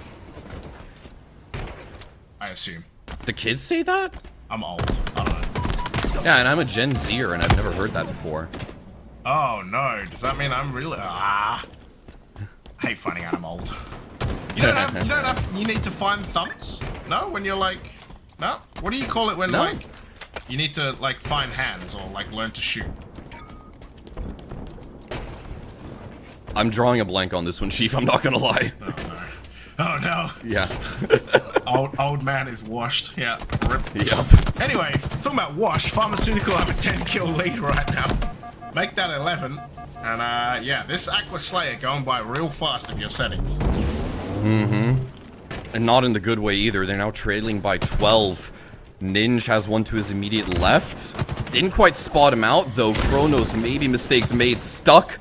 I assume. The kids say that? I'm old. I don't know. Yeah, and I'm a Gen Zer, and I've never heard that before. Oh no, does that mean I'm really I hate finding out I'm old. You need to find thumbs? No? When you're like no? What do you call it when like you need to like find hands or like learn to shoot? I'm drawing a blank on this one, Chief, I'm not gonna lie. Oh no. Oh no. Yeah. Old man is washed. Yeah. Rip. Yep. Anyway, talking about washed, Pharmaceutical have a 10-kill lead right now. Make that 11. And yeah, this Aqua Slayer going by real fast of your settings. And not in the good way either. They're now trailing by 12. Ninja has one to his immediate left. Didn't quite spot him out, though. Kronos, maybe mistakes made, stuck.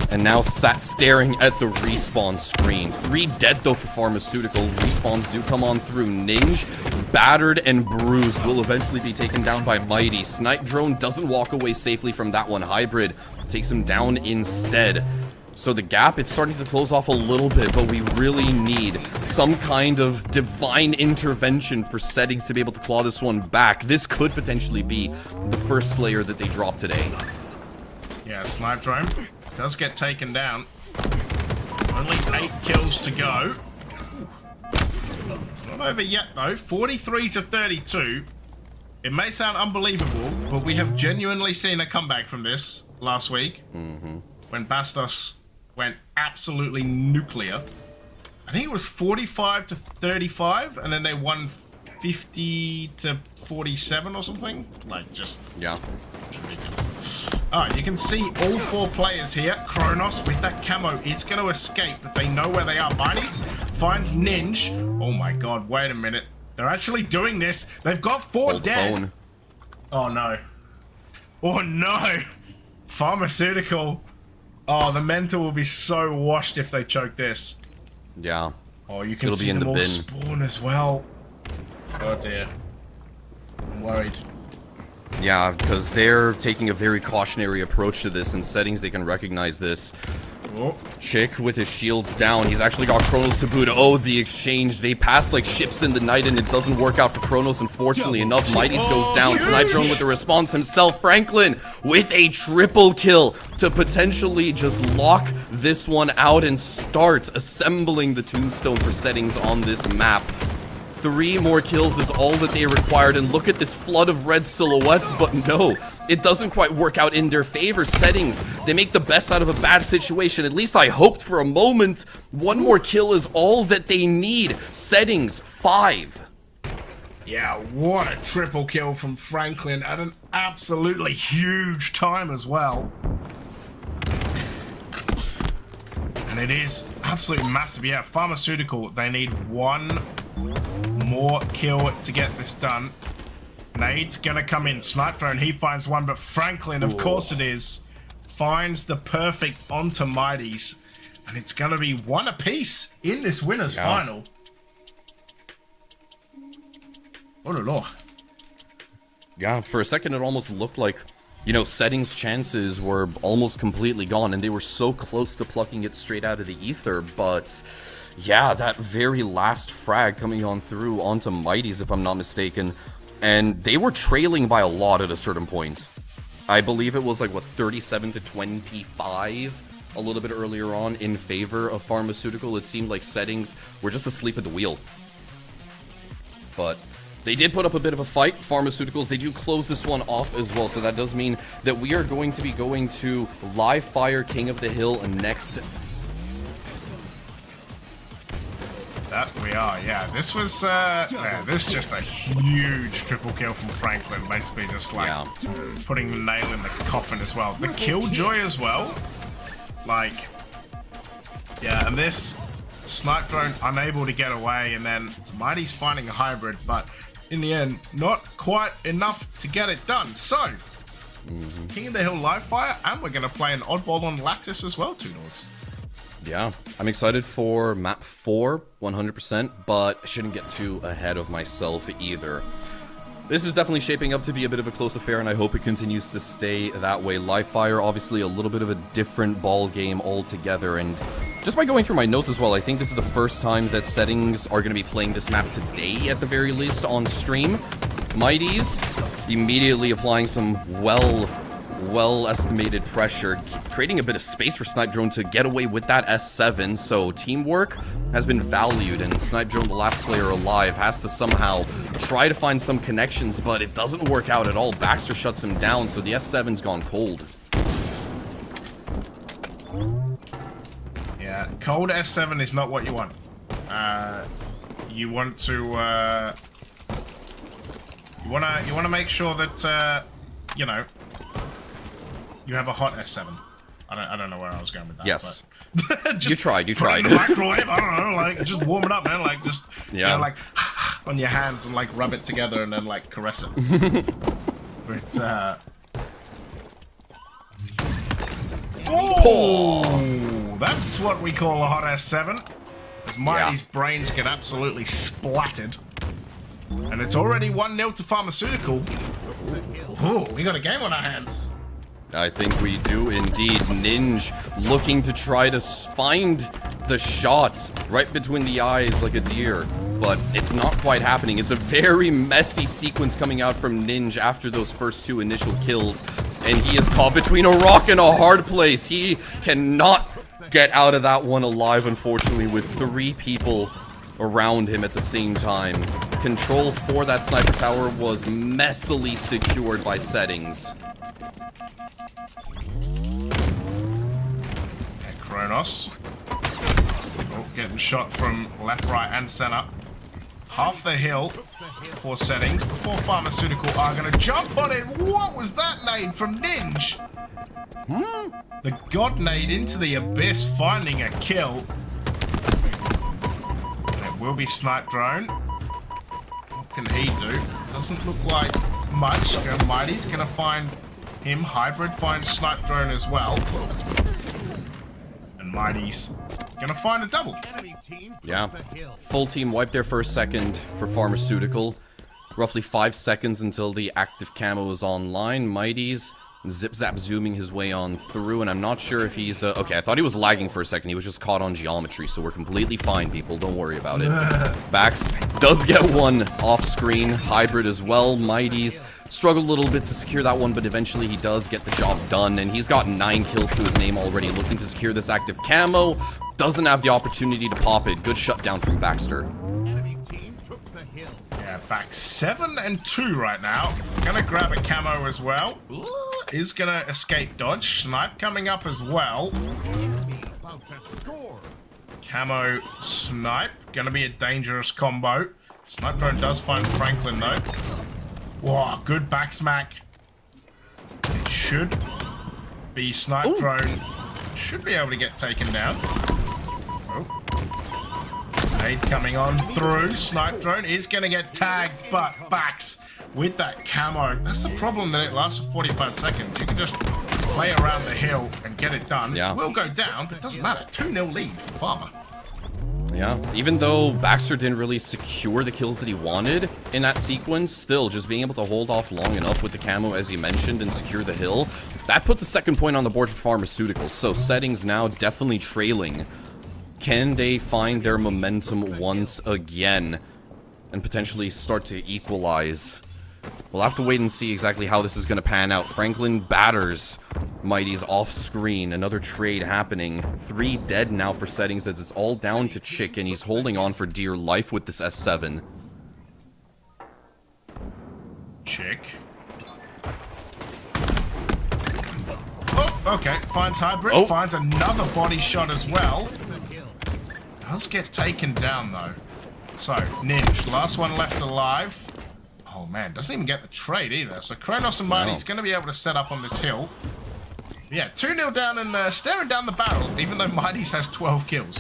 And now sat staring at the respawn screen. 3 dead, though, for Pharmaceutical. Respawns do come on through. Ninja, battered and bruised, will eventually be taken down by Mighty. Snipe Drone doesn't walk away safely from that one. Hybrid takes him down instead. So the gap, it's starting to close off a little bit, but we really need some kind of divine intervention for settings to be able to claw this one back. This could potentially be the first Slayer that they drop today. Yeah, Snipe Drone does get taken down. Only 8 kills to go. It's not over yet though. 43 to 32. It may sound unbelievable, but we have genuinely seen a comeback from this last week. When Bastos went absolutely nuclear. I think it was 45 to 35, and then they won 50 to 47 or something. Like, just Yeah. ridiculous. Alright, you can see all 4 players here. Kronos with that camo is going to escape, but they know where they are. Mighty's finds Ninja. Oh my god, wait a minute. They're actually doing this. They've got 4 Hold dead. phone. Oh no. Oh no. Pharmaceutical. Oh, the mental will be so washed if they choke this. Yeah. Oh, you can It'll see be in them the all bin. spawn as well. Oh dear. I'm worried. Yeah, because they're taking a very cautionary approach to this. In settings, they can recognize this. Oh. Chick with his shields down. He's actually got Kronos to boot. Oh, the exchange. They pass like ships in the night, and it doesn't work out for Kronos, unfortunately enough. Mighty's goes down. Snipe Drone with the response himself. Franklin with a triple kill to potentially just lock this one out and start assembling the tombstone for settings on this map. 3 more kills is all that they required, and look at this flood of red silhouettes, but no, it doesn't quite work out in their favor. Settings, they make the best out of a bad situation. At least I hoped for a moment. 1 more kill is all that they need. Settings, 5. Yeah, what a triple kill from Franklin at an absolutely huge time as well. And it is absolutely massive. Yeah, Pharmaceutical, they need 1 more kill to get this done. Nade's gonna come in. Snipe Drone, he finds one, but Franklin, of course it is, finds the perfect onto Mighty's. And it's gonna be 1 apiece in this winner's final. Oh, no. Yeah, for a second it almost looked like, you know, settings chances were almost completely gone, and they were so close to plucking it straight out of the ether, but yeah, that very last frag coming on through onto Mighty's, if I'm not mistaken, and they were trailing by a lot at a certain point. I believe it was like, what, 37 to 25 a little bit earlier on in favor of Pharmaceutical. It seemed like settings were just asleep at the wheel. But They did put up a bit of a fight. Pharmaceuticals, they do close this one off as well, so that does mean that we are going to be going to Live Fire King of the Hill next. That we are, yeah. This was, this is just a huge triple kill from Franklin. Basically just like putting the nail in the coffin as well. The killjoy as well. Like, yeah, and this snipe drone unable to get away, and then Mighty's finding a hybrid, but in the end, not quite enough to get it done. So, King of the Hill live fire, and we're going to play an oddball on Lattice as well, Toodles. Yeah, I'm excited for map 4, 100%, but I shouldn't get too ahead of myself either. This is definitely shaping up to be a bit of a close affair, and I hope it continues to stay that way. Live Fire, obviously a little bit of a different ball game altogether, and just by going through my notes as well, I think this is the first time that Settings are going to be playing this map today, at the very least, on stream. Mighties immediately applying some well-estimated pressure, creating a bit of space for Snipe Drone to get away with that S7, so teamwork has been valued, and Snipe Drone, the last player alive, has to somehow try to find some connections, but it doesn't work out at all. Baxter shuts him down, so the S7's gone cold. Yeah, cold S7 is not what you want. You want to, you wanna make sure that, you know, you have a hot S7. I don't know where I was going with that. Yes. But You tried. put it in the microwave, I don't know, like, just warm it up, man. Like, just, you know, like, on your hands and, like, rub it together and then, like, caress it. But, oh! That's what we call a hot S7. As Mighty's brains get absolutely splattered. And it's already 1-0 to Pharmaceutical. Ooh, we got a game on our hands. I think we do indeed. Ninja looking to try to find the shot right between the eyes like a deer, but it's not quite happening. It's a very messy sequence coming out from Ninja after those first 2 initial kills, and he is caught between a rock and a hard place. He cannot get out of that one alive, unfortunately, with 3 people around him at the same time. Control for that sniper tower was messily secured by Settings. Kronos. Oh, getting shot from left, right, and center. Half the hill for Settings before Pharmaceutical are going to jump on it. What was that nade from Ninja? The God nade into the abyss, finding a kill. And it will be Snipe Drone. What can he do? Doesn't look like much. Mighty's going to find him. Hybrid finds Snipe Drone as well. Mighty's gonna find a double. Yeah. Full team wipe there for a second for Pharmaceutical. Roughly 5 seconds until the active camo is online. Mighty's zip-zap zooming his way on through, and I'm not sure if he's... okay, I thought he was lagging for a second. He was just caught on geometry, so we're completely fine, people. Don't worry about it. Bax does get one off-screen. Hybrid as well. Mighty's struggled a little bit to secure that one, but eventually he does get the job done, and he's got 9 kills to his name already, looking to secure this active camo. Doesn't have the opportunity to pop it. Good shutdown from Baxter. Yeah, back 7 and 2 right now. Gonna grab a camo as well. Ooh, is gonna escape dodge. Snipe coming up as well. Camo snipe. Gonna be a dangerous combo. Snipe Drone does find Franklin though. Whoa, good back smack. It should be Snipe Drone. Should be able to get taken down. Oh. Nade coming on through. Snipe Drone is going to get tagged, but Bax with that camo. That's the problem, that it lasts for 45 seconds. You can just play around the hill and get it done. Yeah. It will go down, but it doesn't matter. 2-0 lead for Farmer. Yeah, even though Baxter didn't really secure the kills that he wanted in that sequence, still, just being able to hold off long enough with the camo, as you mentioned, and secure the hill, that puts a second point on the board for Pharmaceuticals. So Settings now definitely trailing. Can they find their momentum once again and potentially start to equalize? We'll have to wait and see exactly how this is going to pan out. Franklin batters Mighty's off screen. Another trade happening. 3 dead now for Settings, as it's all down to Chick, and he's holding on for dear life with this S7. Chick. Oh, okay. Finds hybrid. Oh. Finds another body shot as well. Does get taken down though. So, Ninja, last one left alive. Oh man, doesn't even get the trade either. So Kronos and Mighty's going to be able to set up on this hill. Yeah, 2-0 down and staring down the barrel, even though Mighty's has 12 kills.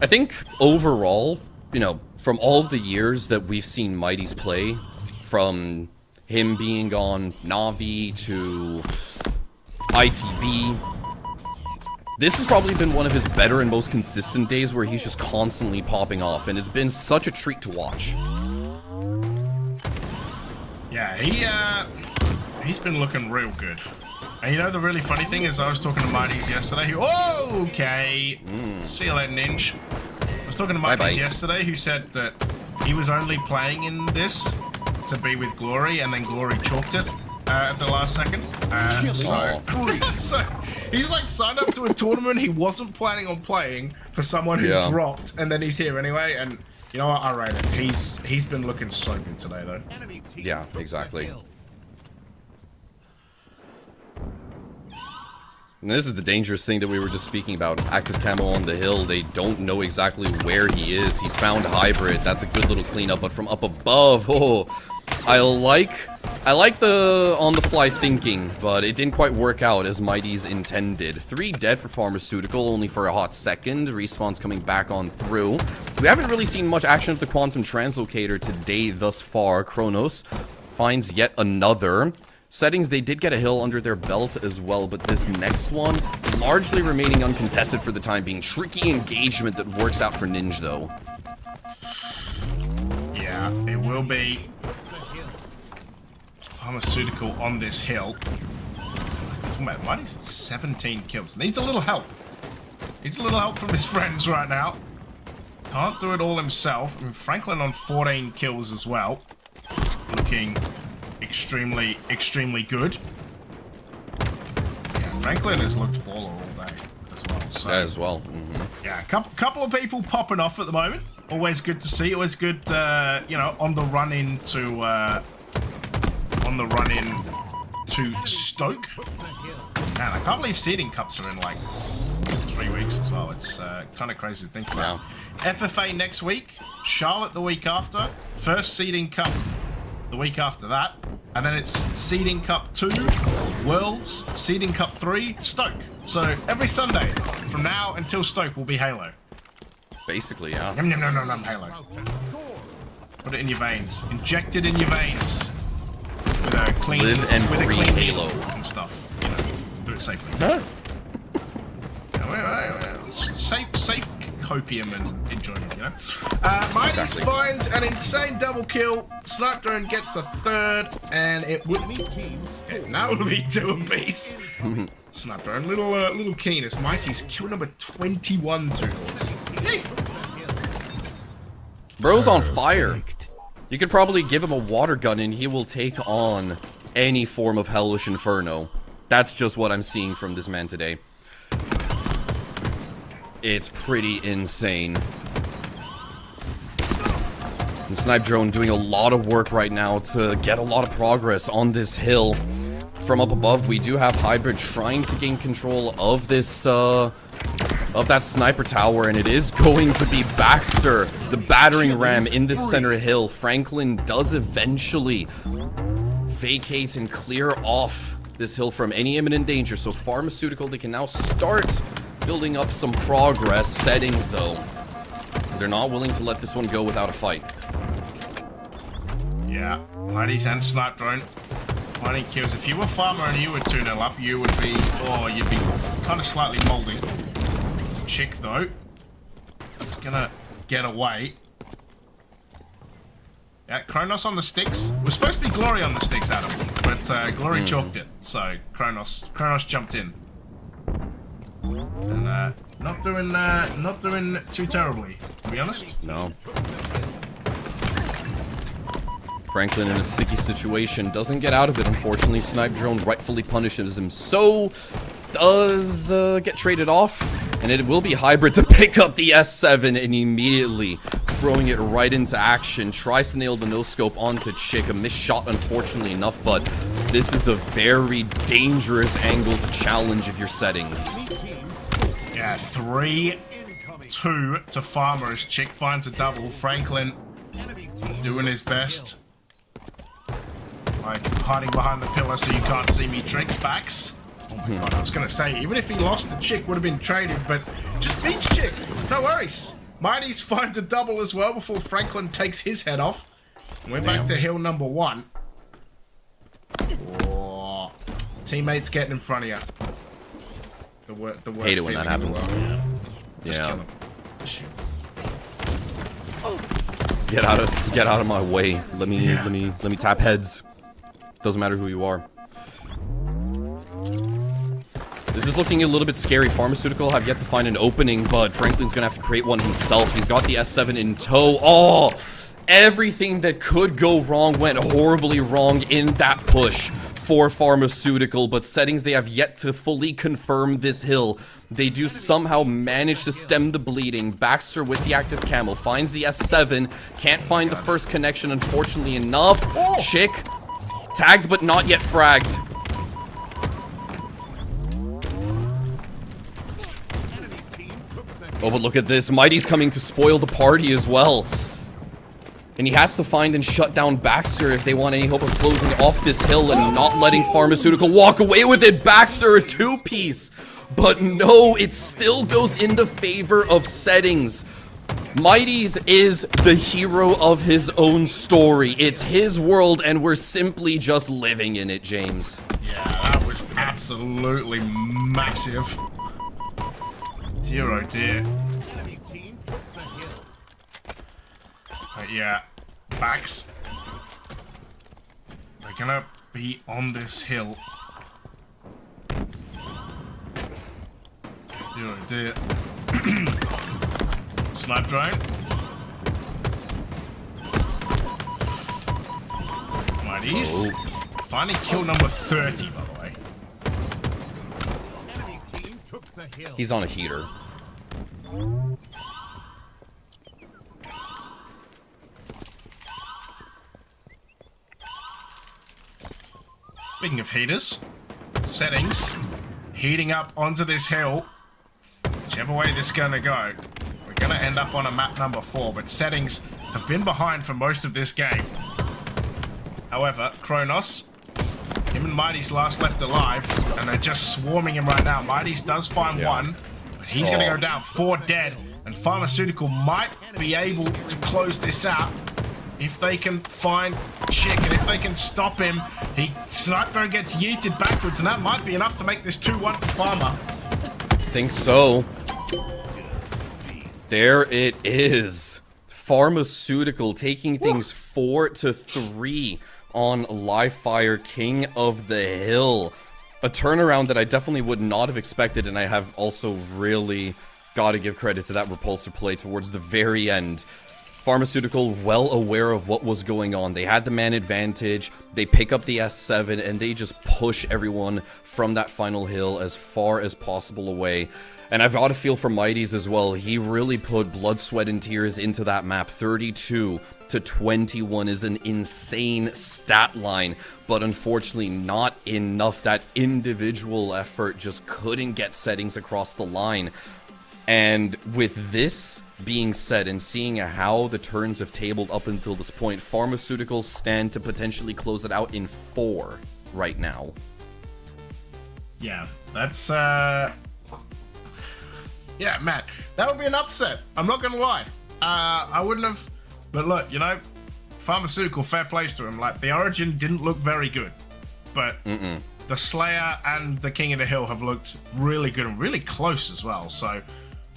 I think overall, you know, from all of the years that we've seen Mighty's play, from him being on Navi to ITB, this has probably been one of his better and most consistent days where he's just constantly popping off, and it's been such a treat to watch. Yeah, he's been looking real good. And you know the really funny thing is I was talking to Mighty's yesterday who... Oh, okay. See you later, Ninja. I was talking to Mighty's yesterday who said that he was only playing in this to be with Glory, and then Glory chalked it at the last second. So he's like signed up to a tournament he wasn't planning on playing for someone who dropped, and then he's here anyway. And you know what? I rate it. He's been looking so good today, though. Yeah, exactly. And this is the dangerous thing that we were just speaking about. Active camo on the hill. They don't know exactly where he is. He's found hybrid. That's a good little cleanup. But from up above, oh, I like the on-the-fly thinking, but it didn't quite work out as Mighty's intended. 3 dead for Pharmaceutical, only for a hot second. Respawn's coming back on through. We haven't really seen much action of the Quantum Translocator today thus far. Kronos finds yet another. Settings, they did get a hill under their belt as well, but this next one, largely remaining uncontested for the time being. Tricky engagement that works out for Ninja, though. Yeah, it will be Pharmaceutical on this hill. Mighty's with 17 kills. Needs a little help. Needs a little help from his friends right now. Can't do it all himself. I mean, Franklin on 14 kills as well. Looking extremely good. Yeah, Franklin has looked baller all day as well. So, as well. yeah, couple of people popping off at the moment. Always good to see. Always good, you know, on the run in to Stoke. Man, I can't believe seeding cups are in like 3 weeks as well. It's kind of crazy to think about. FFA next week, Charlotte the week after, first seeding cup the week after that, and then it's seeding cup 2, Worlds, seeding cup 3, Stoke. So every Sunday from now until Stoke will be Halo. Basically, yeah. Yum, yum, yum, yum, yum, Halo. Put it in your veins. Inject it in your veins. With a clean, Live and with a breathe clean Halo and stuff. You know, do it safely. Safe copium and enjoyment, you know. Mighty's finds an insane double kill. Snipe Drone gets a 3rd, and it would be now it would be 2 apiece. Snipe Drone, little keen as Mighty's kill number 21 2-0s. Bro's on fire. You could probably give him a water gun and he will take on any form of hellish inferno. That's just what I'm seeing from this man today. It's pretty insane. And Snipe Drone doing a lot of work right now to get a lot of progress on this hill. From up above, we do have Hybrid trying to gain control of this, of that sniper tower, and it is going to be Baxter, the battering ram in the center hill. Franklin does eventually vacate and clear off this hill from any imminent danger. So Pharmaceutical, they can now start building up some progress. Settings, though, they're not willing to let this one go without a fight. Yeah, Mighty's and Snipe Drone. 20 kills. If you were Farmer and you were 2-0 up, you would be, you'd be kind of slightly molding. Chick, though, it's gonna get away. Yeah, Kronos on the sticks. We're supposed to be Glory on the sticks, Adam, but Glory chalked it, so Kronos jumped in. And not doing too terribly, to be honest. No. Franklin in a sticky situation, doesn't get out of it, unfortunately. Snipe Drone rightfully punishes him, so does get traded off, and it will be Hybrid to pick up the S7 and immediately throwing it right into action. Tries to nail the no-scope onto Chick. A missed shot, unfortunately enough, but this is a very dangerous angle to challenge if you're settings. Yeah, 3-2 to Farmer as Chick finds a double. Franklin doing his best. Like, hiding behind the pillar so you can't see me drink. Backs. Oh my god, I was gonna say, even if he lost to Chick, would have been traded, but just beats Chick. No worries. Mighty's finds a double as well before Franklin takes his head off. We're back to hill number 1. Oh, teammates getting in front of you. The worst Hate it when that happens. Just kill Yeah. him. Shoot. Get out of my way. Let me tap heads. Doesn't matter who you are. This is looking a little bit scary. Pharmaceutical have yet to find an opening, but Franklin's gonna have to create one himself. He's got the S7 in tow. Oh, everything that could go wrong went horribly wrong in that push for Pharmaceutical, but settings, they have yet to fully confirm this hill. They do somehow manage to stem the bleeding. Baxter with the active camo finds the S7, can't find the first connection, unfortunately enough. Chick, tagged but not yet fragged. Oh, but look at this. Mighty's coming to spoil the party as well. And he has to find and shut down Baxter if they want any hope of closing off this hill and not letting Pharmaceutical walk away with it. Baxter, a 2-piece. But no, it still goes in the favor of settings. Mighty's is the hero of his own story. It's his world, and we're simply just living in it, James. Yeah, that was absolutely massive. Dear oh dear. But yeah, Backs. We're gonna be on this hill. Dear oh dear. Snipe drone. Mighties. Finding kill number 30, by the way. He's on a heater. Speaking of heaters, settings, heating up onto this hill. Whichever way this is gonna go, we're gonna end up on a map number 4, but settings have been behind for most of this game. However, Kronos, him and Mighty's last left alive, and they're just swarming him right now. Mighty's does find one, but he's gonna go down, 4 dead, and Pharmaceutical might be able to close this out if they can find Chick, and if they can stop him. Sniper gets yeeted backwards, and that might be enough to make this 2-1 for Pharma. Think so. There it is. Pharmaceutical taking things 4-3 on Livefire, King of the Hill. A turnaround that I definitely would not have expected, and I have also really got to give credit to that repulsor play towards the very end. Pharmaceutical, well aware of what was going on. They had the man advantage, they pick up the S7, and they just push everyone from that final hill as far as possible away. And I've got to feel for Mighty's as well. He really put blood, sweat, and tears into that map. 32-21 is an insane stat line, but unfortunately not enough. That individual effort just couldn't get settings across the line. And with this being said, and seeing how the turns have tabled up until this point, Pharmaceuticals stand to potentially close it out in 4 right now. Yeah, that's yeah, Matt, that would be an upset. I'm not gonna lie. I wouldn't have, but look, you know, Pharmaceutical, fair plays to him. Like, the Origin didn't look very good, but the Slayer and the King of the Hill have looked really good and really close as well. So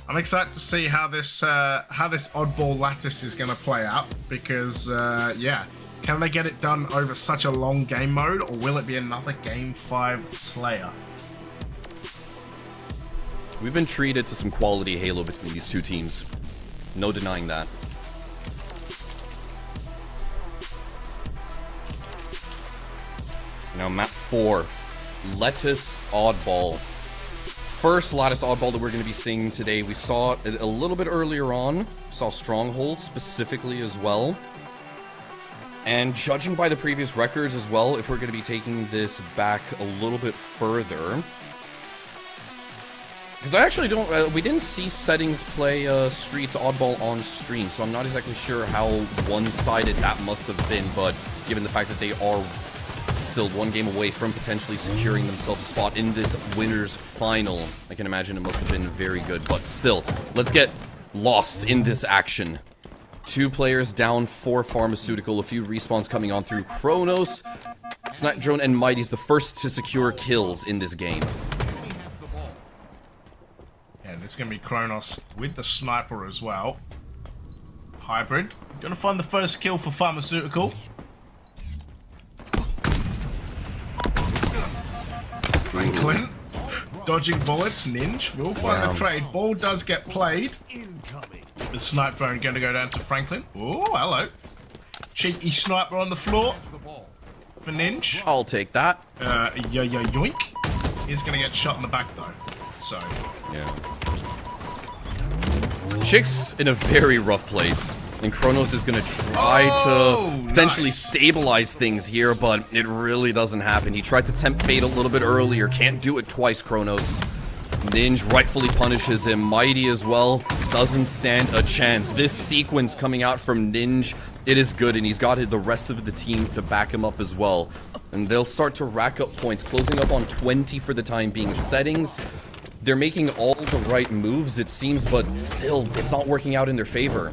I'm excited to see how this oddball lattice is going to play out, because yeah, can they get it done over such a long game mode, or will it be another Game 5 Slayer? We've been treated to some quality Halo between these two teams. No denying that. Now map 4, Lettuce Oddball. first Lattice oddball that we're going to be seeing today. We saw it a little bit earlier on. Saw Stronghold specifically as well. And judging by the previous records as well, if we're going to be taking this back a little bit further... Because I actually don't... we didn't see Settings play Streets oddball on stream, so I'm not exactly sure how one-sided that must have been, but given the fact that they are still one game away from potentially securing themselves a spot in this winners final, I can imagine it must have been very good. But still, let's get lost in this action. 2 players down for Pharmaceutical, a few respawns coming on through. Kronos, Snipe Drone, and Mighty's the first to secure kills in this game. And it's going to be Kronos with the sniper as well. Hybrid. Going to find the first kill for Pharmaceutical. Franklin. Dodging bullets. Ninja will find the trade. Ball does get played. The snipe drone going to go down to Franklin. Oh, hello. Cheeky sniper on the floor. For Ninja. I'll take that. Yoink. He's going to get shot in the back though. So. Yeah. Chick's in a very rough place. And Kronos is going to try to potentially stabilize things here, but it really doesn't happen. He tried to tempt fate a little bit earlier. Can't do it twice, Kronos. Ninja rightfully punishes him. Mighty as well doesn't stand a chance. This sequence coming out from Ninja, it is good, and he's got the rest of the team to back him up as well. And they'll start to rack up points, closing up on 20 for the time being. Settings, they're making all the right moves, it seems, but still, it's not working out in their favor.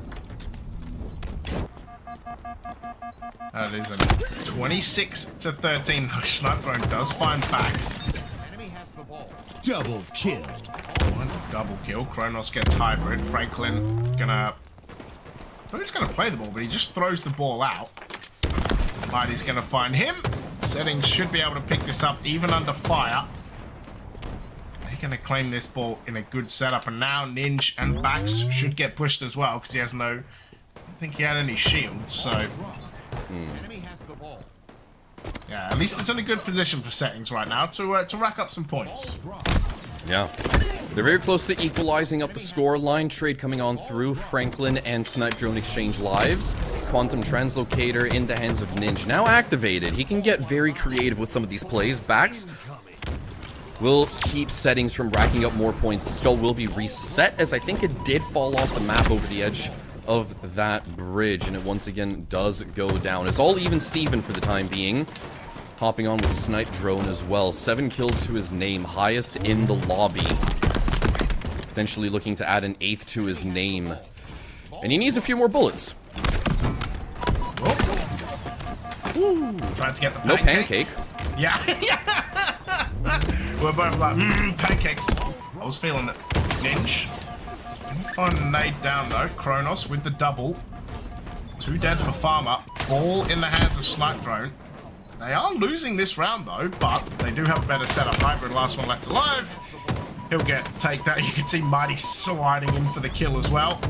That is a 26-13. The snipe drone does find backs. Double kill. That's a double kill. Kronos gets hybrid. Franklin gonna... I thought he was gonna play the ball, but he just throws the ball out. Mighty's gonna find him. Settings should be able to pick this up even under fire. They're gonna claim this ball in a good setup, and now Ninja and Bax should get pushed as well because he has no... I don't think he had any shields, so... Yeah, at least it's in a good position for Settings right now to rack up some points. Yeah. They're very close to equalizing up the score line. Trade coming on through. Franklin and Snipe Drone exchange lives. Quantum Translocator in the hands of Ninja. Now activated. He can get very creative with some of these plays. Bax will keep Settings from racking up more points. The skull will be reset, as I think it did fall off the map over the edge of that bridge, and it once again does go down. It's all even Steven for the time being. Hopping on with Snipe Drone as well. 7 kills to his name, highest in the lobby. Potentially looking to add an 8th to his name. And he needs a few more bullets. Ooh, tried to get the pancake. No pancake. Yeah. We're both like, pancakes. I was feeling it. Ninja. Find a nade down though. Kronos with the double. 2 dead for Farmer. Ball in the hands of Snipe Drone. They are losing this round though, but they do have a better setup. Hybrid, last one left alive. He'll take that. You can see Mighty sliding in for the kill as well.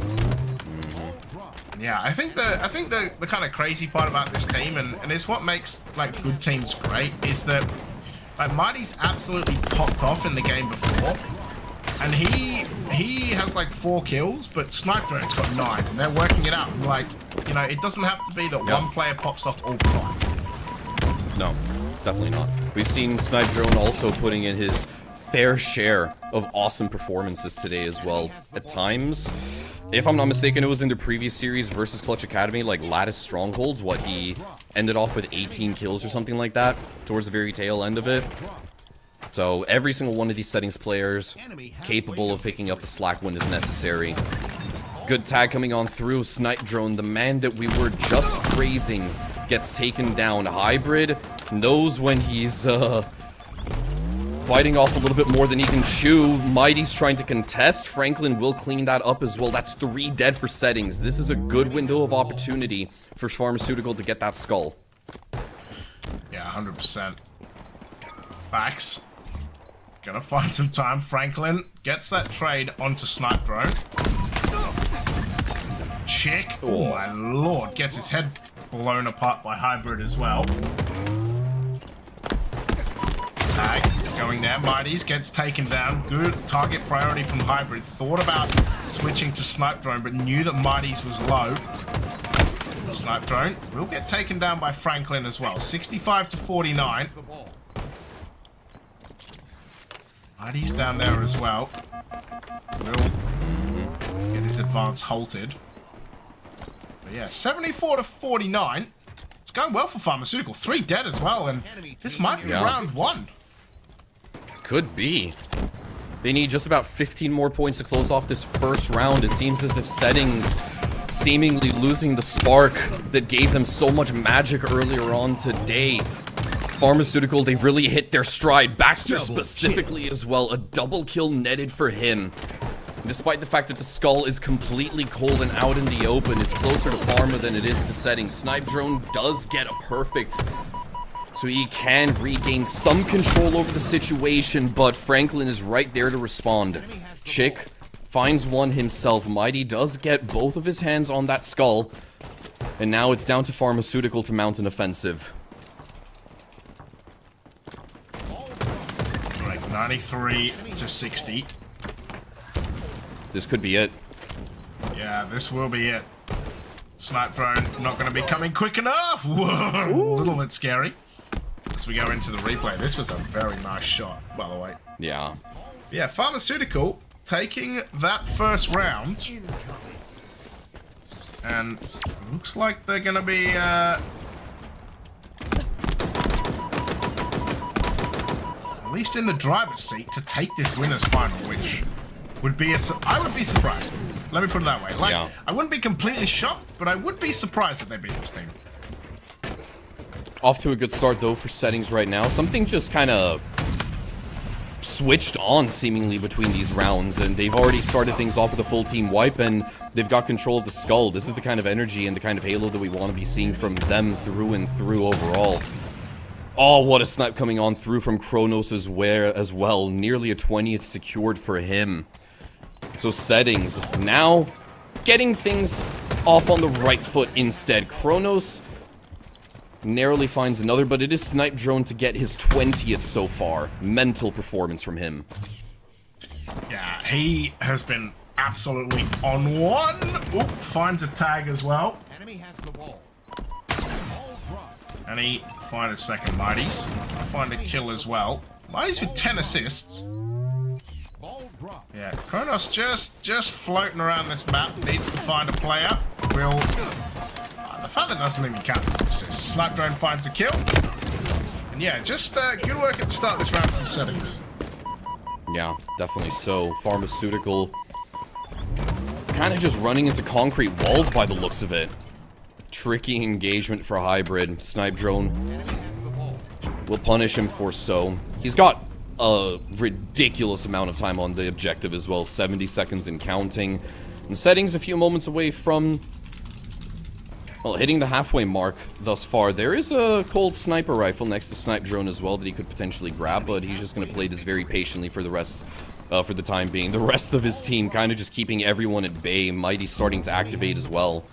Yeah, I think the kind of crazy part about this team, and it's what makes like good teams great, is that like Mighty's absolutely popped off in the game before. And he has like 4 kills, but Snipe Drone's got 9, and they're working it out. And like, you know, it doesn't have to be that one player pops off all the time. No, definitely not. We've seen Snipe Drone also putting in his fair share of awesome performances today as well. At times, if I'm not mistaken, it was in the previous series versus Clutch Academy, like Lattice Strongholds, what he ended off with 18 kills or something like that towards the very tail end of it. So every single one of these Settings players capable of picking up the slack when is necessary. Good tag coming on through. Snipe Drone, the man that we were just praising, gets taken down. Hybrid knows when he's biting off a little bit more than he can chew. Mighty's trying to contest. Franklin will clean that up as well. That's 3 dead for Settings. This is a good window of opportunity for Pharmaceutical to get that skull. Yeah, 100%. Bax. Gonna find some time. Franklin gets that trade onto Snipe Drone. Chick. Oh my lord. Gets his head blown apart by Hybrid as well. Tag going there. Mighty's gets taken down. Good target priority from Hybrid. Thought about switching to Snipe Drone, but knew that Mighty's was low. Snipe Drone will get taken down by Franklin as well. 65 to 49. Mighty's down there as well. Will get his advance halted. But yeah, 74 to 49. It's going well for Pharmaceutical. 3 dead as well, and this might be round 1. Could be. They need just about 15 more points to close off this first round. It seems as if Settings seemingly losing the spark that gave them so much magic earlier on today. Pharmaceutical, they've really hit their stride. Baxter specifically as well. A double kill netted for him. Despite the fact that the skull is completely cold and out in the open, it's closer to Pharma than it is to Settings. Snipe Drone does get a perfect, so he can regain some control over the situation, but Franklin is right there to respond. Chick finds one himself. Mighty does get both of his hands on that skull, and now it's down to Pharmaceutical to mount an offensive. Right, 93 to 60. This could be it. Yeah, this will be it. Snipe Drone not going to be coming quick enough. Whoa, a little bit scary. As we go into the replay, this was a very nice shot, by the way. Yeah. Yeah, Pharmaceutical taking that first round. And looks like they're going to be... at least in the driver's seat to take this winners final, which would be I would be surprised. Let me put it that way. Like, yeah. I wouldn't be completely shocked, but I would be surprised if they beat this team. Off to a good start, though, for Settings right now. Something just kind of switched on, seemingly, between these rounds, and they've already started things off with a full team wipe, and they've got control of the skull. This is the kind of energy and the kind of Halo that we want to be seeing from them through and through overall. Oh, what a snipe coming on through from Kronos as well. Nearly a 20th secured for him. So Settings now getting things off on the right foot instead. Kronos narrowly finds another, but it is Snipe Drone to get his 20th so far. Mental performance from him. Yeah, he has been absolutely on one. Oop, finds a tag as well. Enemy has the ball. And he finds a second. Mighty's find a kill as well. Mighty's with 10 assists. Yeah, Kronos just floating around this map. Needs to find a player. Will... the fact that doesn't even count as an assist. Snipe Drone finds a kill. And yeah, just good work at the start of this round from Settings. Yeah, definitely so. Pharmaceutical kind of just running into concrete walls by the looks of it. Tricky engagement for Hybrid. Snipe Drone will punish him for so. He's got a ridiculous amount of time on the objective as well. 70 seconds and counting. And Settings a few moments away from, well, hitting the halfway mark thus far. There is a cold sniper rifle next to Snipe Drone as well that he could potentially grab, but he's just going to play this very patiently for the rest, for the time being. The rest of his team kind of just keeping everyone at bay. Mighty starting to activate as well.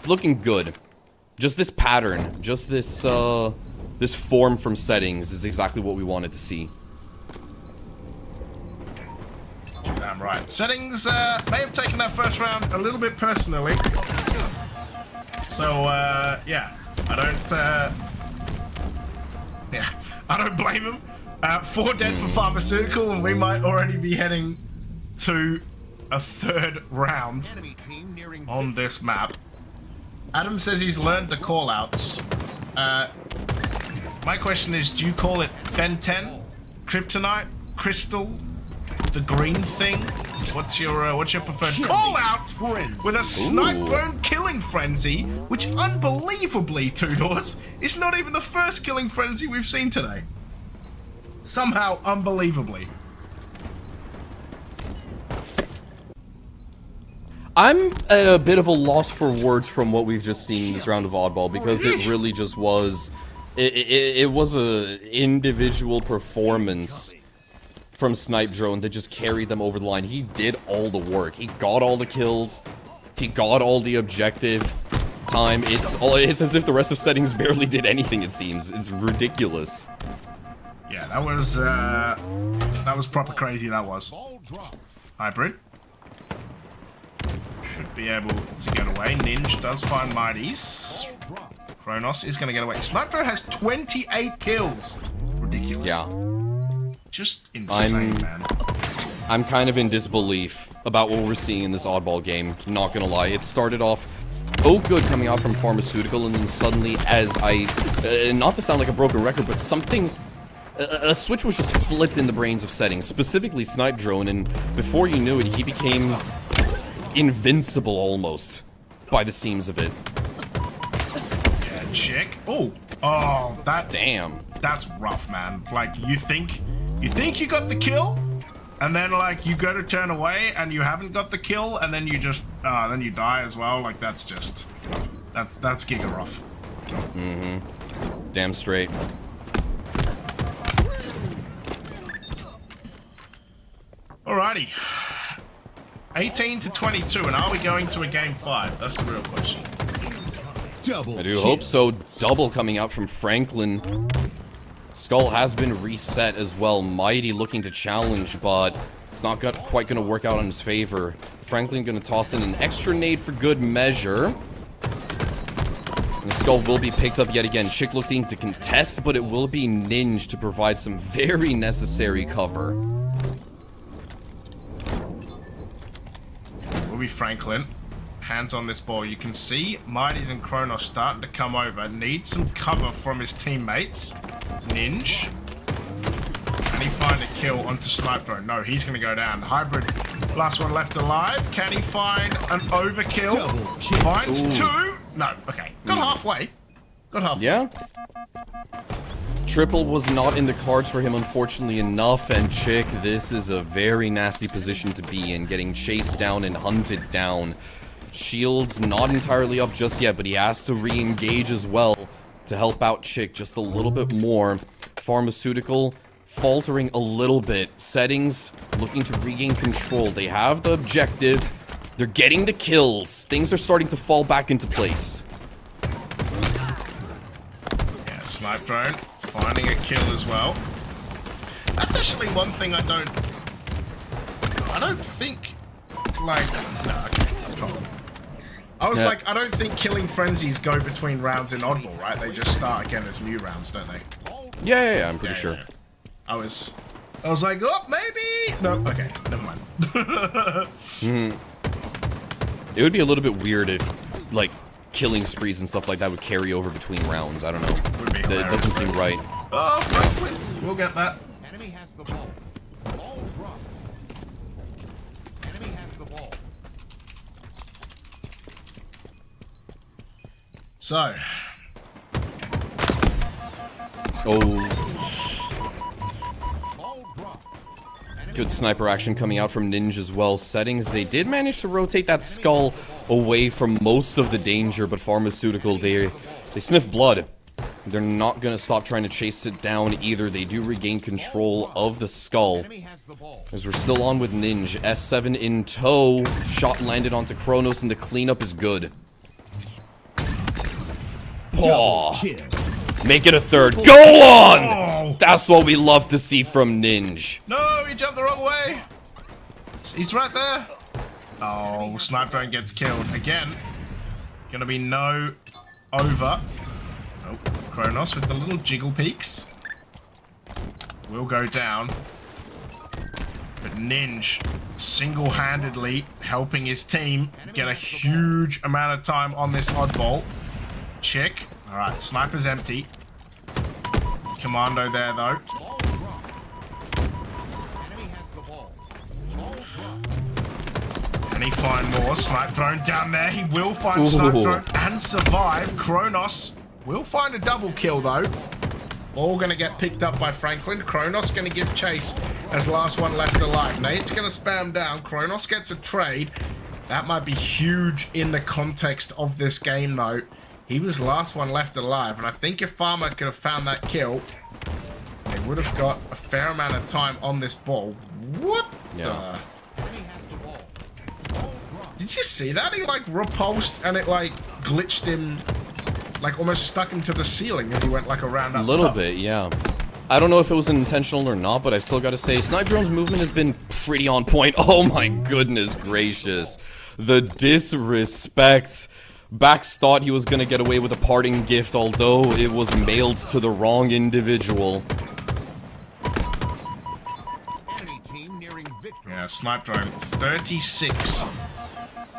Looking good. Just this pattern, just this, this form from Settings is exactly what we wanted to see. Damn right. Settings may have taken that first round a little bit personally. So, yeah, I don't blame him. 4 dead for Pharmaceutical, and we might already be heading to a 3rd round on this map. Adam says he's learned the call-outs. My question is, do you call it Ben 10, Kryptonite, Crystal, the green thing? What's your preferred call-out with a Snipe Drone killing frenzy, which unbelievably, Tudors, is not even the first killing frenzy we've seen today. Somehow, unbelievably. I'm at a bit of a loss for words from what we've just seen in this round of Oddball, because it really just was... It was a individual performance from Snipe Drone that just carried them over the line. He did all the work. He got all the kills. He got all the objective time. It's as if the rest of Settings barely did anything, it seems. It's ridiculous. Yeah, that was proper crazy, that was. Ball drop. Hybrid. Should be able to get away. Ninja does find Mighties. Ball drop. Kronos is going to get away. Sniper has 28 kills. Ridiculous. Yeah. Just insane, man. I'm kind of in disbelief about what we're seeing in this oddball game. Not gonna lie. It started off good coming out from Pharmaceutical, and then suddenly, as I... not to sound like a broken record, but something... a switch was just flipped in the brains of settings, specifically Snipe Drone, and before you knew it, he became invincible almost, by the seams of it. Yeah, chick. Oh, that... Damn. That's rough, man. Like, you think you got the kill, and then, like, you go to turn away, and you haven't got the kill, and then you just, then you die as well. Like, that's just... That's giga rough. Mm-hmm. Damn straight. Alrighty. 18 to 22, and are we going to a game 5? That's the real question. Double I do kill. hope so. Double coming out from Franklin. Skull has been reset as well. Mighty looking to challenge, but it's not quite going to work out in his favor. Franklin going to toss in an extra nade for good measure. And Skull will be picked up yet again. Chick looking to contest, but it will be Ninja to provide some very necessary cover. Will be Franklin. Hands on this ball. You can see Mighties and Kronos starting to come over. Needs some cover from his teammates. Ninja. Can he find a kill onto Snipe Drone? No, he's going to go down. Hybrid, last one left alive. Can he find an overkill? Double kill. Finds two. No, okay. Got halfway. Got halfway. Yeah. Triple was not in the cards for him, unfortunately enough, and Chick, this is a very nasty position to be in, getting chased down and hunted down. Shield's not entirely up just yet, but he has to re-engage as well to help out Chick just a little bit more. Pharmaceutical faltering a little bit. Settings looking to regain control. They have the objective. They're getting the kills. Things are starting to fall back into place. Yeah, Snipe Drone finding a kill as well. That's actually one thing I don't think, like, no, okay, I'm trolling. I was like, I don't think killing frenzies go between rounds in oddball, right? They just start again as new rounds, don't they? Yeah, I'm pretty sure. Yeah. I was like, oh, maybe. No, okay, never mind. It would be a little bit weird if, like, killing sprees and stuff like that would carry over between rounds. I don't know. Would be It hilarious. doesn't seem right. Oh, Franklin, we'll get that. Enemy has the ball. Ball drop. Enemy has the ball. So, Oh, Ball drop. good sniper action coming out from Ninja as well. Settings, they did manage to rotate that skull away from most of the danger, but Pharmaceutical, they sniff blood. They're not going to stop trying to chase it down either. They do regain control of the skull. Enemy has the ball. As we're still on with Ninja. S7 in tow. Shot landed onto Kronos, and the cleanup is good. Double Paw. kill. Make it a third. Go on! oh That's what we love to see from Ninja. no, he jumped the wrong way. He's right there. Oh, Snipe Drone gets killed again. Gonna be no over. Oh, Kronos with the little jiggle peaks. Will go down. But Ninja single-handedly helping his team get a huge amount of time on this oddball. Chick. Alright, Sniper's empty. Commando there, though. Ball drop. Enemy has the ball. Ball drop. Can he find more? Snipe Drone down there. He will find Snipe Drone and survive. Kronos will find a double kill, though. All going to get picked up by Franklin. Kronos going to give chase as last one left alive. Nate's going to spam down. Kronos gets a trade. That might be huge in the context of this game, though. He was last one left alive, and I think if Farmer could have found that kill, they would have got a fair amount of time on this ball. What Yeah. Enemy has the ball. Ball drop. Did you see that? He, like, repulsed, and it, like, glitched him, like, almost stuck him to the ceiling as he went, like, around A up little top. bit, yeah. I don't know if it was intentional or not, but I've still got to say, Snipe Drone's movement has been pretty on point. Oh my goodness gracious. The disrespect. Bax thought he was going to get away with a parting gift, although it was mailed to the wrong individual. Enemy team nearing victory. Yeah, Snipe Drone 36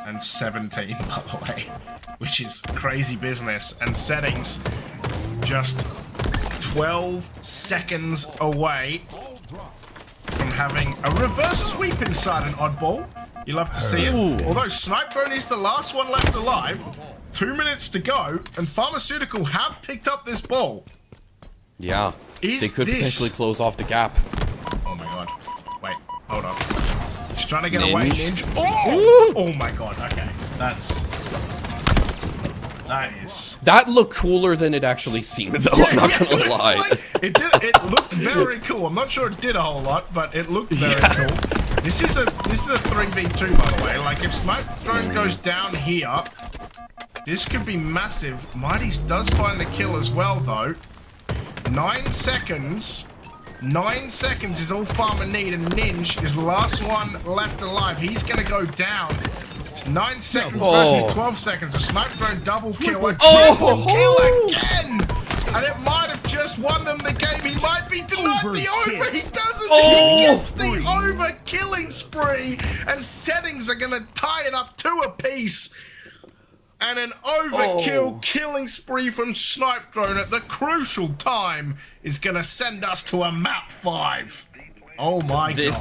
and 17, by the way, which is crazy business. And Settings just 12 seconds away from having a reverse sweep inside an oddball. You love to see it. Although Snipe Drone is the last one left alive, 2 minutes to go, and Pharmaceutical have picked up this ball. Yeah, they could potentially close off the gap. Oh my god. Wait, hold on. He's trying to get Ninja. away, Ninja. Oh! Oh my god, okay. That is... That looked cooler than it actually seemed, though, I'm not gonna it looks lie. like- it looked very cool. I'm not sure it did a whole lot, but it looked very cool. This is a 3v2, by the way. Like, if Snipe Drone goes down here, this could be massive. Mighty's does find the kill as well, though. 9 seconds. 9 seconds is all Farmer need, and Ninja is the last one left alive. He's gonna go down. It's 9 seconds versus 12 seconds. A Snipe Drone double kill. A triple kill again! And it might have just won them the game. He might be denied the over. He doesn't. He gets the over-killing spree. And Settings are going to tie it up 2 apiece. And an overkill killing spree from Snipe Drone at the crucial time is going to send us to a map 5. Oh my god.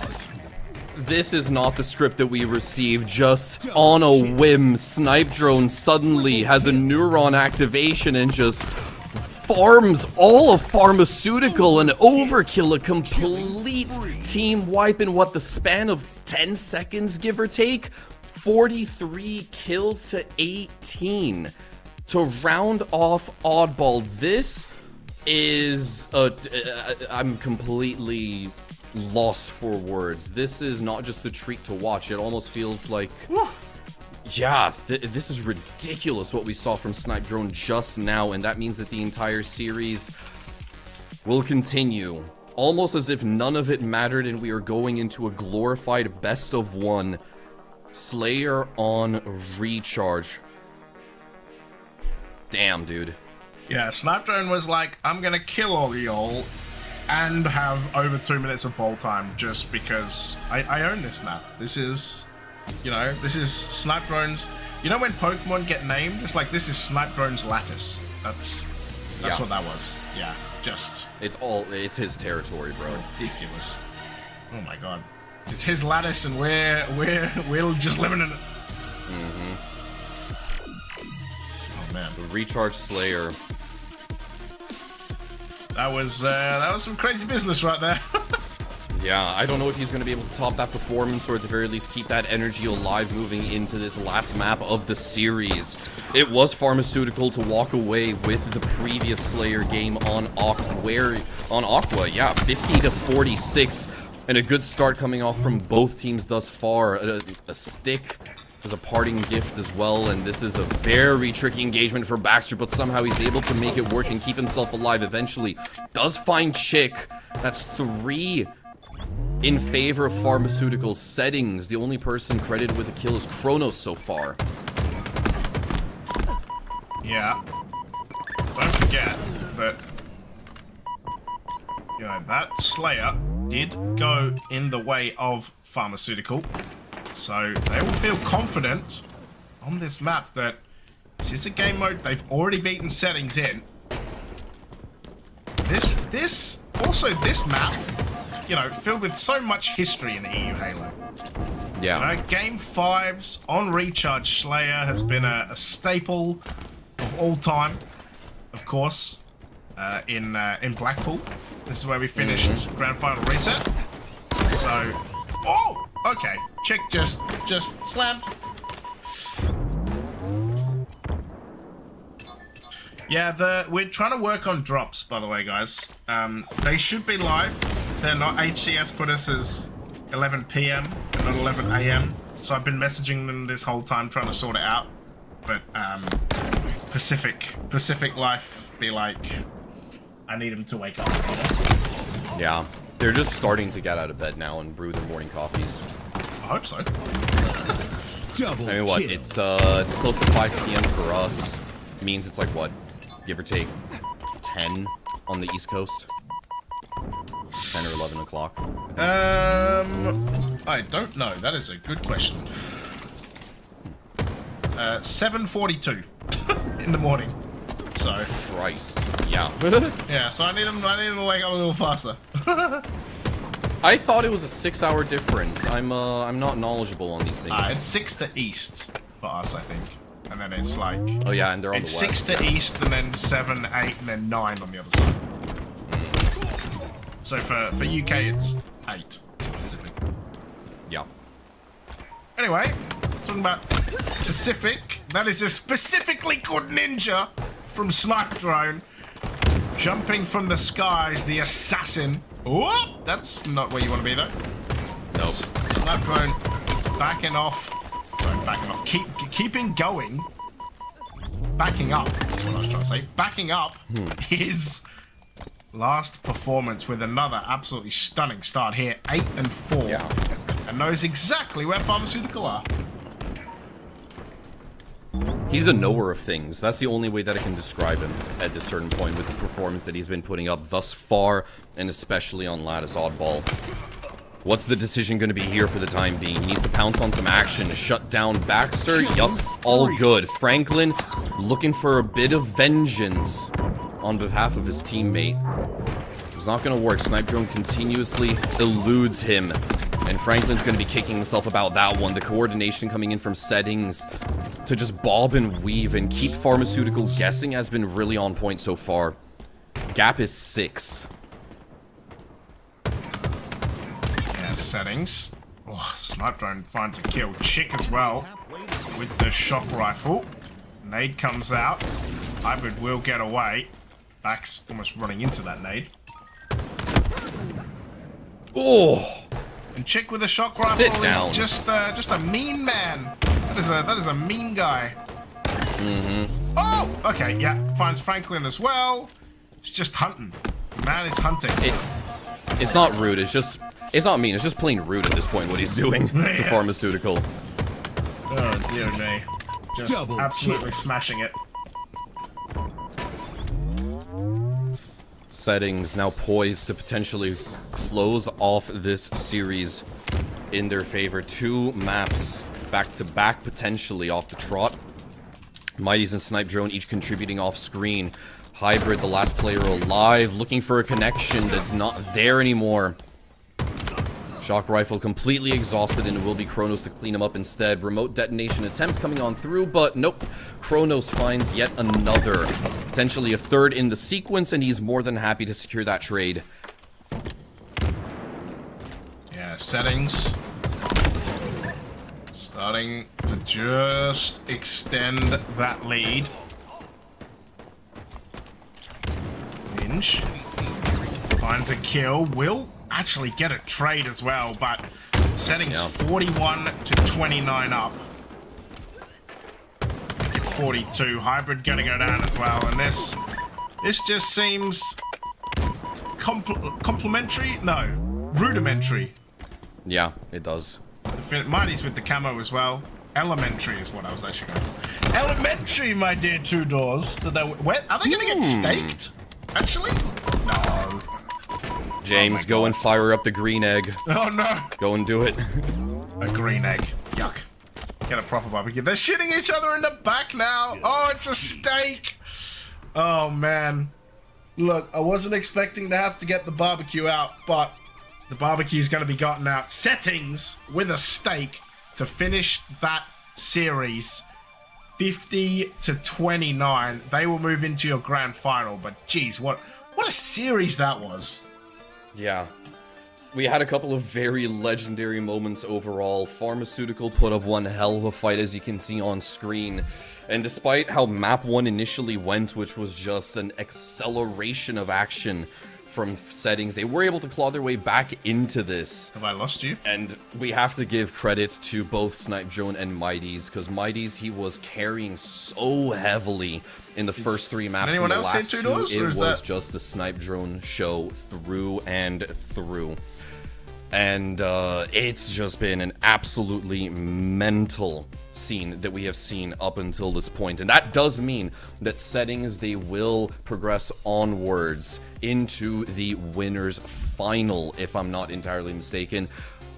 This is not the script that we received. Just on a whim, Snipe Drone suddenly has a neuron activation and just farms all of Pharmaceutical and overkill, a complete team wipe in what, the span of 10 seconds, give or take? 43 kills to 18 to round off Oddball. This is I'm completely lost for words. This is not just a treat to watch. It almost feels like, yeah, this is ridiculous what we saw from Snipe Drone just now, and that means that the entire series will continue. Almost as if none of it mattered and we are going into a glorified best of 1. Slayer on recharge. Damn, dude. Yeah, Snipe Drone was like, I'm gonna kill all y'all and have over 2 minutes of ball time just because I own this map. This is, you know, this is Snipe Drone's. You know when Pokemon get named? It's like, this is Snipe Drone's Lattice. That's what that was. Yeah, just. It's his territory, bro. Ridiculous. Oh my god. It's his Lattice and we're just living in it. Oh man. The recharge Slayer. That was some crazy business right there. Yeah, I don't know if he's going to be able to top that performance, or at the very least keep that energy alive moving into this last map of the series. It was Pharmaceutical to walk away with the previous Slayer game on Aqua, yeah, 50 to 46, and a good start coming off from both teams thus far. A stick as a parting gift as well, and this is a very tricky engagement for Baxter, but somehow he's able to make it work and keep himself alive eventually. Does find Chick. That's 3 in favor of Pharmaceutical. Settings, the only person credited with a kill is Kronos so far. Yeah. Don't forget that, you know, that Slayer did go in the way of Pharmaceutical. So they will feel confident on this map that this is a game mode they've already beaten Settings in. This map, you know, filled with so much history in the EU Halo. Yeah. You know, Game 5s on Recharge Slayer has been a staple of all time, of course, in Blackpool. This is where we finished Grand Final Reset. So, oh, okay. Chick just slammed. Yeah, we're trying to work on drops, by the way, guys. They should be live. They're not. HCS put us as 11 PM and not 11 AM. So I've been messaging them this whole time trying to sort it out. But Pacific Life be like, I need them to wake up. Yeah. They're just starting to get out of bed now and brew their morning coffees. I hope so. Double I mean, what? kill. It's close to 5 p.m. for us. Means it's like, what? Give or take 10 on the East Coast? 10 or 11 o'clock. I don't know. That is a good question. 7:42 in the morning. So Christ. Yeah. yeah, so I need them to wake up a little faster. I thought it was a 6-hour difference. I'm not knowledgeable on these things. It's 6 to east for us, I think. And then it's like... Oh yeah, and they're on it's the west. 6 to east, and then 7, 8, and then 9 on the other side. So for UK, it's 8 Pacific. Yeah. Anyway, talking about Pacific, that is a specifically good ninja from Snipe Drone. Jumping from the skies, the assassin. Oh, that's not where you want to be, though. Nope. Snipe Drone backing off. Sorry, backing off. Keeping going. Backing up. That's what I was trying to say. Backing up his last performance with another absolutely stunning start here. 8 and 4. Yeah. And knows exactly where Pharmaceutical are. He's a knower of things. That's the only way that I can describe him at this certain point with the performance that he's been putting up thus far, and especially on Lattice Oddball. What's the decision going to be here for the time being? He needs to pounce on some action, shut down Baxter. Yup, all good. Franklin looking for a bit of vengeance on behalf of his teammate. It's not going to work. Snipe Drone continuously eludes him. And Franklin's going to be kicking himself about that one. The coordination coming in from settings to just bob and weave and keep Pharmaceutical guessing has been really on point so far. Gap is 6. Yeah, settings. Oh, Snipe Drone finds a kill. Chick as well with the shock rifle. Nade comes out. Hybrid will get away. Back's almost running into that nade. Oh! And Chick with a shock rifle Sit down. is just a mean man. That is a mean guy. Oh, okay, yeah. Finds Franklin as well. It's just hunting. The man is hunting. It's not rude. It's not mean. It's just plain rude at this point what he's doing to Pharmaceutical. Oh dear me. Just Double absolutely kill. smashing it. Settings now poised to potentially close off this series in their favor. 2 maps back-to-back potentially off the trot. Mighties and Snipe Drone each contributing off screen. Hybrid, the last player alive, looking for a connection that's not there anymore. Shock Rifle completely exhausted, and it will be Kronos to clean him up instead. Remote detonation attempt coming on through, but nope. Kronos finds yet another. Potentially a third in the sequence, and he's more than happy to secure that trade. Yeah, settings. Starting to just extend that lead. Minge finds a kill. Will actually get a trade as well, but settings 41 to 29 up. 42. Hybrid gonna go down as well, and this just seems complementary? No, rudimentary. Yeah, it does. Mighty's with the camo as well. Elementary is what I was actually going for. Elementary, my dear Two Doors. So where, are they going to get staked? Actually? No. James, Oh my go God. and fire up the green egg. Oh no. Go and do it. A green egg. Yuck. Get a proper barbecue. They're shooting each other in the back now. Oh, it's a steak. Oh man. Look, I wasn't expecting to have to get the barbecue out, but the barbecue's going to be gotten out. Settings with a steak to finish that series 50 to 29. They will move into your grand final, but geez, what a series that was. Yeah. We had a couple of very legendary moments overall. Pharmaceutical put up one hell of a fight, as you can see on screen. And despite how map 1 initially went, which was just an acceleration of action, from settings. They were able to claw their way back into this. Have I lost you? And we have to give credit to both Snipe Drone and Mighty's, because Mighty's, he was carrying so heavily in the first 3 maps. Anyone in the else hit last 2 two, doors, it or was is that... just the Snipe Drone show through and through. And it's just been an absolutely mental scene that we have seen up until this point. And that does mean that settings, they will progress onwards into the winner's final, if I'm not entirely mistaken.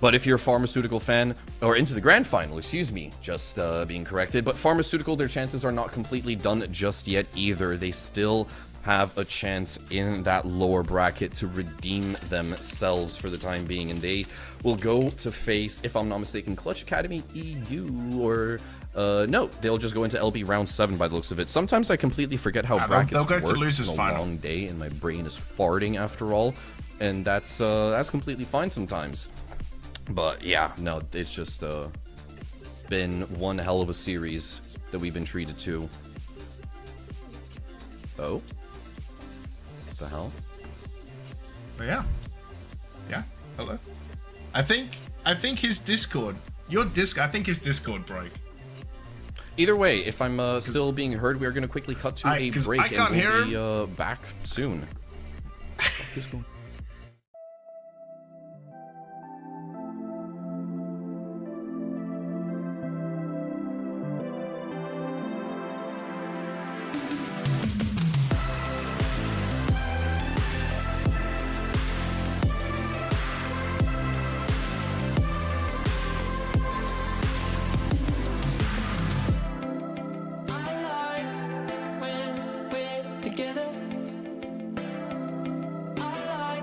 But if you're a pharmaceutical fan, or into the grand final, excuse me, just being corrected. But pharmaceutical, their chances are not completely done just yet either. They still have a chance in that lower bracket to redeem themselves for the time being, and they will go to face, if I'm not mistaken, Clutch Academy EU, or no, they'll just go into LB round 7 by the looks of it. Sometimes I completely forget how brackets they'll go work. to losers on a final. long day, and my brain is farting after all, and that's completely fine sometimes. But yeah, no, it's just been one hell of a series that we've been treated to. Oh. What the hell? But yeah. Yeah. Hello. I think his Discord. I think his Discord broke. Either way, if I'm still being heard, we are going to quickly cut to a break, and we'll be back soon. Discord. When we're together, I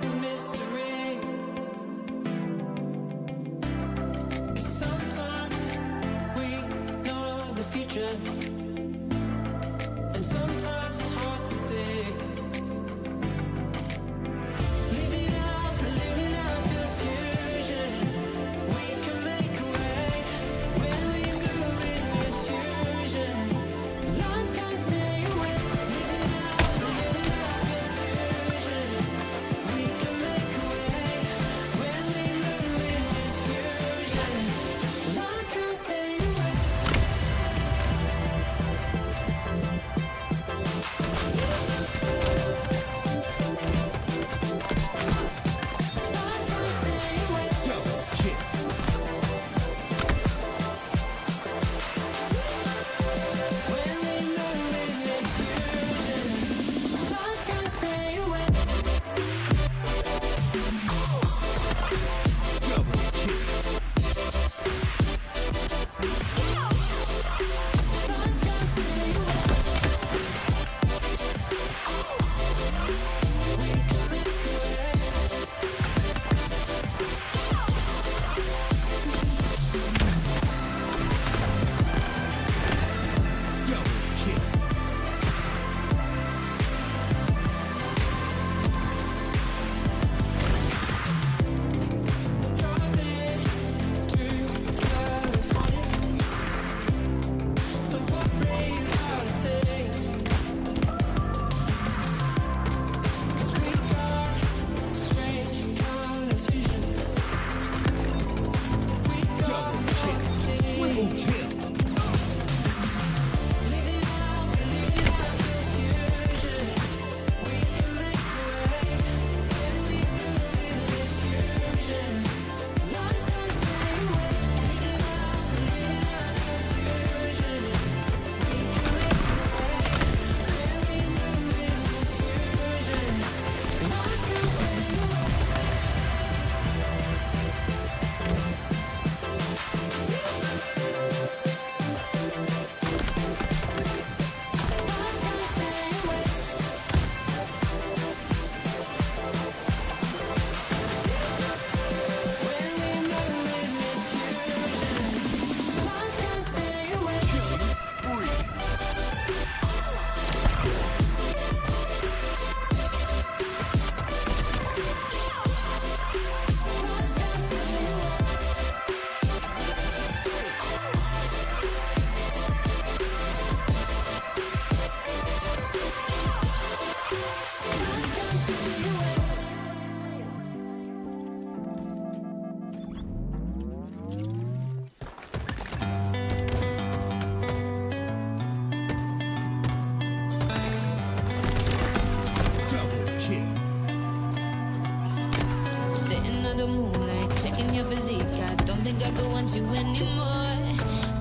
I could want you anymore.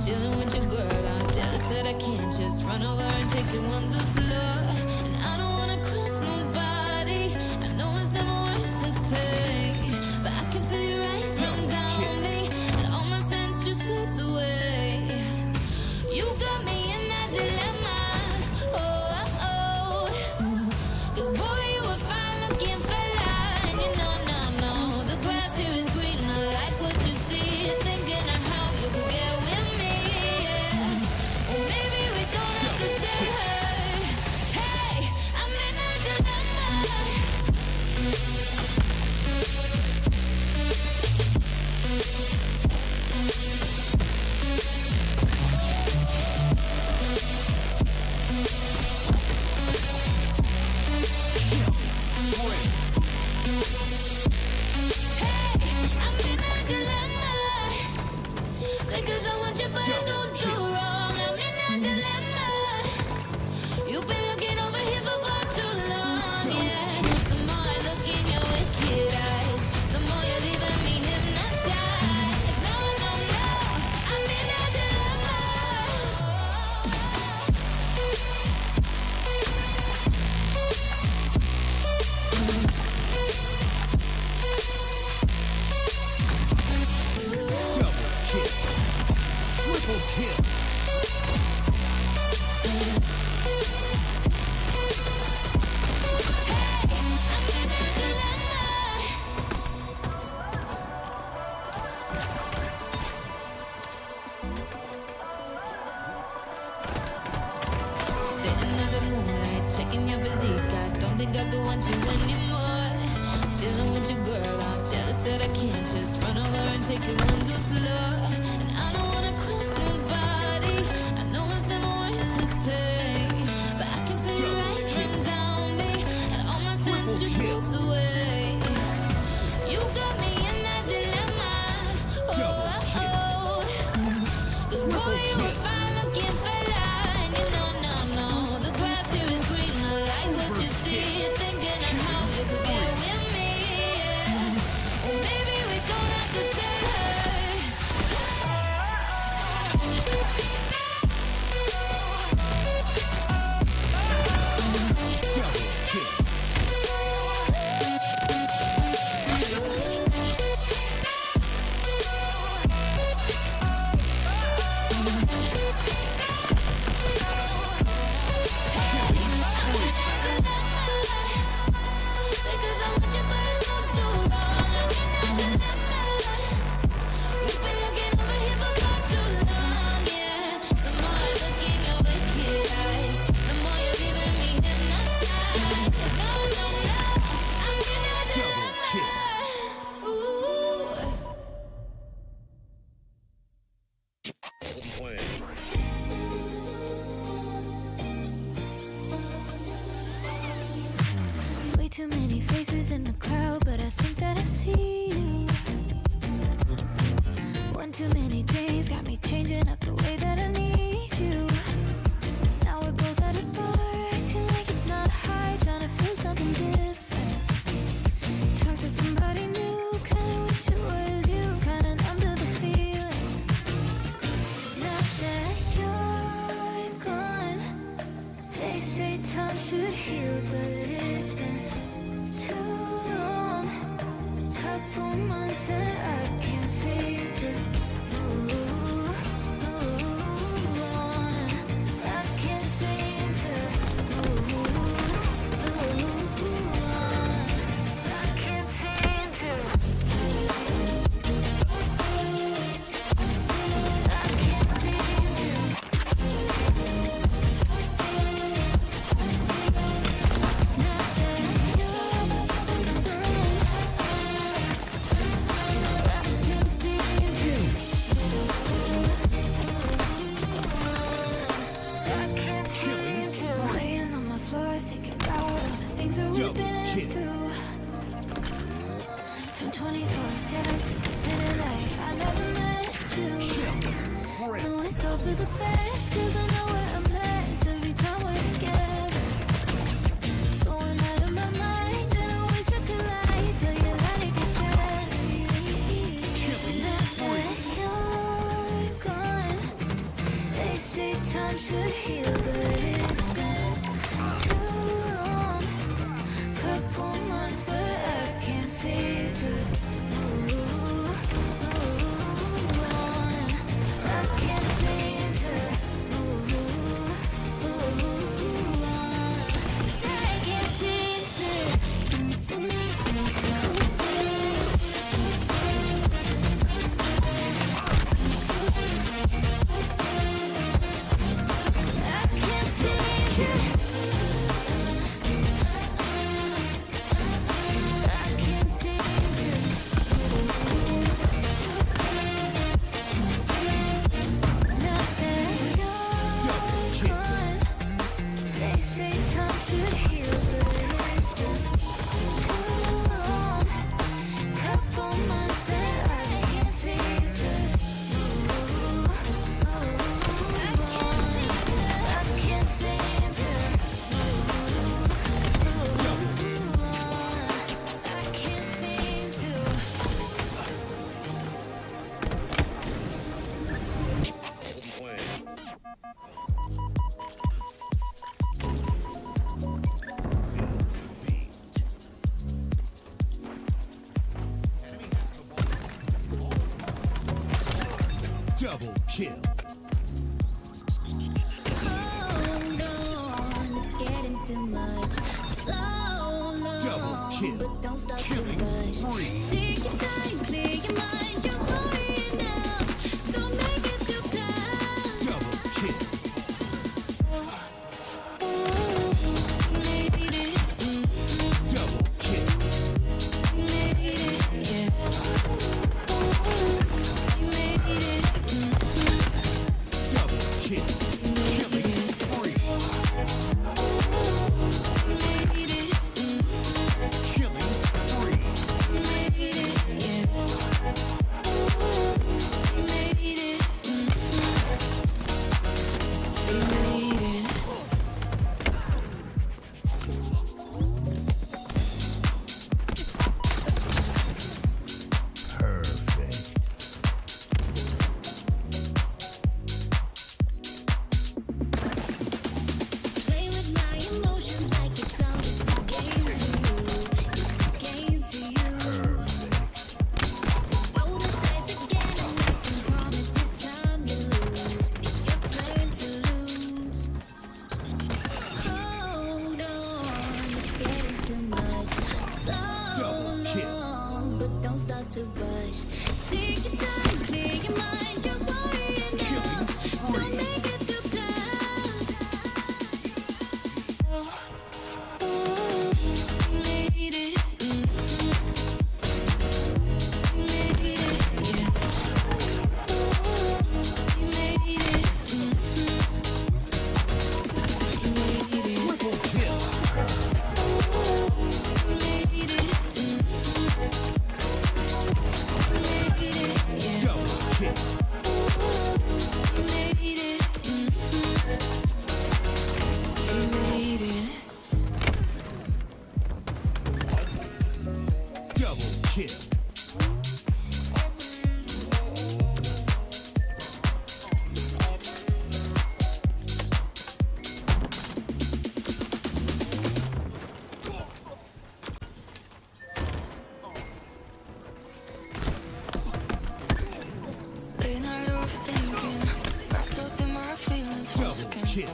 Chilling with your girl, I'm jealous that I can't just run over and take you on the floor. And I don't wanna cross nobody. I know it's never worth the pain, but I can feel your eyes run down me, and all my sense just floats away. You got me in that dilemma. Oh, oh, oh. 'Cause boy, you were fine looking fella, and you know, no, no, the grass here is green. I like what you see, thinking of how you could get with me. Yeah. Well, maybe we don't have to tell her. Hey, I'm in a dilemma. I'm in a dilemma. Because I want you, but I don't do wrong. I'm in a dilemma. You've been looking over here for far too long. Yeah. The more I look in your wicked eyes, the more you're leaving me hypnotized. No, no, no. I'm in a dilemma. Triple kill. Sitting under moonlight, checking your physique. I don't think I could want you anymore. Chilling with your girl, I'm jealous that I can't just run over and take you on the floor. And I don't wanna cross nobody. I know it's never worth the pain, but I can feel your eyes run down me, and all my sense just floats away. You got me in that dilemma. Oh, oh, oh. 'Cause boy, you were fine looking fella, and you know, no, no, the grass here is green. I like what you see, thinking of how you could get with me. Yeah. Well, maybe we don't have to tell her. Because I want you, but I don't do wrong. I'm in that dilemma. You've been looking over here for far too long. Yeah. The more I look in your wicked eyes, the more you're leaving me hypnotized. No, no, no. I'm in that dilemma. Ooh. Way too many faces in the crowd, but I think that I see you. One too many days got me changing up the way that I need you. Now we're both at a bar, acting like it's not hard, trying to feel something different. Talk to somebody new, kinda wish it was you, kinda numb to the feeling. Now that you're gone, they say time should heal, but it's been too long. Couple months and I can't seem to move on. I can't seem to move on. I can't seem to. I can't seem to. Now that you're laying on my floor, thinking about all the things that we've been through. From 24/7 to pretending like I never met you. No, it's all for the best, 'cause I know we're a mess every time we're together. Going out of my mind, and I wish I could lie, tell you that it gets better. Now that should heal, but it's been too long. Couple months where I can't seem to move on. I can't seem to move on. I can't seem to. Double kill. Hold on, it's getting too much. So long, Double kill. but don't stop to Killing rush. spree. Take your time, clear your mind. You're worrying enough. Don't make it too tough. Double kill. Made it, Double kill. made it, yeah. You made it, Double kill. Killing spree. made it, Killing spree. made it, yeah. You made it, you made it. Perfect. Play with my emotions like it's all just a game to you. It's a game to you. Roll the dice again and I can promise this time you lose. It's your turn to lose. Hold on, it's getting too much. So Double kill. long, but don't start to rush. Take your time, clear your mind. You're worrying enough. Don't make it too tough. Made it, made it, yeah. You made it, you made it, Triple kill. made it, yeah. Double kill. You made it, you made it. Double kill. Late night overthinking, wrapped up in my feelings once Double again. kill.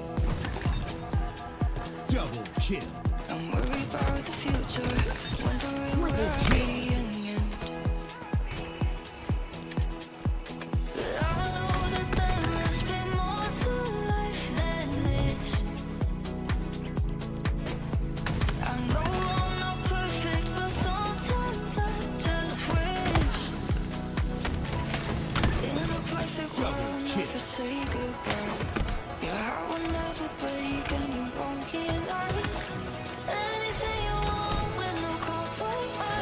Double kill. I'm worried about the future, wondering where I'll be in the end. But I know that there must be more to life than this. I know I'm not perfect, but sometimes I just wish. In a perfect world, never say goodbye. Your heart will never break and you won't hear lies. Anything you want with no compromise.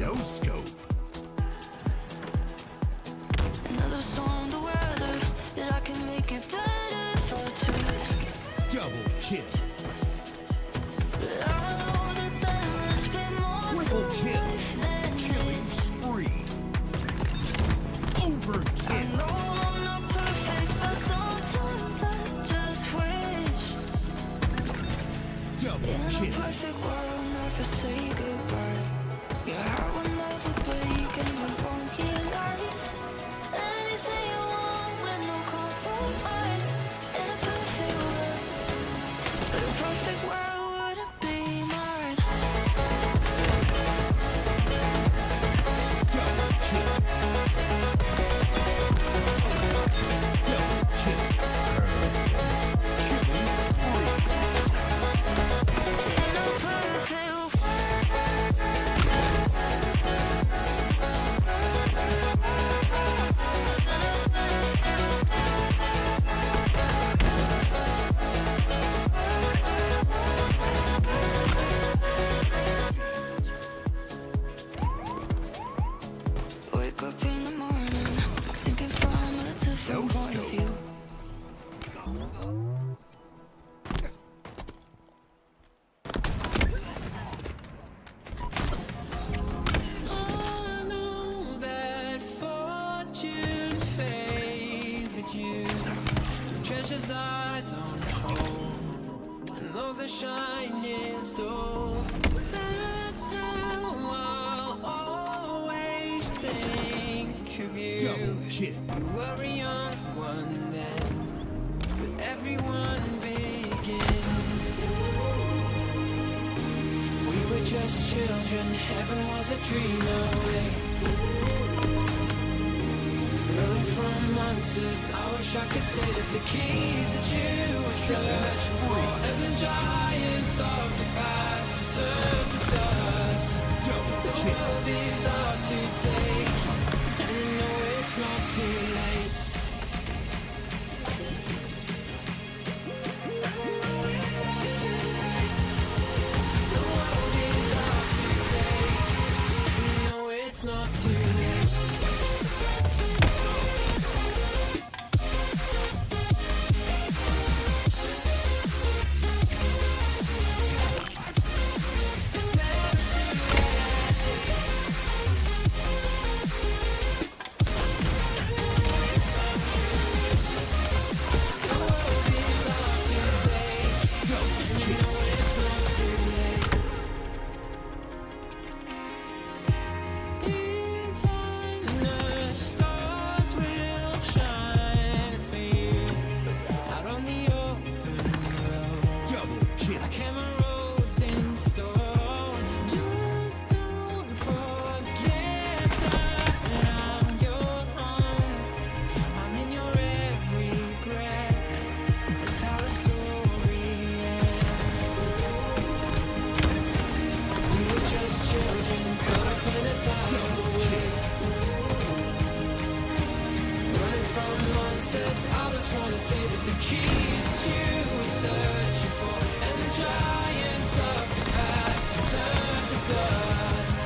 you. No scope. Another storm, the weather, that I can make it better if I choose. Double kill. But I know that there must be more Triple to kill. life than Killing this. spree. I Overkill. know I'm not perfect, but sometimes I just wish. Double In a kill. perfect world, never say goodbye. Your heart will never break and you won't realize anything you want with no compromise. In a perfect world, but a perfect world wouldn't be mine. Double kill. Double kill. Killing spree. In a perfect world. Wake up in the morning, thinking from a different point of view. I know that fortune favored you with treasures I don't hold. And though the shine is dull, that's how I'll always think of you. Double kill. You were a young one then, but everyone begins. We were just children, heaven was a dream away. Running from monsters, I wish I could say that the keys that you were searching for and the giants of the past have turned to dust. Double The kill. world is ours to take, and I know it's not too late. The world is ours to take, and I know it's not too late. It's never too late. The world is ours to take, and you know it's not too late. In time, the stars will shine for you out on the open road. Double kill. Like emeralds in stone. Just don't forget that I'm your home. I'm in your every breath. That's how the story ends. We were just children caught up in a tidal wave. Running from monsters, I just wanna say that the keys that you were searching for and the giants of the past have turned to dust.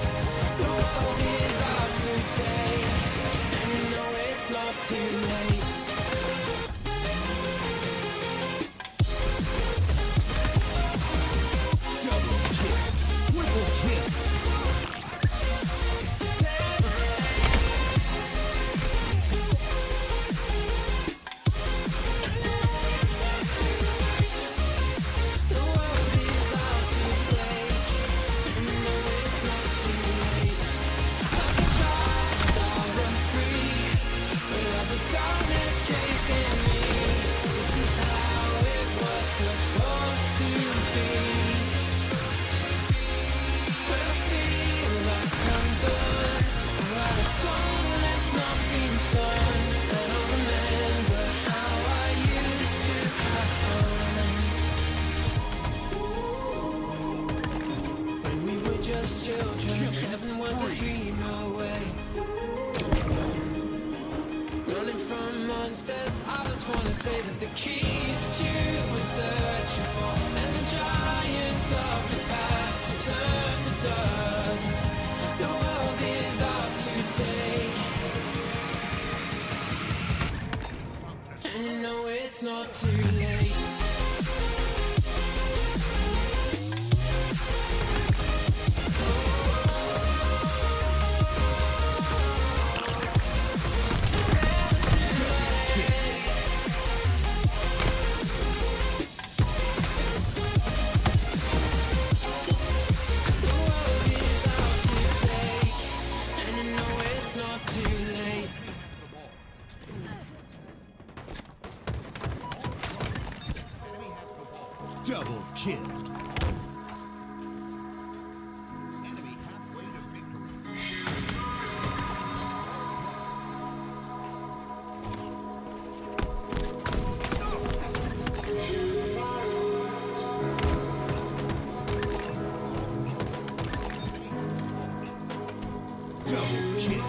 The world is ours to take, and you know it's not too late. Double kill. Triple kill. It's never The world is ours to take, and you know it's not too late. Like a child, I'll run free, without the darkness chasing me. This is how it was supposed to be. When I feel like I'm done, I write a song that's not been sung, and I'll remember how I used to have fun. When we were just children, and heaven was a dream away. Running from monsters, I just wanna say that the keys that you were searching for and the giants of the past have turned to dust. The world not too late. Double kill. Enemy halfway to victory. Double kill.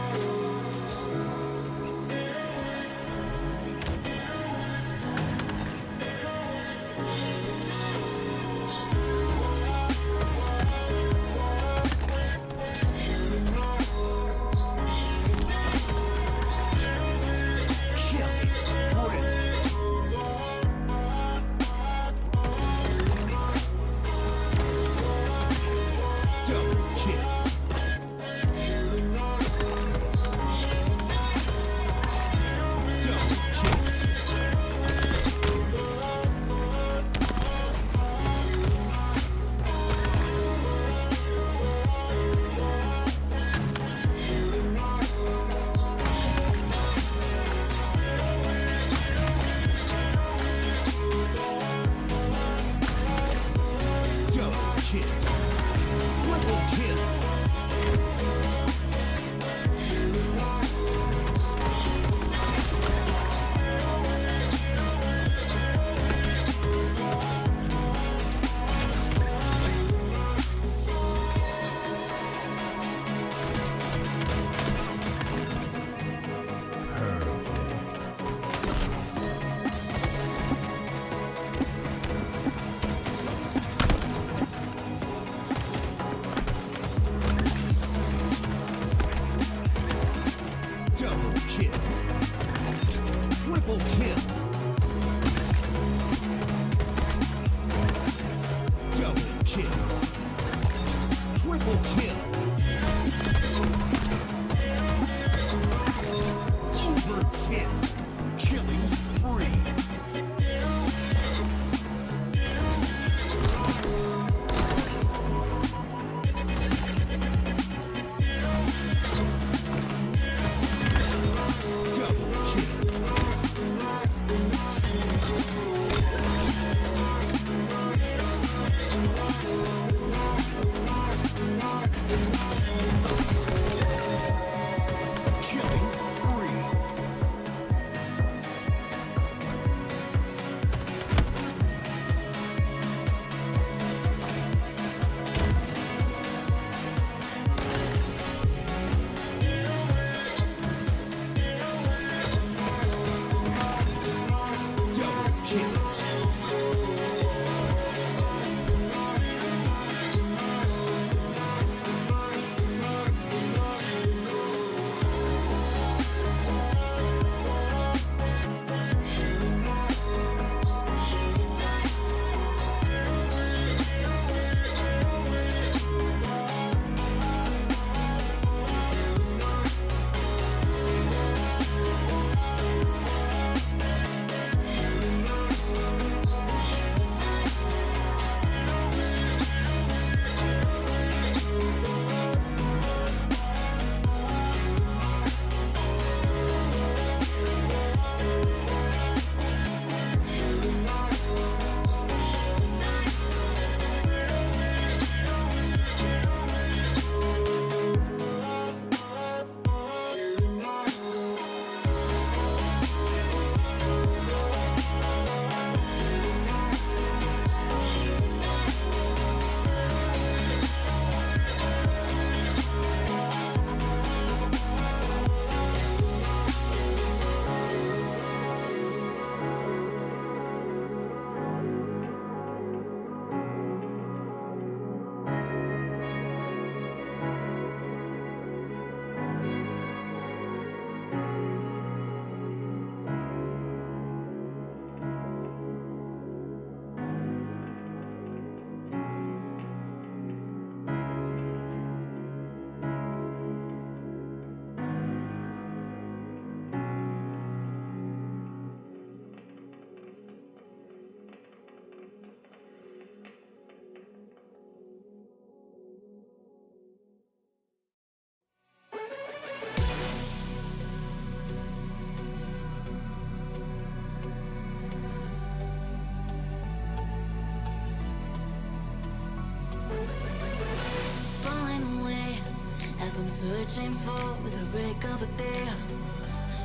searching for the break of a day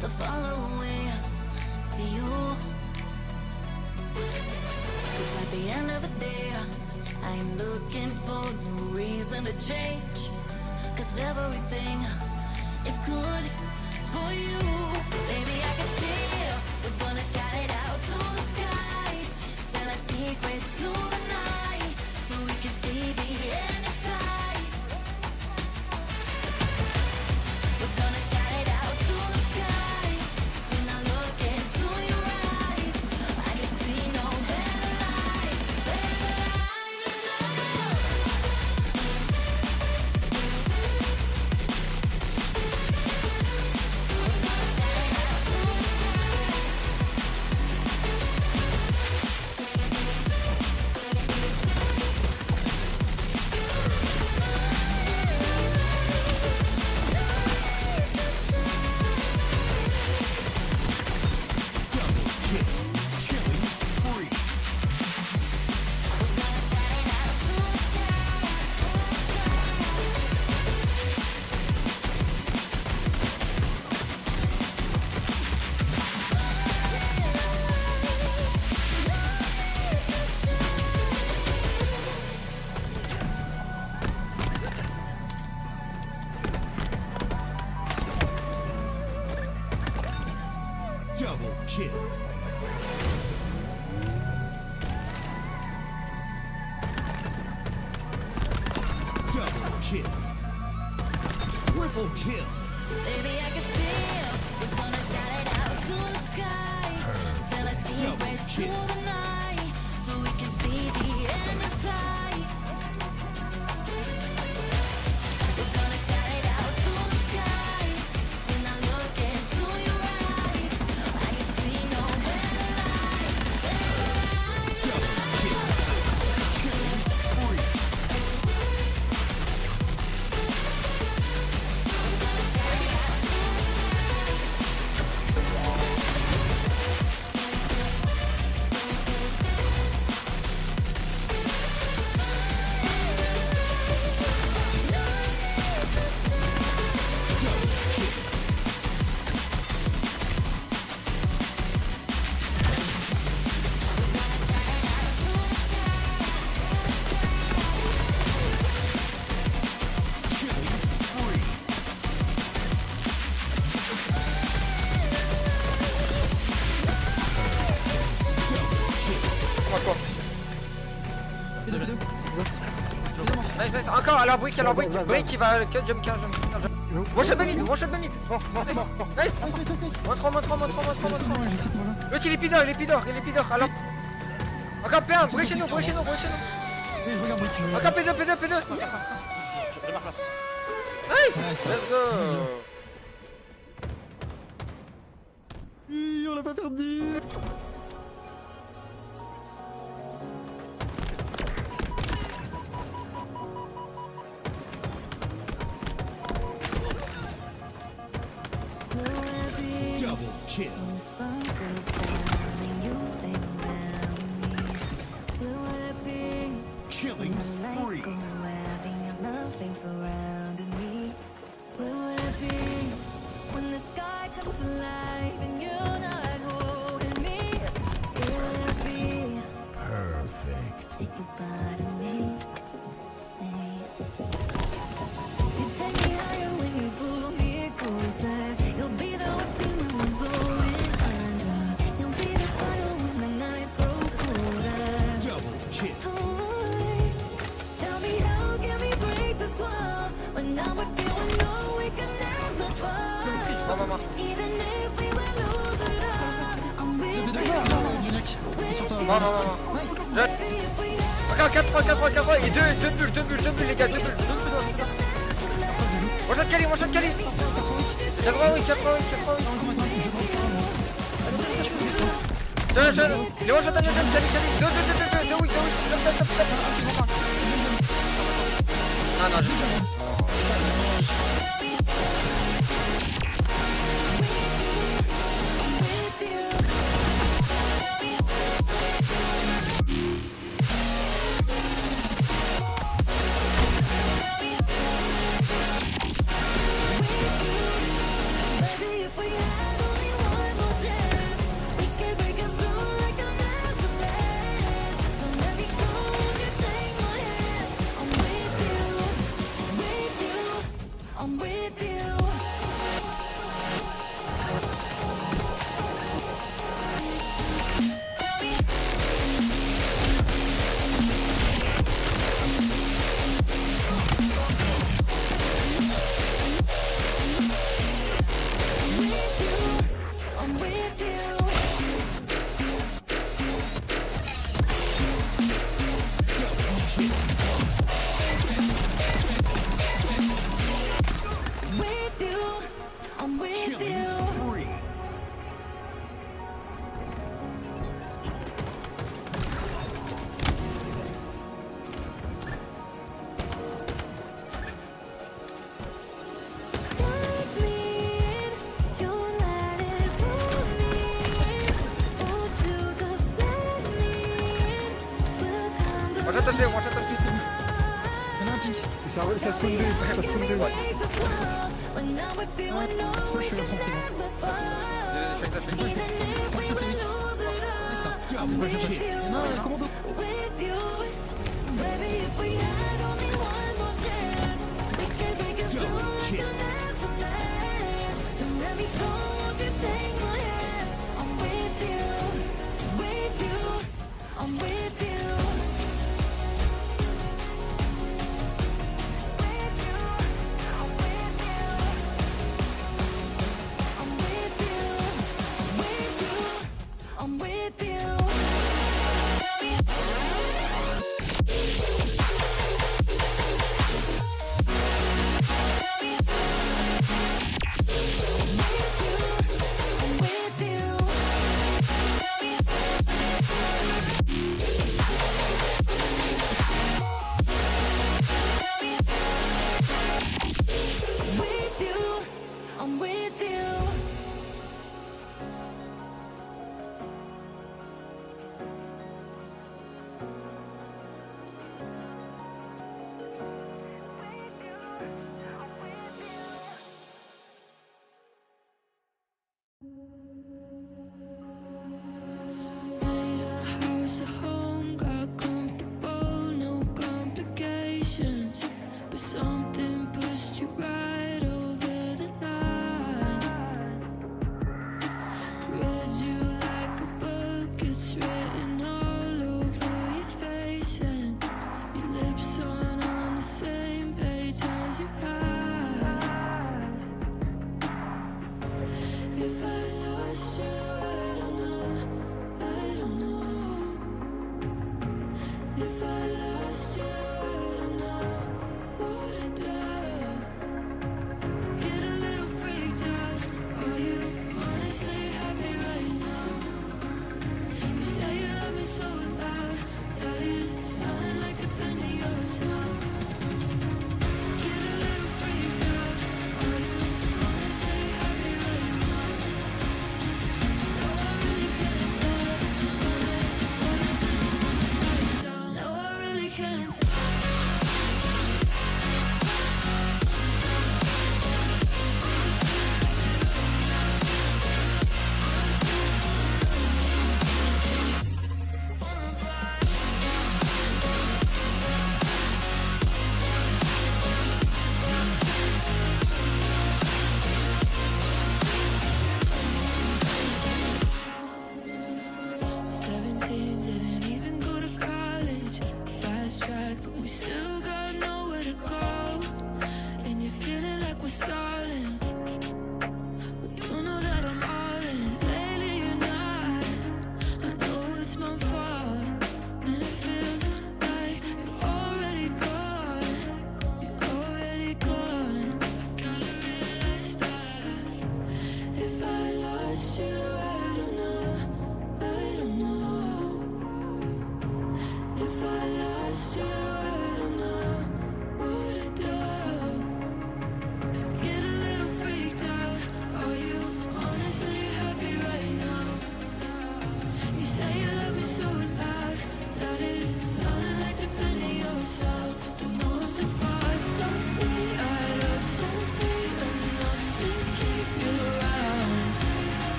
to follow away to you. 'Cause at the end of the day, I'm looking for no reason to change. 'Cause everything is good for you. Baby, I can see we're gonna shout it out to the sky. Tell our secrets to the night, so we can see the end inside. We're gonna shout it out to the sky. When I look into your eyes, I can see no better life, better life than love. Double kill. Killing spree. Double kill. Double kill. Triple kill. Baby, I can see we're gonna shout it out to the sky. Tell our secrets to the night, so we can see the end inside. We're gonna shout it out to the sky. When I look into your eyes, I can see no better life, better life than love. Killing spree. Killing spree. Quoi. Nice, nice. Encore, alors break, break il va cut jump car jump. One shot mid. Nice. Nice. Moins 3. L'autre il est pidor, alors. Encore P1, break chez nous. Encore P2. Nice. Let's go. On l'a pas perdu. Double kill. When the sun goes down and you lay around me, where would I be? Killing When the lights spree. go out and your nothing surrounding me, where would I be? When the sky comes alive and you're not holding me, where would I be? Perfect. Take you part of me. Hey. You take me higher when you pull me closer. You'll be the one thing when I'm going under. You'll be the fire when the nights grow colder. Double kill. Tell me how can we break this wall? When I'm with you, I know we can never fall. Maman. Even if we will lose it all, I'm with you. Baby, if we Encore 4 et 2 bulles les gars, 2 bulles. One shot Kali. 88. Les one shot à Kali. 2 oui. Stop. Non, je with you. shot aussi, one shot aussi. Il y en a un pink. Ça se tourne deux. Moi, je suis offensif. Ça, c'est lui. Et ça. Double kill. Non, commando. Double kill. I'm with you. I'm with you. I'm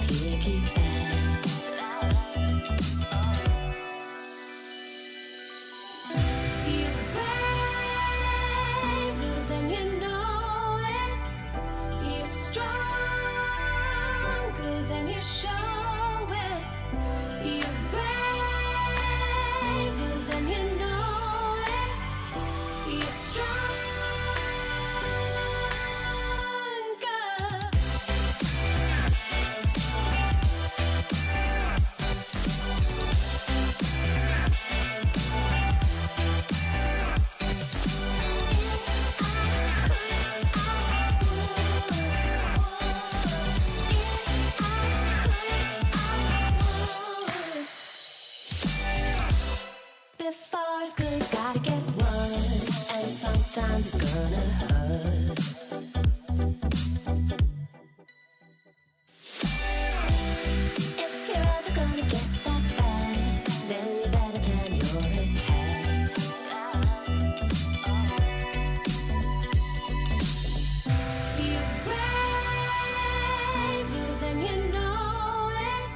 icky air. You're braver than you know it. You're stronger than you show it. You're braver than you know it. You're stronger. Before it's good, it's gotta get worse, and sometimes it's gonna hurt. If you're ever gonna get that bad, then you better plan your attack. You're braver than you know it.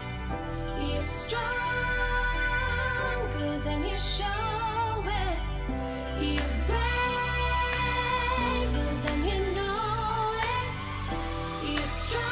You're stronger than you show it. You're braver than you know it. You're stronger.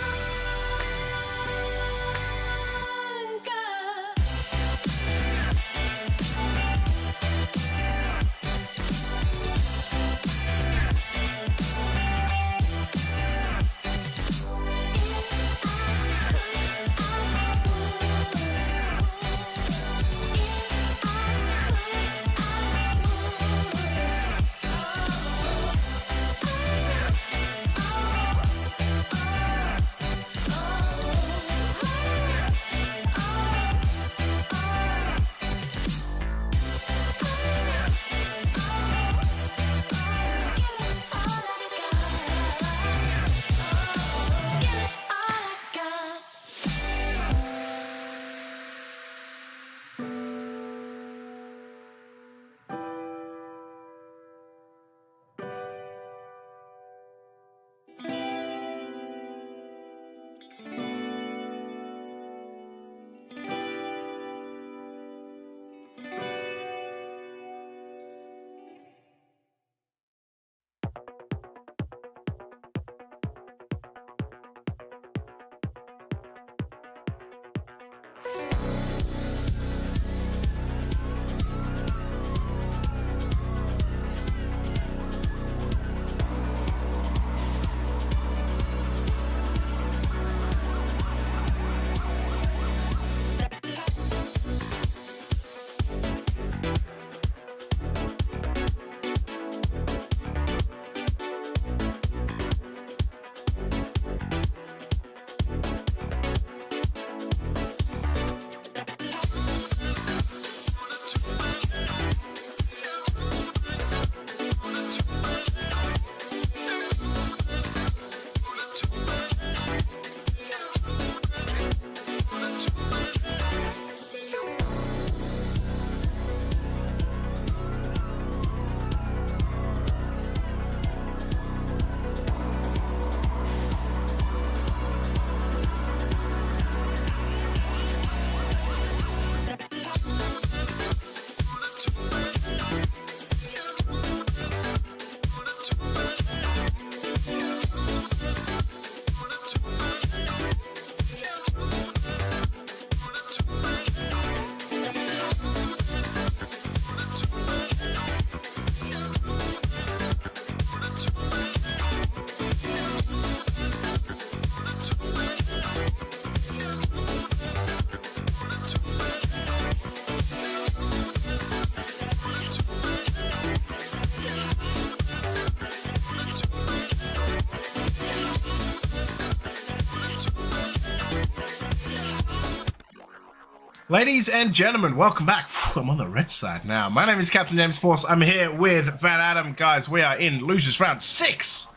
Ladies and gentlemen, welcome back. I'm on the red side now. My name is Captain James Force. I'm here with Van Adam. Guys, we are in Losers Round 6.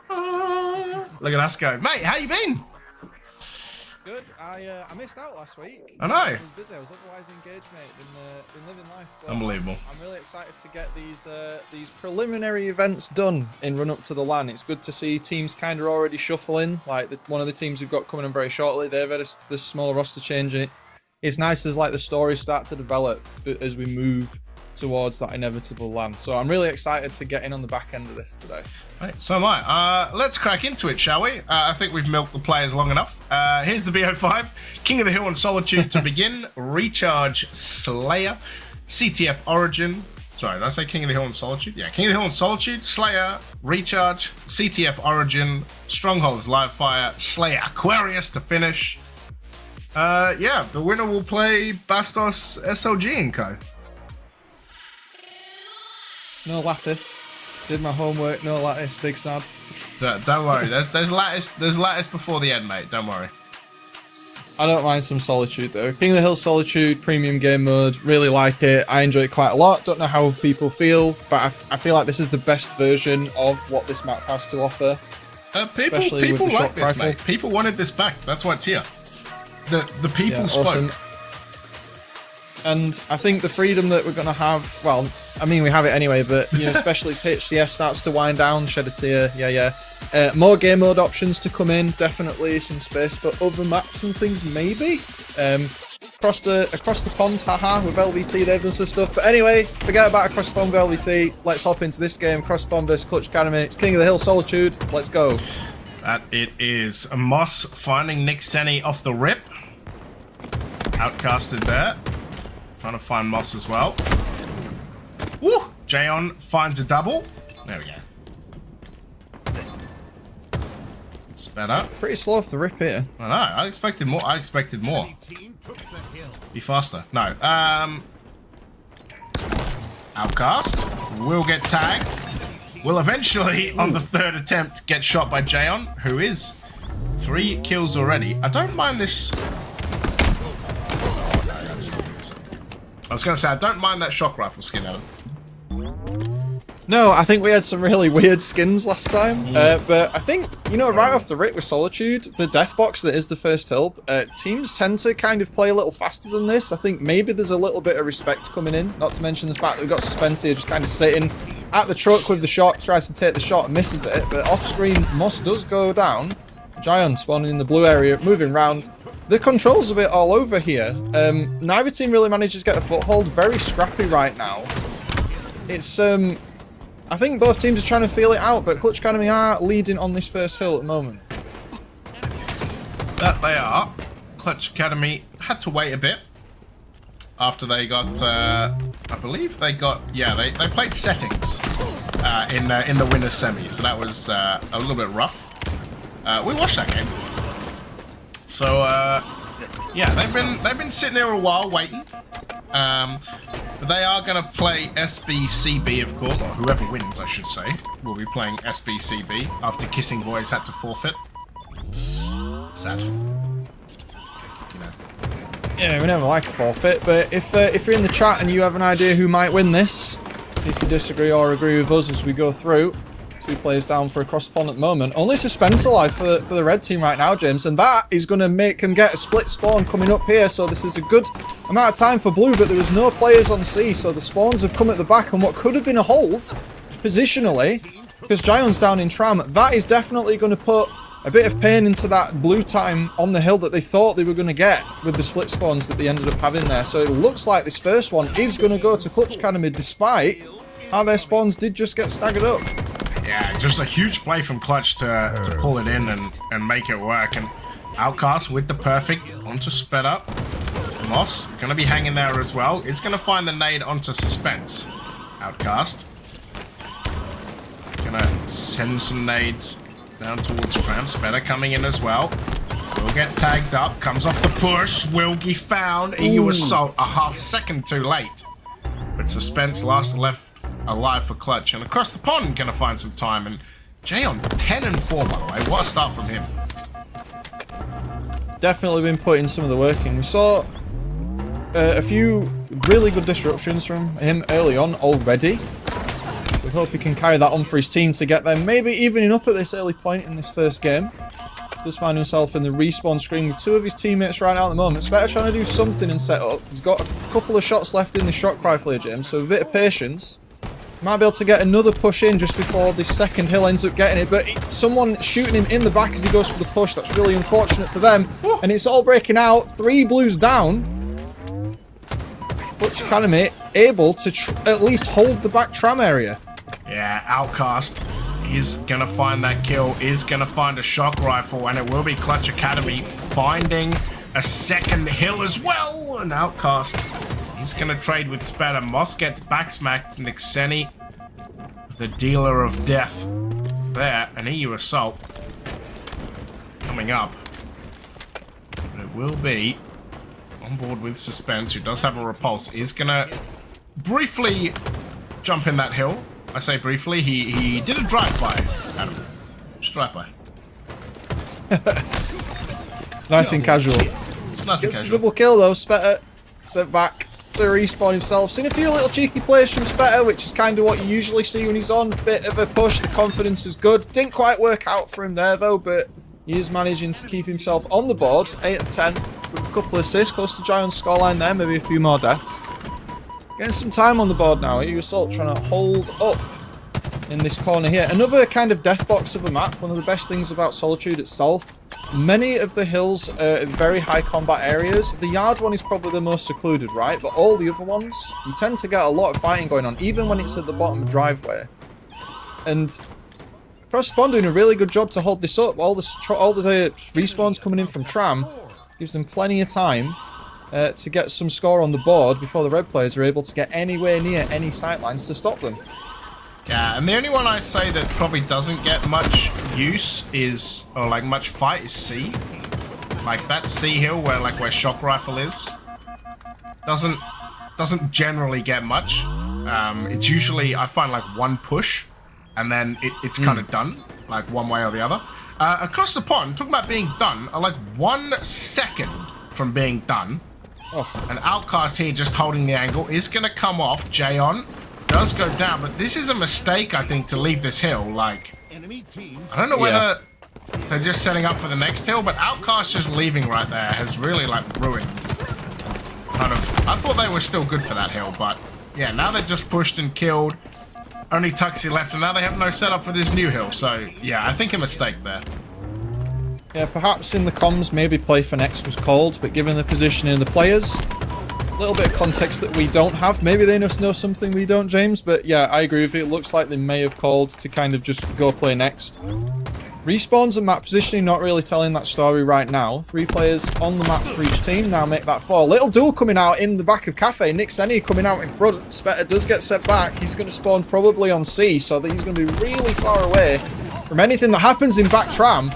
Look at us go. Mate, how you been? Good. I missed out last week. I know. I was busy. I was otherwise engaged, mate. Been living life. But Unbelievable. I'm really excited to get these preliminary events done in run up to the LAN. It's good to see teams kind of already shuffling. Like one of the teams we've got coming in very shortly, they've had this small roster change, and it's nice as like the stories start to develop as we move towards that inevitable LAN. So I'm really excited to get in on the back end of this today. Right, so am I. Let's crack into it, shall we? I think we've milked the players long enough. Here's the BO5. King of the Hill and Solitude to begin. Recharge Slayer. CTF Origin. Sorry, did I say King of the Hill and Solitude? Yeah, King of the Hill and Solitude. Slayer. Recharge. CTF Origin. Strongholds Live Fire. Slayer Aquarius to finish. Yeah, the winner will play Bastos, SLG and Co. No lattice. Did my homework. No lattice. Big sad. Don't worry. There's lattice. There's lattice before the end, mate. Don't worry. I don't mind some Solitude though. King of the Hill Solitude premium game mode. Really like it. I enjoy it quite a lot. Don't know how people feel, but I feel like this is the best version of what this map has to offer. People like this, mate. People wanted this back. That's why it's here. The people spoke. Awesome. And I think the freedom that we're going to have, well, I mean, we have it anyway, but, you know, especially as HCS starts to wind down, shed a tear, yeah. More game mode options to come in, definitely some space for other maps and things, maybe. Across the pond, haha, with LVT, they've done some stuff. But anyway, forget about across the pond with LVT. Let's hop into this game, Cross Pond vs Clutch Academy. It's King of the Hill Solitude. Let's go. That it is. Moss finding Nick Senni off the rip. Outcasted there. Trying to find Moss as well. Woo! Jayon finds a double. There we go. It's better. Pretty slow off the rip here. I know. I expected more. Be faster. No. Outcast. Will get tagged. Will eventually, on the third attempt, get shot by Jayon, who is 3 kills already. I don't mind this. I was going to say, I don't mind that shock rifle skin, Adam. No, I think we had some really weird skins last time. But I think, you know, right off the rip with Solitude, the death box that is the first hill, teams tend to kind of play a little faster than this. I think maybe there's a little bit of respect coming in. Not to mention the fact that we've got Suspense here just kind of sitting at the truck with the shot, tries to take the shot and misses it. But off screen, Moss does go down. Giant spawning in the blue area, moving round. The controls a bit all over here. Neither team really manages to get a foothold. Very scrappy right now. It's, I think both teams are trying to feel it out, but Clutch Academy are leading on this first hill at the moment. That they are. Clutch Academy had to wait a bit after they got, I believe they got, yeah, they played settings in the winner's semi, so that was a little bit rough. We watched that game. So, yeah, they've been sitting there a while waiting. But they are going to play SBCB, of course, or whoever wins, I should say, will be playing SBCB after Kissing Boys had to forfeit. Sad. You know. Yeah, we never like a forfeit, but if you're in the chat and you have an idea who might win this, see if you disagree or agree with us as we go through. 2 players down for a cross pond at the moment. Only Suspense alive for the red team right now, James, and that is going to make them get a split spawn coming up here, so this is a good amount of time for blue, but there was no players on C, so the spawns have come at the back, and what could have been a hold, positionally, because Gion's down in tram, that is definitely going to put a bit of pain into that blue time on the hill that they thought they were going to get with the split spawns that they ended up having there. So it looks like this first one is going to go to Clutch Academy, despite how their spawns did just get staggered up. Yeah, just a huge play from Clutch to pull it in and make it work. And Outcast with the perfect onto sped up. Moss going to be hanging there as well. It's going to find the nade onto Suspense. Outcast. Going to send some nades down towards Tram. Spedder coming in as well. Will get tagged up. Comes off the push. Wilgie found. EU assault a half second too late. But Suspense last left alive for Clutch, and across the pond gonna find some time, and Jayon 10 and 4 by the way. What a start from him. Definitely been putting some of the work in. We saw a few really good disruptions from him early on already. We hope he can carry that on for his team to get them maybe evening up at this early point in this first game. does find himself in the respawn screen with 2 of his teammates right now at the moment. Spectre trying to do something and set up. He's got a couple of shots left in the shock rifle here, James, so a bit of patience. Might be able to get another push in just before the second hill ends up getting it, but someone shooting him in the back as he goes for the push. That's really unfortunate for them. And it's all breaking out. 3 blues down. Clutch Academy able to at least hold the back tram area. Yeah, Outcast is going to find that kill, is going to find a shock rifle, and it will be Clutch Academy finding a second hill as well. And Outcast, he's going to trade with Spatter. Moss gets backsmacked. Nixeni, the dealer of death there. An EU assault coming up. But it will be on board with Suspense, who does have a repulse, is going to briefly jump in that hill. I say briefly, he did a drive-by, Adam. Just drive-by. Nice and casual. It's nice and Gets a casual. double kill though. Spectre sent back to respawn himself. Seen a few little cheeky plays from Spectre, which is kind of what you usually see when he's on. Bit of a push, the confidence is good. Didn't quite work out for him there though, but he is managing to keep himself on the board. 8 of 10 with a couple of assists, close to Giant's scoreline there, maybe a few more deaths. Getting some time on the board now. EU Assault trying to hold up in this corner here. Another kind of death box of a map. One of the best things about Solitude itself. Many of the hills are very high combat areas. The yard one is probably the most secluded, right? But all the other ones, you tend to get a lot of fighting going on, even when it's at the bottom of the driveway. And Cross Spawn doing a really good job to hold this up. All the respawns coming in from Tram gives them plenty of time to get some score on the board before the red players are able to get anywhere near any sightlines to stop them. Yeah, and the only one I say that probably doesn't get much use is, or like much fight, is C. Like that C hill where shock rifle is, doesn't generally get much. It's usually, I find, like one push, and then it's kind of done, like one way or the other. Across the pond, talking about being done, are like 1 second from being done. Oh. An Outcast here just holding the angle is going to come off. Jayon does go down, but this is a mistake, I think, to leave this hill. Like, I don't know whether they're just setting up for the next hill, but Outcast just leaving right there has really, like, ruined. Kind of, I thought they were still good for that hill, but yeah, now they're just pushed and killed. Only Tuxie left, and now they have no setup for this new hill. So yeah, I think a mistake there. Yeah, perhaps in the comms, maybe play for next was called, but given the positioning of the players, a little bit of context that we don't have. Maybe they just know something we don't, James, but yeah, I agree with you. It looks like they may have called to kind of just go play next. Respawns and map positioning not really telling that story right now. 3 players on the map for each team, now make that 4. Little duel coming out in the back of Cafe. Nixeni coming out in front. Spectre does get set back. He's going to spawn probably on C, so that he's going to be really far away from anything that happens in back tram.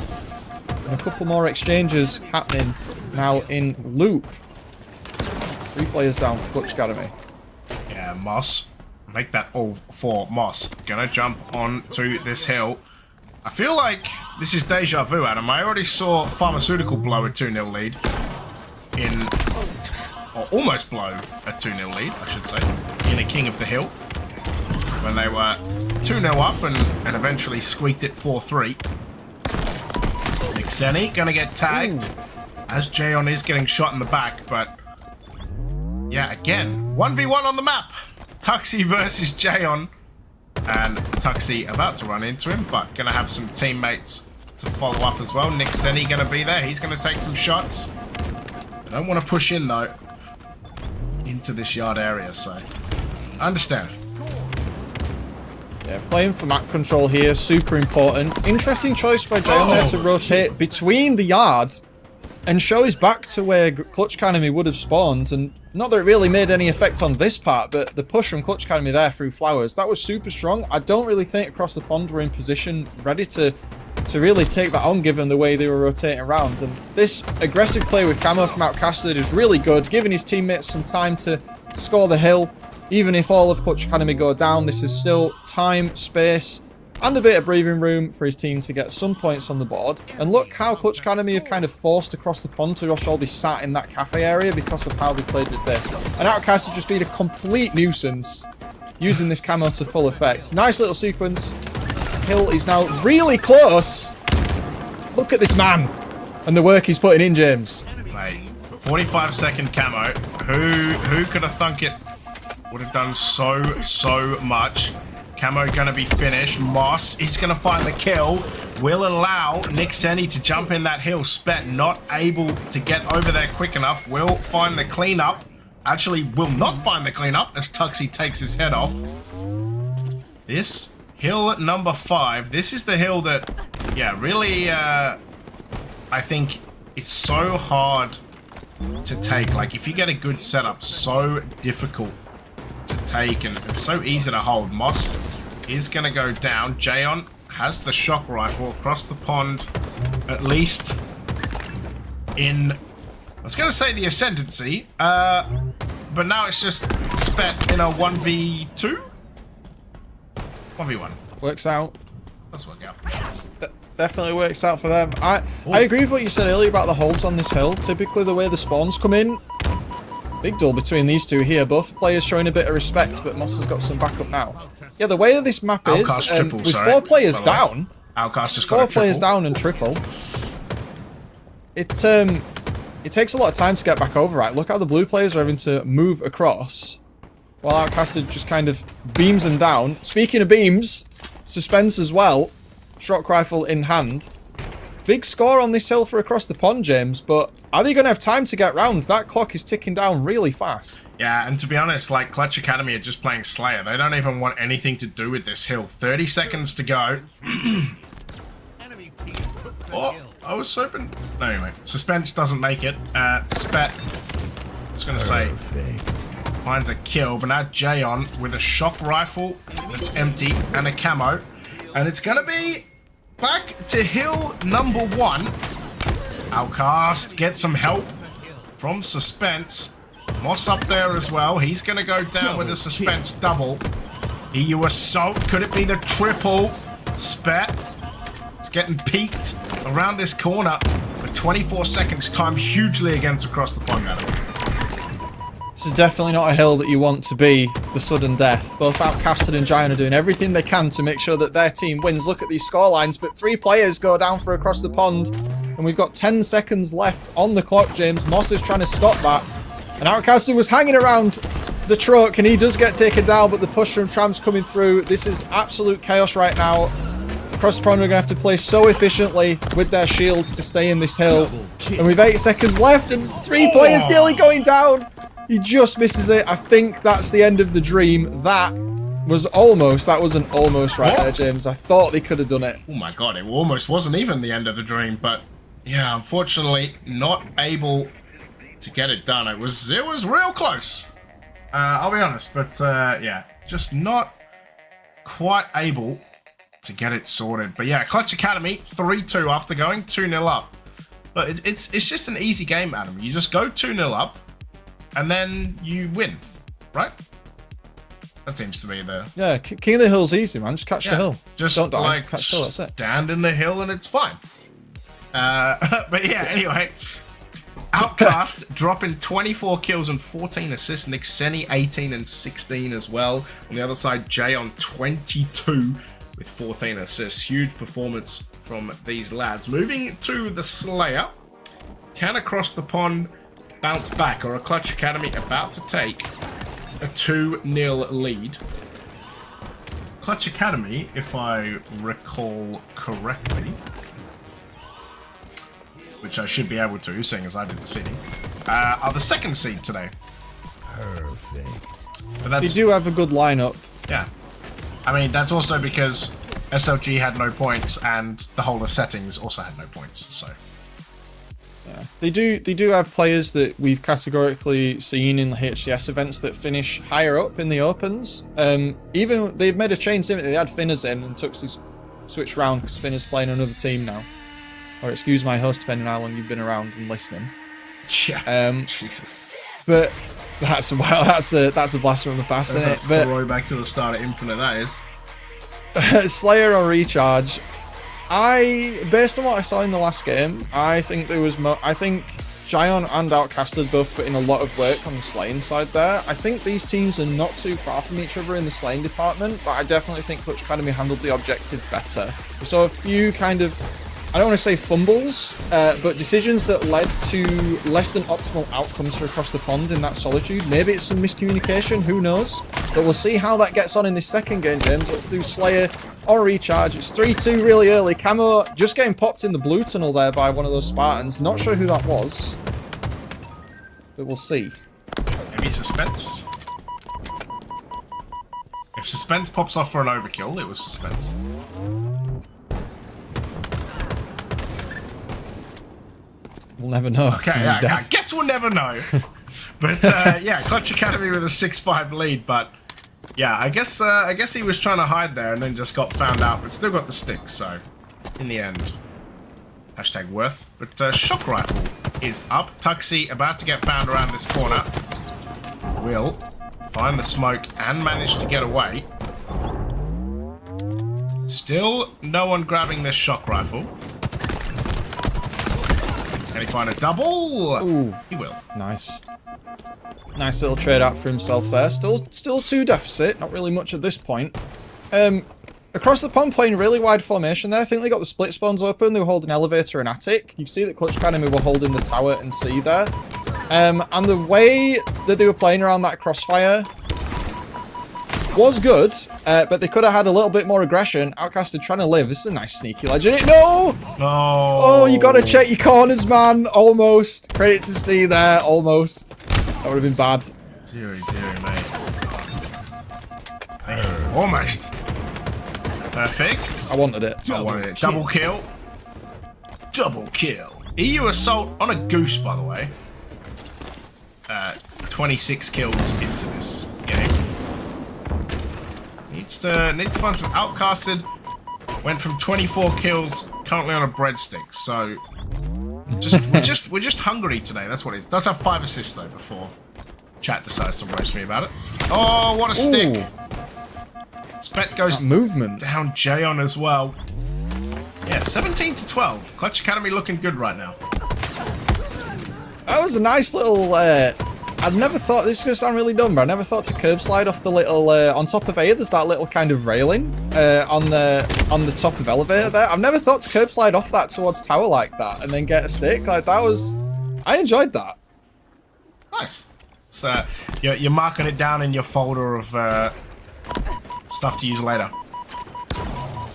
And a couple more exchanges happening now in loop. 3 players down for Clutch Academy. Yeah, Moss. Make that all for Moss. Gonna jump onto this hill. I feel like this is deja vu, Adam. I already saw Pharmaceutical blow a 2-0 lead in... or almost blow a 2-0 lead, I should say, in a King of the Hill. When they were 2-0 up and eventually squeaked it 4-3. Nixeni gonna get tagged as Jayon is getting shot in the back, but... yeah, again, 1v1 on the map. Tuxie versus Jayon. And Tuxie about to run into him, but gonna have some teammates to follow up as well. Nixeni gonna be there. He's gonna take some shots. I don't want to push in though into this yard area, so I understand. Yeah, playing for map control here, super important. Interesting choice by Jayon there to rotate between the yard and show his back to where Clutch Academy would have spawned. And not that it really made any effect on this part, but the push from Clutch Academy there through flowers, that was super strong. I don't really think across the pond we're in position ready to really take that on, given the way they were rotating around. And this aggressive play with Camo from Outcasted is really good, giving his teammates some time to score the hill. Even if all of Clutch Academy go down, this is still time, space, and a bit of breathing room for his team to get some points on the board. And look how Clutch Academy have kind of forced across the pond to all be sat in that cafe area because of how they played with this. And Outcast have just been a complete nuisance using this camo to full effect. Nice little sequence. Hill is now really close. Look at this man. and the work he's putting in, James. Mate, 45-second camo. Who could have thunk it would have done so much. Camo gonna be finished. Moss is gonna find the kill. Will allow Nick Senni to jump in that hill. Spet not able to get over there quick enough. Will find the cleanup. Actually, will not find the cleanup as Tuxie takes his head off. This hill number 5. This is the hill that, yeah, really, I think it's so hard to take. Like, if you get a good setup, so difficult to take, and it's so easy to hold. Moss is going to go down. Jayon has the shock rifle across the pond, at least in, I was going to say the ascendancy, but now it's just Spet in a 1v2? 1v1. Works out. Let's work out. Definitely works out for them. I agree with what you said earlier about the holds on this hill. Typically the way the spawns come in, big duel between these two here. Both players showing a bit of respect, but Moss has got some backup now. Yeah, the way this map is, with 4 players down, Outcast just got 4 players down and triple, it takes a lot of time to get back over, right? Look how the blue players are having to move across, while Outcasted just kind of beams them down. Speaking of beams, Suspense as well, shock rifle in hand. Big score on this hill for across the pond, James, but are they going to have time to get round? That clock is ticking down really fast. Yeah, and to be honest, like, Clutch Academy are just playing Slayer. They don't even want anything to do with this hill. 30 seconds to go. Oh, I was hoping... No, anyway. Suspense doesn't make it. Spet, I was going to say, finds a kill, but now Jayon with a shock rifle that's empty and a camo. And it's going to be back to hill number 1. Outcast gets some help from Suspense. Moss up there as well. He's going to go down with a Suspense double. EU assault. Could it be the triple? Spet. It's getting peaked around this corner. With 24 seconds time hugely against across the pond. This is definitely not a hill that you want to be the sudden death. Both Outcasted and Giant are doing everything they can to make sure that their team wins. Look at these scorelines, but 3 players go down for across the pond. And we've got 10 seconds left on the clock, James. Moss is trying to stop that. And Outcasted was hanging around the truck, and he does get taken down, but the push from Tram's coming through. This is absolute chaos right now. Across the pond, we're going to have to play so efficiently with their shields to stay in this hill. And with 8 seconds left, and 3 players nearly going down. He just misses it. I think that's the end of the dream. That was an almost right there, James. I thought they could have done it. Oh my god, it almost wasn't even the end of the dream, but yeah, unfortunately not able to get it done. It was real close. I'll be honest, but yeah, just not quite able to get it sorted. But yeah, Clutch Academy 3-2 after going 2-0 up. But it's just an easy game, Adam. You just go 2-0 up, and then you win, right? That seems to be the... Yeah, King of the Hill's easy, man. Just catch the hill. Just don't die. Like, catch the hill, that's it. Stand in the hill and it's fine. But yeah, anyway. Outcast dropping 24 kills and 14 assists. Nick Senni 18 and 16 as well. On the other side, Jay on 22 with 14 assists. Huge performance from these lads. Moving to the Slayer. Can across the pond bounce back, or a Clutch Academy about to take a 2-0 lead. Clutch Academy, if I recall correctly, which I should be able to, seeing as I did the seeding, are the 2nd seed today. Perfect. But they do have a good lineup. Yeah. I mean, that's also because SLG had no points and the whole of settings also had no points, so... Yeah. They do have players that we've categorically seen in the HCS events that finish higher up in the opens. Even they've made a change, didn't they? They had Finners in and Tuxie's switched round because Finners playing another team now. Or excuse my host, depending on how long you've been around and listening. Yeah. Jesus. But that's a blast from the past, isn't it? But throwback to the start of Infinite, that is. Slayer on recharge. Based on what I saw in the last game, I think I think Gion and Outcasted both put in a lot of work on the slaying side there. I think these teams are not too far from each other in the slaying department, but I definitely think Clutch Academy handled the objective better. We saw a few kind of I don't want to say fumbles, but decisions that led to less than optimal outcomes for across the pond in that solitude. Maybe it's some miscommunication, who knows? But we'll see how that gets on in this second game, James. Let's do Slayer or Recharge. It's 3-2 really early. Camo just getting popped in the blue tunnel there by one of those Spartans. Not sure who that was, but we'll see. Maybe Suspense? If Suspense pops off for an overkill, it was Suspense. We'll never know. Okay, yeah, I guess we'll never know. But yeah, Clutch Academy with a 6-5 lead. But yeah, I guess he was trying to hide there and then just got found out. But still got the stick. So in the end, hashtag worth. But shock rifle is up. Tuxie about to get found around this corner. Will find the smoke and manage to get away. Still no one grabbing this shock rifle. Can he find a double? Ooh. He will. Nice. Nice little trade out for himself there. Still 2 deficit. Not really much at this point. Across the pond playing really wide formation there. I think they got the split spawns open. They were holding elevator and attic. You see that Clutch Academy were holding the tower and C there. And the way that they were playing around that crossfire was good, but they could have had a little bit more aggression. Outcasted trying to live. This is a nice sneaky legend. No! No! Oh, you gotta check your corners, man. Almost. Credit to Steve there. Almost. That would have been bad. Deary, mate. Almost. Perfect. I wanted it. I wanted it. Double kill. Double kill. EU Assault on a goose, by the way. 26 kills into this game. Needs to find some outcasted. Went from 24 kills, currently on a breadstick. So we're just hungry today. That's what it is. Does have 5 assists though before chat decides to roast me about it. Oh, what a stick! Ooh. Spet goes That movement down. Jayon as well. Yeah, 17-12. Clutch Academy looking good right now. That was a nice little. I'd never thought, this is going to sound really dumb, but I never thought to curb slide off the little, on top of A, there's that little kind of railing on the top of elevator there. I've never thought to curb slide off that towards tower like that and then get a stick. Like, that was, I enjoyed that. Nice. So you're marking it down in your folder of stuff to use later.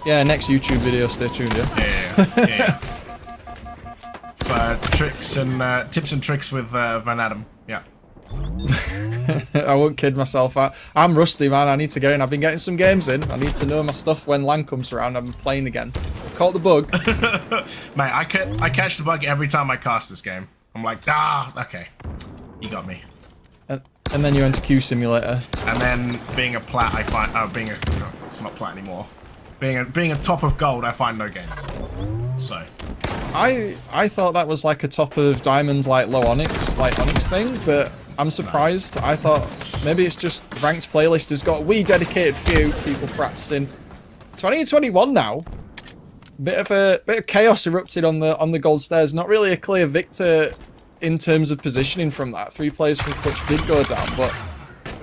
Yeah, next YouTube video, stay tuned, yeah? Yeah. For tricks and tips and tricks with Van Adam. Yeah. I won't kid myself. I'm rusty, man. I need to get in. I've been getting some games in. I need to know my stuff when LAN comes around. I'm playing again. I've caught the bug. Mate, I catch the bug every time I cast this game. I'm like, okay. You got me. And then you enter Q Simulator. And then being a plat, I find... no, it's not plat anymore. Being a top of gold, I find no gains. So... I thought that was like a top of diamond, like low onyx, thing, but I'm surprised. I thought maybe it's just ranked playlist has got a wee dedicated few people practicing. 2021 now. Bit of chaos erupted on the gold stairs. Not really a clear victor in terms of positioning from that. 3 players from Clutch did go down, but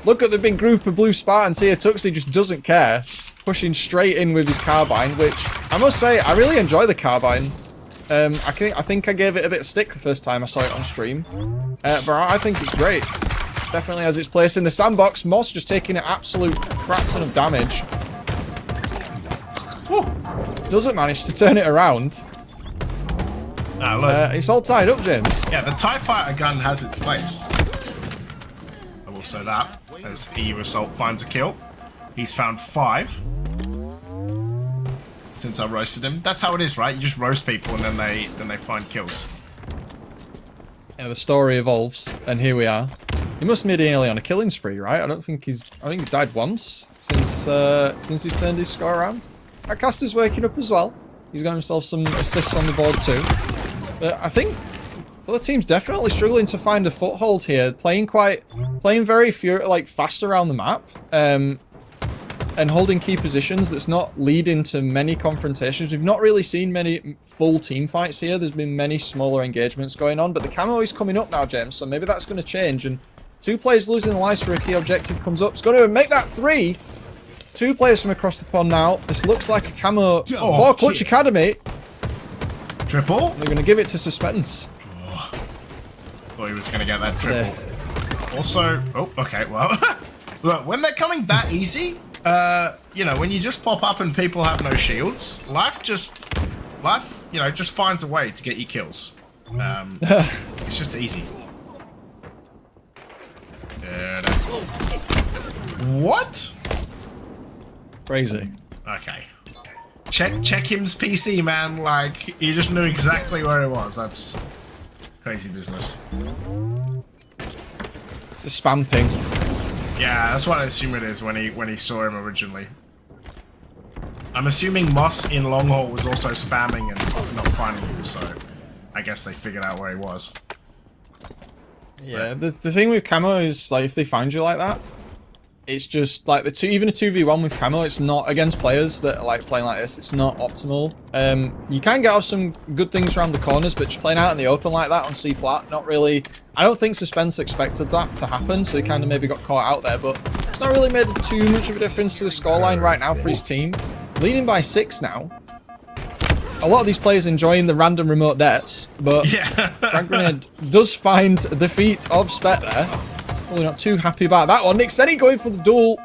look at the big group of blue Spartans here. Tuxie just doesn't care, pushing straight in with his carbine, which I must say I really enjoy the carbine. I think I gave it a bit of stick the first time I saw it on stream, but I think it's great. Definitely has its place in the sandbox. Moss just taking an absolute crap ton of damage. Whew. Doesn't manage to turn it around. Look. It's all tied up, James. Yeah, the TIE Fighter gun has its place. I will say that, as EU Assault finds a kill. He's found 5. Since I roasted him. That's how it is, right? You just roast people and then they find kills. Yeah, the story evolves, and here we are. He must have been nearly on a killing spree, right? I think he's died once since he's turned his score around. Caster's waking up as well. He's got himself some assists on the board too. But I think the team's definitely struggling to find a foothold here. Playing very fast around the map. And holding key positions that's not leading to many confrontations. We've not really seen many full team fights here. There's been many smaller engagements going on, but the camo is coming up now, James, so maybe that's going to change. And 2 players losing the lives for a key objective comes up. It's going to make that 3. 2 players from across the pond now. This looks like a camo for Clutch Academy. Triple. They're going to give it to Suspense. Thought he was going to get that triple. Also, oh, okay, well, look, when they're coming that easy, you know, when you just pop up and people have no shields, life, you know, just finds a way to get you kills. It's just easy. What? Crazy. Okay. Check him's PC, man. Like, he just knew exactly where it was. That's crazy business. It's the spam ping. Yeah, that's what I assume it is when he saw him originally. I'm assuming Moss in Longhall was also spamming and not finding him, so I guess they figured out where he was. Yeah, the thing with camo is, like, if they find you like that, it's just, like, even a 2v1 with camo, it's not, against players that are, like, playing like this, it's not optimal. You can get off some good things around the corners, but just playing out in the open like that on C-Plat, not really... I don't think Suspense expected that to happen, so he kind of maybe got caught out there, but it's not really made too much of a difference to the scoreline right now for his team. Leading by 6 now. A lot of these players enjoying the random remote deaths, but Frag Grenade does find the feet of Spet there. Probably not too happy about that one. Nixeni going for the duel.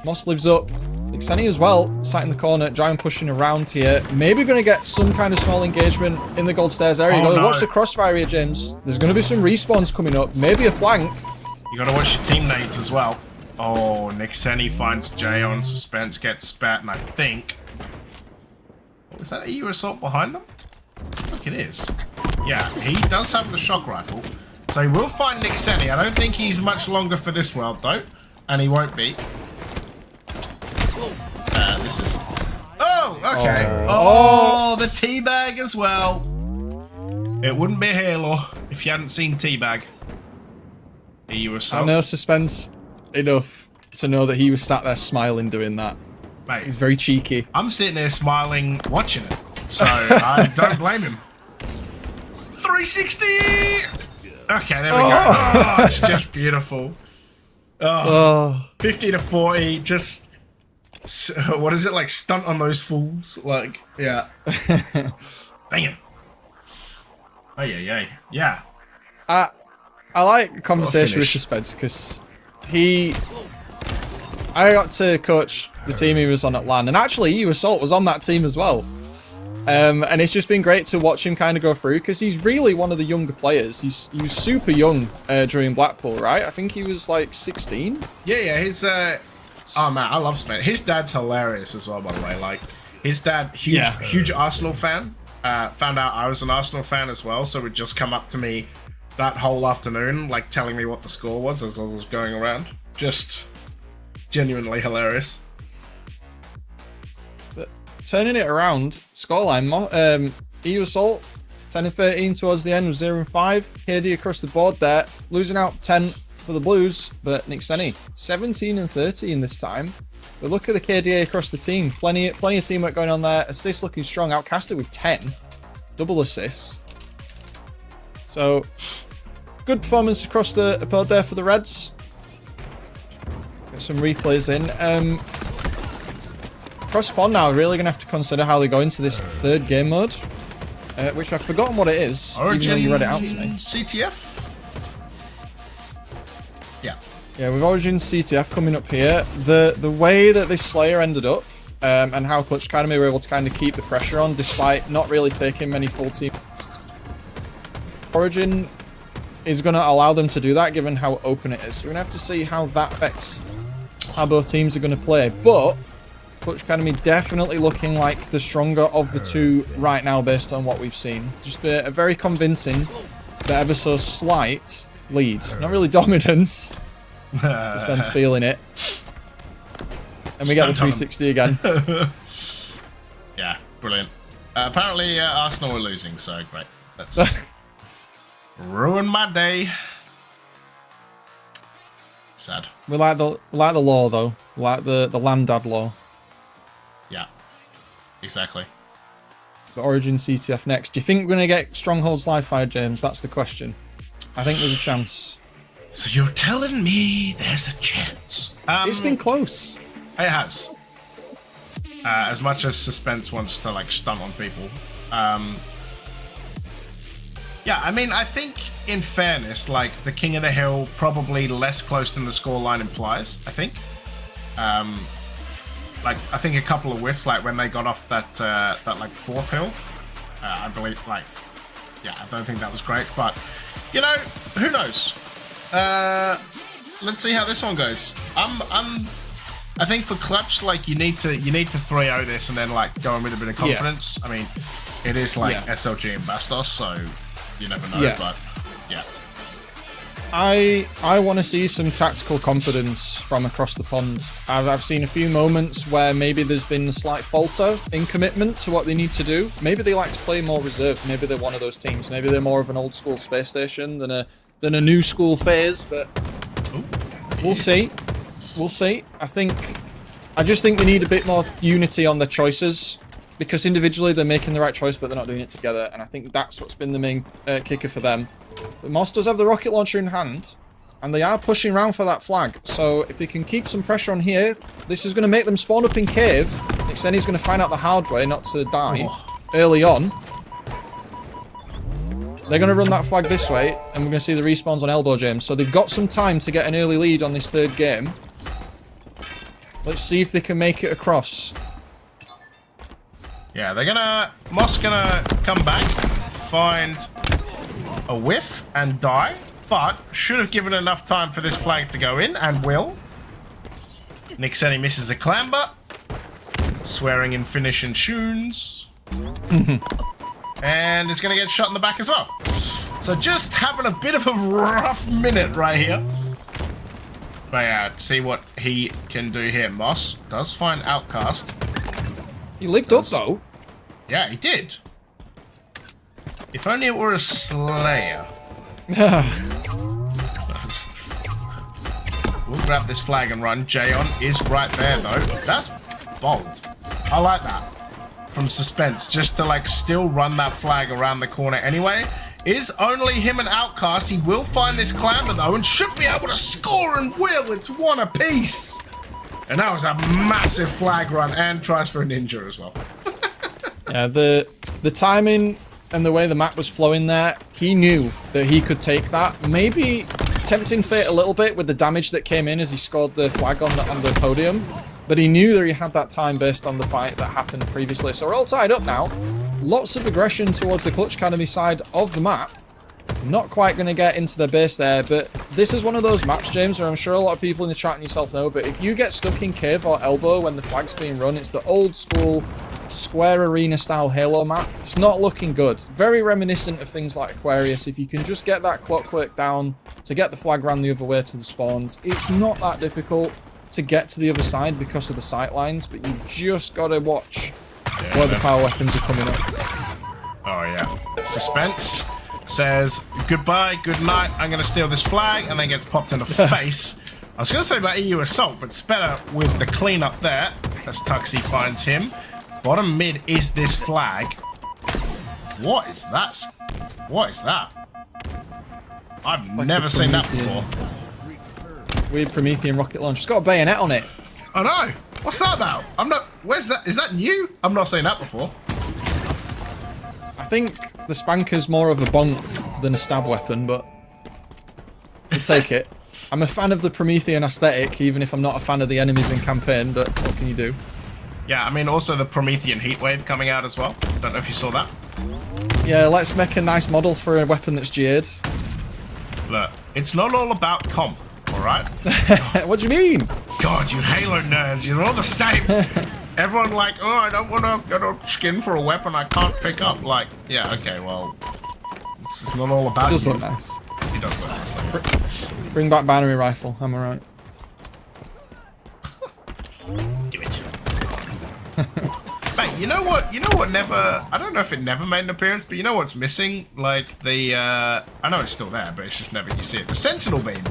Moss lives up. Nixeni as well, sat in the corner, Giant pushing around here. Maybe going to get some kind of small engagement in the gold stairs area. Oh, no. Watch the crossfire here, James. There's going to be some respawns coming up. Maybe a flank. You gotta watch your teammates as well. Oh, Nixeni finds Jay on Suspense, gets spat, and I think... Was that EU assault behind them? I think it is. Yeah, he does have the shock rifle. So he will find Nixeni. I don't think he's much longer for this world, though. And he won't be. This is... Oh, okay. Oh, the teabag as well. It wouldn't be Halo if you hadn't seen teabag. EU assault. I know Suspense enough to know that he was sat there smiling doing that. Mate, he's very cheeky. I'm sitting there smiling, watching it. So I don't blame him. 360! Okay, there we go. Oh, it's just beautiful. Oh, 50 to 40, just... What is it, like, stunt on those fools? Like, yeah. Bang. Oh, yeah. I like the conversation with Suspense because I got to coach the team he was on at LAN, and actually EU Assault was on that team as well. And it's just been great to watch him kind of go through because he's really one of the younger players. He was super young during Blackpool, right? I think he was like 16. Yeah, his oh man, I love Spence. His dad's hilarious as well, by the way. Like, his dad, huge Arsenal fan. Found out I was an Arsenal fan as well, so would just come up to me that whole afternoon, like telling me what the score was as I was going around. Just genuinely hilarious. But turning it around, scoreline, EU Assault 10 and 13 towards the end with 0 and 5. KD across the board there, losing out 10 for the Blues, but Nixeni 17 and 13 this time. But look at the KDA across the team, plenty of teamwork going on there. Assists looking strong, Outcasted with 10, double assists. So good performance across the board there for the Reds. Get some replays in. Across the pond now, really going to have to consider how they go into this third game mode, which I've forgotten what it is, Origin even though you read it out to me. CTF? Yeah, with Origin CTF coming up here, the way that this Slayer ended up, and how Clutch Academy were able to kind of keep the pressure on despite not really taking many full team. Origin is going to allow them to do that given how open it is. So we're going to have to see how that affects how both teams are going to play. But Clutch Academy definitely looking like the stronger of the two right now based on what we've seen. Just a very convincing, but ever so slight lead. Not really dominance. Suspense feeling it. And we get the 360 again. Yeah, brilliant. Apparently Arsenal were losing, so great. That's ruined my day. Sad. We like the law though. We like the Landad law. Yeah, exactly. The Origin CTF next. Do you think we're going to get Strongholds live fire, James? That's the question. I think there's a chance. So you're telling me there's a chance? It's been close. It has. As much as Suspense wants to like stunt on people, Yeah, I mean, I think in fairness, like the King of the Hill probably less close than the scoreline implies. I think. Like I think a couple of whiffs, like when they got off that like fourth hill, I believe. Like, yeah, I don't think that was great, but you know, who knows? Let's see how this one goes. I think for clutch, like you need to 3-0 this and then like go in with a bit of confidence. I mean, it is like SLG and Bastos, so you never know. But yeah, I want to see some tactical confidence from across the pond. I've seen a few moments where maybe there's been a slight falter in commitment to what they need to do. Maybe they like to play more reserved. Maybe they're one of those teams. Maybe they're more of an old school space station than a new school phase. But we'll see. We'll see. I just think they need a bit more unity on their choices, because individually they're making the right choice, but they're not doing it together. And I think that's what's been the main kicker for them. But Moss does have the rocket launcher in hand, and they are pushing around for that flag. So if they can keep some pressure on here, this is going to make them spawn up in cave. Nixeni's going to find out the hard way not to die early on. They're going to run that flag this way, and we're going to see the respawns on Elbow James. So they've got some time to get an early lead on this third game. Let's see if they can make it across. yeah, Moss gonna come back, find a whiff and die, but should have given enough time for this flag to go in, and will. Nixeni misses a clamber, swearing in Finnish and tunes. And it's going to get shot in the back as well. So just having a bit of a rough minute right here. But yeah, see what he can do here. Moss does find Outcast. He lived up though. Yeah, he did. If only it were a Slayer. We'll grab this flag and run. Jayon is right there though. That's bold. I like that. From suspense, just to like still run that flag around the corner anyway. Is only him and Outcast. He will find this clamber though and should be able to score, and will. It's one apiece. And that was a massive flag run, and tries for a ninja as well. Yeah, the timing and the way the map was flowing there, he knew that he could take that. Maybe tempting fate a little bit with the damage that came in as he scored the flag on the podium. But he knew that he had that time based on the fight that happened previously. So we're all tied up now. Lots of aggression towards the Clutch Academy side of the map. Not quite going to get into the base there, but this is one of those maps, James, where I'm sure a lot of people in the chat and yourself know, but if you get stuck in cave or elbow when the flag's being run, it's the old school square arena style Halo map. It's not looking good. Very reminiscent of things like Aquarius. If you can just get that clockwork down to get the flag ran the other way to the spawns, it's not that difficult to get to the other side because of the sight lines, but you just gotta watch where the power weapons are coming up. Oh yeah. Suspense says goodbye, good night, I'm gonna steal this flag, and then gets popped in the face. I was gonna say about EU assault, but it's better with the cleanup there as Tuxie finds him. Bottom mid is this flag. What is that? What is that? I've never seen that before. Weird Promethean rocket launcher. It's got a bayonet on it. I know. What's that about? I'm not. Where's that? Is that new? I've not seen that before. I think the Spanker's more of a bonk than a stab weapon, but I'll take it. I'm a fan of the Promethean aesthetic, even if I'm not a fan of the enemies in campaign, but what can you do? Yeah, I mean, also the Promethean Heatwave coming out as well. Don't know if you saw that. Yeah, let's make a nice model for a weapon that's geared. Look, it's not all about comp. Alright? What do you mean? God, you Halo nerds, you're all the same. Everyone like, oh, I don't want to get a skin for a weapon I can't pick up. Like, yeah, okay, well, it's not all about It does you. look nice. It does look nice, though. Bring back binary rifle, am I right? Do it. Mate, you know what never, I don't know if it never made an appearance, but you know what's missing? Like, the, I know it's still there, but it's just never, you see it. The Sentinel beam.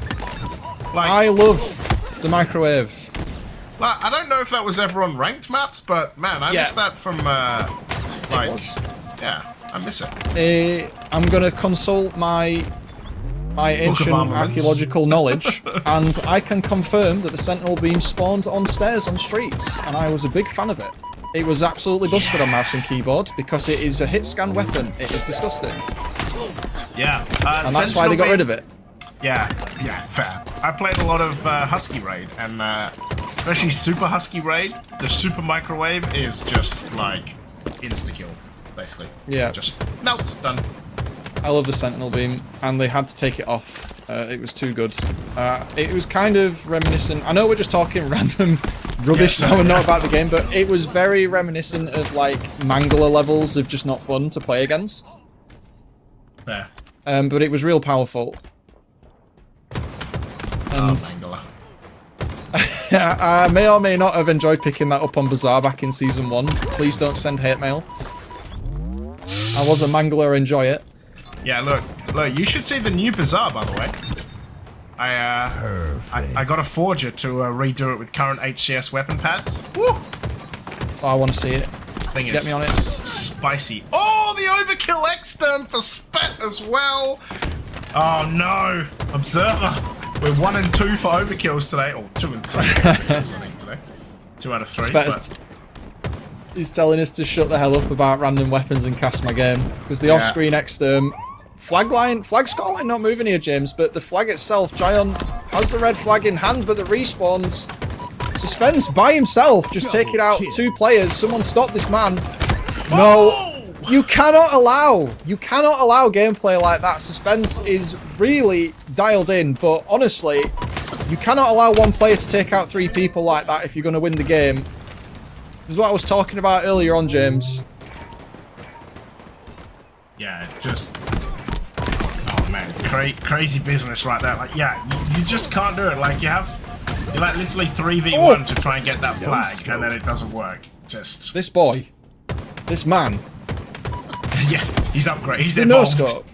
Like, I love the microwave. Like, I don't know if that was ever on ranked maps, but man, I miss that from, like, yeah, I miss it. I'm gonna consult my ancient archaeological knowledge, and I can confirm that the Sentinel beam spawned on stairs on streets, and I was a big fan of it. it was absolutely busted on mouse and keyboard because it is a hit scan weapon. It is disgusting. Yeah. And that's why they got rid of it. Yeah, fair. I played a lot of Husky Raid, and especially Super Husky Raid, the Super Microwave is just like insta-kill, basically. Yeah. Just melt, done. I love the Sentinel Beam, and they had to take it off. It was too good. It was kind of reminiscent. I know we're just talking random rubbish now and not about the game, but it was very reminiscent of like Mangler levels of just not fun to play against. There. But it was real powerful. And I may or may not have enjoyed picking that up on Bazaar back in Season 1. Please don't send hate mail. I was a Mangler, enjoy it. Yeah, look, you should see the new Bazaar, by the way. I got a forger to redo it with current HCS weapon pads. Woo! Oh, I want to see it. Thing Get is me on it. Spicy. Oh, the overkill extern for Spet as well. Oh no, Observer. We're 1 and 2 for overkills today, or 2 and 3 overkills, I think today. 2 out of 3. But... He's telling us to shut the hell up about random weapons and cast my game because the off-screen extern flag score line not moving here, James, but the flag itself, Gion has the red flag in hand, but the respawns. Suspense by himself, just taking out 2 players. Someone stop this man. No. You cannot allow gameplay like that. Suspense is really dialed in, but honestly, you cannot allow 1 player to take out 3 people like that if you're going to win the game. This is what I was talking about earlier on, James. Yeah, just... Oh man, crazy business right there. Like, yeah, you just can't do it. Like, you're like literally 3v1 to try and get that flag, and then it doesn't work. Just... This boy. This man. Yeah, he's upgraded. He's the evolved. no-scope.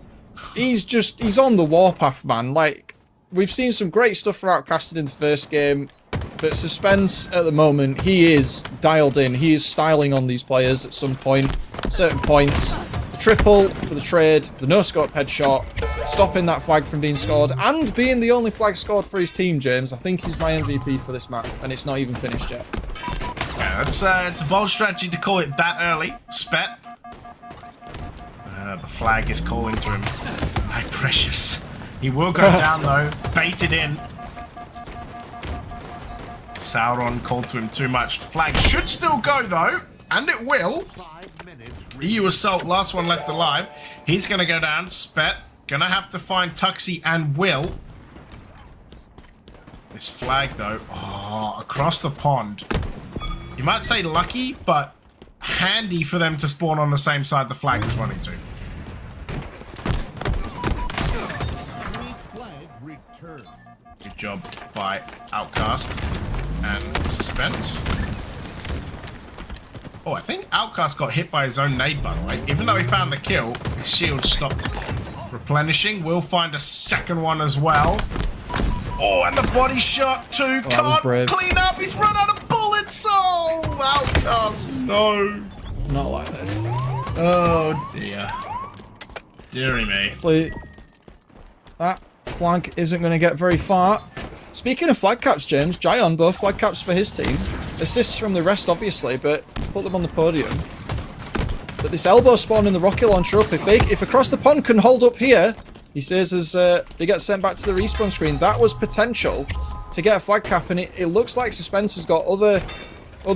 He's on the warpath, man. Like, we've seen some great stuff for Outcasted in the first game, but Suspense at the moment, he is dialed in. He is styling on these players at some point, certain points. The triple for the trade, the no-scope headshot, stopping that flag from being scored, and being the only flag scored for his team, James. I think he's my MVP for this map, and it's not even finished yet. Yeah, it's a bold strategy to call it that early. Spet. The flag is calling to him. My precious. He will go down though. Baited in. Sauron called to him too much. Flag should still go though. And it will. EU Assault, last one left alive. He's going to go down. Spet. Gonna have to find Tuxie and Will. This flag though. Oh, across the pond. You might say lucky, but handy for them to spawn on the same side the flag was running to. Good job by Outcast and Suspense. Oh, I think Outcast got hit by his own nade, by the way. Even though he found the kill, his shield stopped replenishing. We'll find a second one as well. Oh, and the body shot too. Can't clean up. He's run out of bullets. Oh, Outcast. No. Not like this. Oh, dear. Deary me. Hopefully that flag isn't going to get very far. Speaking of flag caps, James, Gion, both flag caps for his team. Assists from the rest, obviously, but put them on the podium. But this elbow spawn in the rocket launcher up, if Across the Pond can hold up here, he says as they get sent back to the respawn screen, that was potential to get a flag cap, and it looks like Suspense has got other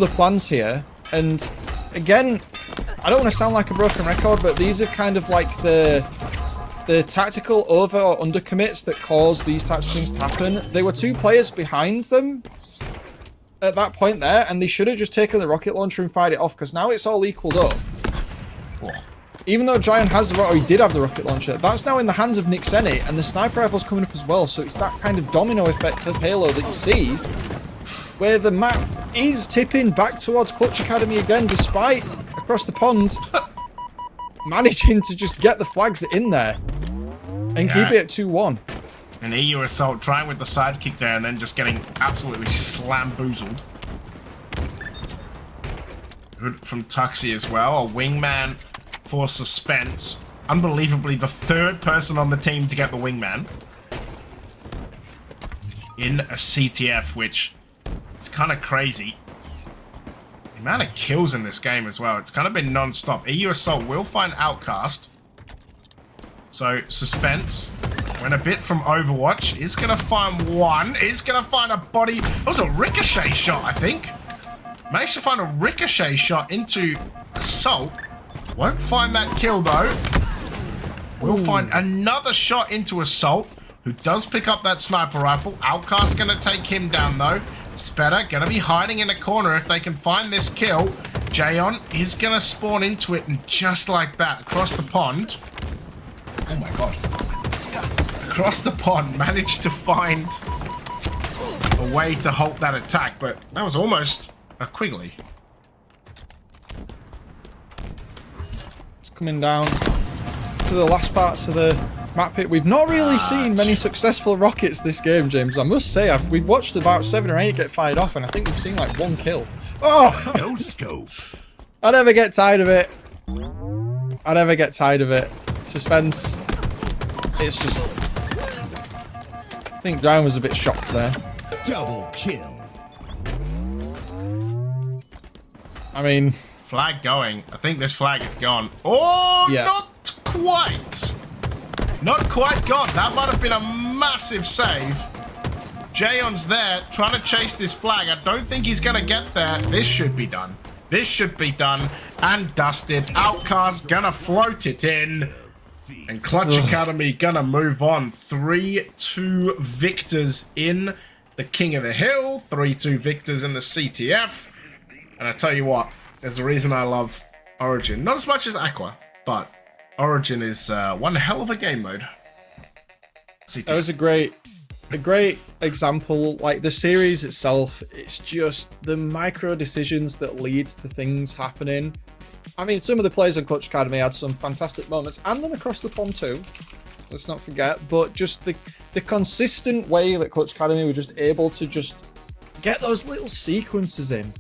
plans here. And again, I don't want to sound like a broken record, but these are kind of like the tactical over or under commits that cause these types of things to happen. There were 2 players behind them at that point there, and they should have just taken the rocket launcher and fired it off, because now it's all equaled up. Even though Giant has the he did have the rocket launcher, that's now in the hands of Nixeni, and the sniper rifle's coming up as well, so it's that kind of domino effect of Halo that you see, where the map is tipping back towards Clutch Academy again, despite Across the Pond managing to just get the flags in there and keep it at 2-1. An EU Assault trying with the sidekick there and then just getting absolutely slamboozled. Good from Tuxie as well. A wingman for Suspense. Unbelievably, the 3rd person on the team to get the wingman. In a CTF, which is kind of crazy. The amount of kills in this game as well. It's kind of been non-stop. EU Assault will find Outcast. So, Suspense went a bit from Overwatch. Is going to find one. Is going to find a body. That was a ricochet shot, I think. Managed to find a ricochet shot into Assault. Won't find that kill, though. We'll find another shot into Assault, who does pick up that sniper rifle. Outcast going to take him down, though. Speta going to be hiding in the corner if they can find this kill. Jayon is going to spawn into it, and just like that, across the pond. Oh my god. Across the pond, managed to find a way to halt that attack, but that was almost a Quigley. It's coming down to the last parts of the map pit. We've not really seen many successful rockets this game, James. I must say, we've watched about 7 or 8 get fired off, and I think we've seen like 1 kill. Oh! No scope. I never get tired of it. I never get tired of it. Suspense. It's just... I think Drown was a bit shocked there. Double kill. I mean... Flag going. I think this flag is gone. Oh, yeah. Not quite. Not quite gone. That might have been a massive save. Jayon's there, trying to chase this flag. I don't think he's going to get there. This should be done. This should be done and dusted. Outcast gonna float it in. And Clutch Academy gonna move on. 3-2 victors in the King of the Hill. 3-2 victors in the CTF. And I tell you what, there's a reason I love Origin. Not as much as Aqua, but Origin is one hell of a game mode. CTF. That was a great example. Like the series itself, it's just the micro decisions that lead to things happening. I mean, some of the players on Clutch Academy had some fantastic moments, and then across the pond too. Let's not forget. But just the consistent way that Clutch Academy were just able to just get those little sequences in,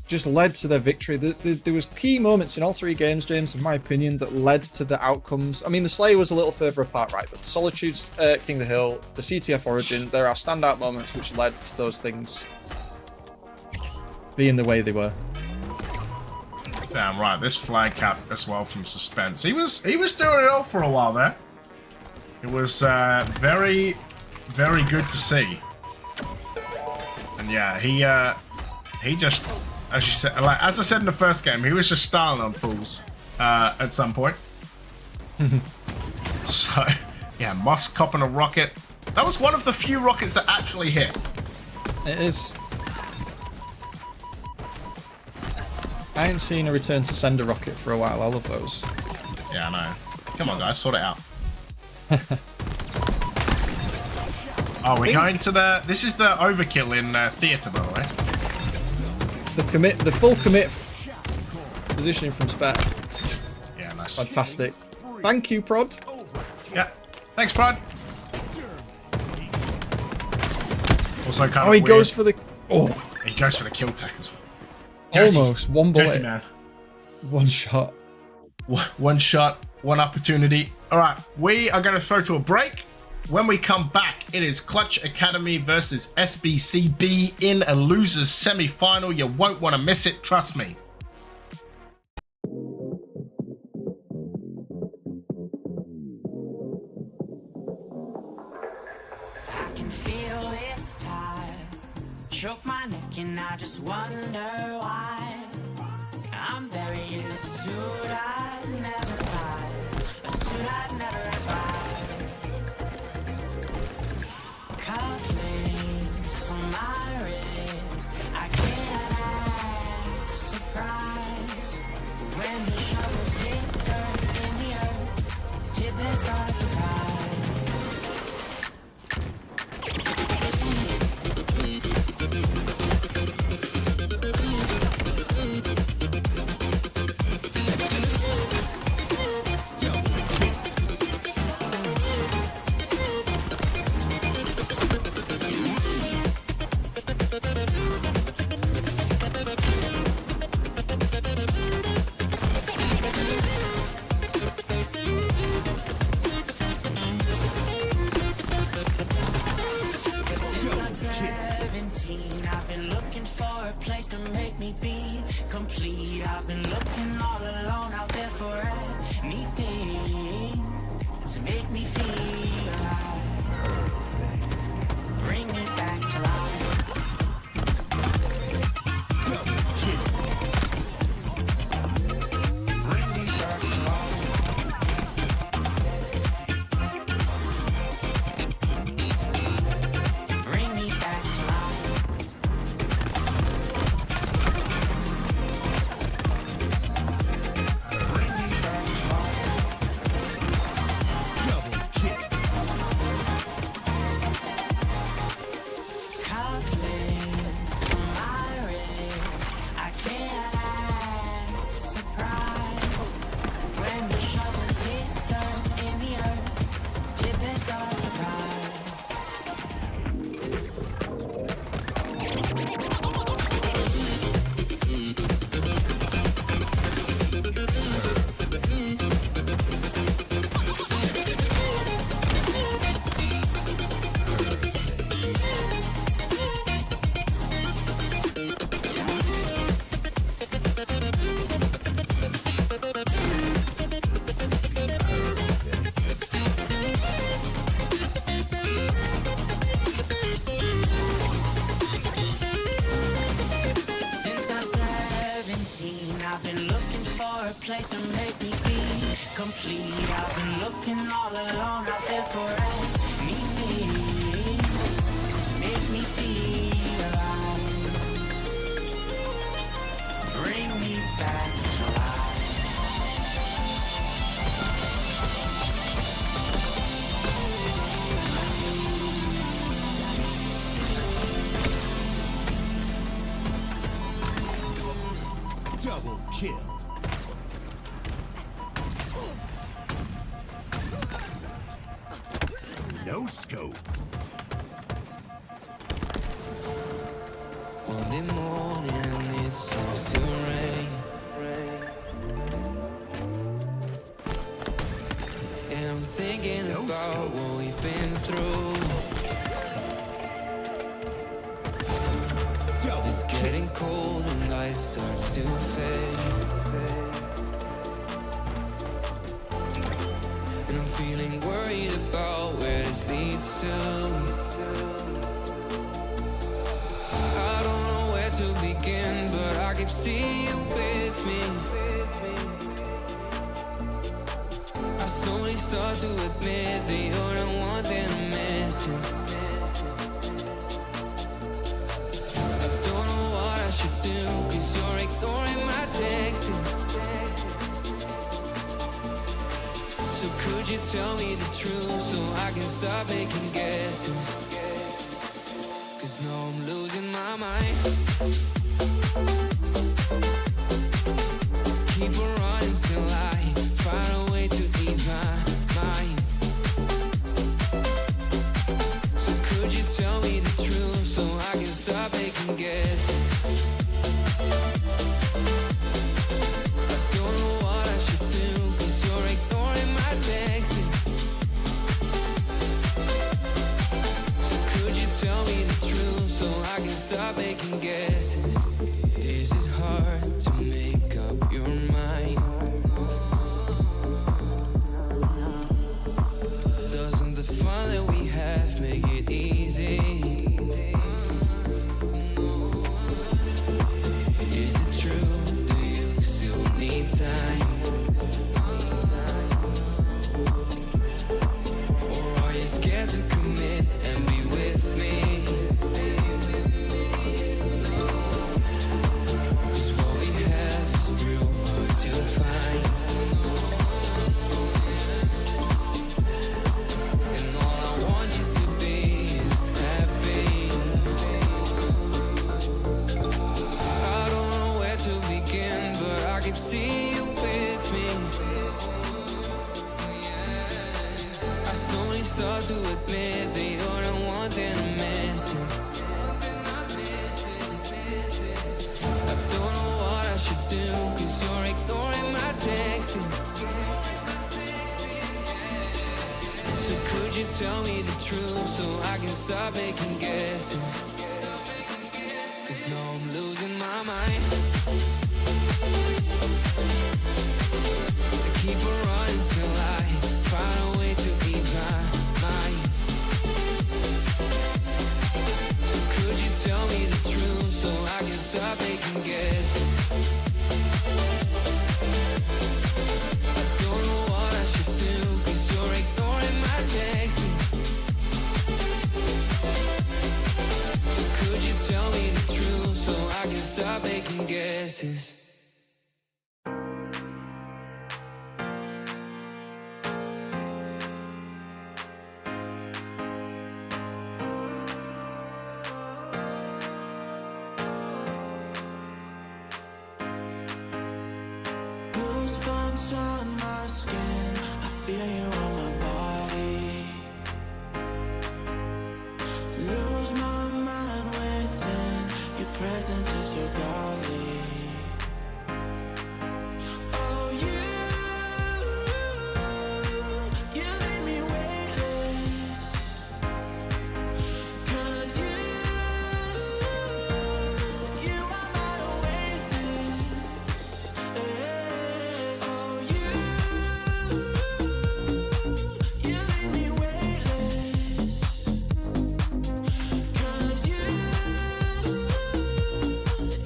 just led to their victory. There was key moments in all 3 games, James, in my opinion, that led to the outcomes. I mean, the Slayer was a little further apart, right? But the Solitude's King of the Hill, the CTF Origin, there are standout moments which led to those things being the way they were. Damn right, this flag cap as well from Suspense. He was doing it all for a while there. It was very, very good to see. And yeah, he just, as you said, like as I said in the first game, he was just styling on fools at some point. So yeah, Musk copping a rocket. That was one of the few rockets that actually hit. It is. I ain't seen a return to sender rocket for a while. I love those. Yeah, I know. Come on, guys, sort it out. Oh, we're going to the... This is the overkill in theatre, by the way. The full commit positioning from Spet. Yeah, nice. Fantastic. Thank you, Prod. Yeah. Thanks, Prod. Also kind of Oh, he weird. goes for the... Oh. He goes for the kill tech as well. Almost. One bullet. Dirty man. One shot. One shot, one opportunity. All right, we are going to throw to a break. When we come back, it is Clutch Academy versus SBCB in a losers semi-final. You won't want to miss it, trust me. I can feel this tide choke my neck and I just wonder why I'm buried in a suit I'd never buy, a suit I'd never buy. Cufflinks on my wrist, I can't act surprised when the shovels hit dirt in the earth. Did they start to cry? make me be complete. I've been looking all alone out there for anything to make me feel alive. Bring me back to life. Bring me back to life. Bring me back to life. Bring me back to life. Double kill. Cufflinks on my wrist. I can't act surprised when the shovels hit dirt in the earth. Did they start to cry? Since I'm 17, I've been looking for a place to make me be complete. I've been looking all alone out there for anything to make me feel alive. Bring me back to life. Double kill. No scope. Monday morning and it starts to rain. And I'm thinking No about scope. what we've been through. Double It's getting cold and light starts to fade. And I'm feeling worried about where this leads to. I don't know where to begin, but I keep seeing you with me. I slowly start to admit that you're the one that I'm missing. I don't know what I should do, 'cause you're ignoring my texting. So could you tell me the truth so I can stop making guesses? 'Cause now I'm losing my mind. Keep on running till I find a way to ease my mind. So could you tell me the truth so I can stop making guesses? I don't know what I should do, 'cause you're ignoring my texting. So could you tell me the truth so I can stop making guesses? Is it hard to make up your mind? Doesn't the fun that we have make it easy? Is it true? Do you still need time? Or are you scared to commit and be with me? 'Cause what we have is real hard to find. And all I want you to be is happy. I don't know where to begin, but I keep seeing you with me. I slowly start to admit that you're the one that I'm missing. I don't know what I should do, 'cause you're ignoring my texting. So could you tell me the truth so I can stop making guesses? 'Cause now I'm losing my mind. stop making guesses. Goosebumps on my skin, I feel you on my body. Lose my mind within, your presence is so godly. Oh, you leave me weightless. 'Cause you are my oasis. Oh, you leave me weightless. 'Cause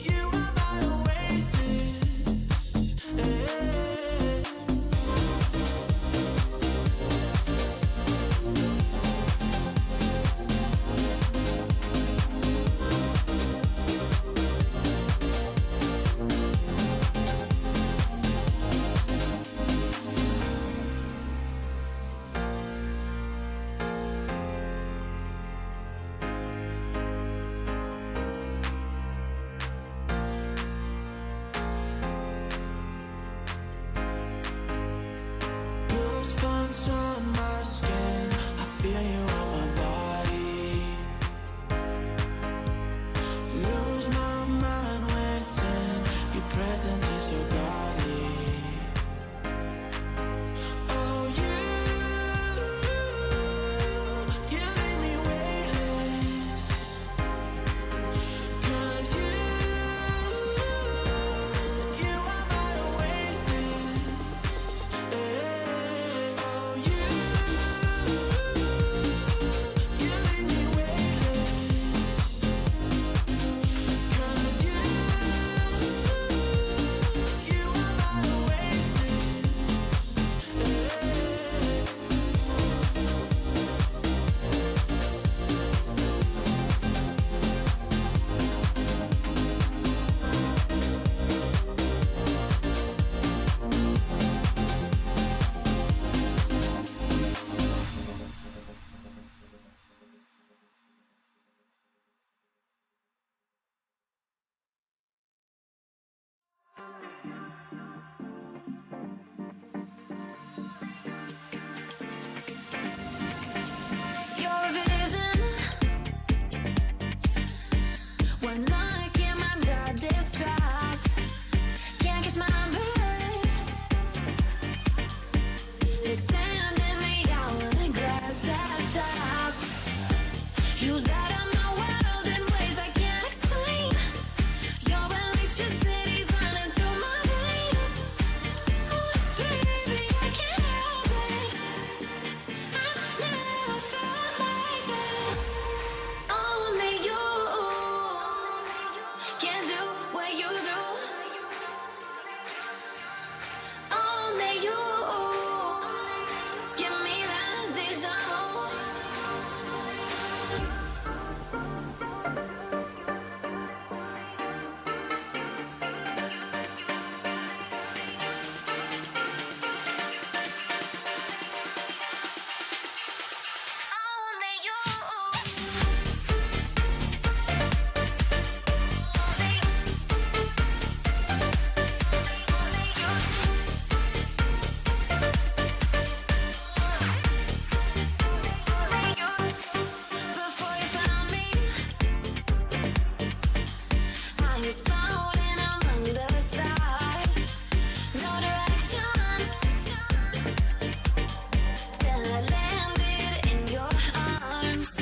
you are my oasis. Goosebumps on my skin, I feel you on my body. Lose my mind within, your presence is so godly. Oh, you leave me weightless. 'Cause you are my oasis. Oh, you leave me weightless. 'Cause you are my oasis. Your vision, when look in my jaw just dropped. Can't catch my breath. There's sand in the hourglass has stopped. You light up my world in ways I can't explain. Your electricity's running through my veins. Oh, baby, I can't help it. I've never felt like this. Only you can do what you do. Only you give me that deja vu. Only you. Before you found me, I was floating among the stars. No direction till I landed in your arms.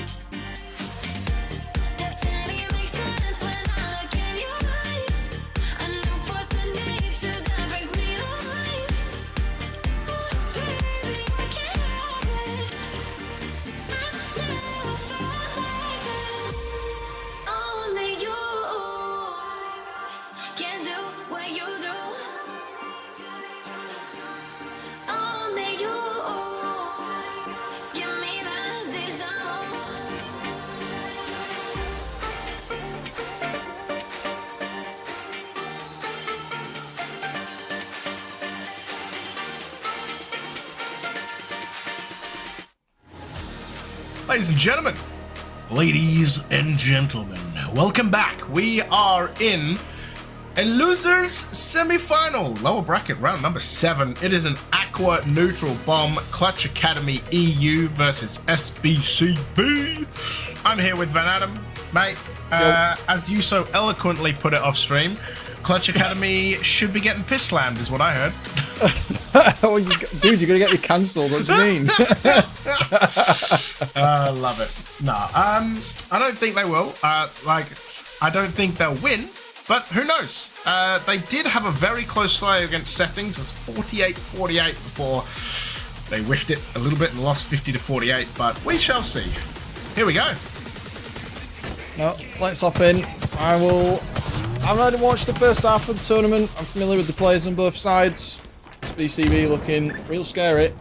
Destiny makes sense when I look in your eyes. A new force of nature that brings me to life. Oh, baby, I can't help it. I've never felt like this. Only you can do what you do. Only you give me that deja vu. Ladies and gentlemen, welcome back. We are in a losers semi-final, lower bracket, round number 7. It is an Aqua neutral bomb, Clutch Academy EU versus SBCB. I'm here with Van Adam, mate. As you so eloquently put it off stream, Clutch Academy should be getting piss slammed, is what I heard. Oh, dude, you're gonna get me cancelled. What do you mean? I love it. No, I don't think they will. I don't think they'll win, but who knows? They did have a very close Slayer against Settings. It was 48-48 before they whiffed it a little bit and lost 50-48, but we shall see. Here we go. No, let's hop in. I've already watched the first half of the tournament. I'm familiar with the players on both sides. BCB looking real scary.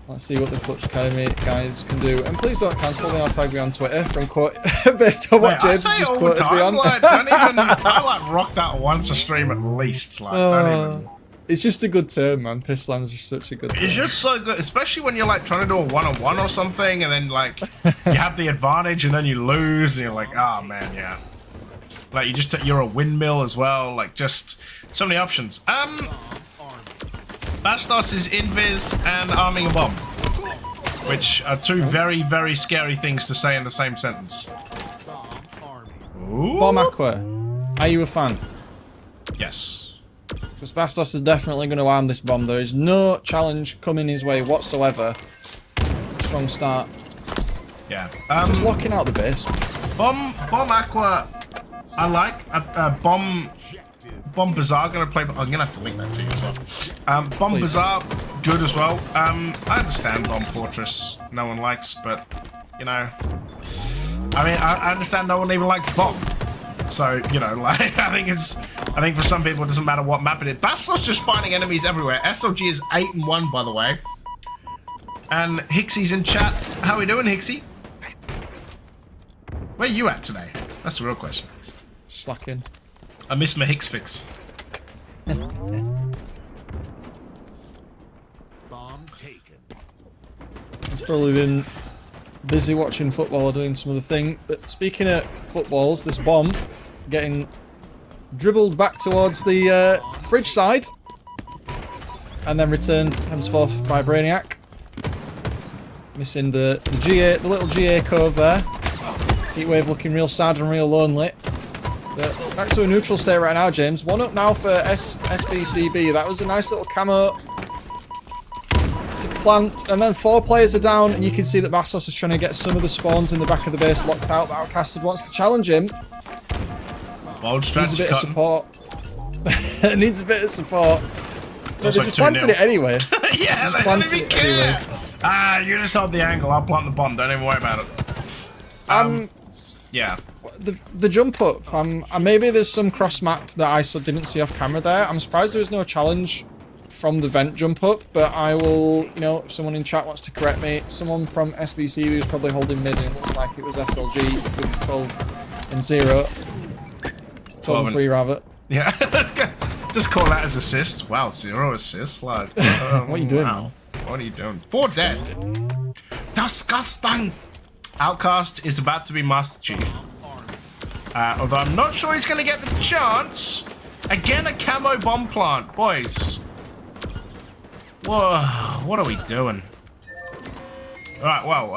Let's see what the Clutch Academy guys can do. And please don't cancel me or tag me on Twitter from quote based on what James just quoted me on. I rock that once a stream at least. Don't even. It's just a good term, man. Piss slam is just such a good term. It's just so good, especially when you're trying to do a one-on-one or something, and then you have the advantage, and then you lose, and you're like, oh man, yeah. You're a windmill as well. Just so many options. Bastos is invis and arming a bomb, which are two very, very scary things to say in the same sentence. Ooh. Bomb Aqua, are you a fan? Yes. Because Bastos is definitely going to arm this bomb. There is no challenge coming his way whatsoever. It's a strong start. Yeah. Just locking out the base. Bomb Aqua, I like. Bomb Bazaar gonna play. I'm gonna have to link that to you as well. Bomb Please. Bazaar, good as well. I understand Bomb Fortress, no one likes, but I understand no one even likes Bomb. So I think for some people it doesn't matter what map it is. Bastos just finding enemies everywhere. SLG is 8-1 by the way, and Hixie's in chat. How we doing, Hixie? Where you at today? That's the real question. Slacking. I miss my Hicks fix. Bomb taken. He's probably been busy watching football or doing some other thing. But speaking of footballs, this bomb getting dribbled back towards the fridge side and then returned henceforth by Brainiac. Missing the little GA cove there. Heatwave looking real sad and real lonely. Back to a neutral state right now, James. 1 up now for SBCB. That was a nice little camo to plant. And then 4 players are down, and you can see that Bastos is trying to get some of the spawns in the back of the base locked out. But Outcasted wants to challenge him. Needs a bit of support. Needs a bit of support. No, they just planted it anyway. Yeah, they don't even care. You just hold the angle. I'll plant the bomb. Don't even worry about it. Yeah. The jump up, maybe there's some cross map that I didn't see off camera there. I'm surprised there was no challenge from the vent jump up, but I will, if someone in chat wants to correct me, someone from SBC who's probably holding mid, and it looks like it was SLG with 12 and 0. 12 and 3 rather. Yeah. Just call that as assists. Wow, 0 assists. What are you doing now? What are you doing? 4 dead. Disgusting. Outcast is about to be Master Chief. Although I'm not sure he's going to get the chance. Again, a camo bomb plant. Boys. Whoa, what are we doing? Alright, well,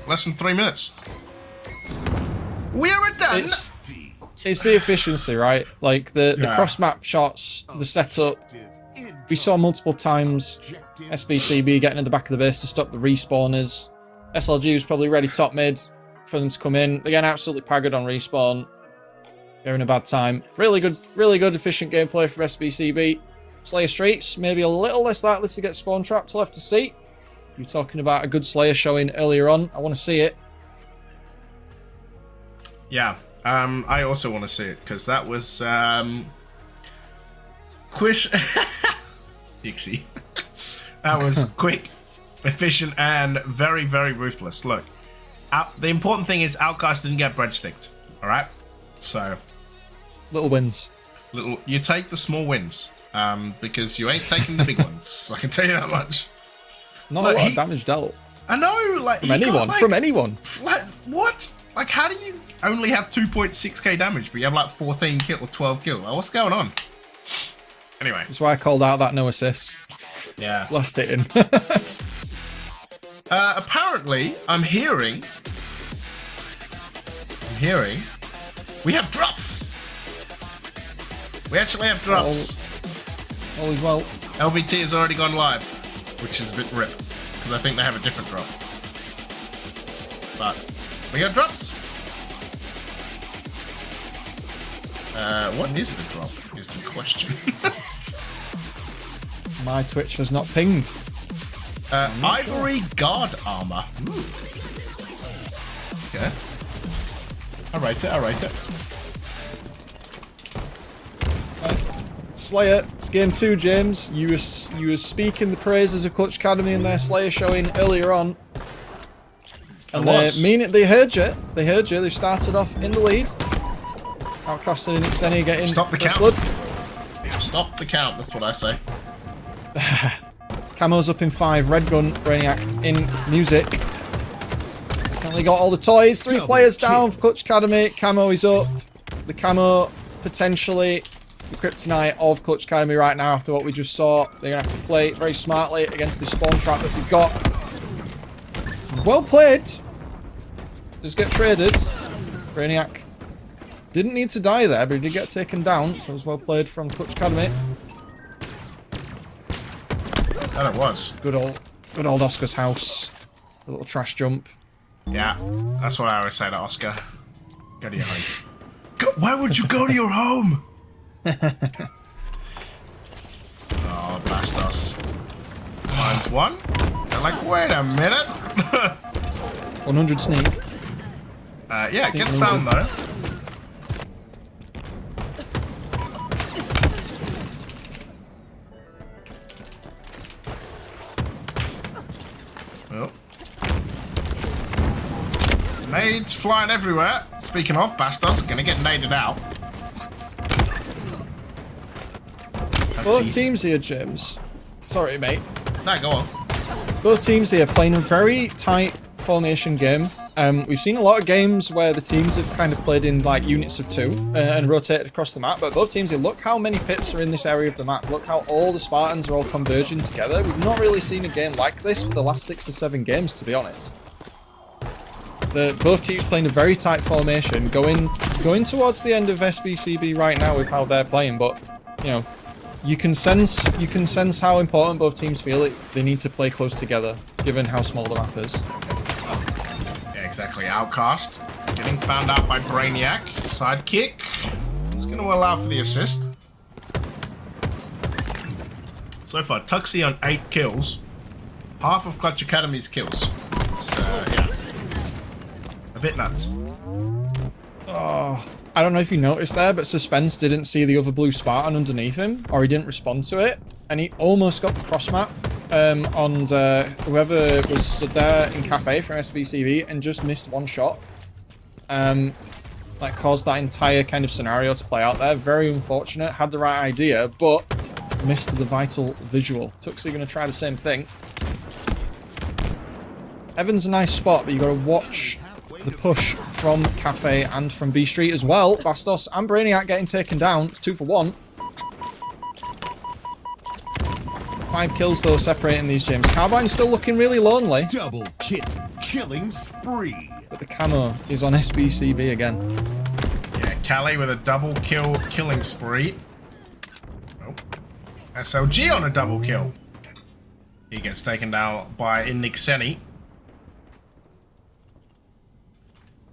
less than 3 minutes. We are done. It's the efficiency, right? The cross-map shots, the setup. We saw multiple times SBCB getting in the back of the base to stop the respawners. SLG was probably ready top mid for them to come in. Again, absolutely paggered on respawn. They're in a bad time. Really good, efficient gameplay from SBCB. Slayer Streets, maybe a little less likely to get spawn trapped. We'll have to see. You were talking about a good Slayer showing earlier on. I want to see it. Yeah, I also want to see it because that was Dixie. That was quick, efficient, and very, very ruthless. Look, the important thing is Outcast didn't get breadsticked. All right, so little wins. You take the small wins because you ain't taking the big ones. I can tell you that much. Not a lot of damage dealt. I know, like From anyone. From anyone. Like, what? Like, how do you only have 2.6k damage, but you have like 14 kill or 12 kill? Like, what's going on? Anyway. That's why I called out that no assist. Yeah. Lost it in. Apparently, I'm hearing we have drops. We actually have drops. All is well. LVT has already gone live, which is a bit rip, because I think they have a different drop. But we got drops. What is the drop is the question. My Twitch has not pinged. Ivory guard armor. Ooh. Okay. I'll rate it. Slayer, it's game 2, James. You were speaking the praises of Clutch Academy in their Slayer showing earlier on. And they heard you. They've started off in the lead. Outcasted and Xeni getting Stop the count. blood. Stop the count, that's what I say. Camo's up in 5, Red Gun, Brainiac in music. Currently got all the toys, 3 players down for Clutch Academy. Camo is up. The Camo potentially the kryptonite of Clutch Academy right now after what we just saw. They're going to have to play very smartly against the spawn trap that they've got. Well played. Just get traded. Brainiac didn't need to die there, but he did get taken down, so it was well played from Clutch Academy. That it was. Good old Oscar's house. A little trash jump. Yeah, that's what I always say to Oscar. Go to your home. Why would you go to your home? Oh, Bastos. Finds one. They're like, wait a minute. 100 sneak. Yeah, it gets found though. Oh. Nades flying everywhere. Speaking of, Bastos gonna get naded out. Both teams here, James. Sorry, mate. No, go on. Both teams here playing a very tight formation game. We've seen a lot of games where the teams have kind of played in like units of 2 and rotated across the map, but both teams here, look how many pips are in this area of the map. Look how all the Spartans are all converging together. We've not really seen a game like this for the last 6 or 7 games, to be honest. Both teams playing a very tight formation, going towards the end of SBCB right now with how they're playing, but you know, you can sense how important both teams feel it. They need to play close together, given how small the map is. Yeah, exactly. Outcast getting found out by Brainiac. Sidekick. It's going to allow for the assist. So far, Tuxie on 8 kills. Half of Clutch Academy's kills. It's, yeah. A bit nuts. Oh, I don't know if you noticed there, but Suspense didn't see the other blue Spartan underneath him, or he didn't respond to it, and he almost got the cross map on whoever was stood there in Cafe from SBCB and just missed one shot. That caused that entire kind of scenario to play out there. Very unfortunate. Had the right idea, but missed the vital visual. Tuxie going to try the same thing. Evan's a nice spot, but you got to watch the push from Cafe and from B Street as well. Bastos and Brainiac getting taken down. 2 for 1. 5 kills though separating these gyms. Carbine's still looking really lonely. Double kill. Killing spree. But the camo is on SBCB again. Yeah, Callie with a double killing spree. Oh. SLG on a double kill. He gets taken down by Nixeni.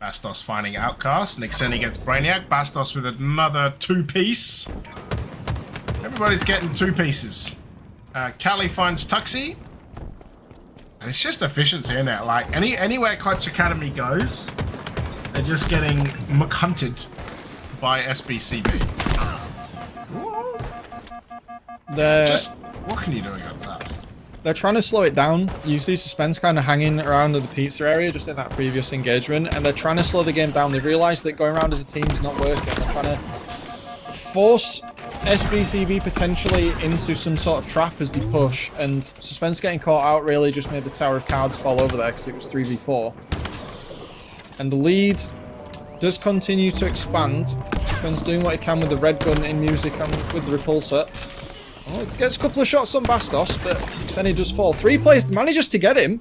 Bastos finding Outcast. Nixeni gets Brainiac. Bastos with another 2-piece. Everybody's getting 2 pieces. Callie finds Tuxie. And it's just efficiency, isn't it? Like, anywhere Clutch Academy goes, they're just getting McHunted by SBCB. What can you do against that? They're trying to slow it down. You see Suspense kind of hanging around in the pizza area just in that previous engagement, and they're trying to slow the game down. They've realised that going around as a team is not working. They're trying to force SBCB potentially into some sort of trap as they push, and Suspense getting caught out really just made the Tower of Cards fall over there because it was 3v4. And the lead does continue to expand. Suspense doing what he can with the red gun in music and with the repulsor. Oh, gets a couple of shots on Bastos, but Xeni does fall. 3 players manages to get him.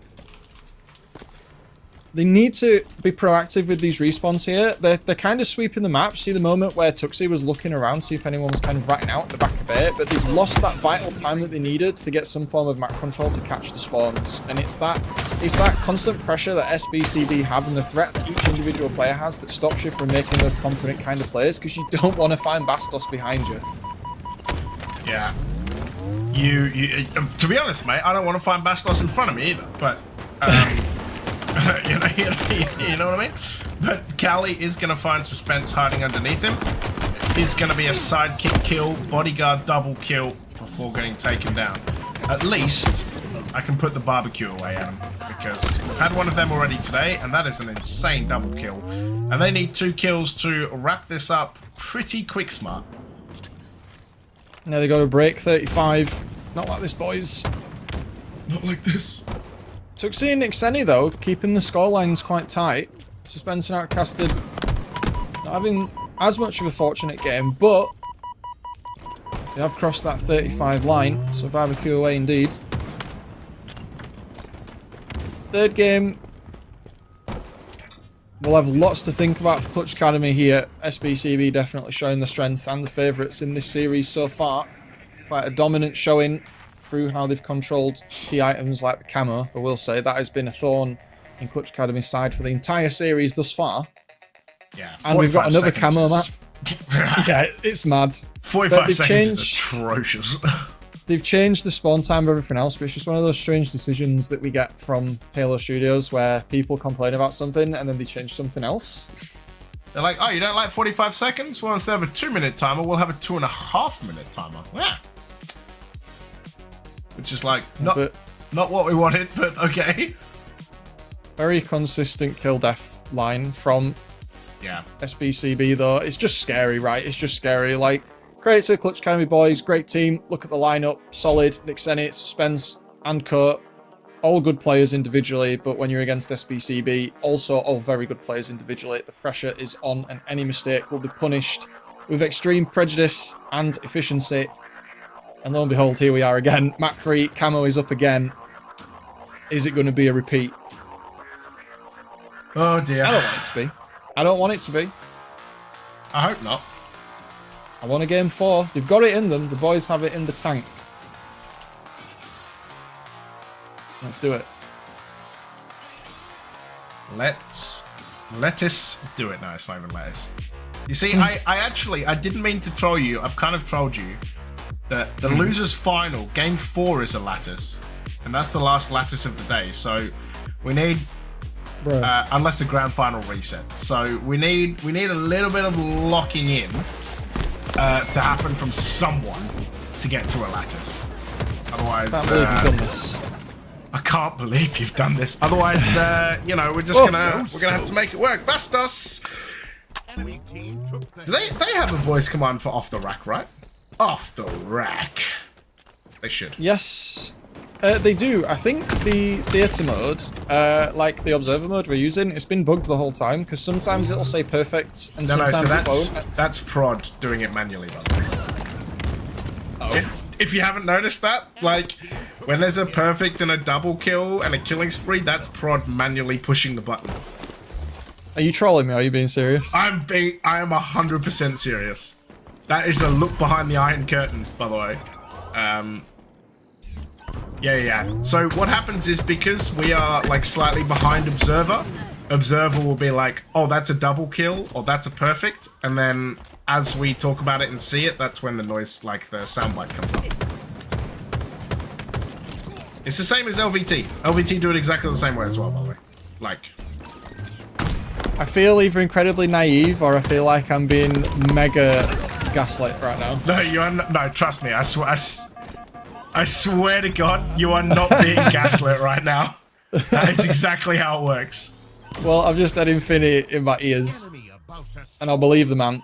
They need to be proactive with these respawns here. They're kind of sweeping the map. See the moment where Tuxie was looking around, see if anyone was kind of ratting out the back of it, but they've lost that vital time that they needed to get some form of map control to catch the spawns. And it's that constant pressure that SBCB have and the threat that each individual player has that stops you from making those confident kind of plays, because you don't want to find Bastos behind you. Yeah. You to be honest, mate, I don't want to find Bastos in front of me either, but you know what I mean? But Cali is going to find Suspense hiding underneath him. He's going to be a sidekick kill, bodyguard double kill before getting taken down. At least I can put the barbecue away at him, because we've had one of them already today, and that is an insane double kill. And they need 2 kills to wrap this up pretty quick smart. Now they got a break, 35. Not like this, boys. Not like this. Tuxie and Xeni, though, keeping the scorelines quite tight. Suspense and Outcasted not having as much of a fortunate game, but they have crossed that 35 line, so barbecue away indeed. Third game, we'll have lots to think about for Clutch Academy here. SBCB definitely showing the strength and the favourites in this series so far. Quite a dominant showing through how they've controlled key items like the camo. I will say that has been a thorn in Clutch Academy's side for the entire series thus far. Yeah, and we've got another camo map. Yeah, it's mad. 45 seconds is atrocious. They've changed the spawn time of everything else, but it's just one of those strange decisions that we get from Halo Studios where people complain about something and then they change something else. They're like, oh, you don't like 45 seconds? Well, instead of a 2-minute timer, we'll have a 2.5-minute timer. Yeah. Which is like, not what we wanted, but okay. Very consistent kill death line from SBCB though. It's just scary, right? It's just scary. Like, credit to the Clutch Academy boys, great team. Look at the lineup, solid. Nick Senate, Suspense, and Kurt. All good players individually, but when you're against SBCB, also all very good players individually. The pressure is on, and any mistake will be punished with extreme prejudice and efficiency. And lo and behold, here we are again. Map 3, camo is up again. Is it going to be a repeat? Oh dear. I don't want it to be. I don't want it to be. I hope not. I want a game 4. They've got it in them. The boys have it in the tank. Let's do it. Let us do it. No, it's not even lettuce. You see, I didn't mean to troll you. I've kind of trolled you. The losers final, game 4 is a lattice. And that's the last lattice of the day. So we need, unless the grand final reset. So we need a little bit of locking in to happen from someone to get to a lattice. Otherwise, I can't believe you've done this. Otherwise, you know, we're gonna have to make it work. Bastos. Do they have a voice command for off the rack, right? Off the rack. They should. Yes, they do. I think the theatre mode, like the observer mode we're using, it's been bugged the whole time because sometimes it'll say perfect and sometimes it won't. That's prod doing it manually, by the way. Oh. If you haven't noticed that, like when there's a perfect and a double kill and a killing spree, that's prod manually pushing the button. Are you trolling me? Are you being serious? I am 100% serious. That is a look behind the Iron Curtain, by the way. Yeah. So what happens is because we are like slightly behind Observer, Observer will be like, oh, that's a double kill or that's a perfect. And then as we talk about it and see it, that's when the noise, like the soundbite comes up. It's the same as LVT. LVT do it exactly the same way as well, by the way. Like... I feel either incredibly naive or I feel like I'm being mega gaslit right now. No, you are not. No, trust me. I swear to God, you are not being gaslit right now. That is exactly how it works. Well, I've just had Infinity in my ears, and I'll believe the man.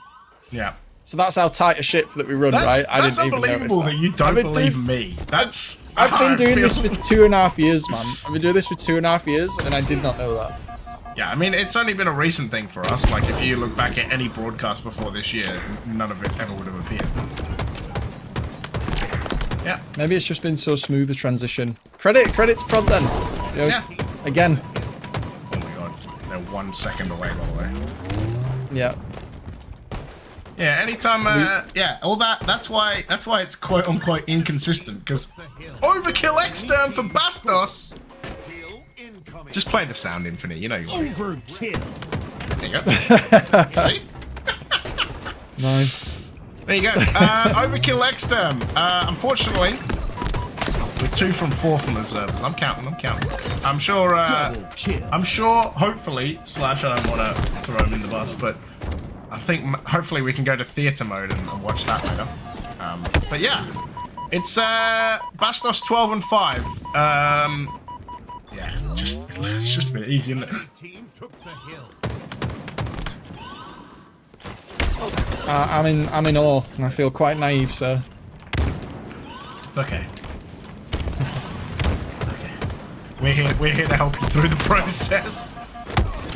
Yeah. So that's how tight a ship that we run, right? I That's didn't even notice unbelievable that you don't believe me. That's. I've been doing I this feel- for 2.5 years, man. I've been doing this for 2.5 years, and I did not know that. Yeah, I mean, it's only been a recent thing for us. Like, if you look back at any broadcast before this year, none of it ever would have appeared. Yeah. Maybe it's just been so smooth, the transition. Credit to Prod then. You know, Yeah. Again. Oh my god. They're 1 second away, by the way. Yeah. Yeah, anytime, yeah, all that, that's why it's quote-unquote inconsistent, because Overkill Extern for Bastos! Just play the sound, Infinite, you know you want. Overkill. There you go. See? Nice. There you go. Overkill Extern. Unfortunately, we're 2 from 4 from observers. I'm counting. I'm sure, hopefully, Slash, I don't want to throw him in the bus, but I think hopefully we can go to theatre mode and watch that later. But yeah, it's Bastos 12 and 5. Yeah, it's just a bit easy, isn't it? I'm in awe, and I feel quite naive, so. It's okay. It's okay. We're here to help you through the process.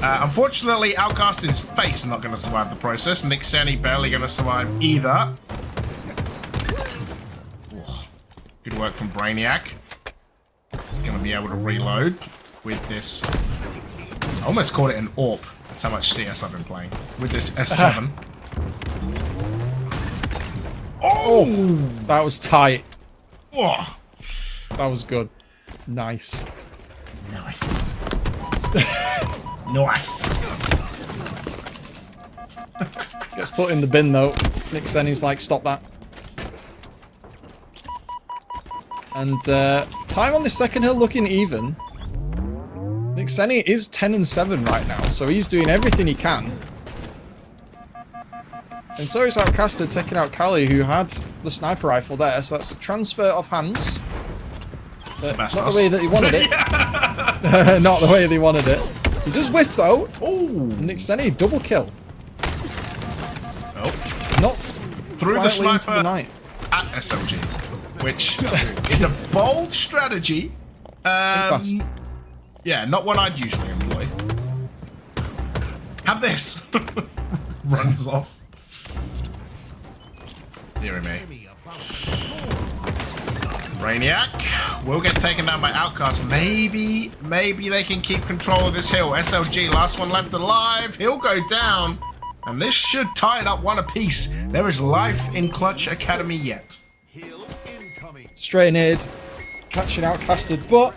Unfortunately, Outcasting's face is not going to survive the process. Nick Sani barely going to survive either. Ooh, good work from Brainiac. He's going to be able to reload with this. I almost called it an AWP. That's how much CS I've been playing. With this S7. Oh! That was tight. Oh! That was good. Nice. Nice. Nice. Gets put in the bin though. Nick Senny's like, stop that. And time on this second hill looking even. Nick Senny is 10 and 7 right now, so he's doing everything he can. And so is Outcaster taking out Callie, who had the sniper rifle there, so that's a transfer of hands. Not the way that he wanted it. Not the way they wanted it. He does whiff though. Oh, Nick Senny, double kill. Oh. Not Through the quietly into sniper the night. at SLG, which is a bold strategy. Fast. Yeah, not one I'd usually employ. Have this. Runs off. Dear me. Brainiac will get taken down by Outcast. Maybe they can keep control of this hill. SLG, last one left alive. He'll go down. And this should tie it up one apiece. There is life in Clutch Academy yet. Straight nade, catching Outcasted, but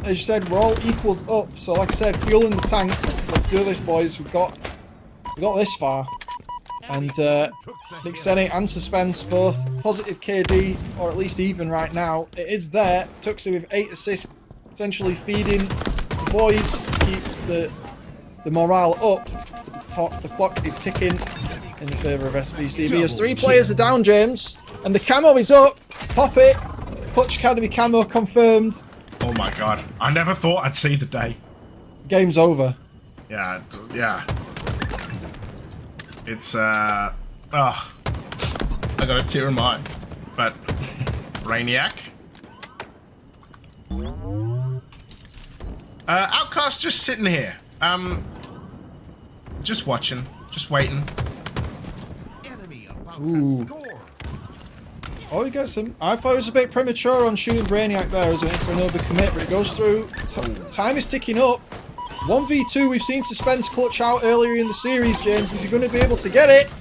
as you said, we're all equaled up. So like I said, fuel in the tank. Let's do this, boys. We got this far. And Nick Senny and Suspense both positive KD, or at least even right now. It is there. Tuxie with 8 assists, potentially feeding the boys to keep the morale up. The clock is ticking in the favour of SBCB as 3 players are down, James. And the camo is up. Pop it. Clutch Academy camo confirmed. Oh my god. I never thought I'd see the day. Game's over. Yeah. It's, I got a tear in my eye. But, Brainiac. Outcast just sitting here. Just watching. Just waiting. Ooh. Oh, he gets him. I thought it was a bit premature on shooting Brainiac there. I was waiting for another commit, but it goes through. Time is ticking up. 1v2, we've seen Suspense clutch out earlier in the series, James. Is he going to be able to get it?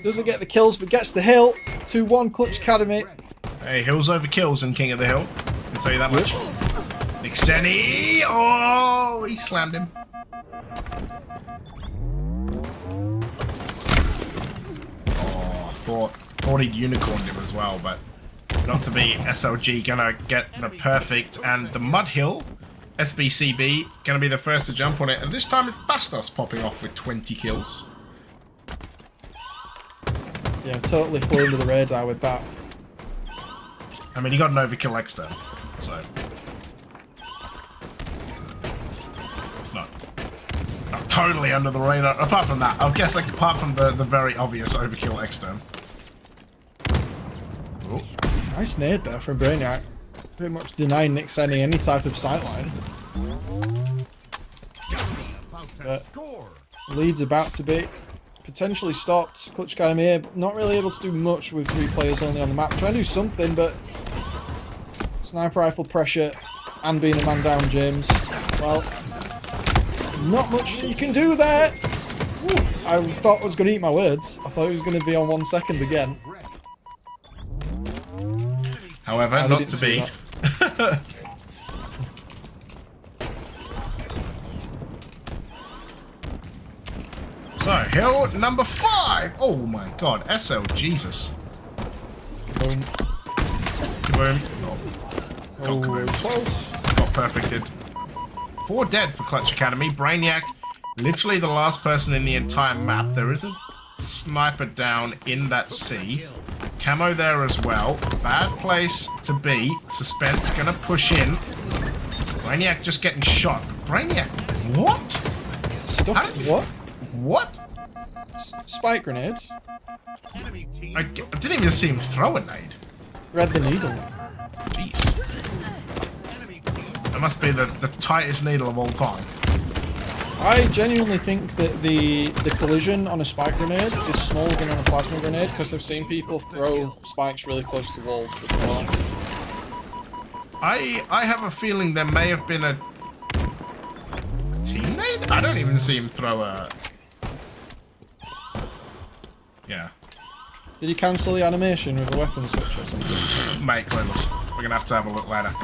Doesn't get the kills, but gets the hill. 2-1 Clutch Academy. Hey, hills over kills in King of the Hill. I can tell you that much. Nick Senny! Oh, he slammed him. Oh, thought he'd unicorned him as well, but not to be. SLG gonna get the perfect, and the Mud Hill, SBCB, gonna be the first to jump on it, and this time it's Bastos popping off with 20 kills. Yeah, totally flew under the radar with that. I mean, he got an overkill extra, so it's not totally under the radar. Apart from that, I guess like apart from the very obvious overkill extern. Nice nade there from Brainiac. Pretty much denying Nick Senny any type of sightline. But lead's about to be potentially stopped. Clutch Academy here, not really able to do much with 3 players only on the map. Trying to do something, but sniper rifle pressure and being a man down, James. Well, not much that you can do there. Ooh, I thought I was going to eat my words. I thought it was going to be on 1 second again. However, not to be. So, hill number 5. Oh my god, SL, Jesus. Boom. Kaboom. Oh, Oh, kaboom. close. Got perfected. 4 dead for Clutch Academy. Brainiac, literally the last person in the entire map. There is a sniper down in that sea. Camo there as well. Bad place to be. Suspense gonna push in. Brainiac just getting shot. Brainiac, what? Stop. What? What? Spike grenade. I didn't even see him throw a nade. Read the needle. Jeez. That must be the tightest needle of all time. I genuinely think that the collision on a spike grenade is smaller than on a plasma grenade because I've seen people throw spikes really close to walls before. I have a feeling there may have been a teammate? I don't even see him throw a... Yeah. Did he cancel the animation with a weapon switch or something? Mate, clueless. We're gonna have to have a look later.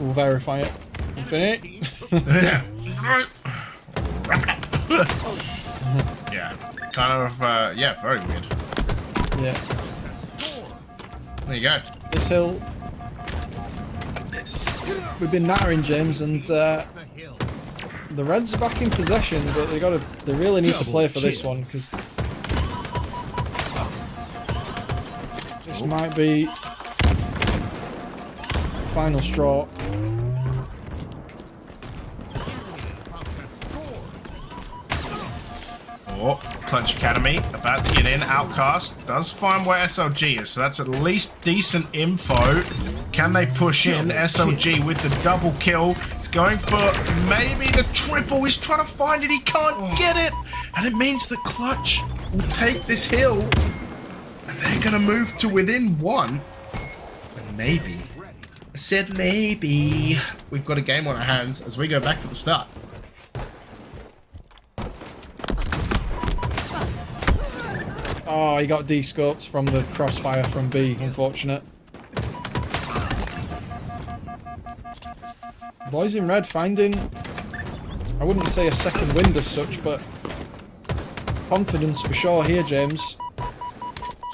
We'll verify it. Infinite? Yeah. Yeah. Kind of, yeah, very weird. Yeah. There you go. This hill... We've been nattering, James, and the Reds are back in possession, but they really need to play for this one, because this might be the final straw. Oh, Clutch Academy about to get in. Outcast does find where SLG is, so that's at least decent info. Can they push in? SLG with the double kill. He's going for maybe the triple. He's trying to find it. He can't get it. And it means that Clutch will take this hill. And they're going to move to within 1. And maybe, I said maybe, we've got a game on our hands as we go back to the start. Oh, he got de-scoped from the crossfire from B, unfortunate. Boys in red finding, I wouldn't say a second wind as such, but confidence for sure here, James.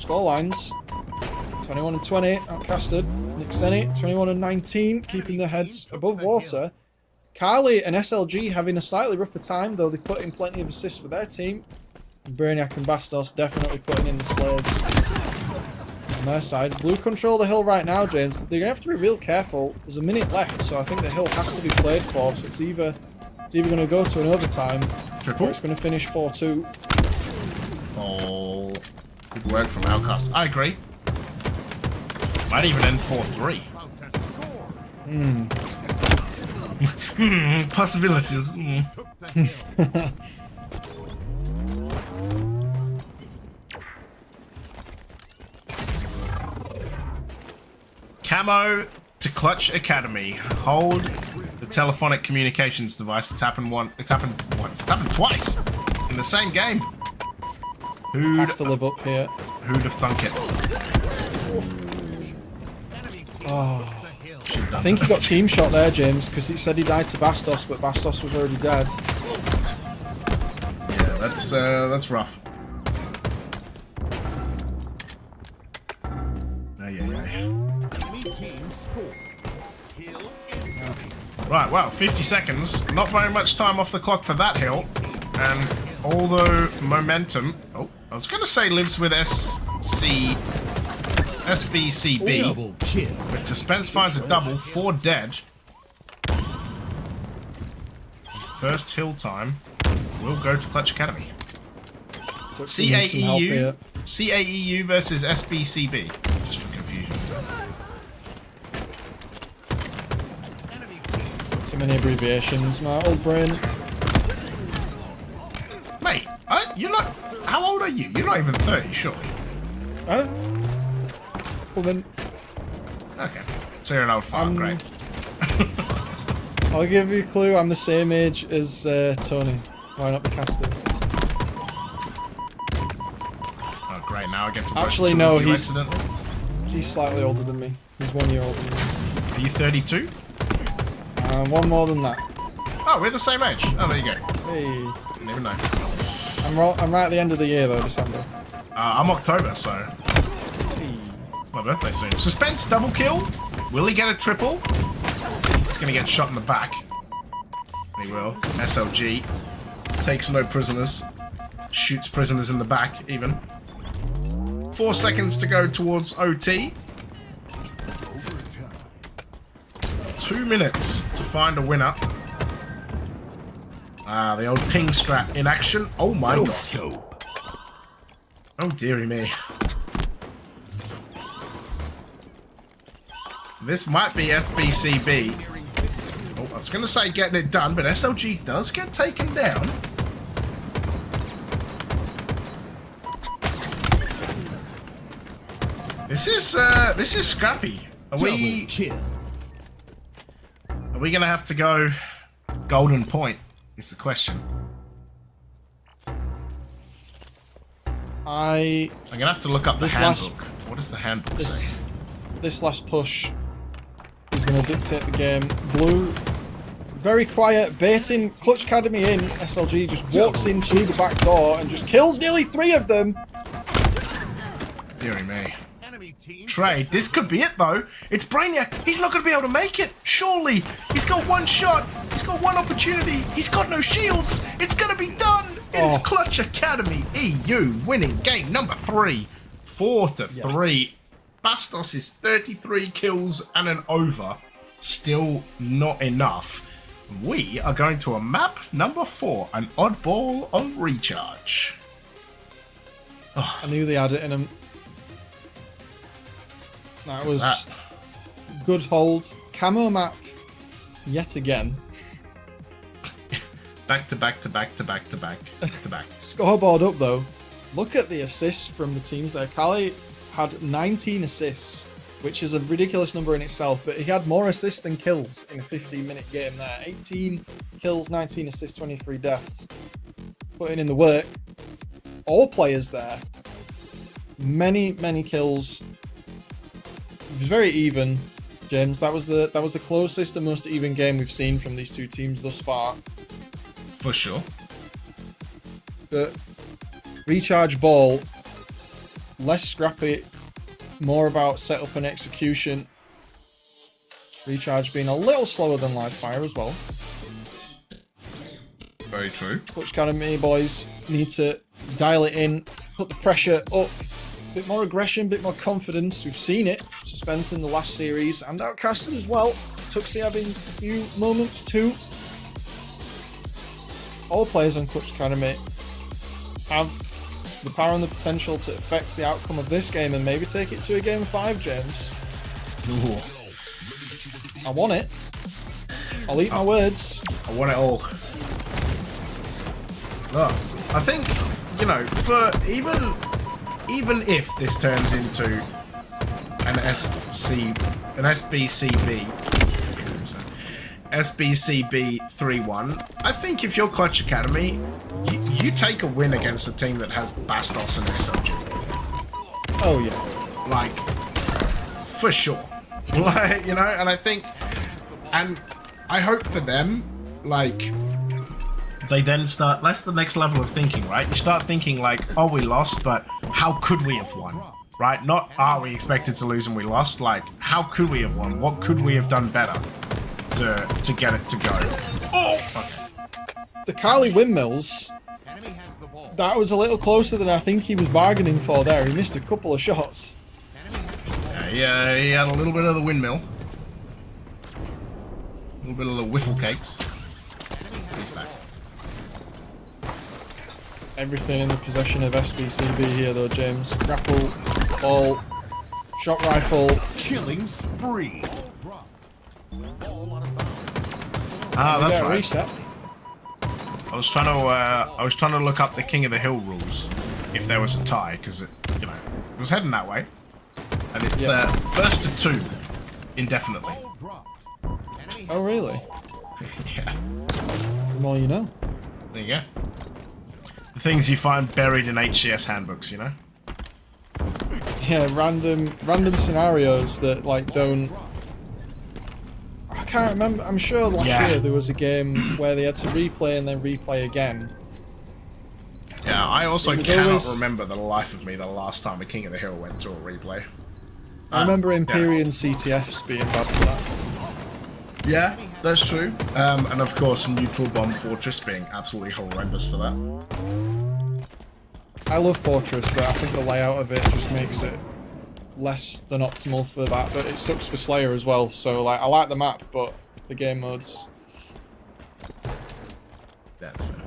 Scorelines, 21-20, outcasted. Nick Senny, 21-19, keeping their heads above water. Carly and SLG having a slightly rougher time, though they've put in plenty of assists for their team. Brainiac and Bastos definitely putting in the slays on their side. Blue control the hill right now, James. They're going to have to be real careful. There's a minute left, so I think the hill has to be played for. So it's either going to go to an overtime, Triple. or it's going to finish 4-2. Oh, good work from Outcast. I agree. Might even end 4-3. Possibilities. Camo to Clutch Academy. Hold the telephonic communications device. It's happened once. It's happened twice in the same game. Has to live up here. Who'd have thunk it? Oh. I think he got team shot there, James, because he said he died to Bastos, but Bastos was already dead. Yeah, that's rough. Right, well, 50 seconds. Not very much time off the clock for that hill. And although momentum... Oh, I was going to say lives with SBCB. But Suspense finds a double. 4 dead. first hill time will go to Clutch Academy. Took some help here. CAEU versus SBCB. Just for confusion. Too many abbreviations, my old brain. Mate, you're not... How old are you? You're not even 30, surely. Well then... Okay. So you're an old fart, great. I'll give you a clue, I'm the same age as Tony. Why not be casted? Oh, great, now I get to Actually, no, he's slightly older than me. He's 1 year older than me. Are you 32? One more than that. Oh, we're the same age. Oh, there you go. Hey. Didn't even know. I'm right at the end of the year though, December. I'm October, so... Hey. It's my birthday soon. Suspense double kill. Will he get a triple? He's gonna get shot in the back. He will. SLG. Takes no prisoners. Shoots prisoners in the back, even. 4 seconds to go towards OT. 2 minutes to find a winner. The old ping strat in action. Oh my god. Oh dearie me. This might be SBCB. Oh, I was going to say getting it done, but SLG does get taken down. This is scrappy. Are we going to have to go golden point? Is the question. I'm going to have to look up the handbook. What does the handbook say? This last push is going to dictate the game. Blue, very quiet, baiting Clutch Academy in. SLG just walks in through the back door and just kills nearly 3 of them. Deary me. Trade. This could be it though. It's Brainiac. He's not going to be able to make it. Surely. He's got 1 shot. He's got 1 opportunity. He's got no shields. It's going to be done. It's Clutch Academy EU winning game number 3. 4-3. Bastos is 33 kills and an over. Still not enough. We are going to a map number 4. An oddball on recharge. Oh. I knew they had it in them. That was good hold. Camo map yet again. Back to back to back to back to back to back. Scoreboard up though. Look at the assists from the teams there. Kali had 19 assists, which is a ridiculous number in itself, but he had more assists than kills in a 15-minute game there. 18 kills, 19 assists, 23 deaths. Putting in the work. All players there. Many kills. It was very even, James. That was the closest and most even game we've seen from these two teams thus far. For sure. But recharge ball, less scrappy, more about setup and execution. Recharge being a little slower than live fire as well. Very true. Clutch Academy boys need to dial it in, put the pressure up. Bit more aggression, bit more confidence. We've seen it. Suspense in the last series and Outcasted as well. Tuxie having a few moments too. All players on Clutch Academy have the power and the potential to affect the outcome of this game and maybe take it to a game 5, James. Ooh. I want it. I'll eat my words. I want it all. Look, I think, you know, for even if this turns into an SBCB 3-1, I think if you're Clutch Academy, you take a win against a team that has Bastos and SLG. Oh yeah. Like, for sure. Like, you know, and I think, and I hope for them, like, they then start, that's the next level of thinking, right? You start thinking like, oh, we lost, but how could we have won? Right? Not, are we expected to lose and we lost? Like, how could we have won? What could we have done better to get it to go? Oh! Okay. The Kali windmills, that was a little closer than I think he was bargaining for there. He missed a couple of shots. Yeah, he had a little bit of the windmill. A little bit of the wiffle cakes. He's back. Everything in the possession of SBCB here, though, James. Grapple, ball, shot rifle. Killing spree. Ah, that's Get a right. reset. I was trying to look up the King of the Hill rules if there was a tie, because it was heading that way, and it's first to 2 indefinitely. Oh, really? Yeah. The more you know. There you go. The things you find buried in HCS handbooks, you know. Yeah, random scenarios that like don't. I can't remember. I'm sure last year there was a game where they had to replay and then replay again. Yeah, I also It was cannot always- remember the life of me the last time a King of the Hill went to a replay. I remember Empyrean CTFs being bad for that. Yeah, that's true. And of course, Neutral Bomb Fortress being absolutely horrendous for that. I love Fortress, but I think the layout of it just makes it less than optimal for that. But it sucks for Slayer as well. So like, I like the map, but the game modes. That's fair.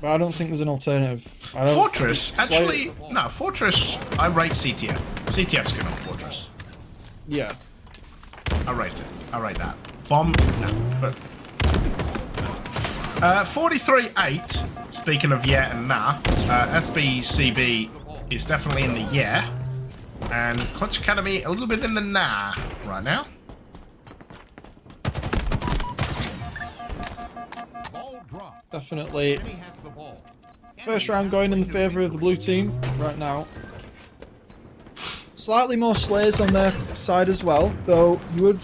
But I don't think there's an alternative. I don't Fortress, Slayer- actually, no, Fortress, I rate CTF. CTF's good on Fortress. Yeah. I rate it. I rate that. Bomb, no, but... 43-8, speaking of yeah and nah, SBCB is definitely in the yeah, and Clutch Academy a little bit in the nah right now. Definitely. First round going in the favour of the blue team right now. Slightly more Slayers on their side as well, though you would.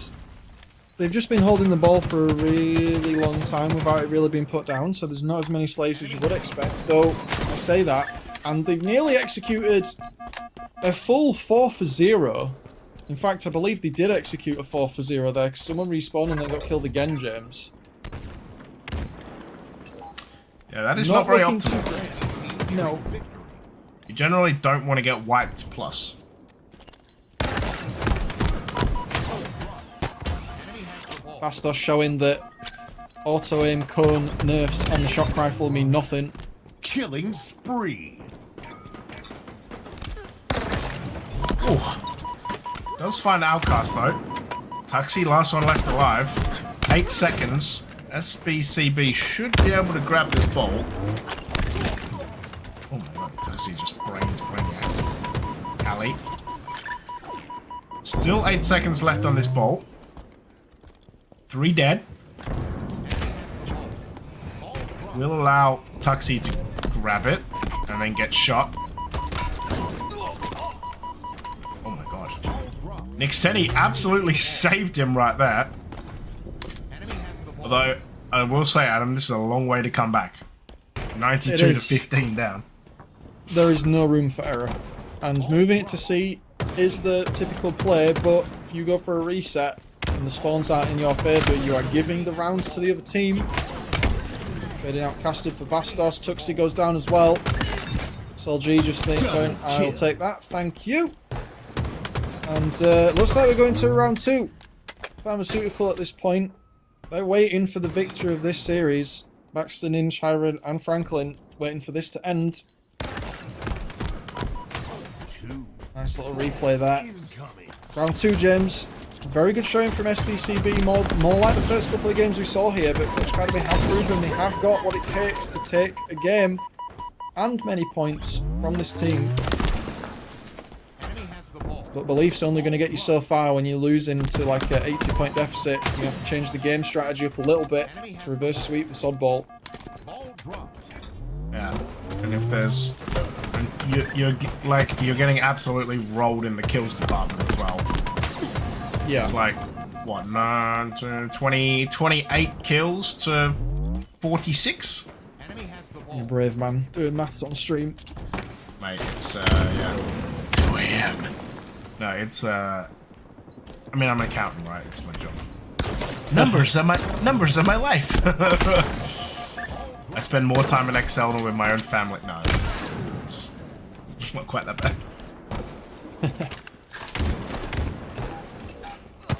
They've just been holding the ball for a really long time without it really being put down, so there's not as many Slayers as you would expect. Though I say that, and they've nearly executed a full 4 for 0. In fact, I believe they did execute a 4 for 0 there, because someone respawned and then got killed again, James. Yeah, that is not very looking optimal. too great. No. You generally don't want to get wiped plus. Bastos showing that auto-aim cone nerfs on the shock rifle mean nothing. Killing spree. Ooh. Does find Outcast though. Taxi, last one left alive. 8 seconds. SBCB should be able to grab this ball. Oh my god, Taxi just brains Brainiac. Cali. Still 8 seconds left on this ball. 3 dead. We'll allow Tuxie to grab it and then get shot. Oh my god. Nixeni absolutely saved him right there. Although, I will say, Adam, this is a long way to come back. 92 to 15 down. There is no room for error. And moving it to C is the typical play, but if you go for a reset and the spawns aren't in your favour, you are giving the rounds to the other team. Trading outcasted for Bastos. Tuxie goes down as well. SLG just thinking, I'll take that, thank you. And looks like we're going to round 2. Pharmaceutical at this point. They're waiting for the victor of this series. Baxter, Ninja, Hiron and Franklin waiting for this to end. Nice little replay there. Round 2, James. Very good showing from SBCB, more like the first couple of games we saw here, but Clutch Academy have proven they have got what it takes to take a game and many points from this team. But belief's only going to get you so far when you lose into like an 80-point deficit. You have to change the game strategy up a little bit to reverse sweep this oddball. Yeah, and if there's... You're getting absolutely rolled in the kills department as well. Yeah. It's like, what, 28 kills to 46? You're a brave man, doing maths on stream. Mate, it's, yeah, 2 AM. No, it's, I mean, I'm an accountant, right? It's my job. Numbers are my life. I spend more time in Excel than with my own family. No, it's not quite that bad.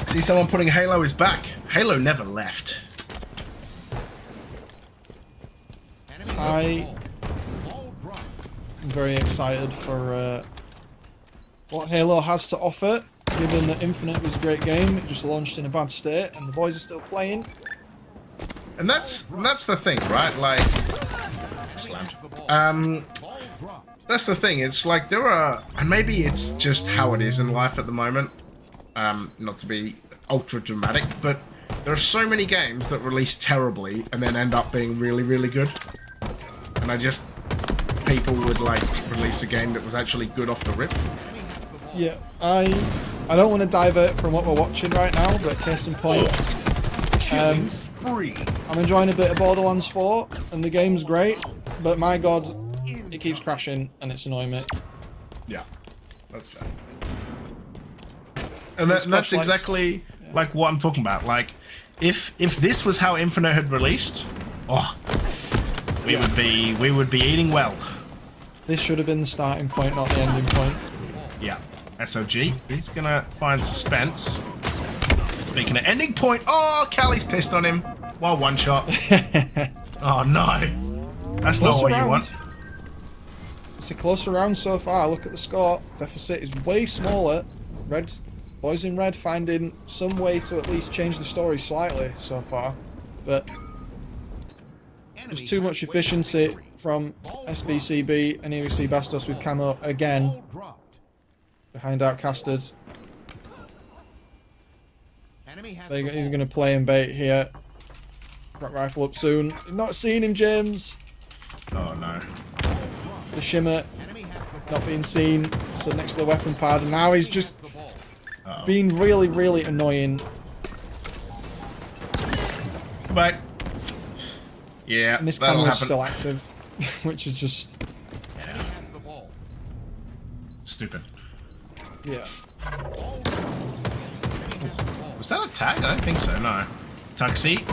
See, someone putting Halo is back. Halo never left. I'm very excited for what Halo has to offer, given that Infinite was a great game. It just launched in a bad state, and the boys are still playing. And that's the thing, right? Like, slammed. That's the thing. It's like there are, and maybe it's just how it is in life at the moment. Not to be ultra dramatic, but there are so many games that release terribly and then end up being really, really good. And people would like release a game that was actually good off the rip. Yeah, I don't want to divert from what we're watching right now, but case in point, Killing spree. I'm enjoying a bit of Borderlands 4, and the game's great, but my god, it keeps crashing, and it's annoying me. Yeah, that's fair. And that's exactly like what I'm talking about. Like, if this was how Infinite had released, we would be eating well. This should have been the starting point, not the ending point. Yeah. SOG, he's gonna find suspense. Speaking of ending point, oh, Callie's pissed on him. Well, one shot. Oh no, that's not what you want. It's a closer round so far. Look at the score. Deficit is way smaller. Boys in red finding some way to at least change the story slightly so far, but there's too much efficiency from SBCB, and here we see Bastos with camo again behind Outcasted. They're either going to play and bait here. Rock rifle up soon. You've not seen him, James. Oh no. The shimmer not being seen. So next to the weapon pad, and now he's just being really, really annoying. But yeah, And this that'll camera's happen. still active, which is just Stupid. yeah. Was that a tag? I don't think so. No. Taxi.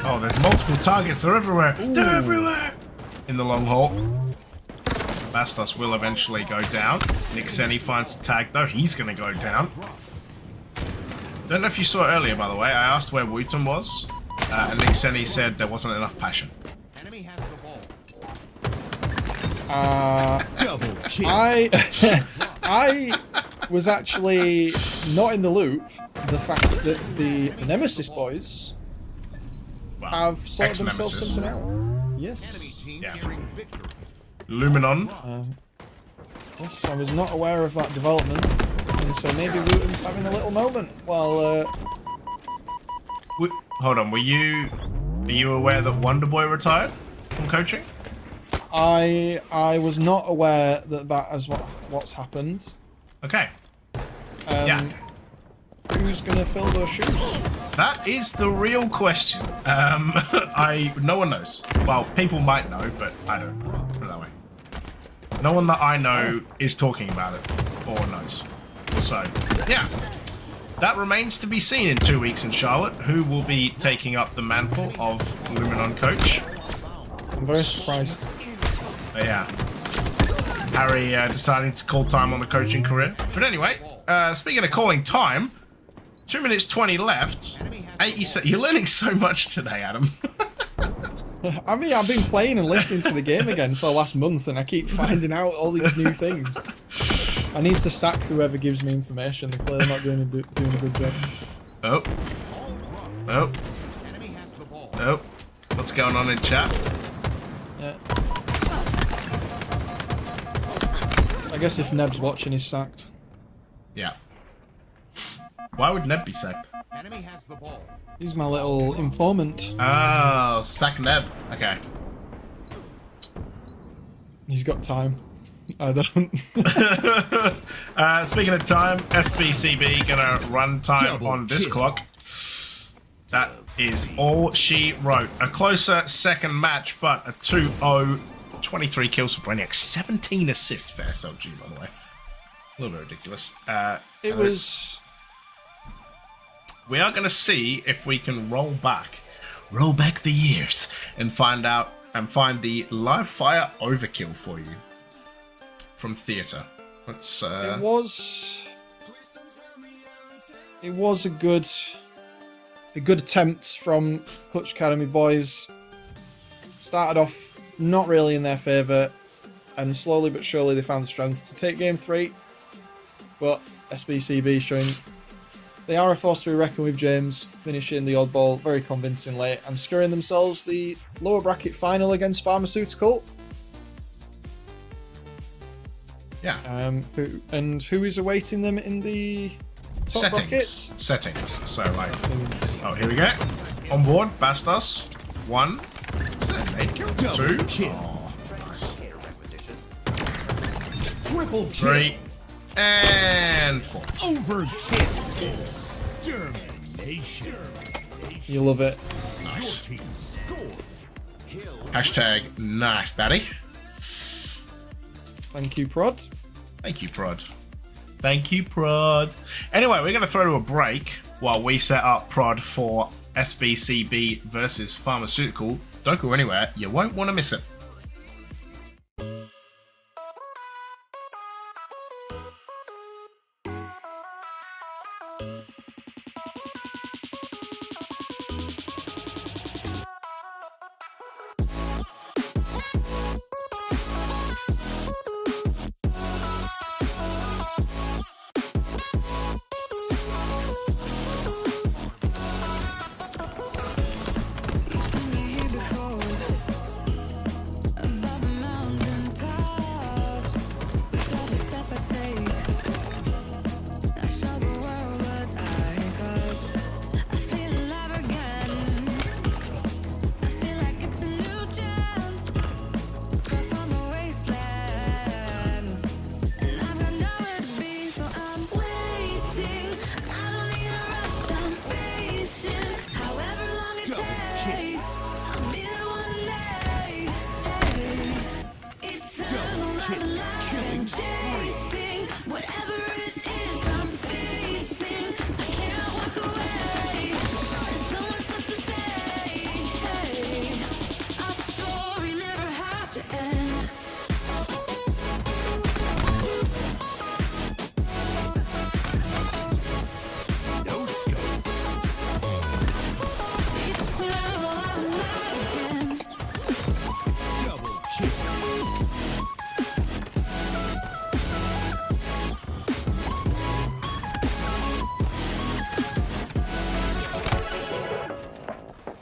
Oh, there's multiple targets. They're everywhere. Ooh. They're everywhere. In the long haul. Bastos will eventually go down. Nick Senni finds the tag though. He's going to go down. Don't know if you saw it earlier, by the way. I asked where Wooten was, and Nick Senni said there wasn't enough passion. Double kill. I was actually not in the loop. The fact that the Nemesis boys Well, have sorted themselves ex-Nemesis. something out. Yes. Yeah. Luminon. Yes, I was not aware of that development, and so maybe Wooten's having a little moment while. Hold on. Are you aware that Wonderboy retired from coaching? I was not aware that is what's happened. Okay. Yeah. Who's gonna fill those shoes? That is the real question. No one knows. Well, people might know, but I don't. Put it that way. No one that I know is talking about it or knows. So, yeah. That remains to be seen in 2 weeks in Charlotte. Who will be taking up the mantle of Luminon coach? I'm very surprised. Yeah. Harry deciding to call time on the coaching career. But anyway, speaking of calling time, 2 minutes 20 left. 80. You're learning so much today, Adam. I mean, I've been playing and listening to the game again for the last month, and I keep finding out all these new things. I need to sack whoever gives me information. They're clearly not doing a good job. Oh. Oh. Oh. What's going on in chat? Yeah. I guess if Neb's watching, he's sacked. Yeah. Why would Neb be sacked? He's my little informant. Oh, sack Neb. Okay. He's got time. I don't. Speaking of time, SBCB gonna run time Double on this kill. clock. That is all she wrote. A closer second match, but a 2-0. 23 kills for Brainiac. 17 assists for SLG, by the way. A little bit ridiculous. It was. We are going to see if we can roll back the years and find the live fire overkill for you from theatre. Let's. It was a good attempt from Clutch Academy boys. Started off not really in their favour, and slowly but surely they found the strength to take game 3. But SBCB showing they are a force to be reckoned with, James, finishing the oddball very convincingly and securing themselves the lower bracket final against Pharmaceutical. Yeah. Who is awaiting them in the top brackets? Settings. So like, Settings. oh, here we go. On board, Bastos. 1. Is that an 8 kill? 2. Oh, nice. Triple 3. And 4. Overkill. Extermination. You love it. Nice. Team scored. Hashtag nice, Batty. Thank you, Prod. Thank you, Prod. Thank you, Prod. Anyway, we're going to throw to a break while we set up Prod for SBCB versus Pharmaceutical. Don't go anywhere. You won't want to miss it. You've seen me here before, above the mountain tops. With every step I take, I show the world what I got. I feel alive again. I feel like it's a new chance. Cry from the wasteland, and I've got nowhere to be, so I'm waiting. I don't need a rush, I'm patient. However long it takes, I'll be there one day. Eternal, I'm alive and chasing whatever it is I'm facing. I can't walk away. There's so much left to say. Our story never has to end. No scope. Eternal, I'm alive again. Double kill.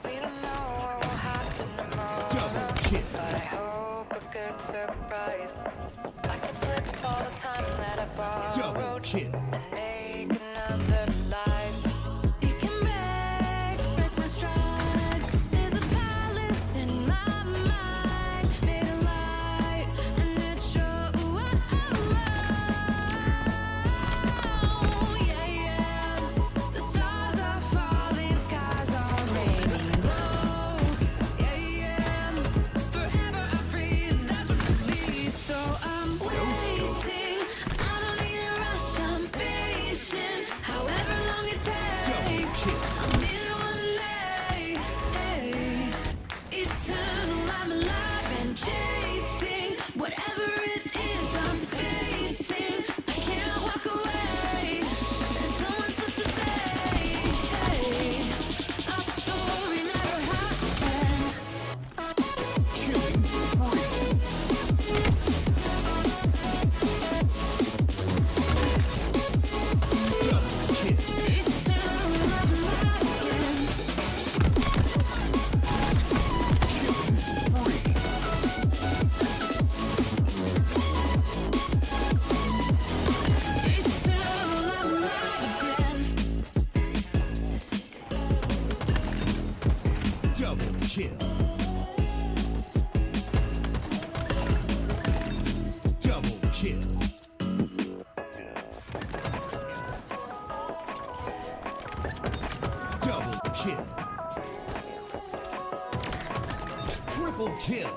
We don't know what will happen tomorrow, Double kill. but I hope a good surprise. I can flip all the time that I Double borrowed kill. and make another life. You can break my stride. There's a palace in my mind, made of light, and it shows. Yeah, yeah. The stars are falling, skies are raining gold. Yeah, yeah. Forever I'm free, that's what could be. So I'm waiting. I don't need a rush, I'm patient. However long it takes, I'll be there one day. Eternal, I'm alive and chasing whatever it is I'm facing. I can't walk away. There's so much left to say. Our story never has to end. Killing spree. Double kill. Eternal, I'm alive again. Killing spree. Eternal, I'm alive again. Double kill. Double kill. Double kill. Triple kill.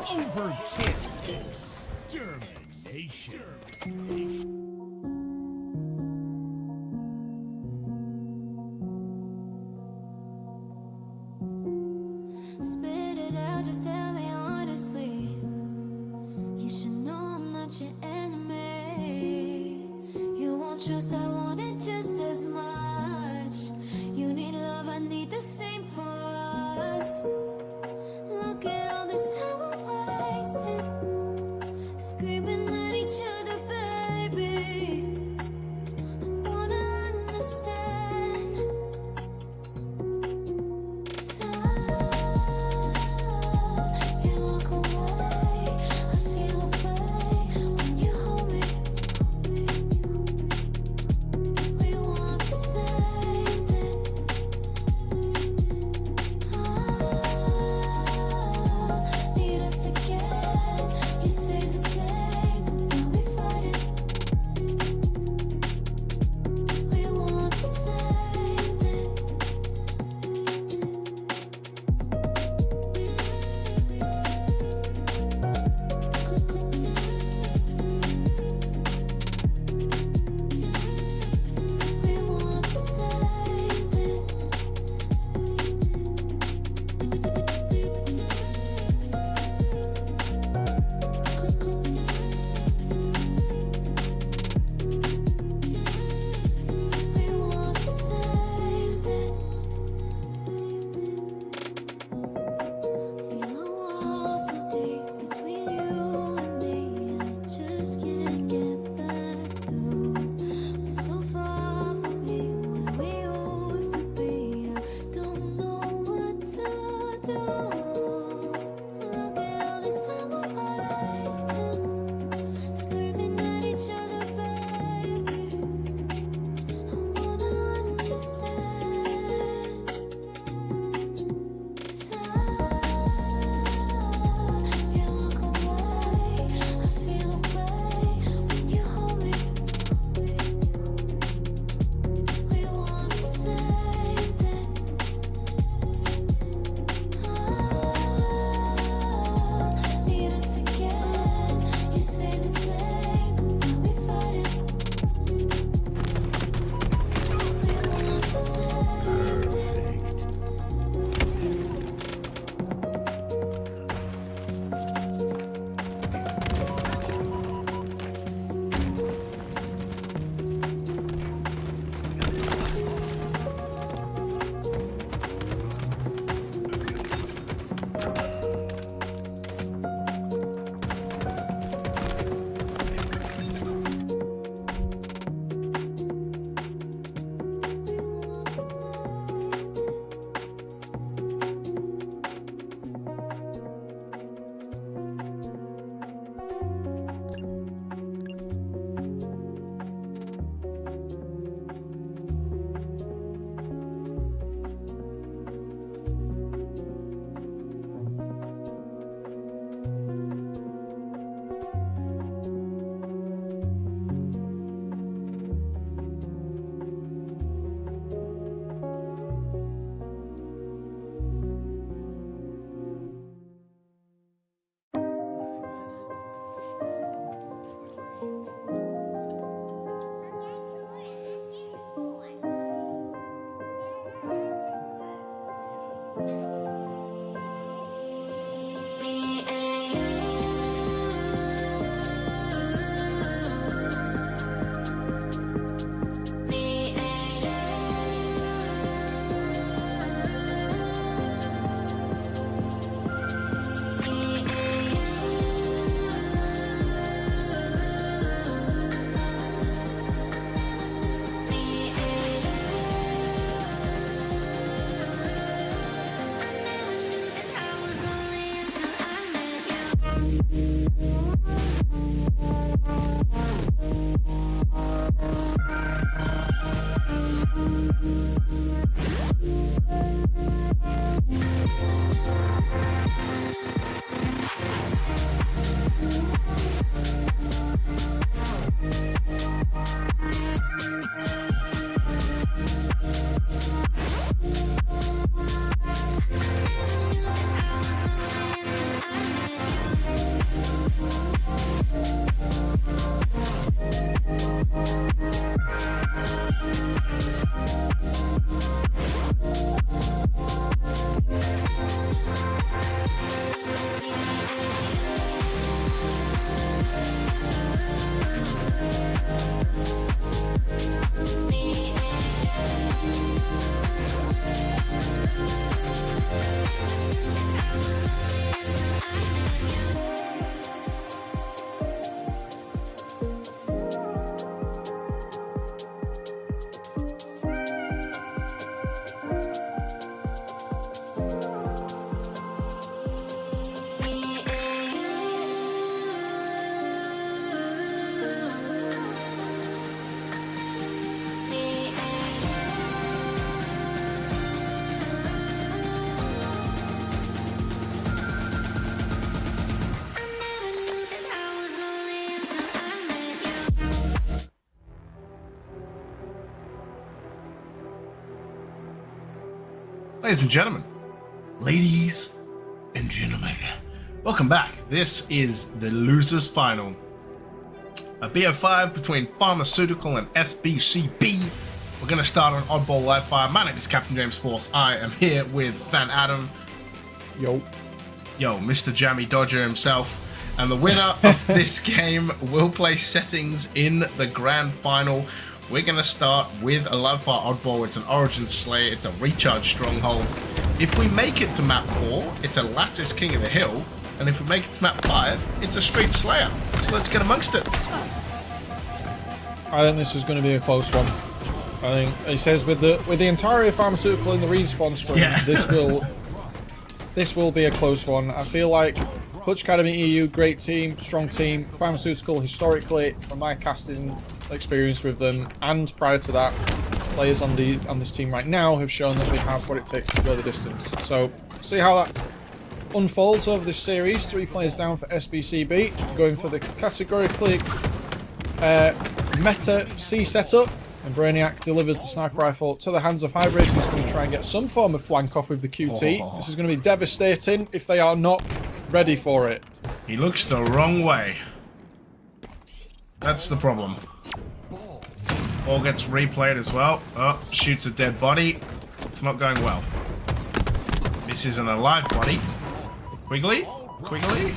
Overkill. Extermination. Spit it out, just tell me honestly. You should know I'm not your enemy. You won't trust, I want it just as much. You need love, I need the same for us. Long can't get back through. We're so far from here where we used to be. I don't know what to do. Look at all this time we're wasting, screaming at each other, baby. I wanna understand. So can't walk away. I feel away when you hold me. We want the same thing. Need us again. You say the same, so now we fighting. We want the same thing. Me and you. Me and you. Me and you. Me and you. I never knew that I was lonely until I met you. Ladies and gentlemen, welcome back. This is the losers final. A BO5 between Pharmaceutical and SBCB. We're going to start on Oddball Live Fire. My name is Captain James Force. I am here with Van Adam. Yo. Yo, Mr. Jammy Dodger himself. And the winner of this game will play settings in the grand final. We're going to start with a Live Fire Oddball. It's an Origin Slayer. It's a Recharge Strongholds. If we make it to map 4, it's a Lattice King of the Hill. And if we make it to map 5, it's a Street Slayer. So let's get amongst it. I think this is going to be a close one. I think he says with the entirety of Pharmaceutical in the respawn screen, Yeah. this will be a close one. I feel like Clutch Academy EU, great team, strong team. Pharmaceutical, historically, from my casting experience with them, and prior to that, players on this team right now have shown that they have what it takes to go the distance. So, see how that unfolds over this series. 3 players down for SBCB, going for the categorically meta C setup. And Brainiac delivers the sniper rifle to the hands of Hybrid, who's going to try and get some form of flank off with the QT. Oh. This is going to be devastating if they are not ready for it. He looks the wrong way. That's the problem. Ball gets replayed as well. Oh, shoots a dead body. It's not going well. This isn't a live body. Quigley? Quigley?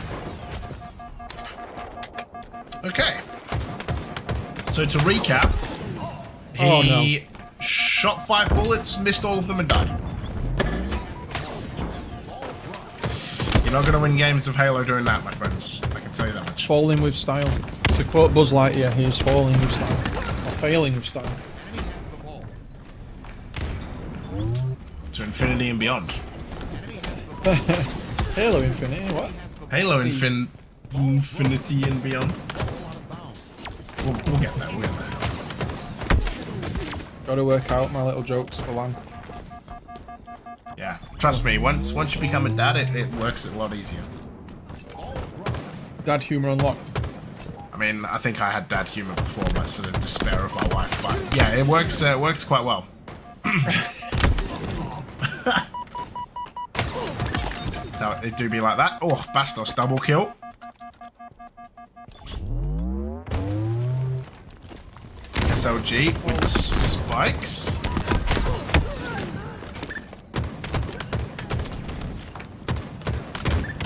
Okay. So to recap, he shot 5 bullets, missed all of them, and died. You're not going to win games of Halo doing that, my friends. I can tell you that much. Falling with style. To quote Buzz Lightyear, he is falling with style. Or failing with style. To infinity and beyond. Halo Infinity, what? Halo Infinity and beyond. We'll get there, we'll get there. Gotta work out my little jokes for LAN. Yeah, trust me, once you become a dad, it works a lot easier. Dad humor unlocked. I mean, I think I had dad humor before my sort of despair of my wife, but yeah, it works quite well. So it do be like that. Oh, Bastos double kill. SLG with the spikes.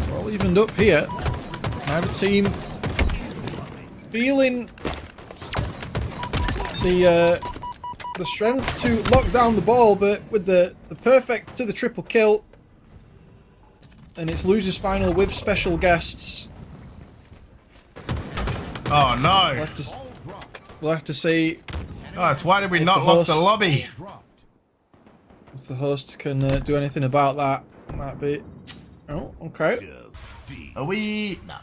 We're all evened up here. I have a team feeling the strength to lock down the ball, but with the perfect to the triple kill. And it's losers final with special guests. Oh no! We'll have to see. Guys, why did we not lock the lobby? If the host can do anything about that, might be. Oh, okay. Are we? No.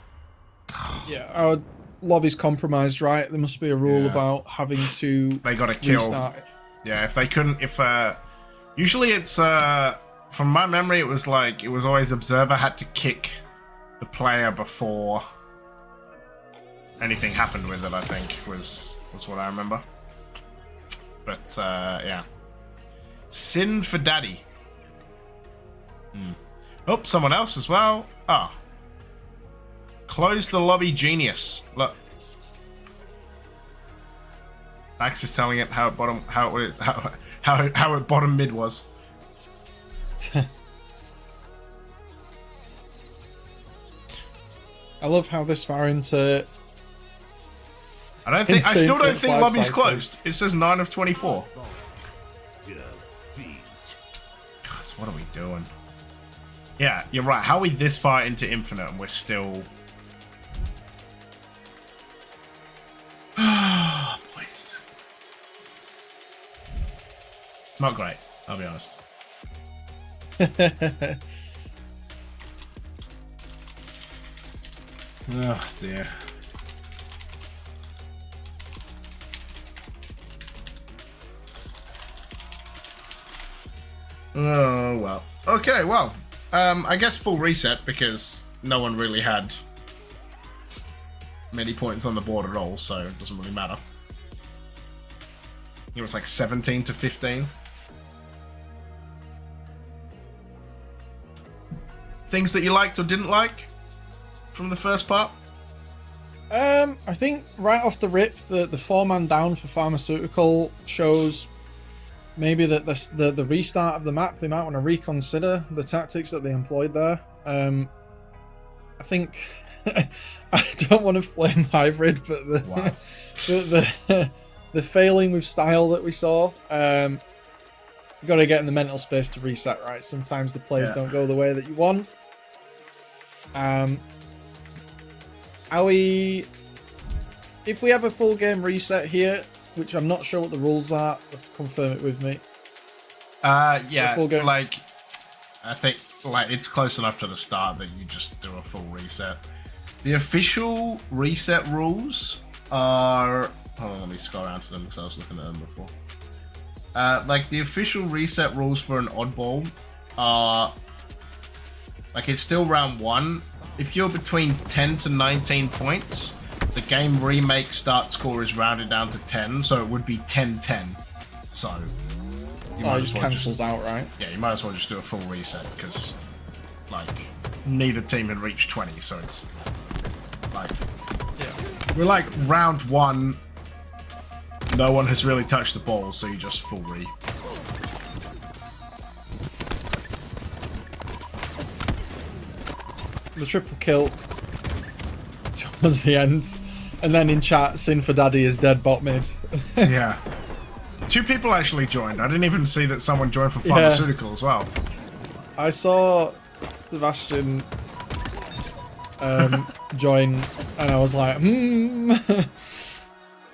Yeah, our lobby's compromised, right? There must be a rule about having to. They got to kill. Restart it. Yeah, if they couldn't, usually it's from my memory, it was always observer had to kick the player before anything happened with it. I think was what I remember. But yeah, sin for daddy. Oh, someone else as well. Ah, close the lobby, genius. Look, Max is telling it how it bottom mid was. I love how this far into. I still don't think lobby's closed. It says 9 of 24. Guys, what are we doing? Yeah, you're right. How are we this far into Infinite and we're still... Please. Not great, I'll be honest. Oh, dear. Oh, well. Okay, well. I guess full reset because no one really had many points on the board at all, so it doesn't really matter. It was like 17 to 15. Things that you liked or didn't like from the first part? I think right off the rip, the 4-man down for Pharmaceutical shows maybe that the restart of the map, they might want to reconsider the tactics that they employed there. I think I don't want to flame Hybrid, but the failing with style that we saw, you got to get in the mental space to reset, right? Sometimes the plays don't go the way that you want. If we have a full game reset here, which I'm not sure what the rules are. You have to confirm it with me. Yeah, Full game. like, I think like it's close enough to the start that you just do a full reset. The official reset rules are... Hold on, let me scroll around to them because I was looking at them before. Like, the official reset rules for an oddball are... Like, it's still round 1. If you're between 10 to 19 points, the game remake start score is rounded down to 10, so it would be 10-10. So... It cancels out, right? Yeah, you might as well just do a full reset because, like, neither team had reached 20, so it's like, we're like round 1. No one has really touched the ball, so you just full re. The triple kill towards the end, and then in chat, Sin for Daddy is dead bot mid. Yeah. 2 people actually joined. I didn't even see that someone joined for pharmaceutical as well. I saw Sebastian join, and I was like,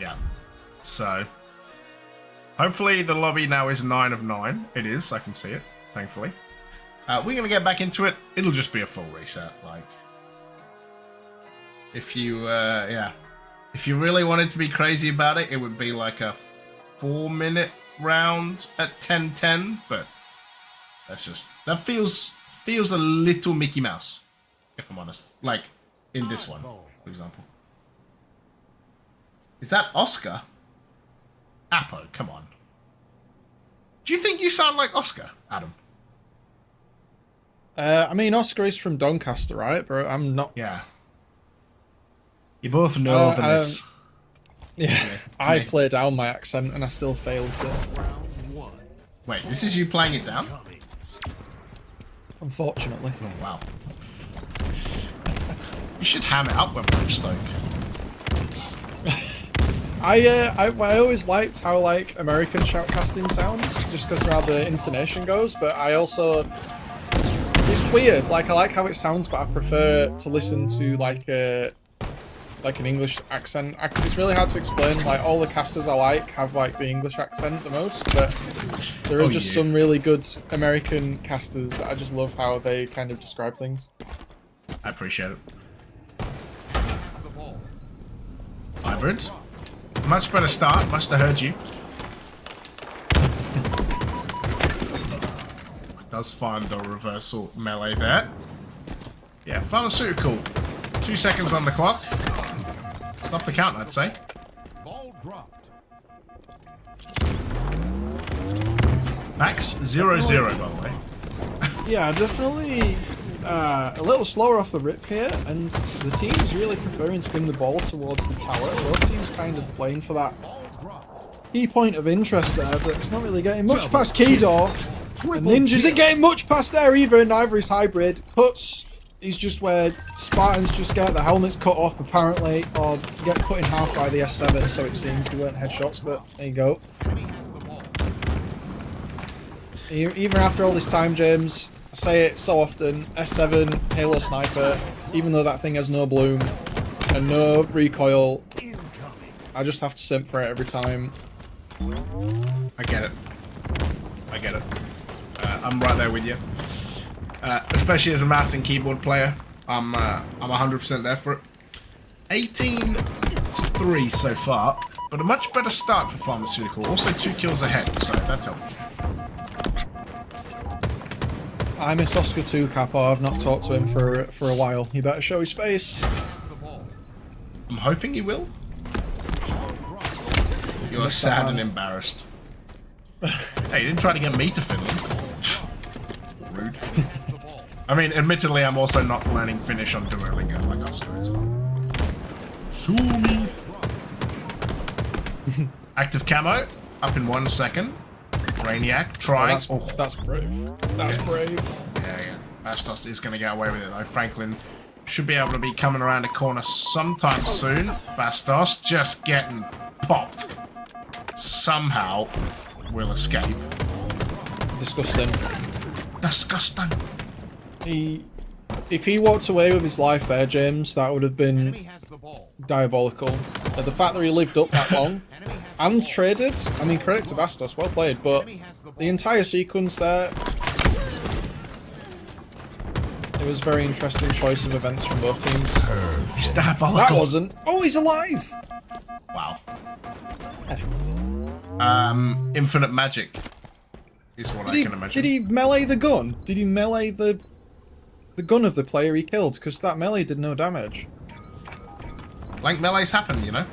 Yeah. So, hopefully the lobby now is 9 of 9. It is. I can see it, thankfully. We're going to get back into it. It'll just be a full reset. Like, if you, if you really wanted to be crazy about it, it would be like a 4-minute round at 10-10, but that's just, that feels a little Mickey Mouse, if I'm honest. Like, in this one, for example. Is that Oscar? Apo, come on. Do you think you sound like Oscar, Adam? I mean, Oscar is from Doncaster, right? But I'm not... Yeah. You both know this. Yeah, I play down my accent and I still failed to. Wait, this is you playing it down? Unfortunately. Oh, wow. You should ham it up when Bridgestone. I always liked how, like, American shoutcasting sounds, just because of how the intonation goes, but I also... It's weird, like, I like how it sounds, but I prefer to listen to, like an English accent. It's really hard to explain. Like, all the casters I like have like the English accent the most, but there are just some really good American casters that I just love how they kind of describe things. I appreciate it. Hybrid. Much better start. Must have heard you. Does find the reversal melee there. Yeah, pharmaceutical. 2 seconds on the clock. Stop the count, I'd say. Ball dropped. Max 0-0, by the way. Yeah, definitely a little slower off the rip here, and the team's really preferring to bring the ball towards the tower. Both teams kind of playing for that key point of interest there, but it's not really getting much past Keydor. And Ninjas isn't getting much past there either, neither is Hybrid. Cuts is just where Spartans just get the helmets cut off apparently, or get cut in half by the S7, so it seems. They weren't headshots, but there you go. Even after all this time, James, I say it so often, S7 Halo Sniper, even though that thing has no bloom and no recoil, I just have to simp for it every time. I get it. I get it. I'm right there with you. Especially as a mouse and keyboard player, I'm 100% there for it. 18-3 so far, but a much better start for Pharmaceutical. Also 2 kills ahead, so that's helpful. I miss Oscar too, Capo. I've not talked to him for a while. He better show his face. I'm hoping he will. You're sad and embarrassed. Hey, you didn't try to get me to Finland. Rude. I mean, admittedly, I'm also not learning Finnish on Duolingo like Oscar is. Sumi. Active camo, up in 1 second. Brainiac, trying. Oh, that's brave. That's brave. Yeah. Bastos is going to get away with it, though. Franklin should be able to be coming around the corner sometime soon. Bastos just getting popped. Somehow will escape. Disgusting. Disgusting. If he walked away with his life there, James, that would have been diabolical. The fact that he lived up that long and traded, I mean, credit to Bastos, well played, but the entire sequence there, it was a very interesting choice of events from both teams. It's diabolical. That wasn't. Oh, he's alive! Wow. Infinite magic is what I can imagine. Did he melee the gun? Did he melee the gun of the player he killed? Because that melee did no damage. Like melees happen, you know?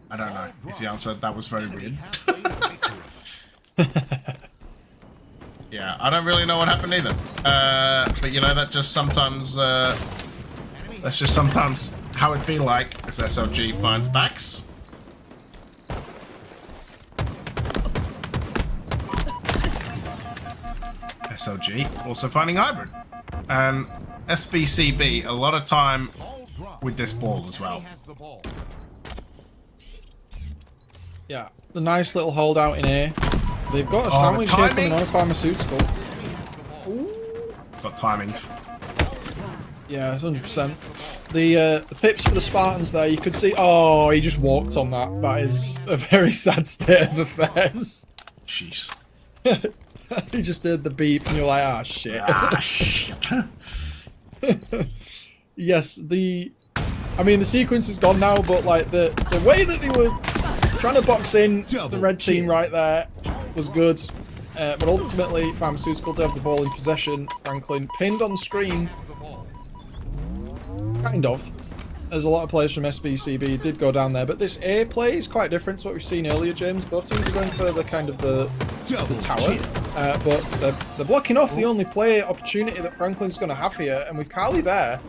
I don't know. Is the answer. That was very weird. Yeah, I don't really know what happened either. But you know, that just sometimes, that's just sometimes how it'd be like as SLG finds backs. SLG also finding hybrid. And SBCB, a lot of time with this ball as well. Yeah, the nice little holdout in A. They've got a sandwich here coming on a pharmaceutical. Got timing. Yeah, it's 100%. The pips for the Spartans there, you could see. Oh, he just walked on that. That is a very sad state of affairs. Jeez. He just heard the beep and you're like, ah, shit. Ah, shit. Yes, I mean, the sequence is gone now, but like the way that they were trying to box in the red team right there was good. But ultimately, Pharmaceutical did have the ball in possession. Franklin pinned on screen. Kind of. As a lot of players from SBCB did go down there. But this A play is quite different to what we've seen earlier, James. Both teams are going for the kind of the tower. But they're blocking off the only play opportunity that Franklin's going to have here. And with Carly there,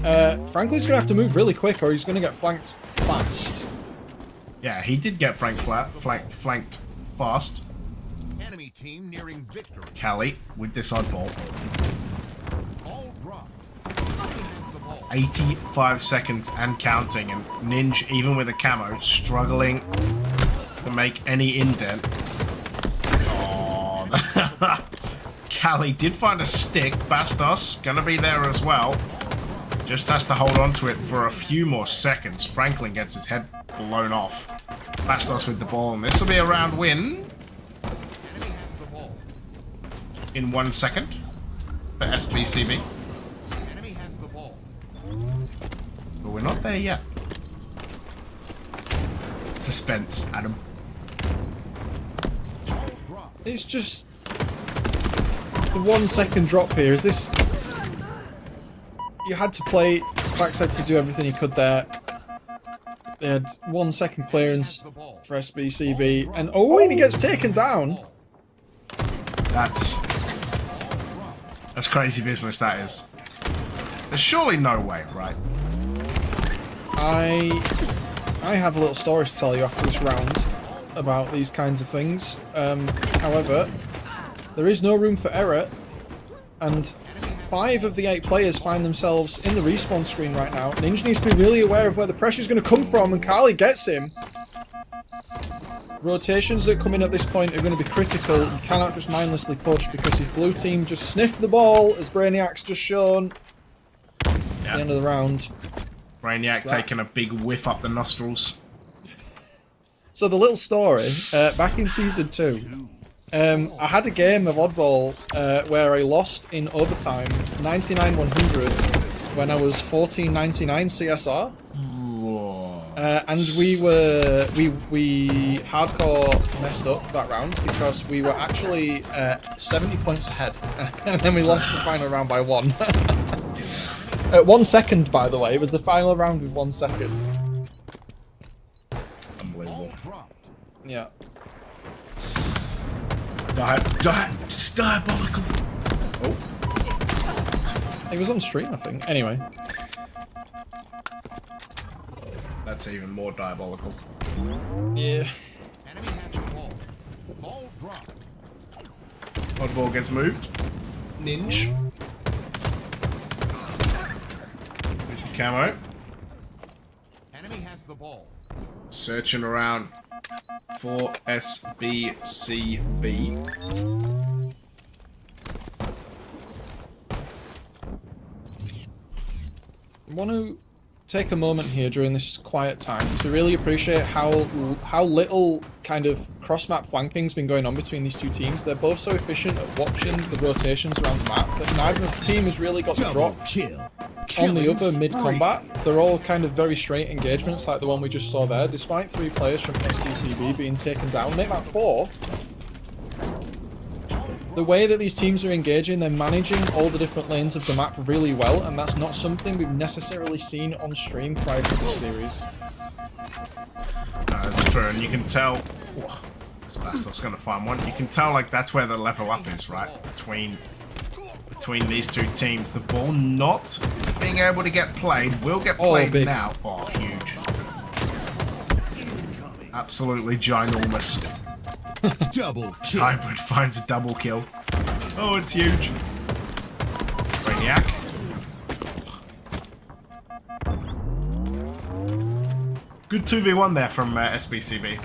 Franklin's going to have to move really quick or he's going to get flanked fast. Yeah, he did get flanked fast. Enemy team nearing victory. Cali with this oddball. All dropped. 85 seconds and counting, and Ninja, even with a camo, struggling to make any indent. Oh, Cali did find a stick. Bastos gonna be there as well. Just has to hold on to it for a few more seconds. Franklin gets his head blown off. Bastos with the ball, and this will be a round win in 1 second for SBCB. But we're not there yet. Suspense, Adam. It's just the 1 second drop here. Is this? You had to play backside to do everything he could there. They had 1 second clearance for SBCB, and and he gets taken down. That's crazy business, that is. There's surely no way, right? I have a little story to tell you after this round about these kinds of things. However, there is no room for error, and 5 of the 8 players find themselves in the respawn screen right now. Ninja needs to be really aware of where the pressure is going to come from, and Carly gets him. Rotations that come in at this point are going to be critical. You cannot just mindlessly push, because if blue team just sniff the ball, as Brainiac's just shown, it's the end of the round. Brainiac taking a big whiff up the nostrils. So the little story, back in Season 2, I had a game of Oddball where I lost in overtime 99-100 when I was 14.99 CSR. And we hardcore messed up that round because we were actually 70 points ahead, and then we lost the final round by 1. 1 second, by the way. It was the final round with 1 second. Unbelievable. Yeah. It's diabolical. Oh. It was on stream, I think. Anyway. That's even more diabolical. Yeah. Oddball gets moved. Ninja. With the camo. Enemy has the ball. Searching around for SBCB. I want to take a moment here during this quiet time to really appreciate how little kind of cross-map flanking's been going on between these two teams. They're both so efficient at watching the rotations around the map that neither team has really got the drop on the other mid-combat. They're all kind of very straight engagements like the one we just saw there, despite 3 players from SDCB being taken down. Make that 4. The way that these teams are engaging, they're managing all the different lanes of the map really well, and that's not something we've necessarily seen on stream prior to this series. That's true, and you can tell... This bastard's gonna find one. You can tell, like, that's where the level up is, right? Between these two teams. The ball not being able to get played will get played now. Oh, huge. Absolutely ginormous. Double kill. Hybrid finds a double kill. Oh, it's huge. Brainiac. Good 2v1 there from SBCB.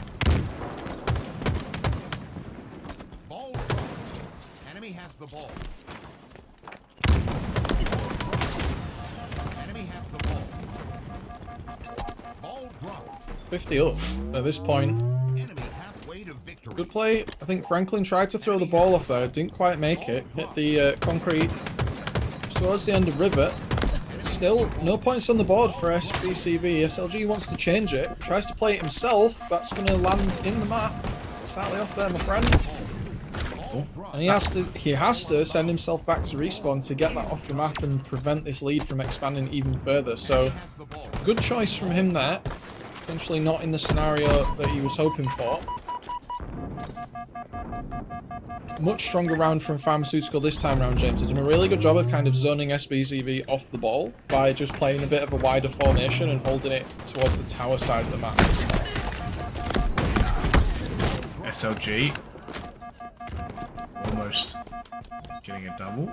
Ball. Enemy has the ball. Enemy has the ball. Ball dropped. 50 up at this point. Enemy halfway to victory. Good play. I think Franklin tried to throw the ball off there, didn't quite make it. Hit the concrete towards the end of Rivet. Still, no points on the board for SBCB. SLG wants to change it. Tries to play it himself. That's going to land in the map. Slightly off there, my friend. And he has to send himself back to respawn to get that off the map and prevent this lead from expanding even further. So, good choice from him there. Potentially not in the scenario that he was hoping for. Much stronger round from Pharmaceutical this time around, James. They've done a really good job of kind of zoning SBCB off the ball by just playing a bit of a wider formation and holding it towards the tower side of the map. SLG. Almost getting a double.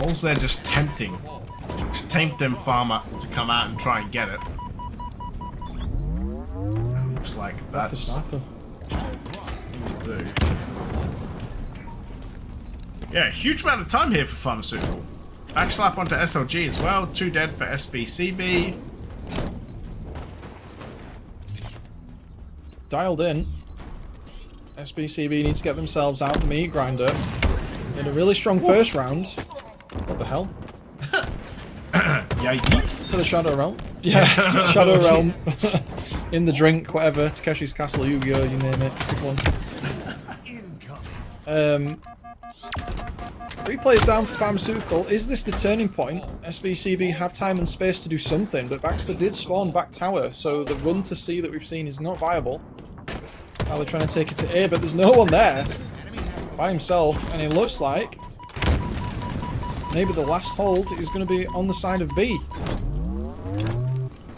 All's there just tempting. Just tempt them Farmer to come out and try and get it. And looks like that's do. Yeah, huge amount of time here for Pharmaceutical. Backslap onto SLG as well. 2 dead for SBCB. Dialed in. SBCB needs to get themselves out of the meat grinder. In a really strong first round. What the hell? Yeah, yeet. To the Shadow Realm. Yeah, Shadow Realm. In the drink, whatever. Takeshi's Castle, Yu-Gi-Oh, you name it. Pick one. 3 players down for Pharmaceutical. Is this the turning point? SBCB have time and space to do something, but Baxter did spawn back tower, so the run to C that we've seen is not viable. Now they're trying to take it to A, but there's no one there by himself, and it looks like maybe the last hold is going to be on the side of B.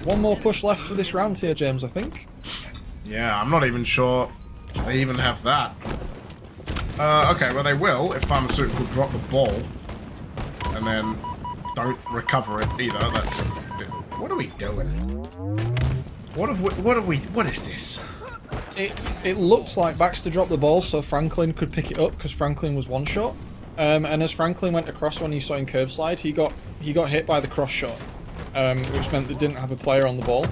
One more push left for this round here, James, I think. Yeah, I'm not even sure they even have that. Okay, well they will if Pharmaceutical drop the ball and then don't recover it either. That's a bit... What are we doing? What is this? It looked like Baxter dropped the ball so Franklin could pick it up because Franklin was one shot. And as Franklin went across when you saw him curb slide, he got hit by the cross shot, which meant they didn't have a player on the ball.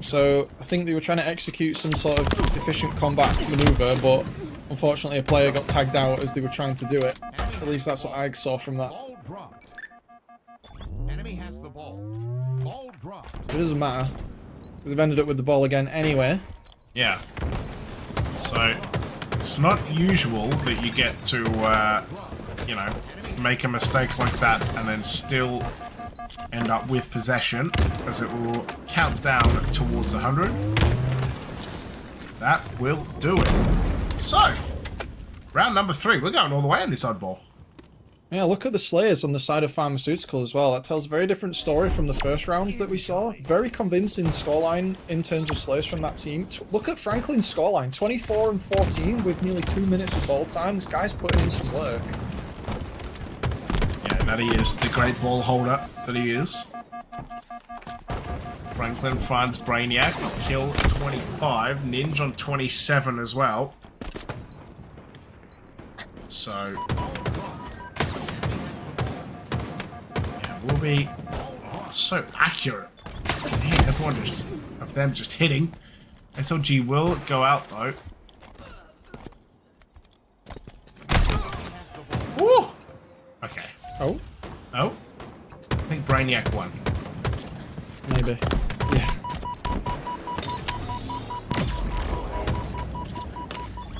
So I think they were trying to execute some sort of efficient combat maneuver, but unfortunately a player got tagged out as they were trying to do it. At least that's what I saw from that. Ball dropped. Enemy has the ball. Ball dropped. It doesn't matter, because they've ended up with the ball again anyway. Yeah. So it's not usual that you get to, you know, make a mistake like that and then still end up with possession, as it will count down towards 100. That will do it. So, round number 3. We're going all the way in this oddball. Yeah, look at the Slayers on the side of Pharmaceutical as well. That tells a very different story from the first round that we saw. Very convincing scoreline in terms of Slayers from that team. Look at Franklin's scoreline. 24 and 14 with nearly 2 minutes of ball time. This guy's putting in some work. Yeah, that he is. The great ball holder that he is. Franklin finds Brainiac. Kill 25. Ninja on 27 as well. So... will be so accurate. Yeah, everyone just of them just hitting. SLG will go out though. Woo! Okay. Oh, Oh. I think Brainiac won. maybe. Yeah.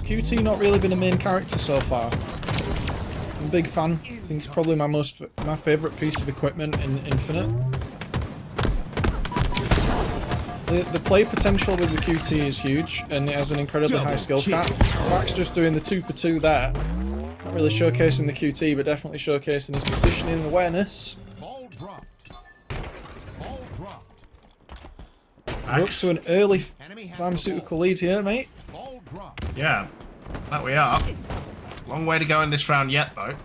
QT not really been a main character so far. I'm a big fan. I think it's probably my favourite piece of equipment in Infinite. The play potential with the QT is huge, and it has an incredibly high skill cap. Max just doing the 2-for-2 there. Not really showcasing the QT, but definitely showcasing his positioning and awareness. Ball dropped. Ball dropped. We're up to an early pharmaceutical lead here, mate. Ball dropped. Yeah, that we are. Long way to go in this round yet, though.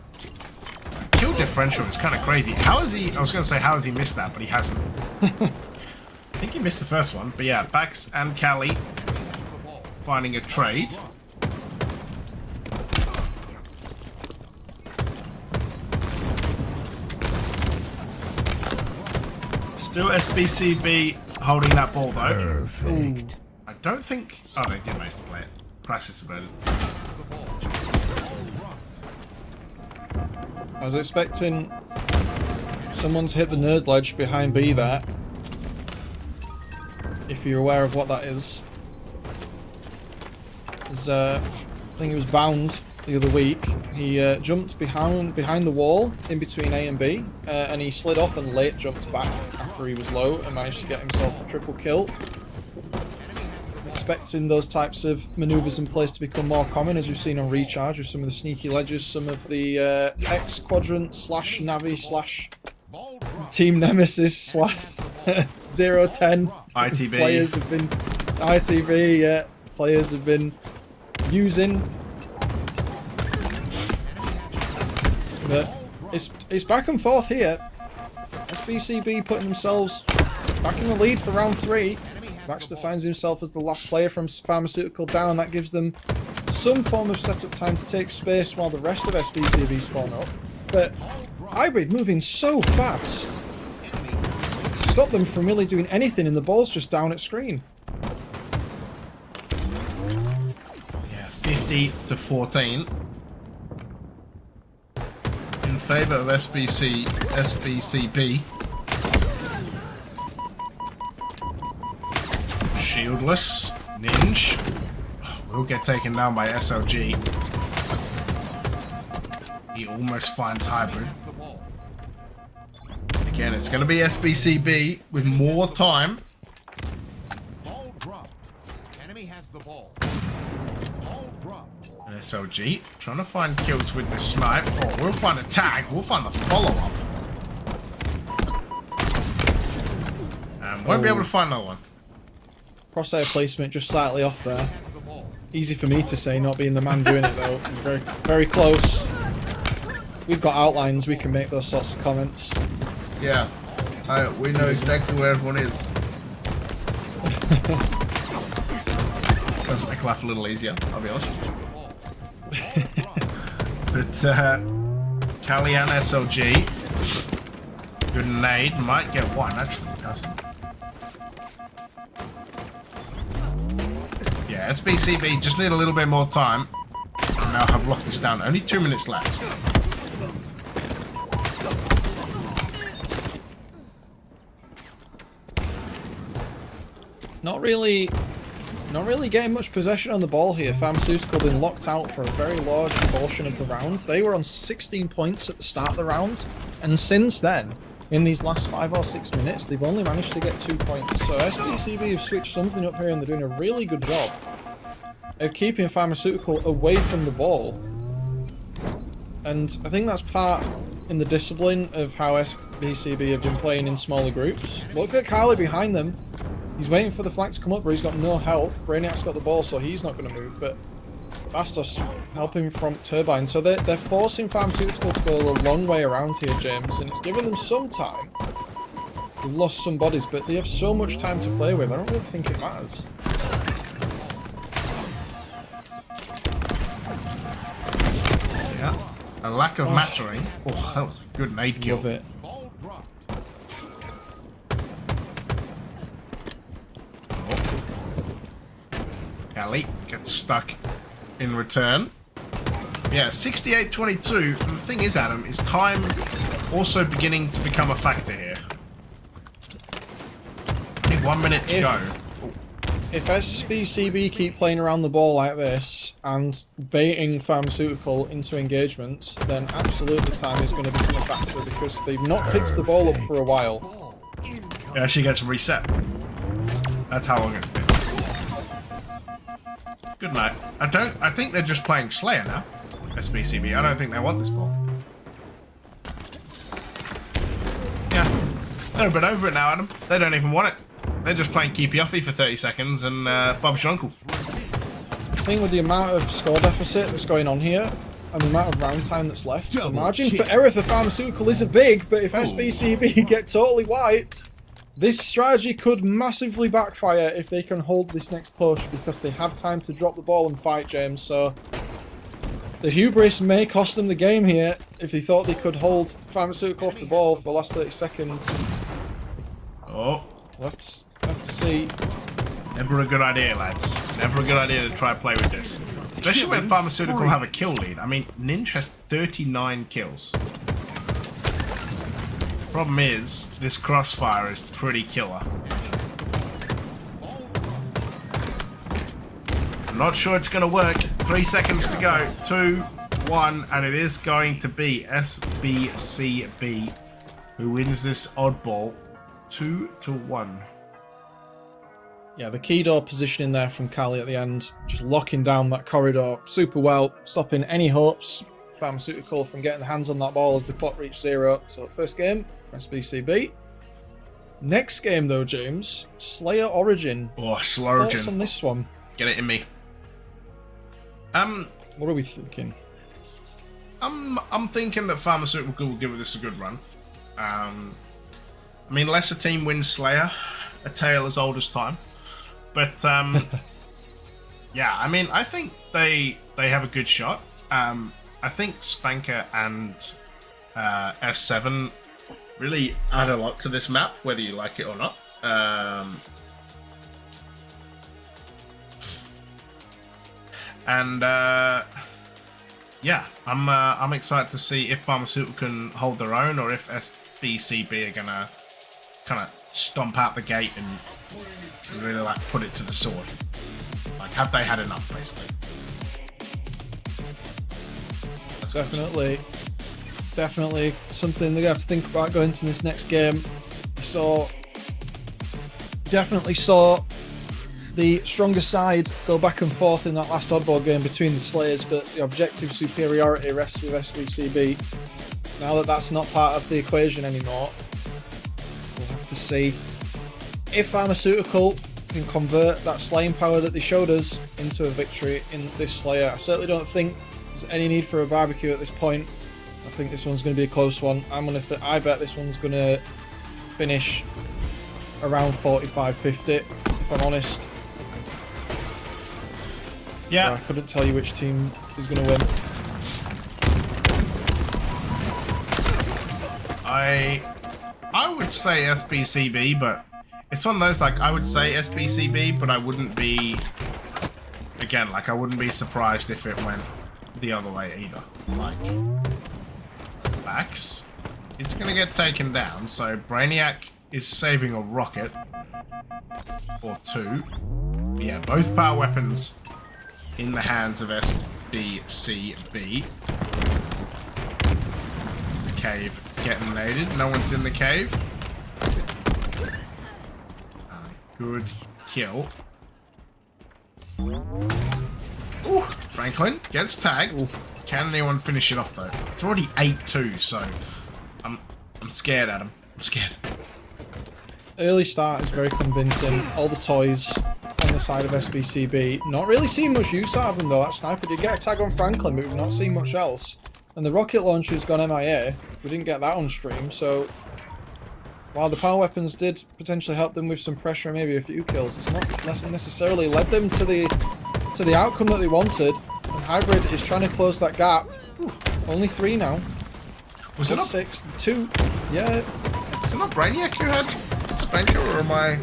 Kill differential is kind of crazy. How has he... I was going to say, how has he missed that, but he hasn't. I think he missed the first one. But yeah, Bax and Callie finding a trade. Still SBCB holding that ball, though. Perfect. I don't think... Oh, they did manage to play it. Crisis averted. I was expecting someone to hit the nerd ledge behind B there. If you're aware of what that is. I think it was Bound the other week. He jumped behind the wall in between A and B, and he slid off and late jumped back after he was low and managed to get himself a triple kill. Expecting those types of manoeuvres in place to become more common, as we've seen on Recharge with some of the sneaky ledges, some of the X Quadrant / Navi / Team Nemesis / 010 ITB. players have been ITB, yeah, players have been using. But it's back and forth here. SBCB putting themselves back in the lead for round 3. Baxter finds himself as the last player from Pharmaceutical down. That gives them some form of setup time to take space while the rest of SBCB spawn up. But Hybrid moving so fast to stop them from really doing anything, and the ball's just down at screen. Yeah, 50-14 in favour of SBCB. Shieldless, Ninja will get taken down by SLG. He almost finds Hybrid. Again, it's going to be SBCB with more time. Ball dropped. Enemy has the ball. Ball dropped. And SLG trying to find kills with the snipe. Oh, we'll find a tag. We'll find the follow-up. And won't be able to find another one. Crosshair placement just slightly off there. Easy for me to say, not being the man doing it though. Very, very close. We've got outlines, we can make those sorts of comments. Yeah, we know exactly where everyone is. Does make life a little easier, I'll be honest. But Callie and SLG, good nade, might get one actually. Doesn't. Yeah, SBCB just need a little bit more time. And now have locked this down. Only 2 minutes left. Not really getting much possession on the ball here. Pharmaceutical been locked out for a very large portion of the round. They were on 16 points at the start of the round, and since then, in these last 5 or 6 minutes, they've only managed to get 2 points. So SBCB have switched something up here, and they're doing a really good job of keeping Pharmaceutical away from the ball. And I think that's part in the discipline of how SBCB have been playing in smaller groups. Look at Carly behind them. He's waiting for the flank to come up, but he's got no help. Brainiac's got the ball, so he's not going to move, but Bastos helping from Turbine. So they're forcing Pharmaceutical to go a long way around here, James, and it's giving them some time. They've lost some bodies, but they have so much time to play with, I don't really think it matters. Yeah, a lack of mattering. Oh, that was a good nade kill. Love it. Ellie gets stuck in return. Yeah, 68-22. The thing is, Adam, is time also beginning to become a factor here. I think 1 minute to go. If SBCB keep playing around the ball like this and baiting Pharmaceutical into engagements, then absolutely time is going to become a factor because they've not picked the ball up for a while. It actually gets reset. That's how long it's been. Good night. I think they're just playing Slayer now. SBCB. I don't think they want this ball. Yeah. They're a bit over it now, Adam. They don't even want it. They're just playing Keepy Offy for 30 seconds and Bob's your uncle. I think with the amount of score deficit that's going on here and the amount of round time that's left, the margin for error for Pharmaceutical isn't big, but if SBCB get totally wiped, this strategy could massively backfire if they can hold this next push because they have time to drop the ball and fight, James. So the hubris may cost them the game here if they thought they could hold Pharmaceutical off the ball for the last 30 seconds. Oh. Let's see. Never a good idea, lads. Never a good idea to try and play with this. Especially when Pharmaceutical have a kill lead. I mean, Ninja has 39 kills. Problem is, this crossfire is pretty killer. I'm not sure it's going to work. 3 seconds to go. 2, 1, and it is going to be SBCB who wins this oddball 2-1. Yeah, the key door positioning there from Kali at the end, just locking down that corridor super well, stopping any hopes Pharmaceutical from getting their hands on that ball as the clock reached 0. So first game, SBCB. Next game though, James, Slayer Origin. Oh, Slayer Thoughts on this one? Get it in me. What are we thinking? I'm thinking that Pharmaceutical will give this a good run. I mean, unless a team wins Slayer, a tale as old as time. But yeah, I mean, I think they have a good shot. I think Spanker and S7 really add a lot to this map, whether you like it or not. Yeah, I'm excited to see if Pharmaceutical can hold their own or if SBCB are gonna kind of stomp out the gate and really like put it to the sword. Like, have they had enough, basically? That's Definitely something they're gonna have to think about going into this next game. Definitely saw the stronger side go back and forth in that last oddball game between the Slayers, but the objective superiority rests with SBCB. Now that that's not part of the equation anymore, we'll have to see if Pharmaceutical can convert that slaying power that they showed us into a victory in this Slayer. I certainly don't think there's any need for a barbecue at this point. I think this one's going to be a close one. I bet this one's going to finish around 45-50, if I'm honest. Yeah. I couldn't tell you which team is going to win. I would say SBCB, but it's one of those, like, I would say SBCB, but I wouldn't be, again, like, I wouldn't be surprised if it went the other way either. Like, Bax is going to get taken down, so Brainiac is saving a rocket or two. But yeah, both power weapons in the hands of SBCB. Is the cave getting naded? No one's in the cave. Good kill. Ooh, Franklin gets tagged. Can anyone finish it off though? It's already 8-2, so I'm scared, Adam. I'm scared. Early start is very convincing. All the toys on the side of SBCB. Not really seeing much use out of them though. That sniper did get a tag on Franklin, but we've not seen much else. And the rocket launcher's gone MIA. We didn't get that on stream, so while the power weapons did potentially help them with some pressure and maybe a few kills, it's not necessarily led them to the outcome that they wanted. And Hybrid is trying to close that gap. Ooh, only 3 now. Was it not 6, 2? Yeah. Was it not Brainiac who had Spanker, or am I?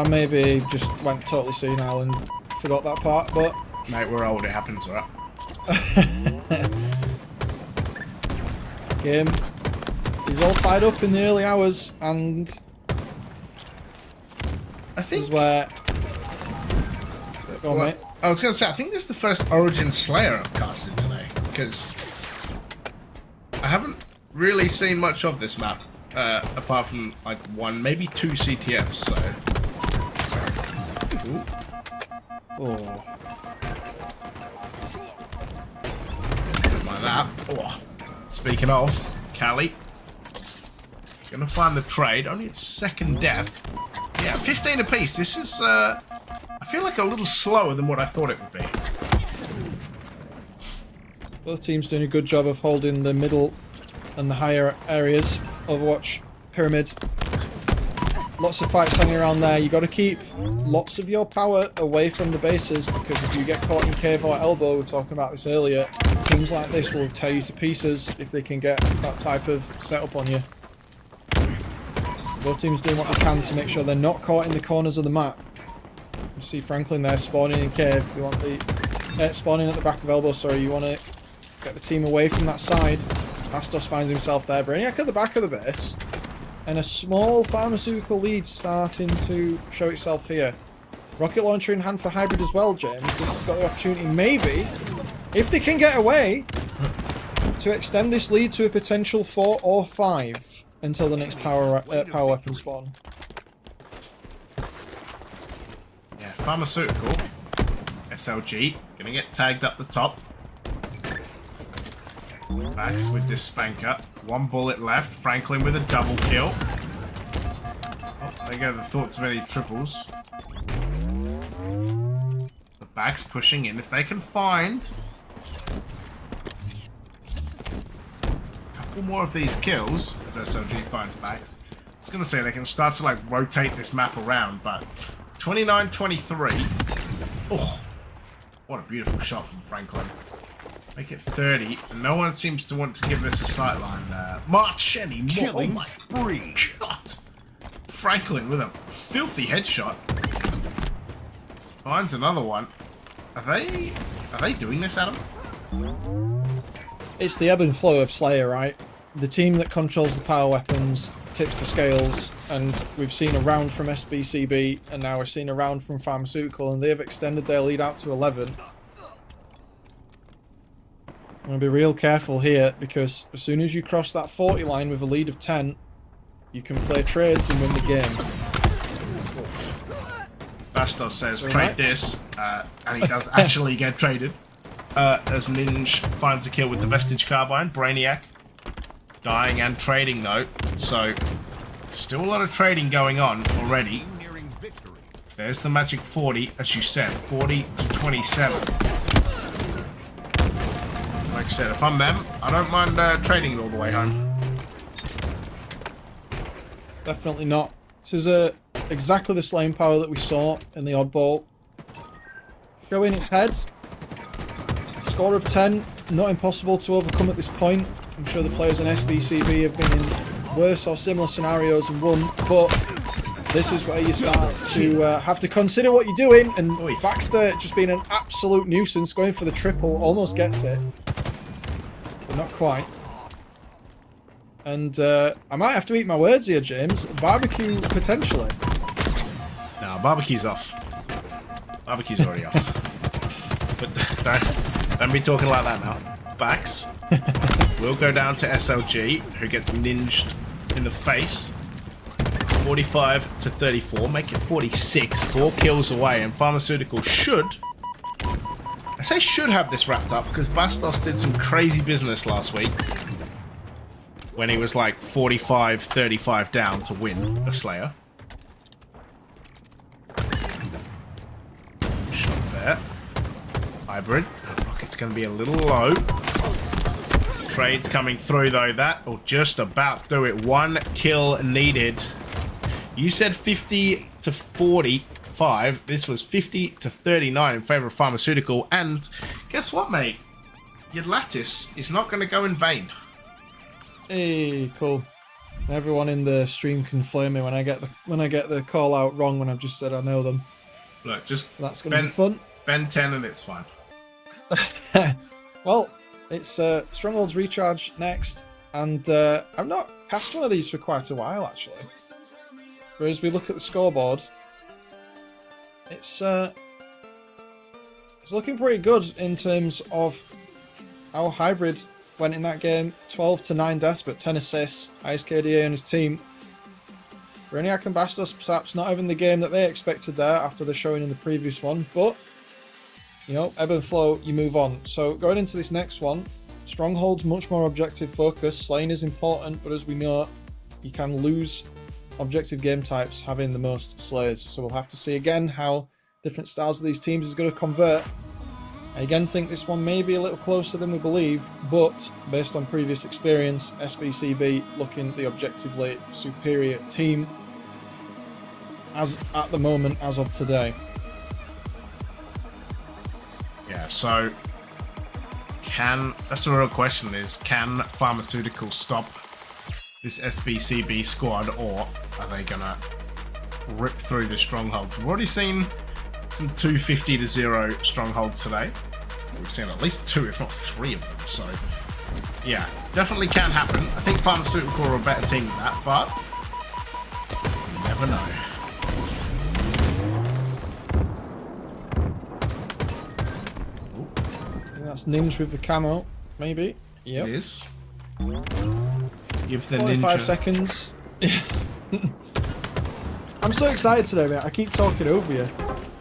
Maybe just went totally senile and forgot that part, but... Mate, we're old, it happens, right? Game is all tied up in the early hours, and... I This is think... where... Go on, Well, mate. I was going to say, I think this is the first Origin Slayer I've casted today, because I haven't really seen much of this map, apart from like one, maybe two CTFs, so... Ooh. Oh. Don't mind that. Oh. Speaking of, Cali. Gonna find the trade, only its second death. Yeah, 15 apiece, this is, I feel like a little slower than what I thought it would be. Both teams doing a good job of holding the middle and the higher areas. Overwatch, Pyramid. Lots of fights hanging around there. You got to keep lots of your power away from the bases, because if you get caught in cave or elbow, we were talking about this earlier, teams like this will tear you to pieces if they can get that type of setup on you. Both teams doing what they can to make sure they're not caught in the corners of the map. You see Franklin there spawning in cave. You want the spawning at the back of elbow. Sorry, you want to get the team away from that side. Astos finds himself there. Brainiac at the back of the base, and a small pharmaceutical lead starting to show itself here. Rocket launcher in hand for Hybrid as well, James. This has got the opportunity, maybe, if they can get away, to extend this lead to a potential 4 or 5 until the next power weapon spawn. Yeah, pharmaceutical. SLG. Gonna get tagged up the top. Max with this spanker. One bullet left. Franklin with a double kill. Oh, there go the thoughts of any triples. The Backs pushing in. If they can find a couple more of these kills, as SLG finds Backs, I was going to say they can start to like rotate this map around, but 29-23. Oh, what a beautiful shot from Franklin. Make it 30, and no one seems to want to give this a sightline much anymore. Killing Oh my spree. God. Franklin with a filthy headshot. Finds another one. Are they doing this, Adam? It's the ebb and flow of Slayer, right? The team that controls the power weapons tips the scales, and we've seen a round from SBCB, and now we're seeing a round from Pharmaceutical, and they have extended their lead out to 11. I'm going to be real careful here, because as soon as you cross that 40 line with a lead of 10, you can play trades and win the game. Bastos says, So trade right. this, and he does actually get traded. As Ninja finds a kill with the Vestige Carbine. Brainiac dying and trading though, so still a lot of trading going on already. Nearing victory. There's the magic 40, as you said, 40 to 27. Like I said, if I'm them, I don't mind trading it all the way home. Definitely not. This is exactly the slaying power that we saw in the oddball. Showing its head. Score of 10, not impossible to overcome at this point. I'm sure the players in SBCB have been in worse or similar scenarios and won, but this is where you start to have to consider what you're doing, and Baxter just being an absolute nuisance, going for the triple, almost gets it. But not quite. And I might have to eat my words here, James. Barbecue, potentially. No, barbecue's off. Barbecue's already off. But don't be talking like that now. Backs will go down to SLG, who gets ninged in the face. 45 to 34, make it 46, 4 kills away, and Pharmaceutical should, I say should have this wrapped up, because Bastos did some crazy business last week when he was like 45-35 down to win a Slayer. Shot there. Hybrid. Rocket's going to be a little low. Trades coming through though. That will just about do it. 1 kill needed. You said 50 to 45. This was 50 to 39 in favor of Pharmaceutical. And guess what, mate? Your lattice is not going to go in vain. Hey, cool. Everyone in the stream can flame me when I get the call out wrong when I've just said I know them. Look, just That's going to be fun. Ben 10 and it's fine. Well, it's Strongholds Recharge next, and I've not cast one of these for quite a while actually. But as we look at the scoreboard, it's looking pretty good in terms of how Hybrid went in that game. 12 to 9 deaths, but 10 assists. Highest KDA on his team. Brainiac and Bastos perhaps not having the game that they expected there after the showing in the previous one, but you know, ebb and flow, you move on. So going into this next one, Stronghold's much more objective focus. Slaying is important, but as we know, you can lose objective game types having the most slays. So we'll have to see again how different styles of these teams is going to convert. I again think this one may be a little closer than we believe, but based on previous experience, SBCB looking the objectively superior team as at the moment, as of today. Yeah, so that's the real question is, can Pharmaceutical stop this SBCB squad, or are they gonna rip through the strongholds? We've already seen some 250 to 0 strongholds today. We've seen at least 2, if not 3 of them, so yeah, definitely can happen. I think Pharmaceutical are a better team than that, but you never know. That's Ninja with the camo, maybe. Yep. It is. Give the Only ninja 5 seconds. I'm so excited today, mate. I keep talking over you.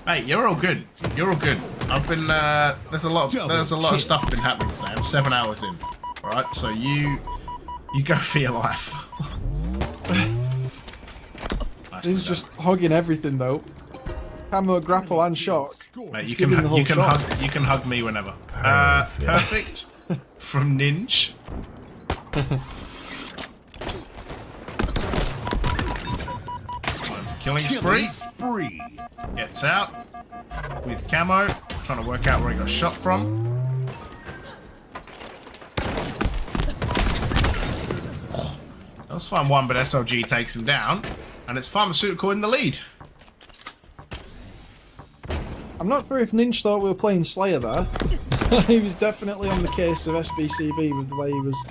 Hey, you're all good. You're all good. I've been there's a lot of stuff been happening today. I'm 7 hours in. Alright, so you go for your life. He's just hugging everything though. Camo, grapple and shock. Mate, you can hug me whenever. Perfect from Ninja. Killing spree. Gets out with camo. Trying to work out where he got shot from. That was fun one, but SLG takes him down, and it's Pharmaceutical in the lead. I'm not sure if Ninja thought we were playing Slayer there. He was definitely on the case of SBCB with the way he was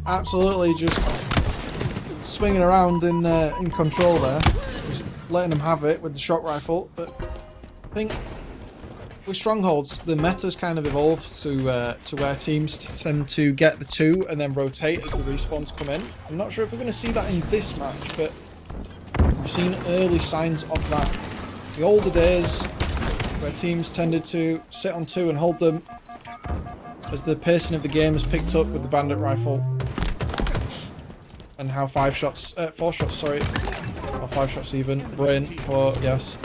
absolutely just swinging around in control there. Just letting them have it with the shock rifle. But I think with Strongholds, the meta's kind of evolved to where teams tend to get the 2 and then rotate as the respawns come in. I'm not sure if we're going to see that in this match, but we've seen early signs of that. The older days, where teams tended to sit on 2 and hold them as the pacing of the game has picked up with the bandit rifle, and how 4 shots, sorry, or 5 shots even, brain, or yes,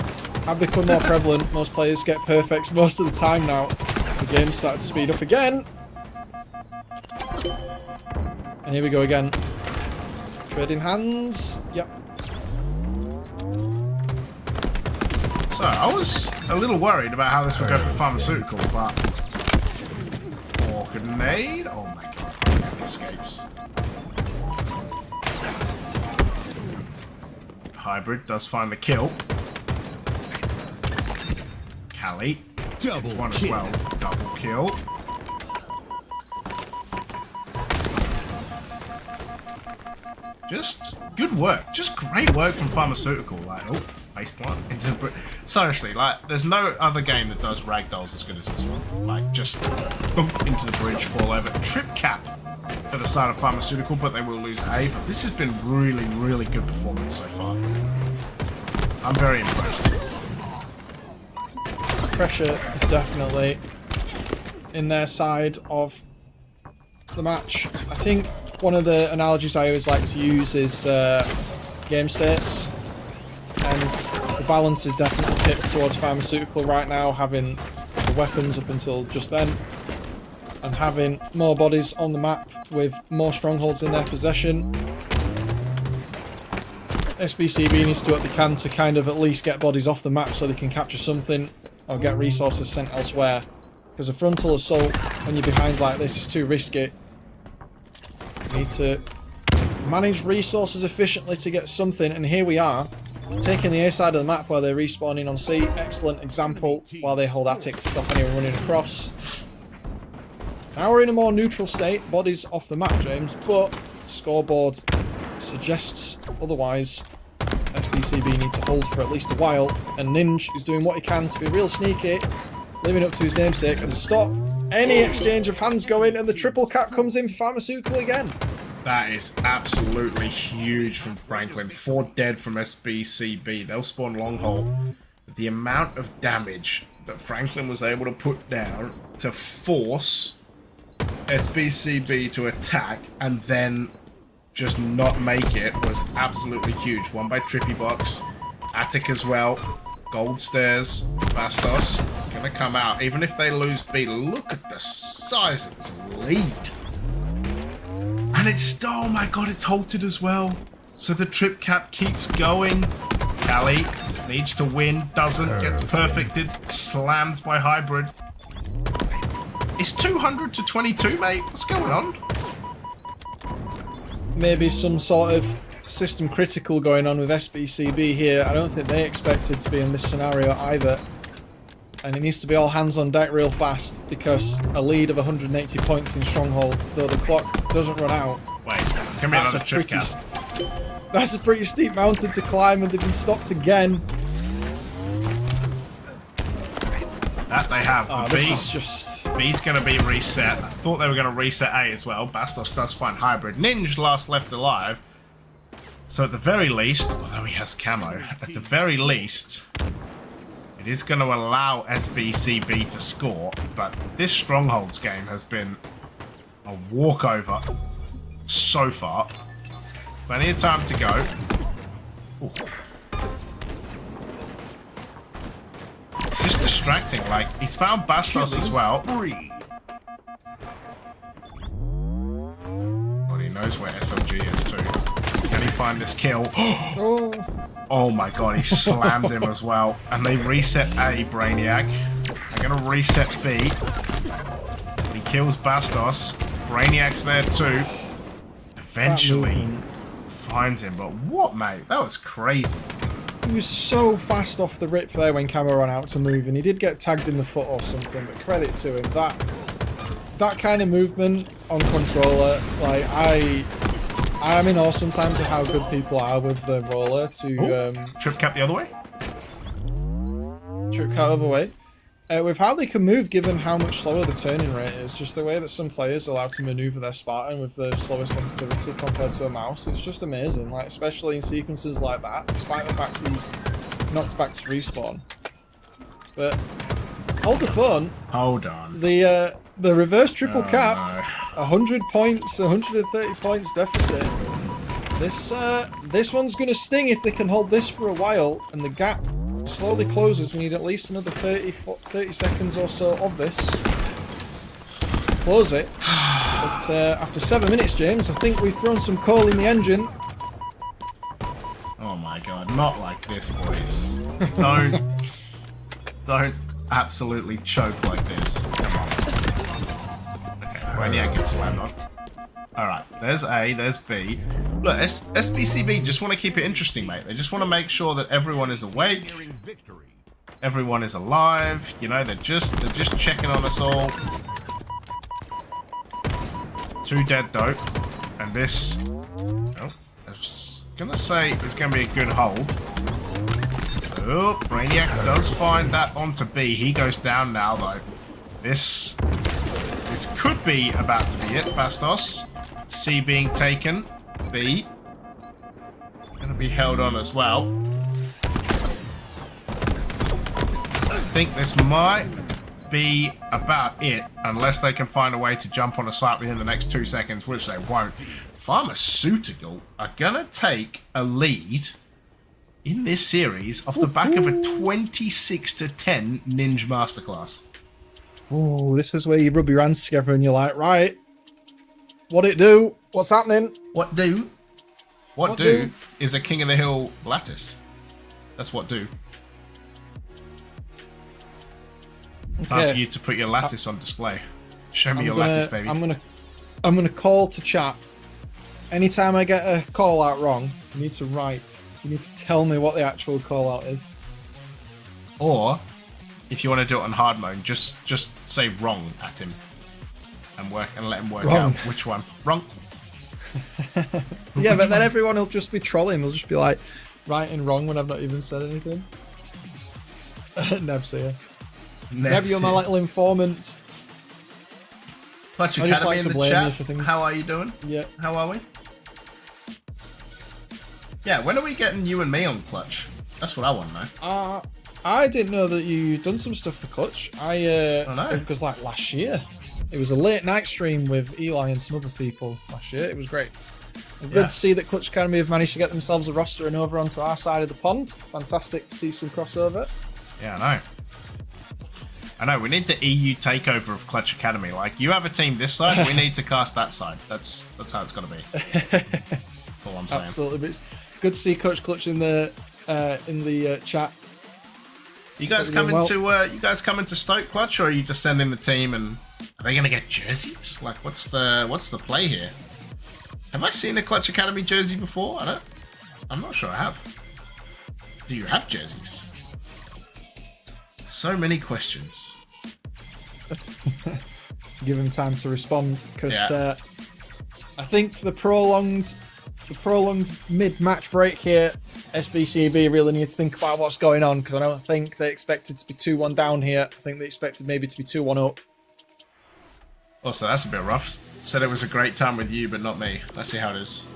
have become more prevalent. Most players get perfects most of the time now. The game started to speed up again. And here we go again. Trading hands, yep. So, I was a little worried about how this would go for Pharmaceutical, but... More grenade? Oh my god, it escapes. Hybrid does find the kill. Callie gets one as well. Double kill. Just good work. Just great work from Pharmaceutical. Like, oh, faceplant into the... Seriously, like, there's no other game that does ragdolls as good as this one. Like, just boom, into the bridge, fall over. Trip cap for the side of Pharmaceutical, but they will lose A. But this has been really, really good performance so far. I'm very impressed. Pressure is definitely in their side of the match. I think one of the analogies I always like to use is game states, and the balance is definitely tipped towards Pharmaceutical right now, having the weapons up until just then, and having more bodies on the map with more strongholds in their possession. SBCB needs to do what they can to kind of at least get bodies off the map so they can capture something or get resources sent elsewhere, because a frontal assault when you're behind like this is too risky. You need to manage resources efficiently to get something, and here we are. taking the A side of the map where they're respawning on C. Excellent example while they hold Attic to stop anyone running across. Now we're in a more neutral state. Bodies off the map, James, but scoreboard suggests otherwise. SBCB need to hold for at least a while, and Ninja is doing what he can to be real sneaky, living up to his namesake, and stop any exchange of hands going, and the triple cap comes in for Pharmaceutical again. That is absolutely huge from Franklin. 4 dead from SBCB. They'll spawn long hole. The amount of damage that Franklin was able to put down to force SBCB to attack and then just not make it was absolutely huge. One by Trippy Box. Attic as well. Gold Stairs. Bastos. Gonna come out. Even if they lose B, look at the size of this lead. And it's, oh my god, it's halted as well. So the trip cap keeps going. Cali needs to win, doesn't, gets perfected, slammed by Hybrid. It's 200 to 22, mate. What's going on? Maybe some sort of system critical going on with SBCB here. I don't think they expected to be in this scenario either. And it needs to be all hands on deck real fast, because a lead of 180 points in Stronghold, though the clock doesn't run out. Wait, it's gonna be another trip cap. That's a pretty steep mountain to climb, and they've been stopped again. That they have. B's gonna be reset. I thought they were gonna reset A as well. Bastos does find Hybrid. Ninja last left alive. So at the very least, although he has camo, at the very least, it is going to allow SBCB to score, but this Strongholds game has been a walkover so far. Plenty of time to go. Ooh. It's just distracting, like, he's found Bastos as well. Well, he knows where SMG is too. Can he find this kill? Oh my god, he slammed him as well. And they reset A, Brainiac. They're gonna reset B. He kills Bastos. Brainiac's there too. Eventually finds him, but what, mate? That was crazy. He was so fast off the rip there when Camo ran out to move, and he did get tagged in the foot or something, but credit to him. That kind of movement on controller, like, I'm in awe sometimes of how good people are with the roller to trip cap the other way. Trip cap the other way. With how they can move, given how much slower the turning rate is, just the way that some players are allowed to maneuver their Spartan with the slower sensitivity compared to a mouse, it's just amazing. Like, especially in sequences like that, despite the fact he's knocked back to respawn. But hold the phone. Hold on. The reverse triple cap, 100 points, 130 points deficit. This one's gonna sting if they can hold this for a while, and the gap slowly closes. We need at least another 30 seconds or so of this. Close it. But after 7 minutes, James, I think we've thrown some coal in the engine. Oh my god, not like this, boys. Don't absolutely choke like this. Come on. Okay, Brainiac gets slammed on. Alright, there's A, there's B. Look, SBCB just want to keep it interesting, mate. They just want to make sure that everyone is awake, everyone is alive. You know, they're just checking on us all. 2 dead though, and this, oh, I was gonna say it's gonna be a good hold. Oh, Brainiac does find that onto B. He goes down now though. This could be about to be it. Bastos. C being taken. B. Gonna be held on as well. I think this might be about it, unless they can find a way to jump on a site within the next 2 seconds, which they won't. Pharmaceutical are gonna take a lead in this series off the back of a 26-10 Ninja Masterclass. Oh, this is where you rub your hands together and you're like, right, what it do? What's happening? What do? What do is a King of the Hill lattice. That's what do. Okay. Time for you to put your lattice on display. Show me your lattice, baby. I'm gonna call to chat. Anytime I get a call out wrong, you need to write You need to tell me what the actual call out is. Or, if you want to do it on hard mode, just say wrong at him. And let him work Wrong. out which one. Wrong. Yeah, but then everyone will just be trolling. They'll just be like, writing wrong when I've not even said anything. Neb's here. Neb, you're my little informant. Clutch I just Academy like to in the blame chat. you for things. How are you doing? Yeah. How are we? Yeah, when are we getting you and me on Clutch? That's what I want to know. I didn't know that you'd done some stuff for Clutch. Oh, no. It was like last year. It was a late night stream with Eli and some other people last year. It was great. Good Yeah. to see that Clutch Academy have managed to get themselves a roster and over onto our side of the pond. Fantastic to see some crossover. Yeah, I know. We need the EU takeover of Clutch Academy. Like, you have a team this side, we need to cast that side. That's how it's got to be. That's all I'm saying. Absolutely. But it's good to see Coach Clutch in the chat. You guys coming to Stoke Clutch, or are you just sending the team and are they gonna get jerseys? Like, what's the play here? Have I seen a Clutch Academy jersey before? I'm not sure I have. Do you have jerseys? So many questions. Give him time to respond because Yeah. I think the prolonged mid-match break here, SBCB really need to think about what's going on because I don't think they expected to be 2-1 down here. I think they expected maybe to be 2-1 up. Also, that's a bit rough. Said it was a great time with you, but not me. Let's see how it is.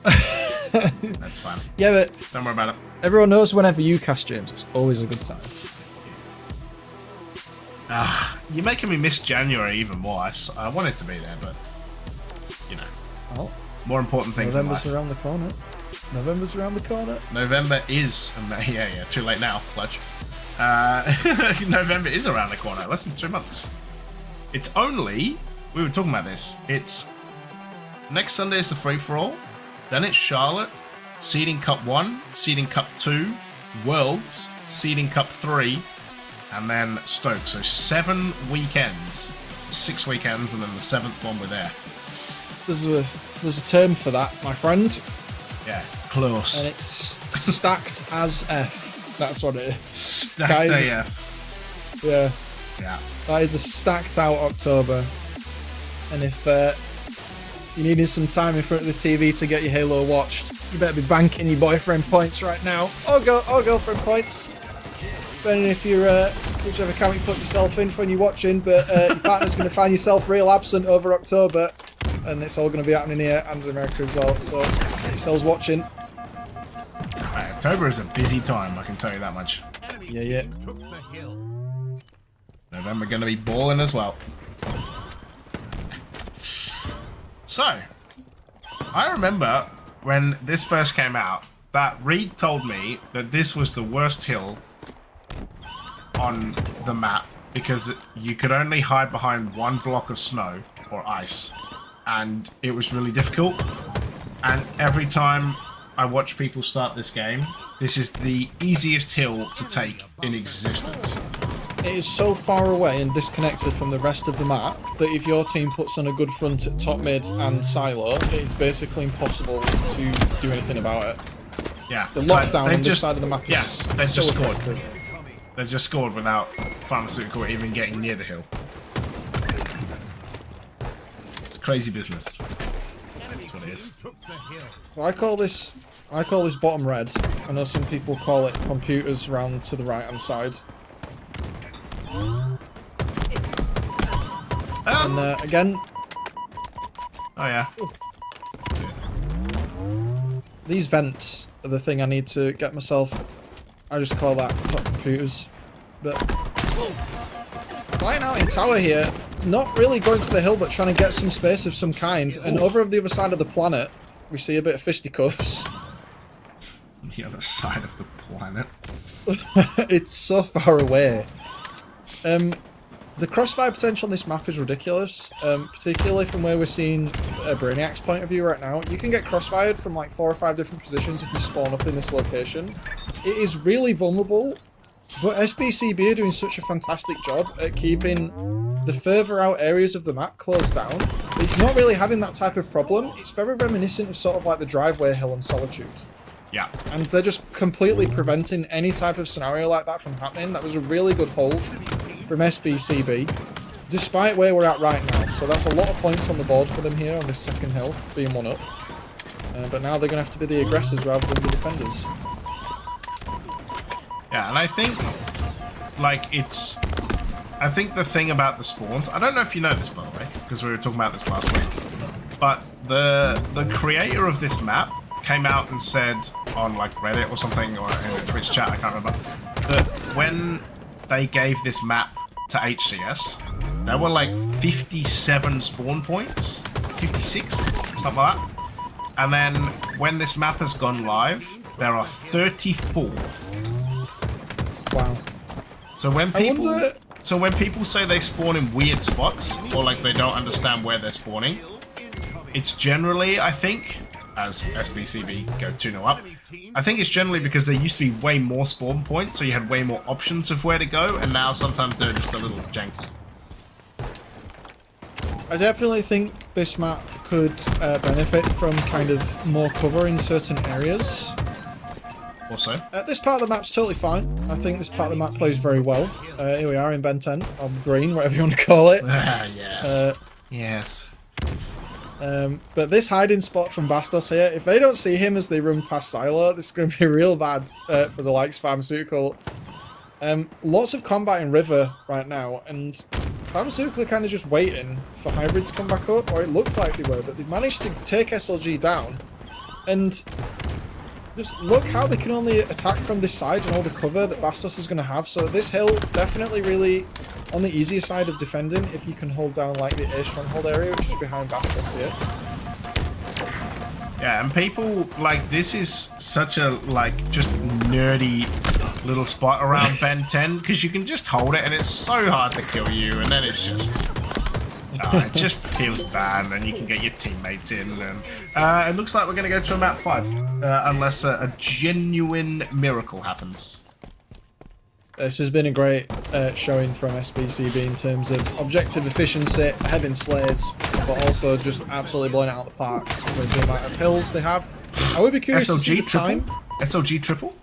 That's fine. Yeah, but Don't worry about it. everyone knows whenever you cast James, it's always a good time. You're making me miss January even more. I wanted to be there, but you know, Well, more important things in November's life. around the corner. November's around the corner. November is, yeah, too late now, Clutch. November is around the corner. Less than 2 months. It's only, we were talking about this. It's next Sunday is the free for all. Then it's Charlotte, Seeding Cup 1, Seeding Cup 2, Worlds, Seeding Cup 3, and then Stoke. So 7 weekends, 6 weekends, and then the 7th one we're there. There's a term for that, my friend, Yeah, close. and it's stacked as F. That's what it is. Stacked That is- AF. Yeah. Yeah. That is a stacked out October. And if you needed some time in front of the TV to get your Halo watched, you better be banking your boyfriend points right now. Or girlfriend points. Depending if you're whichever account you put yourself in for when you're watching, but your partner's going to find yourself real absent over October. And it's all going to be happening here and in America as well. So get yourselves watching. Right, October is a busy time, I can tell you that much. Yeah. Took the hill. November gonna be balling as well. So, I remember when this first came out, that Reed told me that this was the worst hill on the map because you could only hide behind one block of snow or ice, and it was really difficult. And every time I watch people start this game, this is the easiest hill to take in existence. It is so far away and disconnected from the rest of the map that if your team puts on a good front at top mid and silo, it's basically impossible to do anything about it. Yeah, The but lockdown they've on this side of the map is they've so just scored. effective. They've just scored without Pharmaceutical even getting near the hill. It's crazy business. That's what it is. Took the hill. Well, I call this bottom red. I know some people call it computers round to the right hand side. And again, Oh yeah. these vents are the thing I need to get myself. I just call that top computers. But flying out in tower here, not really going for the hill, but trying to get some space of some kind. And over on the other side of the planet, we see a bit of fisticuffs. The other side of the planet. It's so far away. The crossfire potential on this map is ridiculous, particularly from where we're seeing Brainiac's point of view right now. You can get crossfired from like 4 or 5 different positions if you spawn up in this location. It is really vulnerable, but SBCB are doing such a fantastic job at keeping the further out areas of the map closed down. It's not really having that type of problem. It's very reminiscent of sort of like the driveway hill and Solitude. Yeah. And they're just completely preventing any type of scenario like that from happening. That was a really good hold from SBCB, despite where we're at right now. So that's a lot of points on the board for them here on this second hill, being 1 up. But now they're going to have to be the aggressors rather than the defenders. Yeah, and I think, like, I think the thing about the spawns, I don't know if you know this, by the way, because we were talking about this last week, but the creator of this map came out and said on, like, Reddit or something, or in a Twitch chat, I can't remember, that when they gave this map to HCS, there were, like, 57 spawn points, 56, something like that. And then when this map has gone live, there are 34. Wow. So when people say they spawn in weird spots, or like they don't understand where they're spawning, it's generally, I think, as SBCB go 2-0 up, I think it's generally because there used to be way more spawn points, so you had way more options of where to go, and now sometimes they're just a little janky. I definitely think this map could benefit from kind of more cover in certain areas. Also, This part of the map's totally fine. I think this part of the map plays very well. Here we are in Ben 10, or green, whatever you want to call it. yes. Yes. But this hiding spot from Bastos here, if they don't see him as they run past Silo, this is going to be real bad for the likes of Pharmaceutical. Lots of combat in River right now, and Pharmaceutical are kind of just waiting for Hybrid to come back up, or it looks like they were, but they've managed to take SLG down, and just look how they can only attack from this side and all the cover that Bastos is going to have. So this hill definitely really on the easier side of defending if you can hold down like the A stronghold area, which is behind Bastos here. Yeah, and people, like, this is such a, like, just nerdy little spot around Ben 10, because you can just hold it and it's so hard to kill you, and then it's just, it just feels bad, and you can get your teammates in, and it looks like we're going to go to a map 5, unless a genuine miracle happens. This has been a great showing from SBCB in terms of objective efficiency, ahead in slays, but also just absolutely blowing it out of the park with the amount of hills they have. I would be curious to see the time. SLG triple?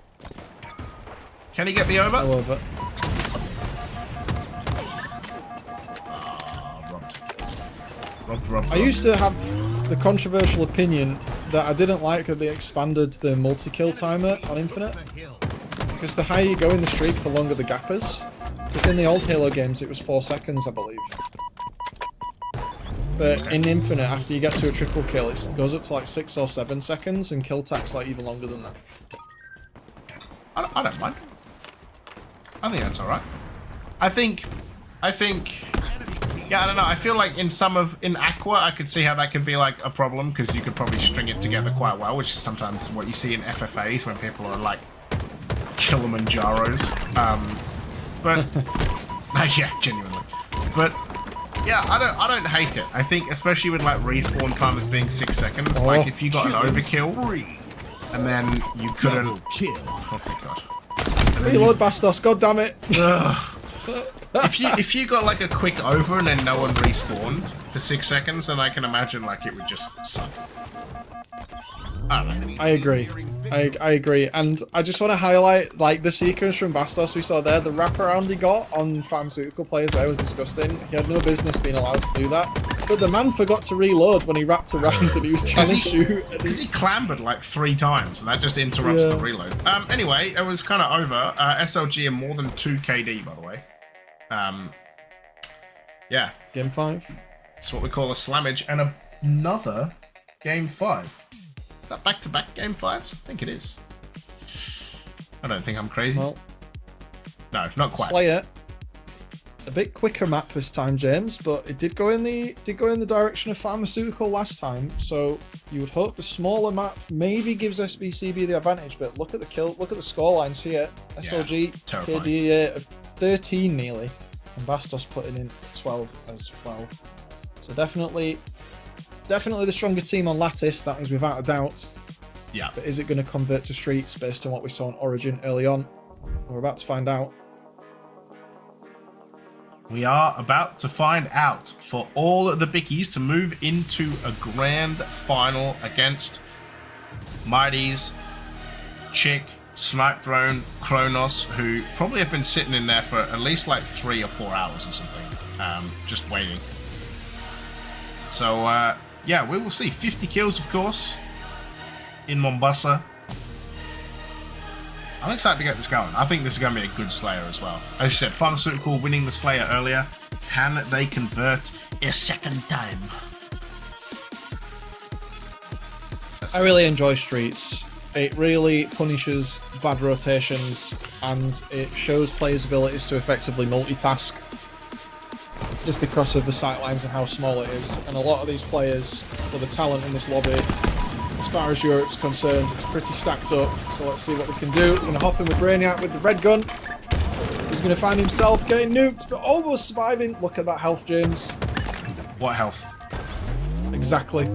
Can he get the over? All over. Robbed. I used to have the controversial opinion that I didn't like that they expanded the multi-kill timer on Infinite. Because the higher you go in the streak, the longer the gap is. Because in the old Halo games, it was 4 seconds, I believe. But in Infinite, after you get to a triple kill, it goes up to like 6 or 7 seconds, and kill tac's like even longer than that. I don't mind. I think that's alright. I think, yeah, I don't know, I feel like in Aqua, I could see how that could be like a problem, because you could probably string it together quite well, which is sometimes what you see in FFAs when people are like Kilimanjaros. But yeah, genuinely. But yeah, I don't hate it. I think especially with like respawn time as being 6 seconds, like if you got an overkill and then you couldn't. Oh my god. Reload Bastos, god damn it! If you got like a quick over and then no one respawned for 6 seconds, then I can imagine like it would just suck. I don't know. I agree. I agree, and I just want to highlight like the sequence from Bastos we saw there. The wraparound he got on pharmaceutical players there was disgusting. He had no business being allowed to do that, but the man forgot to reload when he wrapped around and he was trying to shoot. Because he clambered like 3 times, and that just interrupts the reload. Anyway, it was kind of over. SLG are more than 2 KD, by the way. Yeah. Game 5. It's what we call a slammage, and another game 5. Is that back-to-back game 5s? I think it is. I don't think I'm crazy. Well, no, not quite. Slayer. A bit quicker map this time, James, but it did go in the direction of pharmaceutical last time. So you would hope the smaller map maybe gives SBCB the advantage. But look at the score lines here. SLG KD of 13 nearly, and Bastos putting in 12 as well. So definitely the stronger team on Lattice, that is without a doubt. Yeah. But is it going to convert to Streets based on what we saw in Origin early on? We're about to find out. We are about to find out for all of the Bickies to move into a grand final against Mighty's Chick, Snipe Drone, Kronos, who probably have been sitting in there for at least like 3 or 4 hours or something, just waiting. So, yeah, we will see. 50 kills, of course, in Mombasa. I'm excited to get this going. I think this is going to be a good Slayer as well. As you said, Pharmaceutical winning the Slayer earlier. Can they convert a second time? I really enjoy Streets. It really punishes bad rotations and it shows players' abilities to effectively multitask. Just because of the sightlines and how small it is. And a lot of these players, for the talent in this lobby, as far as Europe's concerned, it's pretty stacked up. So let's see what we can do. We're going to hop in with Brainiac with the red gun. He's going to find himself getting nuked, but almost surviving. Look at that health, James. What health? Exactly.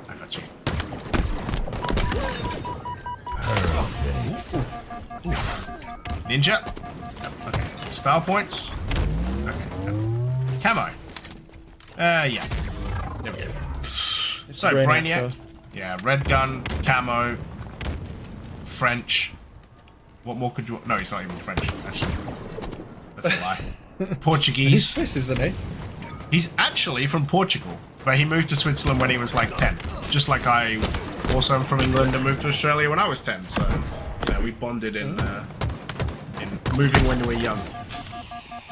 I got you. Ninja. Okay. Style points. Okay. Camo. Yeah. There we go. So, Brainiac. Yeah, red gun, camo, French. What more could you... No, he's not even French, actually. That's a lie. Portuguese. He's Swiss, isn't he? He's actually from Portugal, but he moved to Switzerland when he was like 10. Just like I also am from England and moved to Australia when I was 10. So, you know, we bonded in moving when we were young.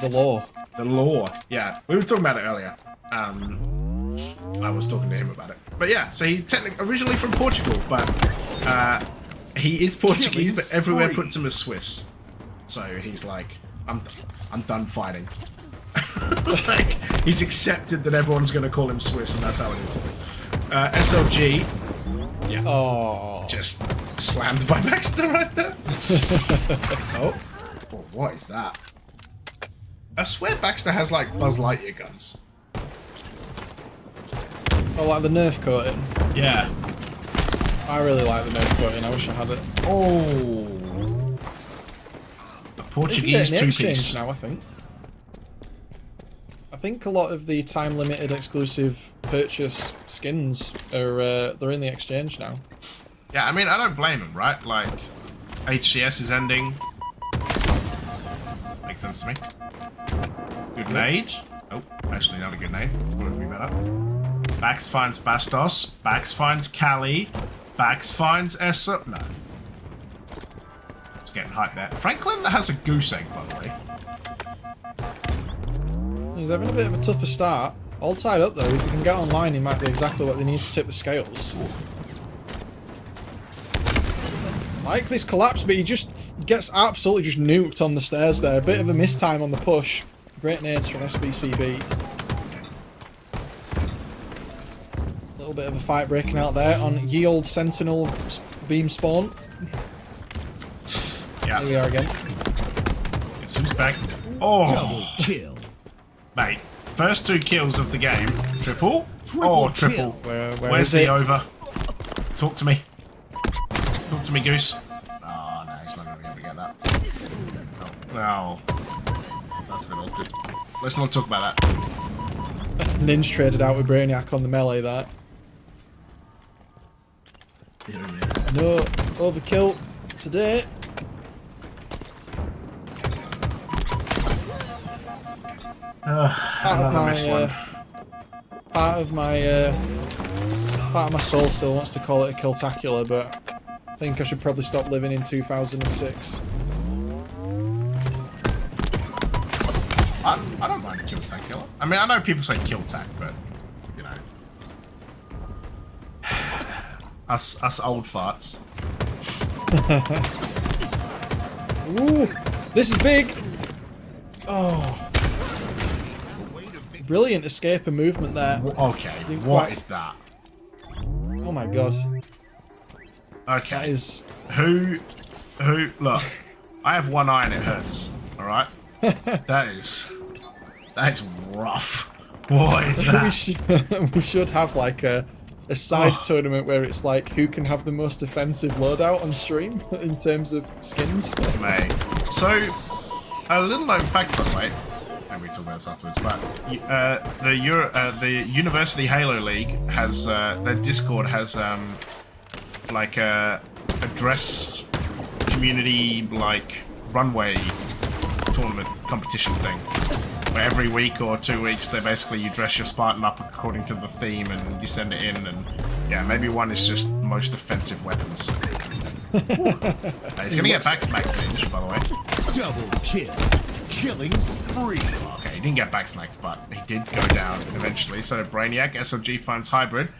The law. The law. Yeah, we were talking about it earlier. I was talking to him about it. But yeah, so he's technically originally from Portugal, but he is Portuguese, but everywhere puts him as Swiss. So he's like, I'm done fighting. Like, he's accepted that everyone's going to call him Swiss, and that's how it is. SLG. Yeah. Oh. Just slammed by Baxter right there. Oh, what is that? I swear Baxter has like Buzz Lightyear guns. Oh, like the Nerf coating? Yeah. I really like the Nerf coating. I wish I had it. Oh. A Portuguese two-piece. Now, I think. I think a lot of the time-limited exclusive purchase skins are they're in the exchange now. Yeah, I mean, I don't blame him, right? Like, HCS is ending. Makes sense to me. Good nade. Oh, actually not a good nade. Thought it would be better. Bax finds Bastos. Bax finds Kali. Bax finds Essa. No. It's getting hyped there. Franklin has a goose egg, by the way. He's having a bit of a tougher start. All tied up though. If he can get online, he might be exactly what they need to tip the scales. Like this collapse, but he just gets absolutely just nuked on the stairs there. A bit of a mistime on the push. Great nades from SBCB. A little bit of a fight breaking out there on ye old Sentinel beam spawn. Yeah. Here we are again. It's who's back. Oh. Double kill. Mate, first 2 kills of the game. Triple? Oh, triple. Where's is it? the over? Talk to me. Talk to me, Goose. Oh, no, he's not going to be able to get that. Oh, no. That's a bit awkward. Let's not talk about that. Ninja traded out with Brainiac on the melee there. No overkill today. Part of my soul still wants to call it a killtacular, but I think I should probably stop living in 2006. I don't mind a killtacular. I mean, I know people say killtac, but you know, us old farts. Ooh, this is big. Oh. Brilliant escape and movement there. Okay, what is that? Oh my god. Okay. That is... Who, look, I have one eye and it hurts, alright? That is rough. What is that? we should have like a side tournament where it's like who can have the most offensive loadout on stream in terms of skins. Mate. So, a little known fact by the way, and we talk about this afterwards, but the University Halo League has their Discord has like a dress community like runway tournament competition thing. Where every week or 2 weeks, they basically you dress your Spartan up according to the theme and you send it in, and yeah, maybe one is just most offensive weapons. He's gonna get backsmacked, Ninja, by the way. Double kill. Killing spree. Okay, he didn't get backsmacked, but he did go down eventually. So Brainiac, SLG finds Hybrid.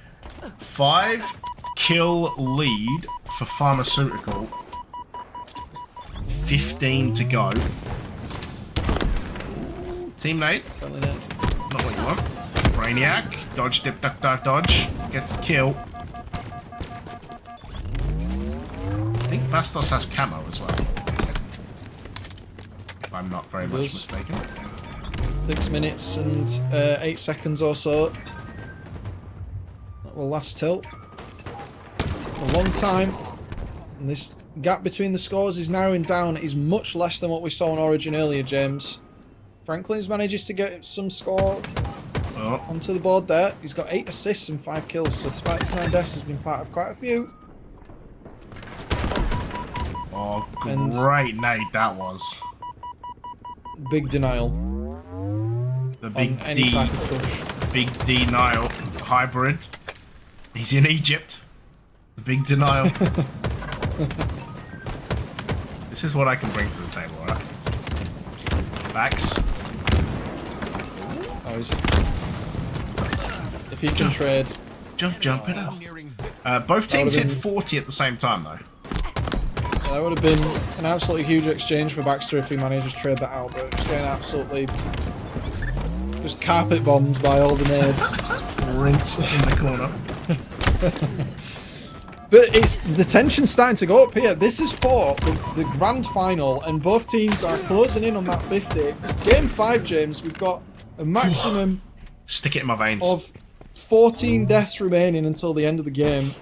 5 kill lead for Pharmaceutical. 15 to go. Team nade. Not what you want. Brainiac. Dodge, dip, duck, dive, dodge. Gets the kill. I think Bastos has camo as well. If I'm not very much mistaken. 6 minutes and 8 seconds or so. That will last till a long time. And this gap between the scores is narrowing down. It is much less than what we saw on Origin earlier, James. Franklin's manages to get some score onto the board there. He's got 8 assists and 5 kills, so despite his 9 deaths, has been part of quite a few. Oh, great nade that was. Big denial. The big on any D, type of push. big denial. Hybrid. He's in Egypt. The big denial. This is what I can bring to the table, alright? Backs. Oh, if he can trade. Jump it up. Both teams hit 40 at the same time, though. That would have been an absolutely huge exchange for Baxter if he manages to trade that out, but just getting absolutely just carpet bombed by all the nades. Rinsed in the corner. But it's the tension's starting to go up here. This is for the grand final, and both teams are closing in on that 50. It's game 5, James. We've got a maximum Stick it in my veins. of 14 deaths remaining until the end of the game.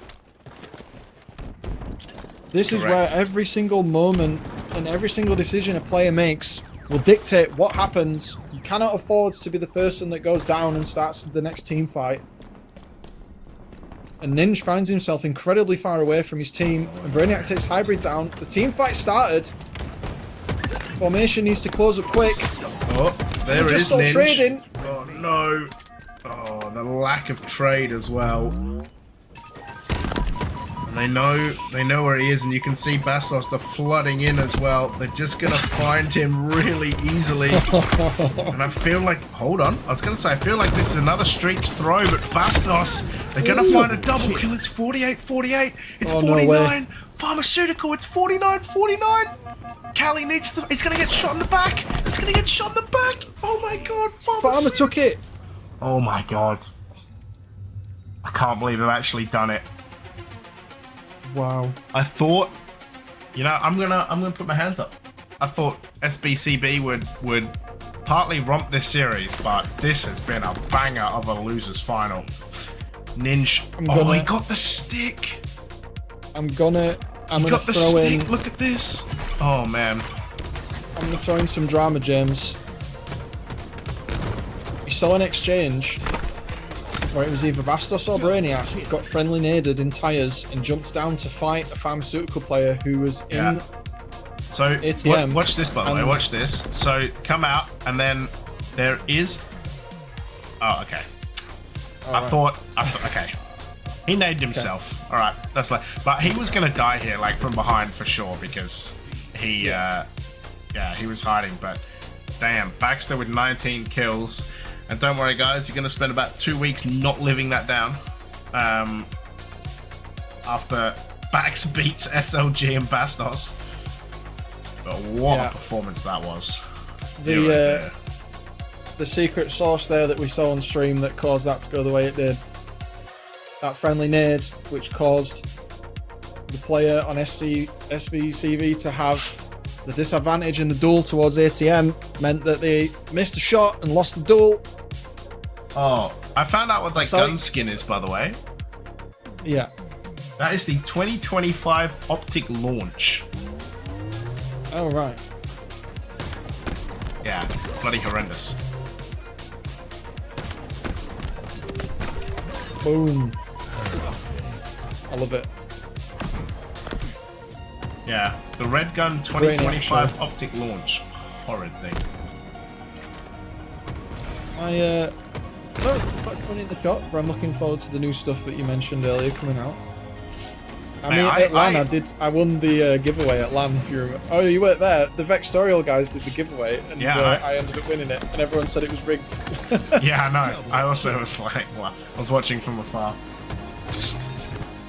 This is where every single moment and every single decision a player makes will dictate what happens. You cannot afford to be the person that goes down and starts the next team fight. And Ninja finds himself incredibly far away from his team, and Brainiac takes Hybrid down. The team fight started. Formation needs to close up quick. Oh, there it is, still Ninja. trading. Oh no. Oh, the lack of trade as well. And they know where he is, and you can see Bastos, they're flooding in as well. They're just gonna find him really easily. And I feel like, hold on, I was gonna say, I feel like this is another Streets throw, but Bastos, they're gonna find a double kill. It's 48-48. It's 49. No, Pharmaceutical, it's 49-49. Callie needs to, he's gonna get shot in the back. He's gonna get shot in the back. Oh my god, Farmer took it. Oh my god. I can't believe they've actually done it. Wow. I thought, you know, I'm gonna put my hands up. I thought SBCB would partly romp this series, but this has been a banger of a losers final. Ninja, oh, he got the stick. I'm gonna got the throw stick. in. Look at this. Oh man. I'm gonna throw in some drama, James. You saw an exchange where it was either Bastos or Brainiac got friendly naded in tyres and jumped down to fight a pharmaceutical player who was in So ATM. watch this, by the way. Watch this. So come out, and then there is. Oh, okay. I thought. Okay. He naded himself. Okay. All right, that's like. But he was gonna die here, like from behind for sure, because he. Yeah, he was hiding. But damn, Baxter with 19 kills. And don't worry, guys, you're going to spend about 2 weeks not living that down. After Bax beats SLG and Bastos. But what a performance that was. The secret sauce there that we saw on stream that caused that to go the way it did. That friendly nade, which caused the player on SBCV to have the disadvantage in the duel towards ATM, meant that they missed a shot and lost the duel. Oh, I found out what that gun skin is, by the way. Yeah. That is the 2025 Optic launch. Oh, right. Yeah, bloody horrendous. Boom. I love it. Yeah, the Red Gun 2025 optic launch. Horrid thing. Not putting in the shot, but I'm looking forward to the new stuff that you mentioned earlier coming out. I mean, at LAN, I won the giveaway at LAN. If you remember. Oh, you weren't there. The Vextorial guys did the giveaway, and I ended up winning it, and everyone said it was rigged. Yeah, I know. I also was like, well, I was watching from afar, just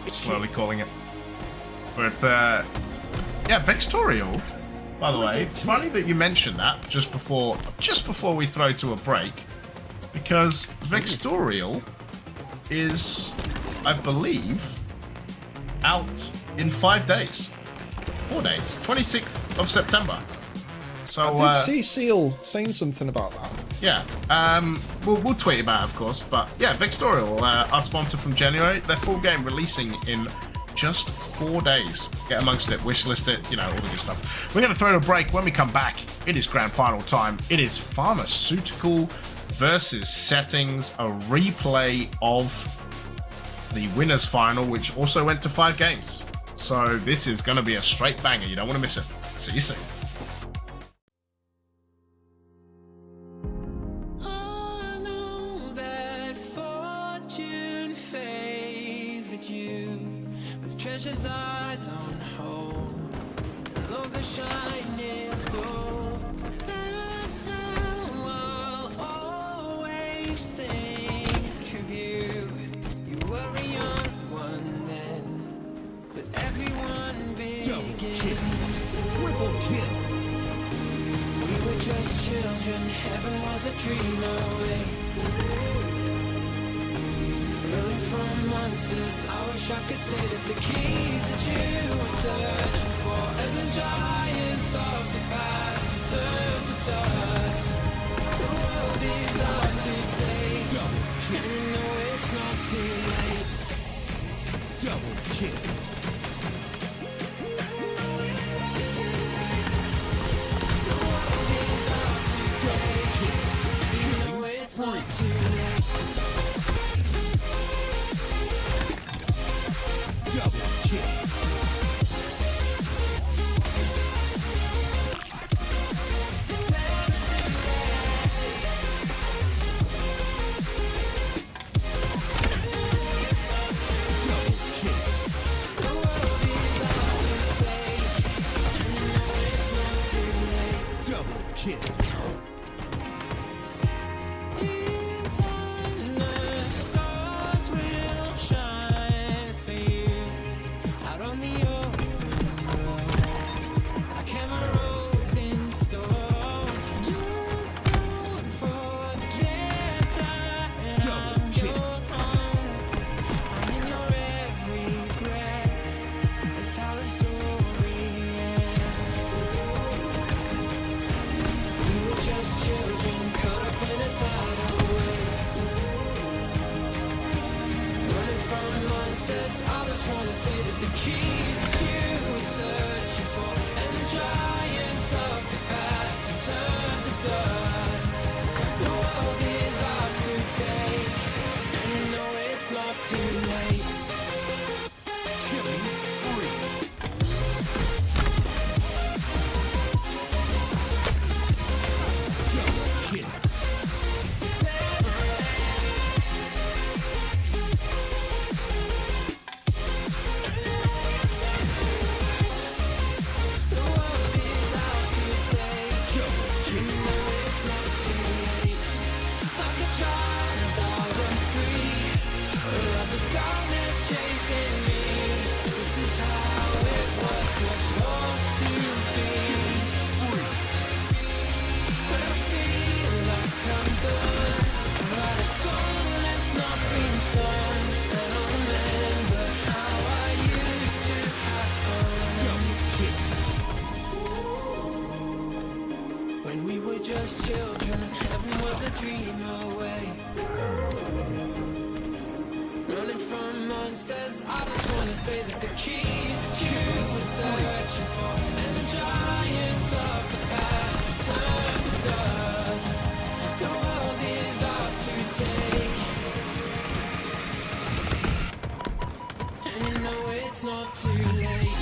slowly calling it. But yeah, Vextorial. By the way, funny that you mentioned that just before we throw to a break, because Vextorial is, I believe, out in 5 days. 4 days. 26th of September. So I did see Seal saying something about that. Yeah. We'll tweet about it, of course. But yeah, Vextorial, our sponsor from January, their full game releasing in just 4 days. Get amongst it, wishlist it, you know, all the good stuff. We're going to throw a break. When we come back, it is grand final time. It is pharmaceutical versus settings, a replay of the winners final, which also went to 5 games. So this is going to be a straight banger. You don't want to miss it. See you soon. I know that fortune favored you with treasures I don't hold. Though the shine is dull, that's how I'll always think of you. You were a young one then, but everyone begins. Triple kill. We were just children, heaven was a dream away. Running from monsters, I wish I could say that the keys that you were searching for, and the giants of the past have turned to dust. The world is ours to take, and you know it's not too late. Double kill. The world is ours to take, and you know it's not too late. Double kill. Double kill. In time, the stars will shine for you out on the open road. Like emeralds in stone. Just don't forget that I'm your home. I'm in your every breath. That's how the story ends. We were just children caught up in a tidal wave. Running from monsters, I just wanna say that the keys that you were searching for, and the giants of the past have turned to dust. The world is ours to take, and you know it's not too late. Killing spree. Double kill. The world is ours to take, you know it's not too late. Like a child, I'll run free. Let the darkness chasing me. This is how it was supposed to be. When I feel like I'm done, I'll write a song that's not been sung, and I'll remember how I used to have fun. When we were just children and heaven was a dream away. Running from monsters, I just wanna say that the keys that you were searching for, and the giants of the past have turned to dust. The world is ours to take, and you know it's not too late.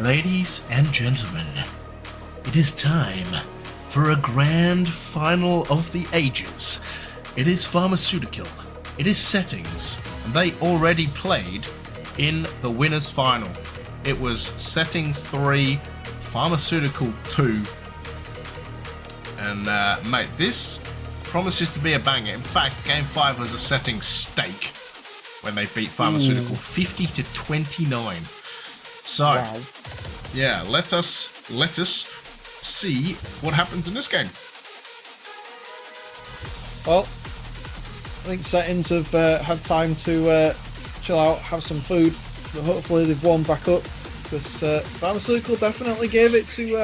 Ladies and gentlemen, it is time for a grand final of the ages. It is Pharmaceutical, it is Settings, and they already played in the winners final. It was Settings 3, Pharmaceutical 2. And mate, this promises to be a banger. In fact, Game 5 was a Settings stake when they beat Pharmaceutical 50-29. So, Wow. yeah, let us see what happens in this game. Well, I think Settings have had time to chill out, have some food, but hopefully they've warmed back up, because Pharmaceutical definitely gave it to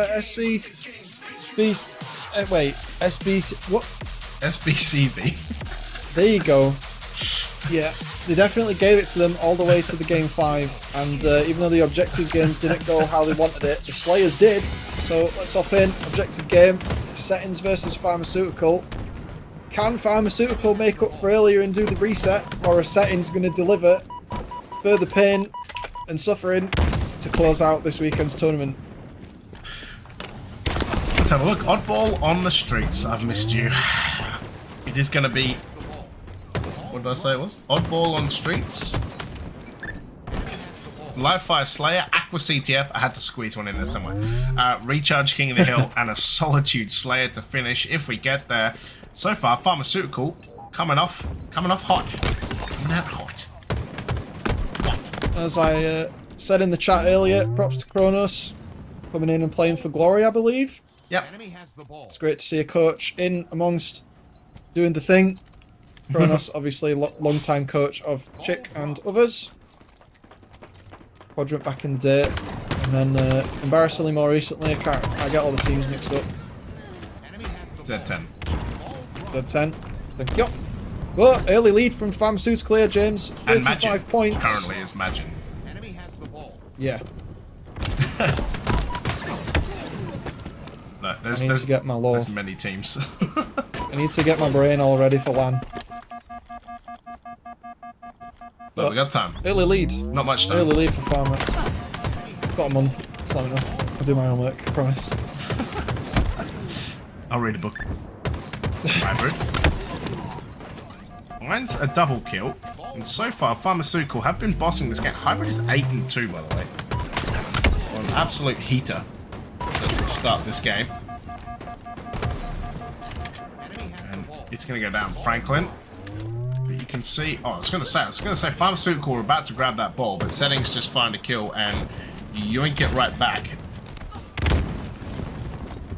SBCB. There you go. Yeah, they definitely gave it to them all the way to the Game 5, and even though the objective games didn't go how they wanted it, the Slayers did. So let's hop in. Objective game, Settings versus Pharmaceutical. Can Pharmaceutical make up for earlier and do the reset, or are Settings going to deliver further pain and suffering to close out this weekend's tournament? Let's have a look. Oddball on the streets. I've missed you. It is going to be... What did I say it was? Oddball on streets. Live Fire Slayer, Aqua CTF. I had to squeeze one in there somewhere. Recharge King of the Hill and a Solitude Slayer to finish if we get there. So far, Pharmaceutical coming off hot. Coming out hot. What? As I said in the chat earlier, props to Kronos coming in and playing for Glory, I believe. Yep. Enemy has the ball. It's great to see a coach in amongst doing the thing. Kronos, obviously, long-time coach of Chick and others. Quadrant back in the day, and then embarrassingly more recently, I get all the teams mixed up. Z10. Z10. Thank you. Well, early lead from Pharmaceutical here, James. And 35 Magin points. currently is Magin. Enemy has the ball. Yeah. No, I need to get my law. There's many teams. I need to get my brain all ready for LAN. Look, we got time. Early lead. Not much time. Early lead for Pharma. Got a month. It's not enough. I'll do my homework, I promise. I'll read a book. Hybrid. Mine's a double kill. And so far, Pharmaceutical have been bossing this game. Hybrid is 8-2, by the way. Well, an absolute heater to start this game. And it's going to go down Franklin. But you can see... Oh, I was going to say Pharmaceutical were about to grab that ball, but Settings just find a kill and yoink it right back.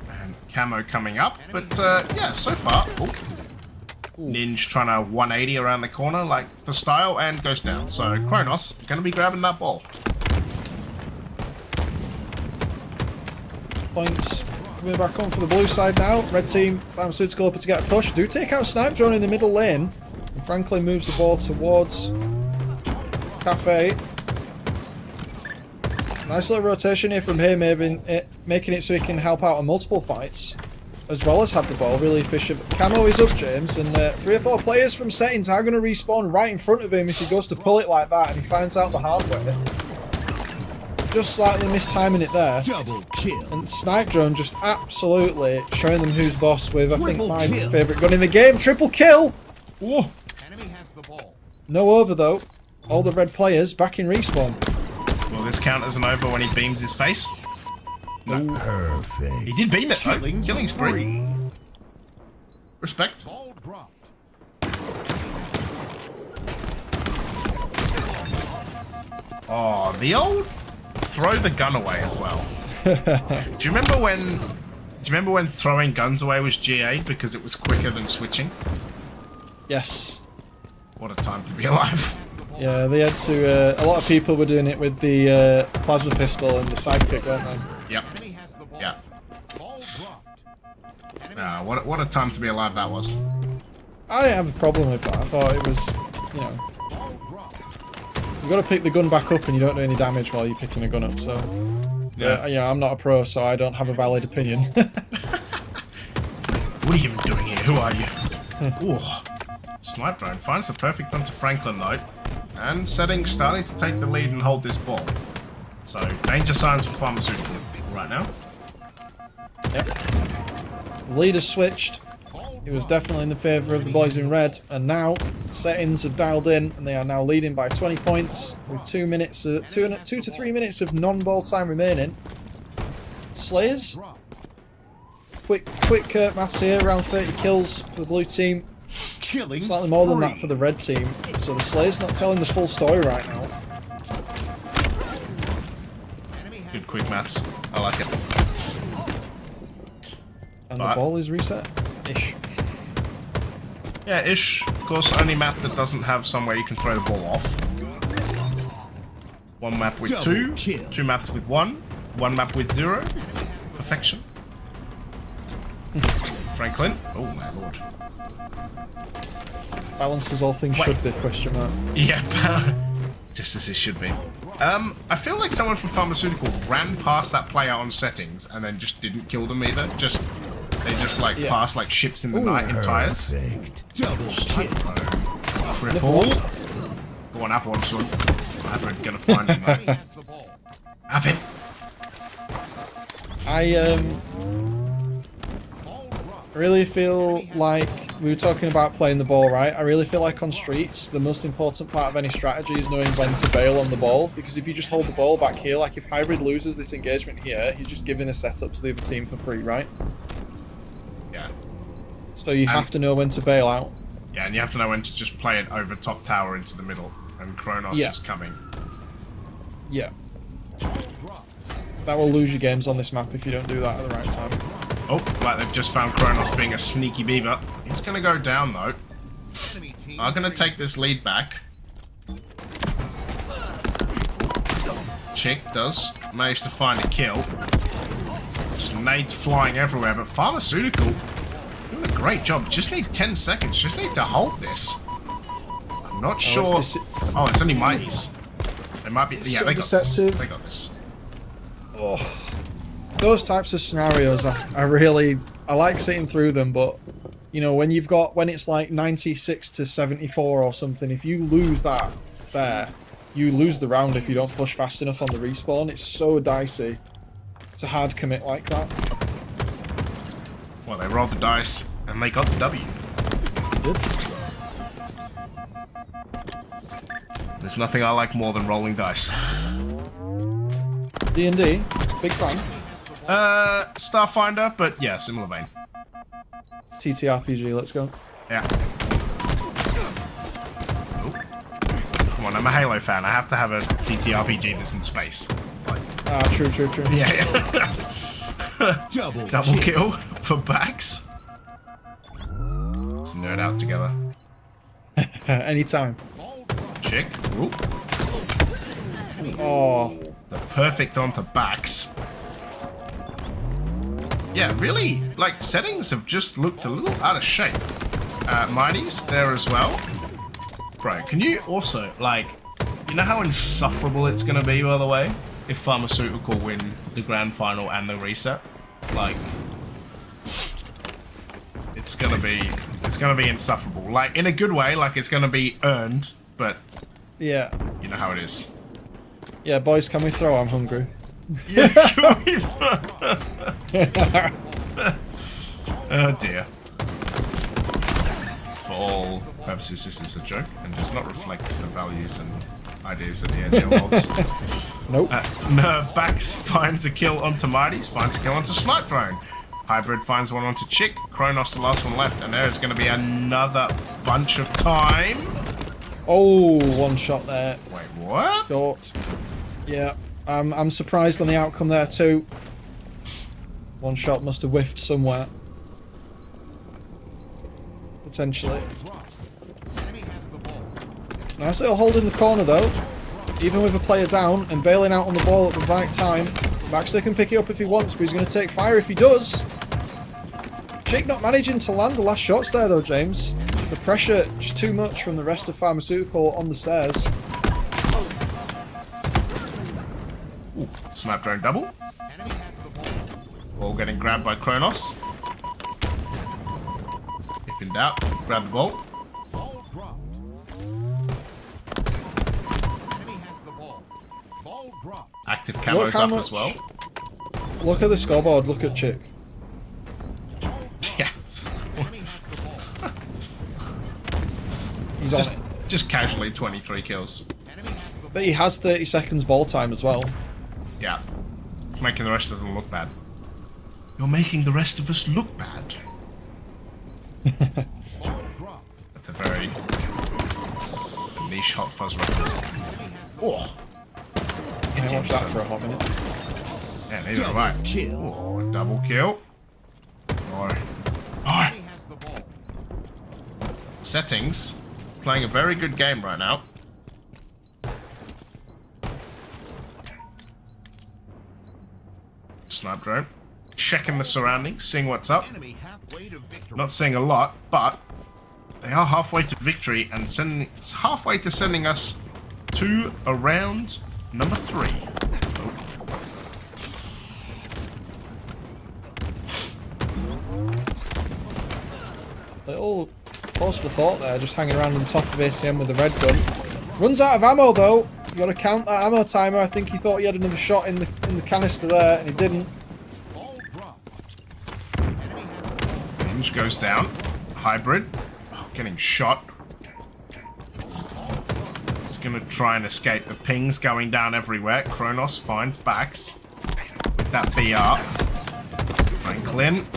And camo coming up. But yeah, so far... Oh. Ninja trying to 180 around the corner, like, for style, and goes down. So, Kronos going to be grabbing that ball. Points coming back on for the blue side now. Red team, Pharmaceutical up to get a push. Do take out Snipe Drone in the middle lane. And Franklin moves the ball towards Cafe. Nice little rotation here from him, making it so he can help out on multiple fights, as well as have the ball. Really efficient. Camo is up, James, and 3 or 4 players from settings are going to respawn right in front of him if he goes to pull it like that, and he finds out the hard way. Just slightly mistiming it there. Double kill. And Snipe Drone just absolutely showing them who's boss with, I think, my favourite gun in the game. Triple kill! Whoa. Enemy has the ball. No over, though. All the red players back in respawn. Will this count as an over when he beams his face? No. Perfect. He did beam it, though. Killing spree. Respect. Ball dropped. Oh, the old throw the gun away as well. Do you remember when throwing guns away was GA because it was quicker than switching? Yes. What a time to be alive. Yeah, they had to. A lot of people were doing it with the plasma pistol and the sidekick, weren't they? Yep. Enemy has the ball. Yeah. Ball dropped. What a time to be alive that was. I didn't have a problem with that. I thought it was, you know, Ball dropped. you've got to pick the gun back up and you don't do any damage while you're picking a gun up. So, Yeah. you know, I'm not a pro, so I don't have a valid opinion. What are you even doing here? Who are you? Ooh. Snipe Drone finds the perfect onto Franklin though. And Settings starting to take the lead and hold this ball. So, danger signs for Pharmaceutical right now. Yep. The lead has switched. It was definitely in the favour of the boys in red. And now, Settings have dialed in and they are now leading by 20 points with 2 to 3 minutes of non-ball time remaining. Slayers. Quick maths here, around 30 kills for the blue team. Killing Slightly more than that for the red team. So the Slayers not telling the full story right now. Good quick maths. I like it. And the ball is reset. Ish. Yeah, ish. Of course, only map that doesn't have somewhere you can throw the ball off. 1 map with 2, 2 maps with 1, 1 map with 0. Perfection. Franklin. Oh my lord. Balance as all things should be, question mark. Yeah, just as it should be. I feel like someone from Pharmaceutical ran past that player on settings and then just didn't kill them either. They just like passed like ships in the night in tires. double kill. Triple. Go on, have one, son. I'm gonna find him. Enemy has the ball. Have him. I Ball dropped. really feel like we were talking about playing the ball right. I really feel like on streets, the most important part of any strategy is knowing when to bail on the ball. Because if you just hold the ball back here, like if Hybrid loses this engagement here, you're just giving a setup to the other team for free, right? Yeah. So you have to know when to bail out. Yeah, and you have to know when to just play it over top tower into the middle. And Kronos is coming. Yeah. That will lose you games on this map if you don't do that at the right time. Oh, like they've just found Kronos being a sneaky beaver. He's gonna go down though. Enemy team. I'm gonna take this lead back. Chick does manage to find a kill. Just nades flying everywhere, but Pharmaceutical doing a great job. Just need 10 seconds. Just need to hold this. I'm not sure. Oh, it's only Mighties. They might be. Yeah, they got this. They got this. Oh, those types of scenarios, I like sitting through them, but you know when it's like 96 to 74 or something, if you lose that there, you lose the round if you don't push fast enough on the respawn. It's so dicey. It's a hard commit like that. Well, they rolled the dice and they got the W. They did. There's nothing I like more than rolling dice. D&D, big fan. Starfinder, but yeah, similar vein. TTRPG, let's go. Yeah. Oh. Come on, I'm a Halo fan. I have to have a TTRPG that's in space. Like, Ah, true. yeah. Double kill for Bax. Let's nerd out together. Anytime. Chick. Ooh. Oh. The perfect onto Bax. Yeah, really, like, settings have just looked a little out of shape. Mighty's there as well. Bro, can you also, like, you know how insufferable it's gonna be, by the way, if Pharmaceutical win the grand final and the reset? Like, it's gonna be insufferable. Like, in a good way, like, it's gonna be earned, but Yeah. you know how it is. Yeah, boys, can we throw? I'm hungry. Yeah, oh dear. For all purposes, this is a joke and does not reflect the values and ideas that the EHL holds. Nope. No, Bax finds a kill onto Mighty's, finds a kill onto Snipe Drone. Hybrid finds one onto Chick, Kronos the last one left, and there is going to be another bunch of time. Oh, one shot there. Wait, what? Short. Yeah. I'm surprised on the outcome there too. One shot must have whiffed somewhere. Potentially. Nice little hold in the corner though. Even with a player down and bailing out on the ball at the right time. Baxter can pick it up if he wants, but he's going to take fire if he does. Chick not managing to land the last shots there though, James. The pressure just too much from the rest of Pharmaceutical on the stairs. Ooh, Snipe Drone double. Ball getting grabbed by Kronos. If in doubt, grab the ball. Active camos up as well. Look at the scoreboard, look at Chick. Yeah. He's on it. Just casually 23 kills. But he has 30 seconds ball time as well. Yeah. Making the rest of them look bad. You're making the rest of us look bad. That's a very niche Hot Fuzz reference. Oh. I watched that for a hot minute. Yeah, neither have I. Oh, double kill. Or settings. Playing a very good game right now. Snipe Drone. Checking the surroundings, seeing what's up. Not seeing a lot, but they are halfway to victory and halfway to sending us to round number 3. Little pause for thought there, just hanging around on the top of ACM with the red gun. Runs out of ammo though. You got to count that ammo timer. I think he thought he had another shot in the canister there, and he didn't. Hinge goes down. Hybrid. Oh, getting shot. It's going to try and escape. The ping's going down everywhere. Kronos finds Bax with that BR. Franklin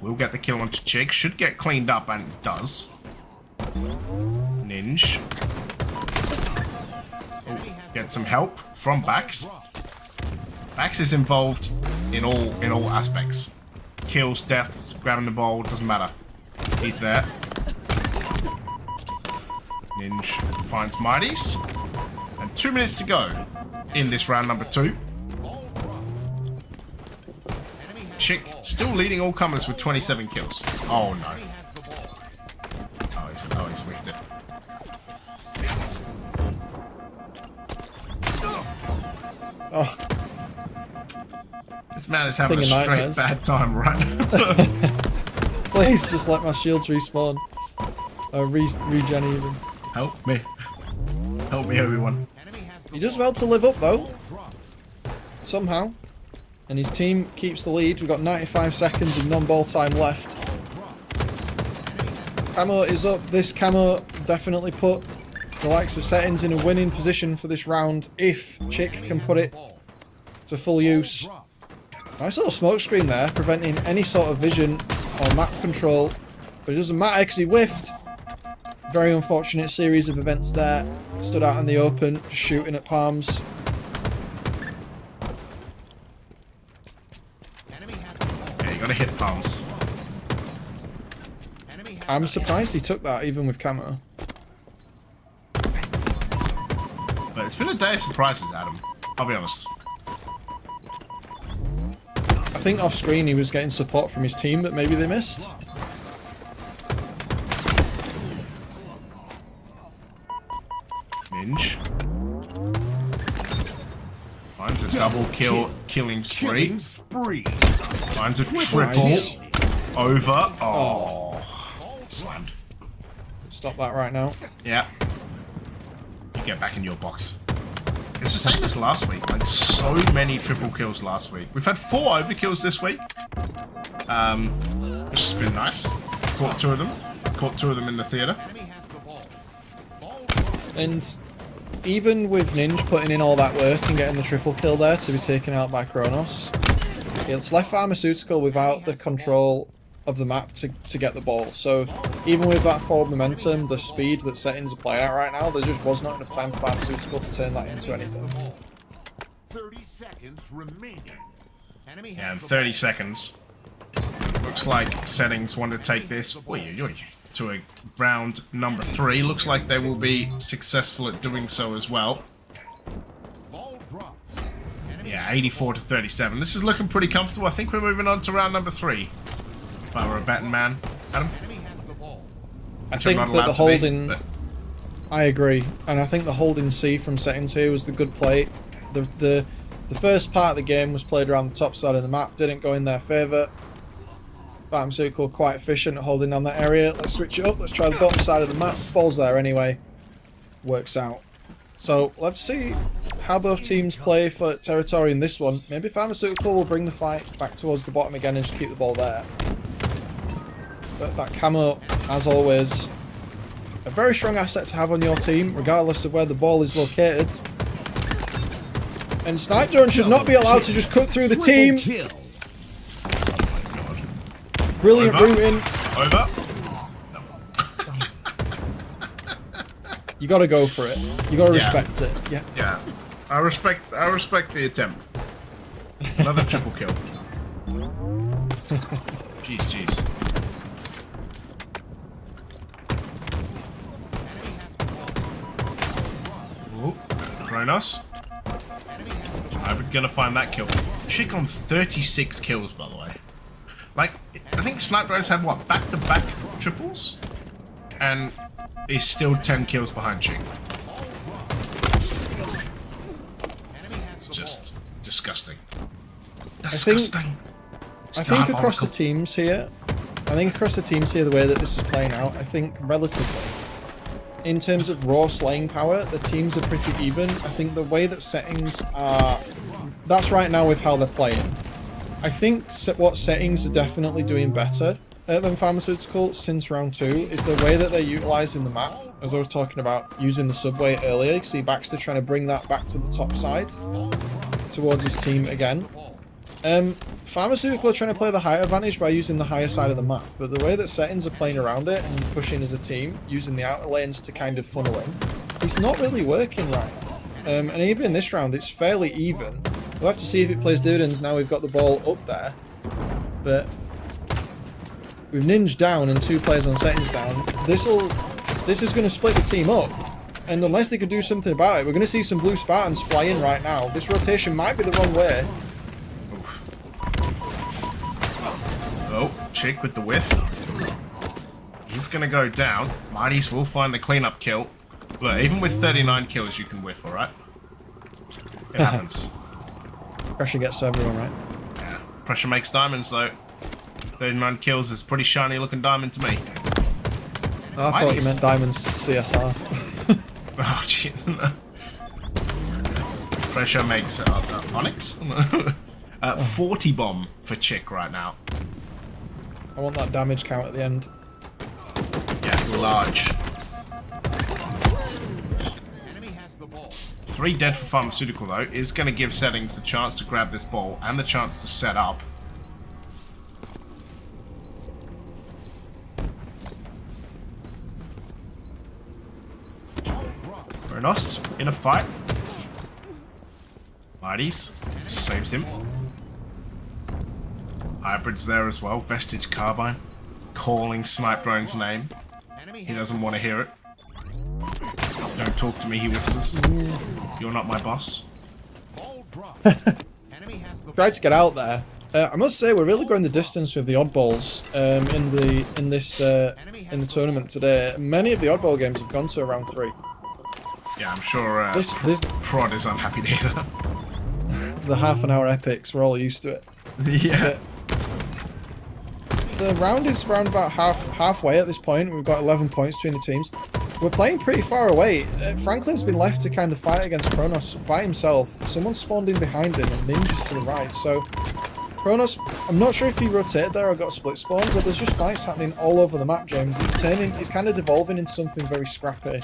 will get the kill onto Chick. Should get cleaned up, and it does. Ninja. Get some help from Bax. Bax is involved in all aspects. Kills, deaths, grabbing the ball, doesn't matter. He's there. Ninja finds Mighty's. And 2 minutes to go in this round number 2. Chick still leading all comers with 27 kills. Oh no. Oh, he's whiffed it. Oh. This man is having a Thinking straight nightmares. bad time right now. Please just let my shields respawn. Regen even. Help me. Help me, everyone. He does well to live up though. Somehow. And his team keeps the lead. We've got 95 seconds of non-ball time left. Camo is up. This camo definitely put the likes of settings in a winning position for this round if Chick can put it to full use. Nice little smoke screen there, preventing any sort of vision or map control. But it doesn't matter because he whiffed. Very unfortunate series of events there. Stood out in the open, just shooting at palms. farms. I'm surprised he took that even with camo. But it's been a day of surprises, Adam. I'll be honest. I think off screen he was getting support from his team that maybe they missed. Ninja. Finds a double kill, killing spree. Finds a triple Nice. over. Oh, slammed. Stop that right now. Yeah. Get back in your box. It's the same as last week. Like so many triple kills last week. We've had 4 overkills this week. Which has been nice. Caught 2 of them. Caught 2 of them in the theater. And even with Ninja putting in all that work and getting the triple kill there to be taken out by Kronos, it's left Pharmaceutical without the control of the map to get the ball. So even with that forward momentum, the speed that Settings are playing at right now, there just was not enough time for Pharmaceutical to turn that into anything. 30 seconds remaining. Enemy Yeah, in has the 30 ball. seconds. Looks like Settings want to take this to a round number 3. Looks like they will be successful at doing so as well. Ball drop. Yeah, 84 to 37. This is looking pretty comfortable. I think we're moving on to round number 3. If I were a betting man. Adam? Enemy has the ball. I Which I'm think not that allowed the to be, holding... but- I agree, and I think the holding C from Settings here was the good play. The first part of the game was played around the top side of the map, didn't go in their favour. Pharmaceutical quite efficient at holding on that area. Let's switch it up, let's try the bottom side of the map. Ball's there anyway. Works out. So, we'll have to see how both teams play for territory in this one. Maybe Pharmaceutical will bring the fight back towards the bottom again and just keep the ball there. But that camo, as always, a very strong asset to have on your team, regardless of where the ball is located. And Snipe Drone should not be allowed to just cut through the team. Kill. Brilliant Over. routing. Over. You gotta go for it. You gotta Yeah. respect it. Yeah. Yeah. I respect the attempt. Another triple kill. Jeez. Ooh, Kronos. I'm gonna find that kill. Chick on 36 kills, by the way. Like, I think Snapdragon's had what, back-to-back triples? And he's still 10 kills behind Chick. It's just disgusting. Disgusting. I think across the teams here, the way that this is playing out, I think relatively, in terms of raw slaying power, the teams are pretty even. I think the way that Settings are, that's right now with how they're playing. I think what Settings are definitely doing better than Pharmaceutical since round 2 is the way that they're utilising the map. As I was talking about using the subway earlier, you see Baxter trying to bring that back to the top side towards his team again. Pharmaceutical are trying to play the height advantage by using the higher side of the map, but the way that Settings are playing around it and pushing as a team, using the outer lanes to kind of funnel in, it's not really working right now. And even in this round, it's fairly even. We'll have to see if it plays dividends now we've got the ball up there. But with Ninja down and 2 players on Settings down, this is going to split the team up. And unless they could do something about it, we're going to see some blue Spartans fly in right now. This rotation might be the wrong way. Oh, Chick with the whiff. He's gonna go down. Mighties will find the cleanup kill. But even with 39 kills, you can whiff, alright? It happens. Pressure gets to everyone, right? Yeah. Pressure makes diamonds, though. 39 kills is a pretty shiny looking diamond to me. Oh, I thought you meant Diamonds CSR. Oh, shit. Pressure makes Onyx? 40 bomb for Chick right now. I want that damage count at the end. Yeah, large. Enemy has the ball. 3 dead for Pharmaceutical, though, is going to give Settings the chance to grab this ball and the chance to set up. Kronos in a fight. Mighties saves him. Hybrid's there as well. Vestige Carbine. Calling Snipe Drone's name. He doesn't want to hear it. Don't talk to me, he whispers. You're not my boss. Tried to get out there. I must say we're really going the distance with the oddballs in the tournament today. Many of the oddball games have gone to around 3. Yeah, I'm sure This Prod is unhappy to hear that. the half-an-hour epics. We're all used to it. Yeah. The round is around about halfway at this point. We've got 11 points between the teams. We're playing pretty far away. Franklin's been left to kind of fight against Kronos by himself. Someone spawned in behind him and Ninja's to the right. So Kronos, I'm not sure if he rotated there or got split spawned, but there's just fights happening all over the map, James. It's kind of devolving into something very scrappy.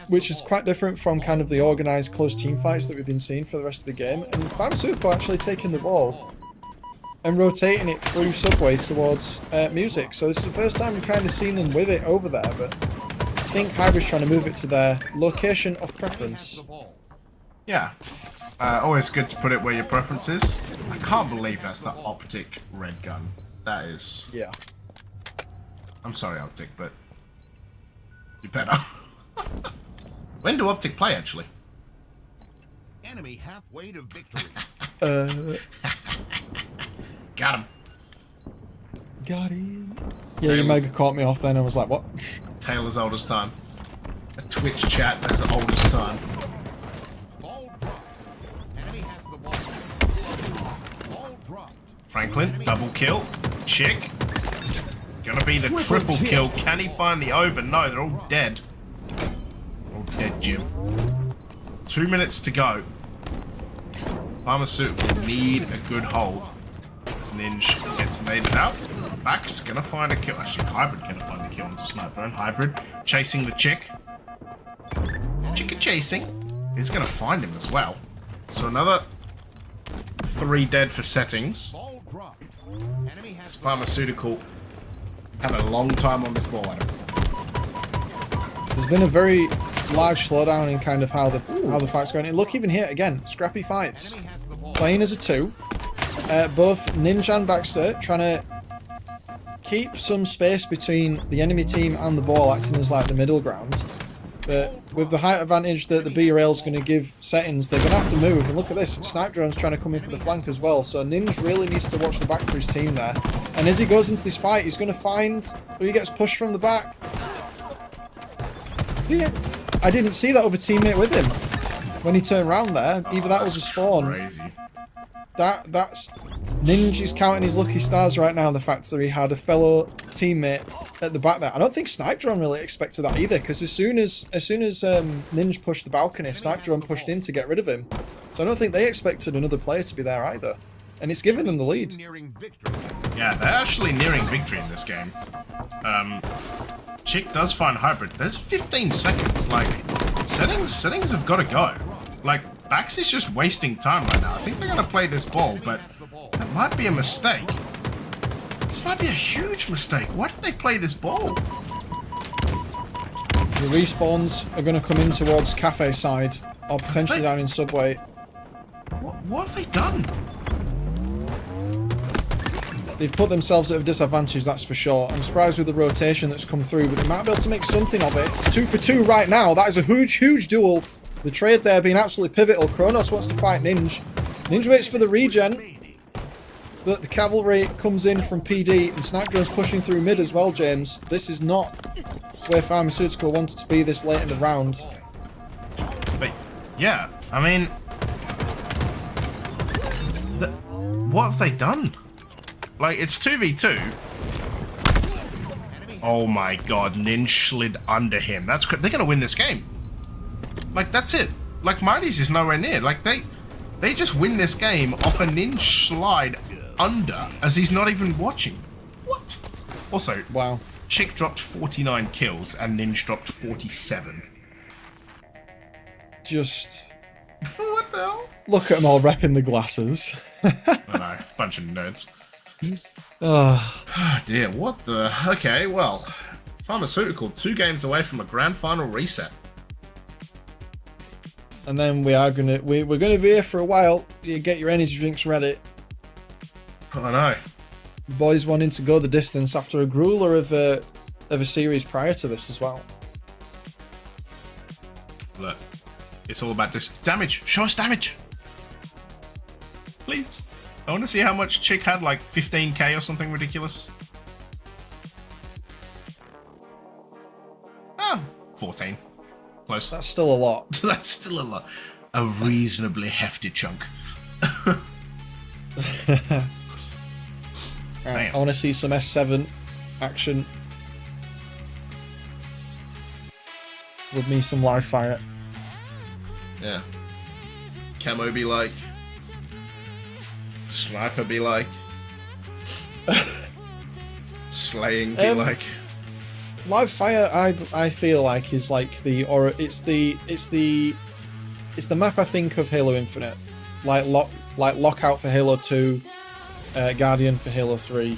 Which is quite different from kind of the organised close team fights that we've been seeing for the rest of the game. And Pharmaceutical actually taking the ball and rotating it through Subway towards Music. So this is the first time we've kind of seen them with it over there, but I think Hybrid's trying to move it to their location of preference. Yeah. Always good to put it where your preference is. I can't believe that's the Optic red gun. That is... Yeah. I'm sorry, Optic, but... you better. When do Optic play, actually? Enemy halfway to victory. Got him. Got him. Yeah, you mega caught me off then. I was like, what? Tale as old as time. A Twitch chat as old as time. Ball dropped. Enemy has the ball. Ball dropped. Franklin, double kill. Chick. Gonna be the triple kill. Can he find the over? No, they're all dead. All dead, Jim. 2 minutes to go. Pharmaceutical need a good hold. As Ninja gets naded out. Back's gonna find a kill. Actually, Hybrid gonna find a kill onto Snipe Drone. Hybrid chasing the chick. Chicka chasing. He's gonna find him as well. So another 3 dead for settings. Ball dropped. Enemy has Pharmaceutical had a long time on this ball, Adam. There's been a very large slowdown in kind of how the fight's going. And look, even here again, scrappy fights. Playing as a 2. Both Ninja and Baxter trying to keep some space between the enemy team and the ball, acting as like the middle ground. But with the height advantage that the B-Rail's going to give settings, they're going to have to move. And look at this, Snipe Drone's trying to come in for the flank as well. So Ninja really needs to watch the back for his team there. And as he goes into this fight, he's going to find who he gets pushed from the back. Yeah, I didn't see that other teammate with him when he turned around there. Either that was a spawn. Crazy. That's Ninja's counting his lucky stars right now. The fact that he had a fellow teammate at the back there. I don't think Snipe Drone really expected that either, because as soon as Ninja pushed the balcony, Snipe Drone pushed in to get rid of him. So I don't think they expected another player to be there either, and it's giving them the lead. Yeah, they're actually nearing victory in this game. Chick does find Hybrid. There's 15 seconds. Like, settings have got to go. Like, Bax is just wasting time right now. I think they're going to play this ball, but that might be a mistake. This might be a huge mistake. Why did they play this ball? The respawns are going to come in towards Cafe side, or potentially down in Subway. What have they done? They've put themselves at a disadvantage, that's for sure. I'm surprised with the rotation that's come through, but they might be able to make something of it. It's 2 for 2 right now. That is a huge duel. The trade there being absolutely pivotal. Kronos wants to fight Ninja. Ninja waits for the regen, but the cavalry comes in from PD, and Snipe Drone's pushing through mid as well, James. This is not where Pharmaceutical wanted to be this late in the round. But, yeah, I mean... what have they done? Like, it's 2v2. Oh my god, Ninja slid under him. They're gonna win this game. Like, that's it. Like, Mighty's is nowhere near. Like, they just win this game off a Ninja slide under, as he's not even watching. What? Also, wow. Chick dropped 49 kills, and Ninja dropped 47. Just... what the hell? Look at them all repping the glasses. I know, bunch of nerds. Oh dear, what the... okay, well, Pharmaceutical 2 games away from a grand final reset. And then we're gonna be here for a while. You get your energy drinks ready. I know. The boys wanting to go the distance after a grueler of a series prior to this as well. Look, it's all about this damage. Show us damage, please. I want to see how much Chick had, like 15k or something ridiculous. Ah, 14. Close. That's still a lot. That's still a lot. A reasonably hefty chunk. Right, I want to see some S7 action. With me some live fire. Yeah. Camo be like. Sniper be like. Slaying be like. Live fire, I feel like is like it's the map I think of Halo Infinite, like Lockout for Halo 2, Guardian for Halo 3.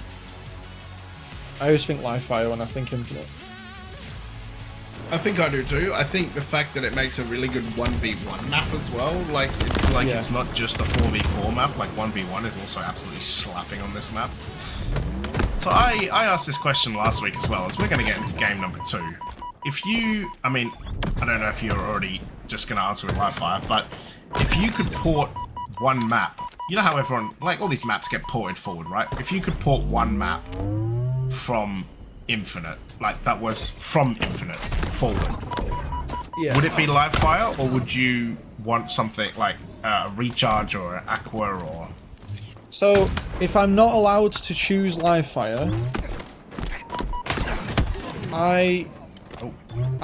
I always think live fire when I think Infinite. I think I do too. I think the fact that it makes a really good 1v1 map as well, like it's not just a 4v4 map, like 1v1 is also absolutely slapping on this map. So I asked this question last week as well, as we're going to get into game number 2. If you, I mean, I don't know if you're already just going to answer with live fire, but if you could port one map, you know how everyone, like all these maps get ported forward, right? If you could port one map from Infinite, like that was from Infinite forward, would it be live fire, or would you want something like a recharge or an aqua or... So, if I'm not allowed to choose live fire, I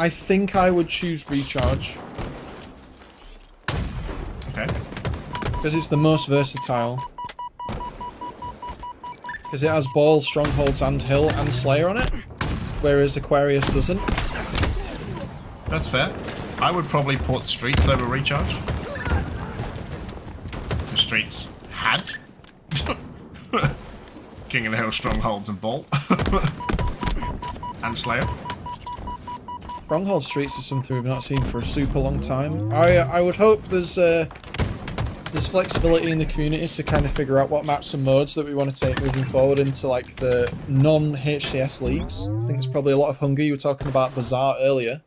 think I would choose recharge. Okay. Because it's the most versatile. Because it has ball, strongholds, and hill, and slayer on it, whereas Aquarius doesn't. That's fair. I would probably port streets over recharge. The streets had King of the Hill, strongholds, and ball, and slayer. Stronghold streets is something we've not seen for a super long time. I would hope there's flexibility in the community to kind of figure out what maps and modes that we want to take moving forward into like the non-HCS leagues. I think there's probably a lot of hunger. You were talking about Bazaar earlier.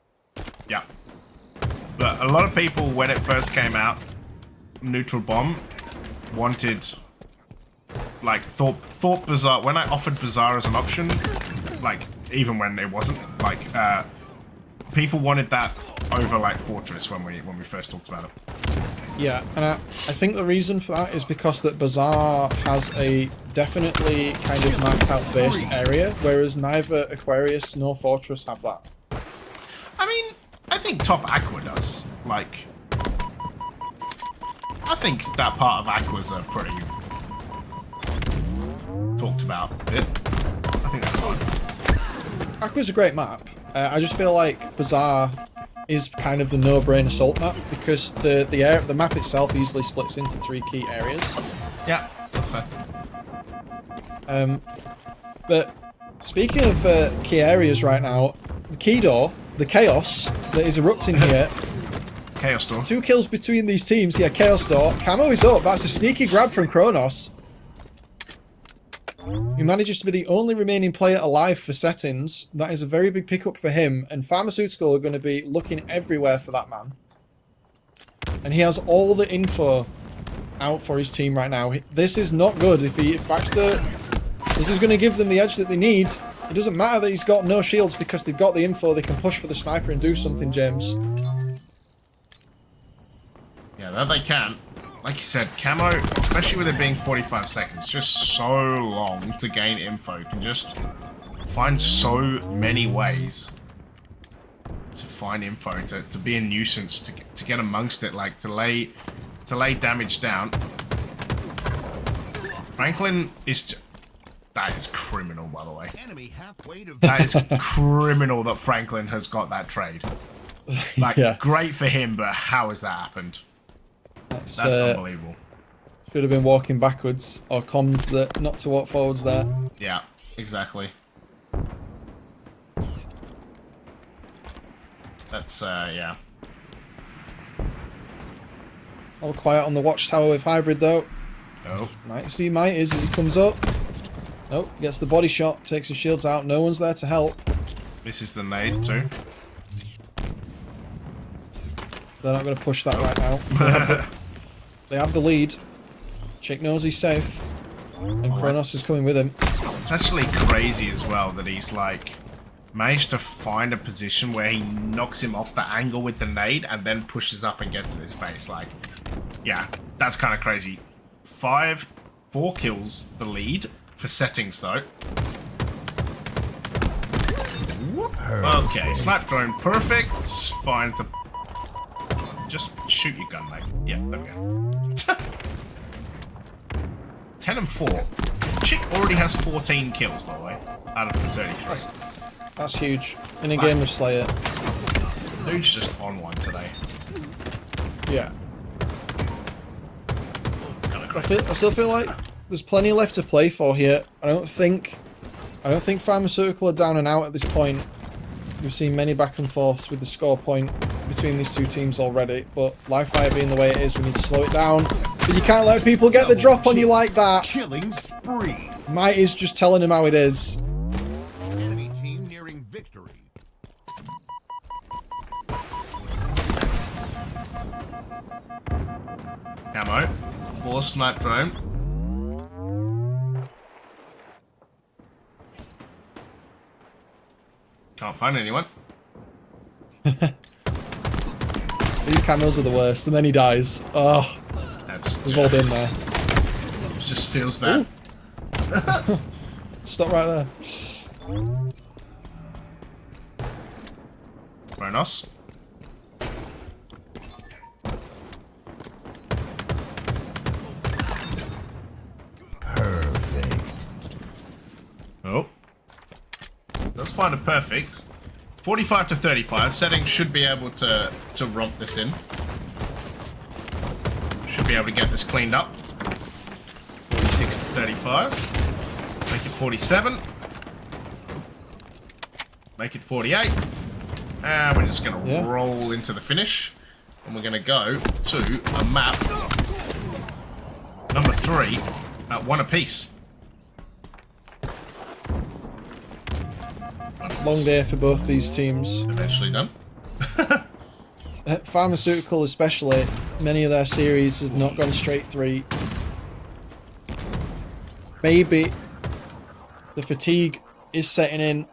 Yeah. But a lot of people, when it first came out, Neutral Bomb wanted, like, thought Bazaar, when I offered Bazaar as an option, like, even when it wasn't, like, people wanted that over, like, Fortress when we first talked about it. Yeah, and I think the reason for that is because that Bazaar has a definitely kind of maxed out base area, whereas neither Aquarius nor Fortress have that. I mean, I think Top Aqua does. Like, I think that part of Aqua's a pretty talked about bit. I think that's fine. Aqua's a great map. I just feel like Bazaar is kind of the no-brain assault map because the map itself easily splits into 3 key areas. Yeah, that's fair. But speaking of key areas right now, the key door, the chaos that is erupting here. Chaos door. 2 kills between these teams. Yeah, chaos door. Camo is up. That's a sneaky grab from Kronos, who manages to be the only remaining player alive for settings. That is a very big pickup for him, and Pharmaceutical are going to be looking everywhere for that man. And he has all the info out for his team right now. This is not good. If Baxter, this is going to give them the edge that they need. It doesn't matter that he's got no shields because they've got the info. They can push for the sniper and do something, James. Yeah, that they can. Like you said, Camo, especially with it being 45 seconds, just so long to gain info. You can just find so many ways to find info, to be a nuisance, to get amongst it, like to lay damage down. Franklin is... That is criminal, by the way. That is criminal that Franklin has got that trade. Like, yeah. Great for him, but how has that happened? That's unbelievable. Should have been walking backwards or conned not to walk forwards there. Yeah, exactly. That's, yeah. All quiet on the watchtower with Hybrid, though. Oh, Might see Might is as he comes up. Nope, gets the body shot, takes his shields out. No one's there to help. this is the nade too. They're not going to push that right now. They have the lead. Chick knows he's safe. And Kronos is coming with him. It's actually crazy as well that he's like managed to find a position where he knocks him off the angle with the nade and then pushes up and gets in his face. Like, yeah, that's kind of crazy. 4 kills the lead for settings though. Okay, snap drone perfect. Finds a. Just shoot your gun, mate. Yeah, there we go. 10 and 4. Chick already has 14 kills, by the way, out of the 33. That's huge. In a game of Slayer. Dude's just on one today. Yeah. Kinda crazy. I still feel like there's plenty left to play for here. I don't think Pharmaceutical are down and out at this point. We've seen many back and forths with the score point between these two teams already, but live fire being the way it is, we need to slow it down. But you can't let people get the drop on you like that. Killing spree. Might is just telling him how it is. Enemy team nearing victory. Camo. 4 snipe drone. Can't find anyone. These camos are the worst, and then he dies. Oh, That's we've all been there. it just feels bad. Stop right there. Kronos. Perfect. Oh. Let's find a perfect. 45 to 35. Settings should be able to romp this in. Should be able to get this cleaned up. 46 to 35. Make it 47. Make it 48. And we're just going to roll into the finish. And we're going to go to a map number 3 at 1 apiece. Long day for both these teams. Eventually done. Pharmaceutical especially, many of their series have not gone straight 3. Maybe the fatigue is setting in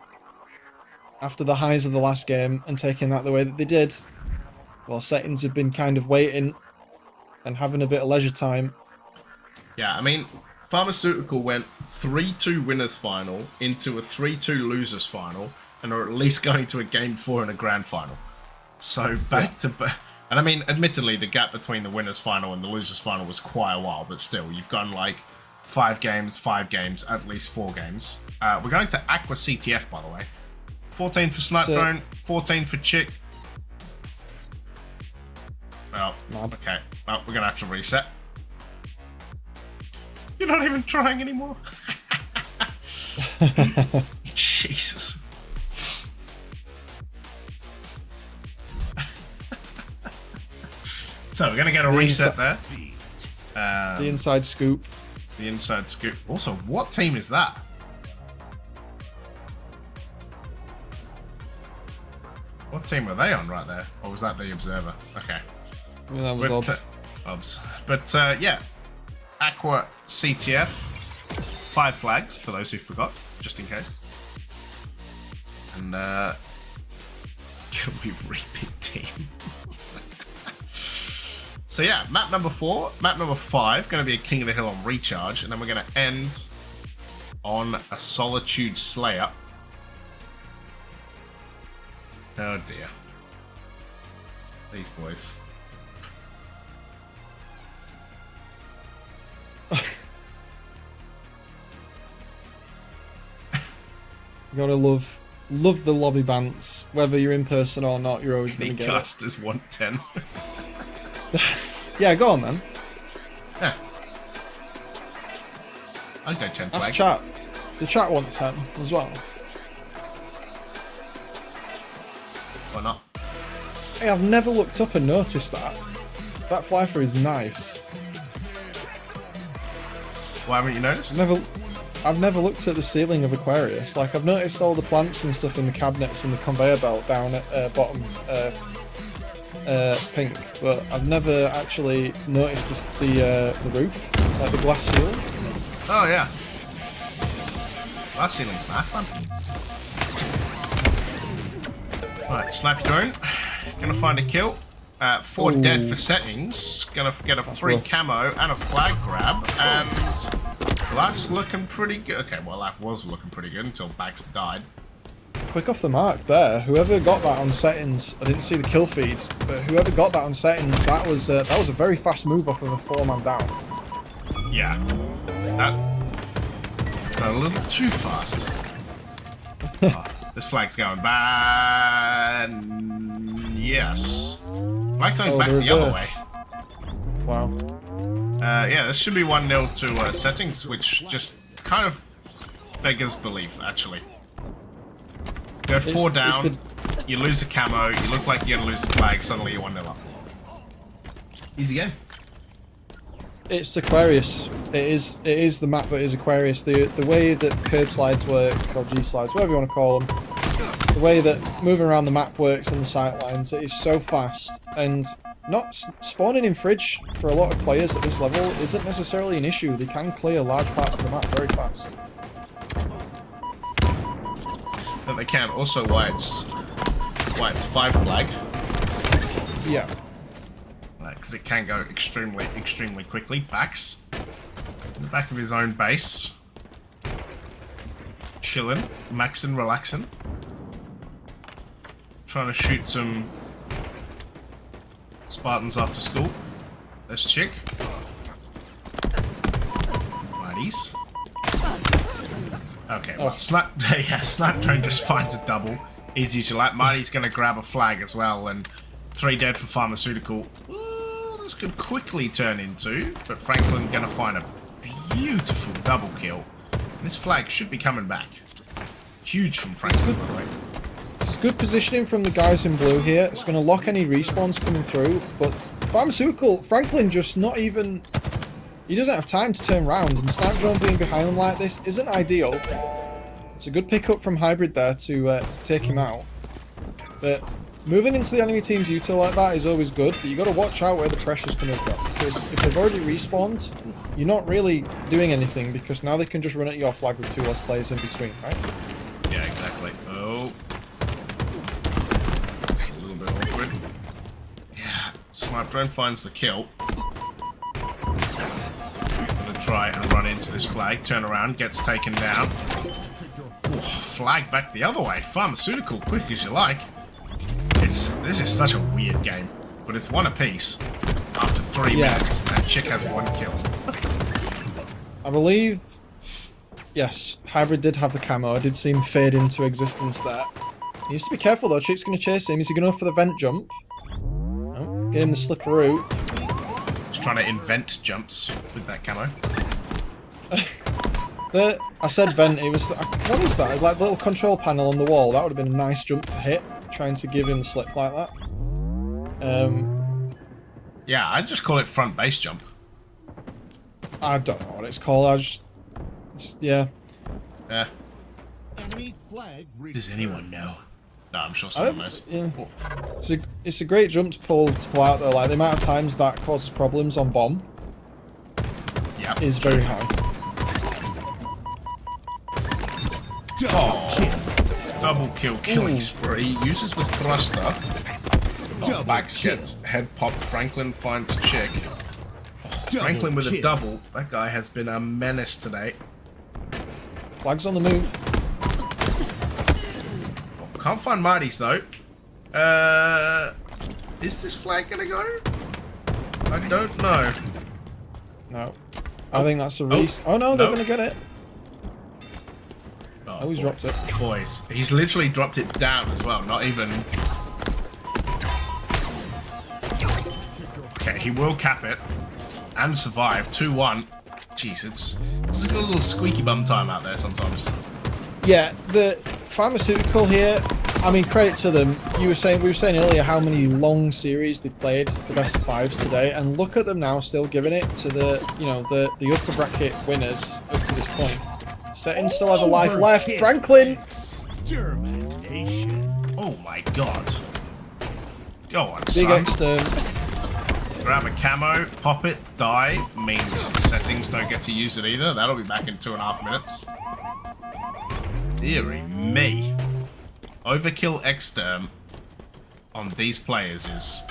after the highs of the last game and taking that the way that they did, while settings have been kind of waiting and having a bit of leisure time. Yeah, I mean, Pharmaceutical went 3-2 winners final into a 3-2 losers final, and are at least going to a game 4 and a grand final. So back to back. And I mean, admittedly, the gap between the winners final and the losers final was quite a while, but still, you've gone like 5 games, at least 4 games. We're going to Aqua CTF, by the way. 14 for Snipe Drone, 14 for Chick. Well, okay. Well, we're going to have to reset. You're not even trying anymore. Jesus. So we're gonna get a reset there. The inside scoop. The inside scoop. Also, what team is that? What team were they on right there? Or was that the Observer? Okay. I mean, that was Obs. But yeah, Aqua CTF. 5 flags for those who forgot, just in case. And can we repeat team? So yeah, map number 4, map number 5, going to be a King of the Hill on recharge, and then we're going to end on a Solitude Slayer. Oh dear. These boys. You gotta love the lobby bants. Whether you're in person or not, you're always gonna get it. Casters want 10. Yeah, go on then. Yeah. I'll go 10 That's flag. chat. The chat want 10 as well. Why not? Hey, I've never looked up and noticed that. That fly through is nice. Why haven't you noticed? I've never looked at the ceiling of Aquarius. Like, I've noticed all the plants and stuff in the cabinets and the conveyor belt down at bottom pink, but I've never actually noticed the roof, like the glass ceiling. Oh yeah. Glass ceiling's nice, man. Right, sniper drone. Gonna find a kill. 4 dead for settings. Gonna get a free rough. camo and a flag grab, and life's looking pretty good. Okay, well, life was looking pretty good until Bags died. Quick off the mark there. Whoever got that on settings, I didn't see the kill feed, but whoever got that on settings, that was a very fast move off of a 4-man down. Yeah. That got a little too fast. Oh, this flag's going bad. Yes. Flag's going back the other way. Wow. Yeah, this should be 1-0 to settings, which just kind of beggars belief, actually. Go 4 down, you lose a camo, you look like you're gonna lose a flag, suddenly you're 1-0 up. Easy game. It's Aquarius. It is the map that is Aquarius. The way that curb slides work, or G slides, whatever you want to call them, the way that moving around the map works in the sight lines, it is so fast, and not spawning in fridge for a lot of players at this level isn't necessarily an issue. They can clear large parts of the map very fast. But they can also why it's 5 flag. Yeah. Because it can go extremely quickly. Backs in the back of his own base, chilling, maxing, relaxing, trying to shoot some Spartans after school. This chick, ladies. Okay, well, Snapdragon just finds a double. Easy as you like. Marty's gonna grab a flag as well, and 3 dead for pharmaceutical. This could quickly turn into, but Franklin gonna find a beautiful double kill. And this flag should be coming back. Huge from Franklin, by the way. It's good positioning from the guys in blue here. It's going to lock any respawns coming through, but pharmaceutical, Franklin just not even... He doesn't have time to turn around, and Sniper Drone being behind him like this isn't ideal. It's a good pickup from Hybrid there to take him out. But moving into the enemy team's util like that is always good, but you got to watch out where the pressure's coming from, because if they've already respawned, you're not really doing anything, because now they can just run at your flag with 2 less players in between, right? Yeah, exactly. Oh. It's a little bit awkward. Yeah, Sniper Drone finds the kill. Gonna try and run into this flag, turn around, gets taken down. Ooh, flag back the other way. Pharmaceutical, quick as you like. This is such a weird game, but it's 1 apiece after 3 minutes, and Chick has 1 kill. I believe, yes, Hybrid did have the camo. I did see him fade into existence there. He needs to be careful though. Chick's going to chase him. Is he going to go for the vent jump? No. Get him the slipper route. Just trying to invent jumps with that camo. I said vent. It was what is that? Like the little control panel on the wall. That would have been a nice jump to hit. Trying to give him the slip like that. Yeah, I'd just call it front base jump. I don't know what it's called. Yeah. Yeah. Enemy flag Does anyone know? No, I'm sure someone knows. Yeah. It's a great jump to pull out there. Like the amount of times that causes problems on bomb is very high. Double kill killing spree. Uses the thruster. Bax gets head popped. Franklin finds Chick. Franklin with a double. That guy has been a menace today. Flag's on the move. Can't find Marty's though. Is this flag gonna go? I don't know. No. I think that's a race. Oh no, they're gonna get it. Oh, he's dropped it. Boys, he's literally dropped it down as well, not even... Okay, he will cap it and survive. 2-1. Jeez, it's like a little squeaky bum time out there sometimes. Yeah, the pharmaceutical here, I mean, credit to them. We were saying earlier how many long series they've played, the best of fives today, and look at them now, still giving it to the the upper bracket winners up to this point. Settings still have a life left. Franklin. Oh my god. Go on, Big son. extern. Grab a camo, pop it, die. Means settings don't get to use it either. That'll be back in 2.5 minutes. Deary me. Overkill exterm on these players is...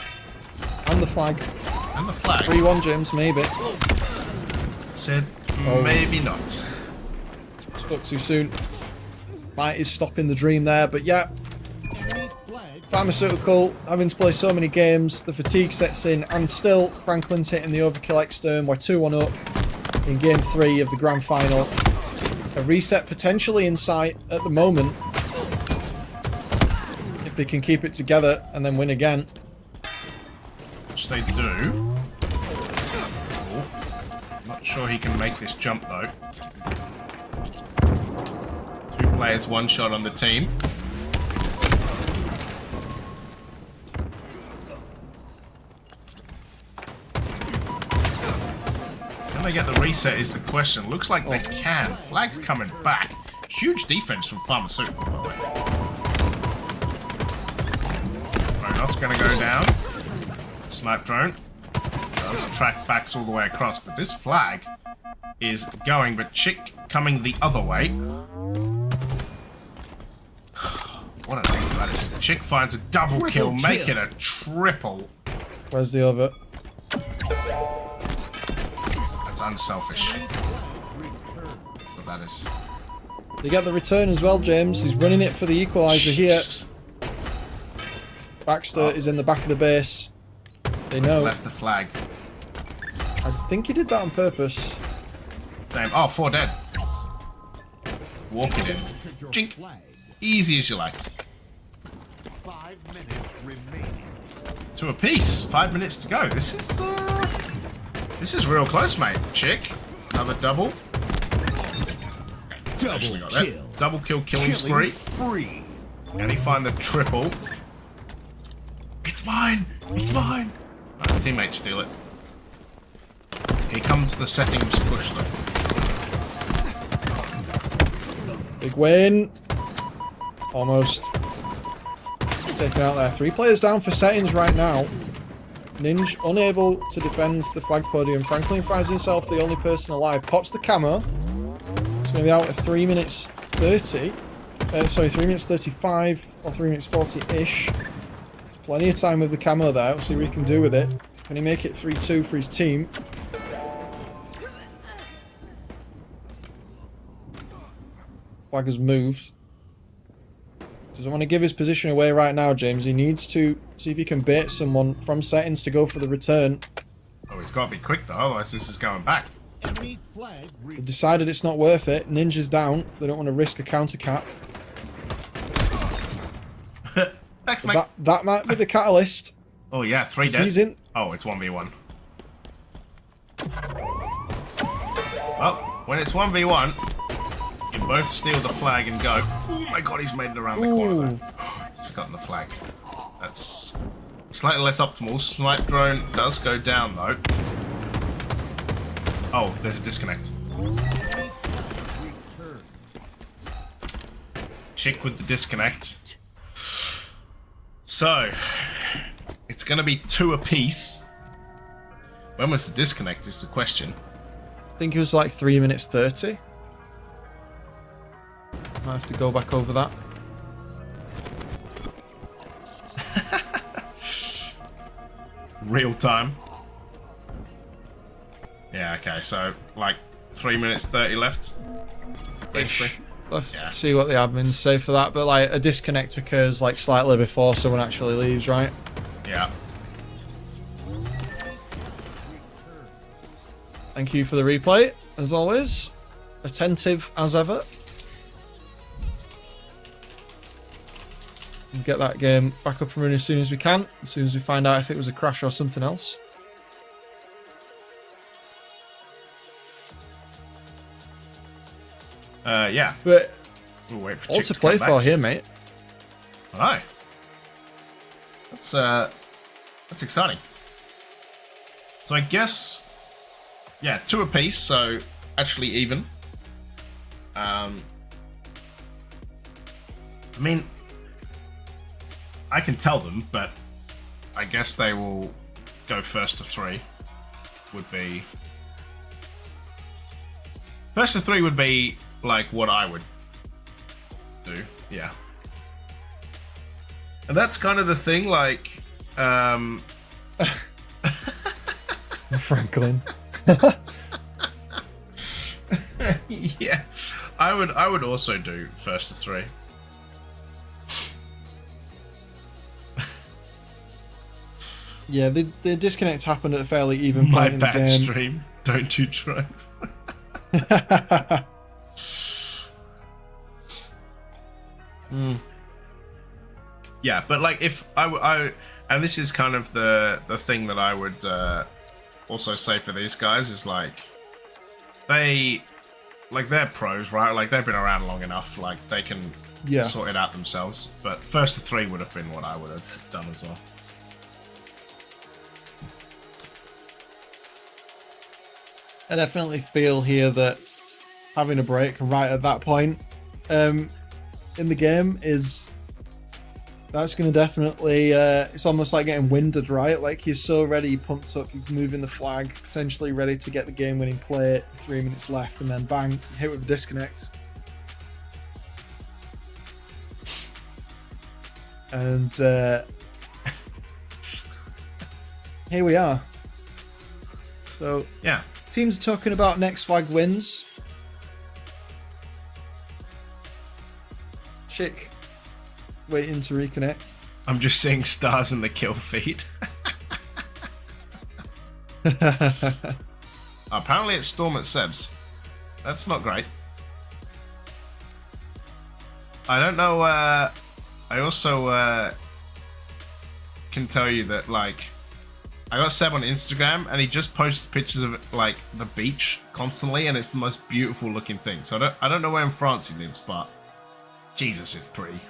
And the flag. And the flag. 3-1 James, maybe. Said Oh. maybe not. Spoke too soon. Might is stopping the dream there, but yeah. Pharmaceutical, having to play so many games, the fatigue sets in, and still Franklin's hitting the overkill extern. We're 2-1 up in game 3 of the grand final. A reset potentially in sight at the moment. If they can keep it together and then win again. Which they do. Oh, not sure he can make this jump though. 2 players, 1 shot on the team. Can they get the reset is the question. Looks like they can. Flag's coming back. Huge defense from Pharmaceutical, by the way. Ronos gonna go down. Snipe drone. Does track backs all the way across, but this flag is going, but Chick coming the other way. What an angle that is. Chick finds a double kill, make it a triple. Where's the other? That's unselfish. What that is. They get the return as well, James. He's running it for the equaliser here. Baxter is in the back of the base. They know. Left the flag. I think he did that on purpose. Same. Oh, 4 dead. Walk it in. Jink. Easy as you like. 5 minutes remaining. 2 apiece. 5 minutes to go. This is real close, mate. Chick. Another double. Actually got that. Double kill killing spree. And he find the triple. It's mine! It's mine! Right, teammates steal it. Here comes the settings push though. Big win. Almost. Taken out there. 3 players down for settings right now. Ninja unable to defend the flag podium. Franklin finds himself the only person alive. Pops the camo. It's going to be out at 3 minutes 30. Sorry, 3 minutes 35 or 3 minutes 40-ish. Plenty of time with the camo there. We'll see what he can do with it. Can he make it 3-2 for his team? Flag has moved. Doesn't want to give his position away right now, James. He needs to see if he can bait someone from settings to go for the return. Oh, he's got to be quick though, otherwise this is going back. Enemy flag They decided it's not worth it. Ninja's down. They don't want to risk a counter cap. Thanks, So mate. that might be the catalyst. Oh yeah, 3 dead. He's in. Oh, it's 1v1. Well, when it's 1v1, you both steal the flag and go. Oh my god, he's made it around the corner there. He's forgotten the flag. That's slightly less optimal. Snipe drone does go down though. Oh, there's a disconnect. Chick with the disconnect. So, it's going to be 2 apiece. When was the disconnect is the question. I think it was like 3 minutes 30. Might have to go back over that. Real time. Yeah, okay, so like 3 minutes 30 left. Basically. Let's Yeah. see what the admins say for that, but like a disconnect occurs like slightly before someone actually leaves, right? Yeah. Thank you for the replay, as always. Attentive as ever. And get that game back up and running as soon as we can, as soon as we find out if it was a crash or something else. Yeah. But We'll wait for all Chick to to play come for back. here, mate. Alright. That's exciting. So I guess, yeah, 2 apiece, so actually even. I mean, I can tell them, but I guess they will go first to 3. First to 3 would be like what I would do, yeah. And that's kind of the thing, like, Franklin. yeah, I would also do first to 3. Yeah, the disconnect happened at a fairly even point My in the bad game. stream. Don't do drugs. Yeah, but like if I and this is kind of the thing that I would also say for these guys is like they're pros, right? Like they've been around long enough, like they can sort it out themselves. But first to 3 would have been what I would have done as well. I definitely feel here that having a break right at that point in the game that's going to definitely it's almost like getting winded, right? Like you're so ready, you're pumped up, you're moving the flag, potentially ready to get the game winning play, 3 minutes left, and then bang, you hit with a disconnect. And here we are. So yeah, teams are talking about next flag wins. Chick waiting to reconnect. I'm just seeing stars in the kill feed. Apparently it's Storm at Seb's. That's not great. I don't know, I also can tell you that, like, I got Seb on Instagram and he just posts pictures of, like, the beach constantly and it's the most beautiful looking thing. So I don't know where in France he lives, but Jesus, it's pretty.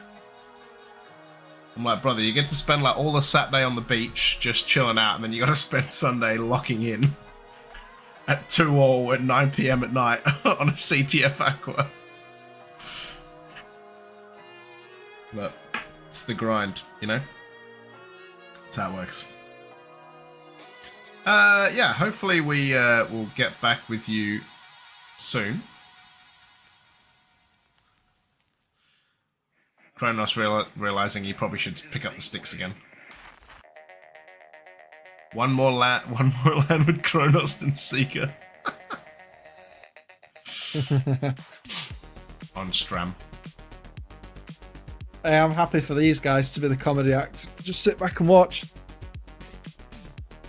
I'm like, brother, you get to spend like all the Saturday on the beach just chilling out, and then you got to spend Sunday locking in at 2 or at 9 PM at night on a CTF Aqua. But it's the grind, you know? That's how it works. Yeah, hopefully we will get back with you soon. Kronos realizing he probably should pick up the sticks again. One more LAN with Kronos than Seeker. On Stram. Hey, I'm happy for these guys to be the comedy act. Just sit back and watch.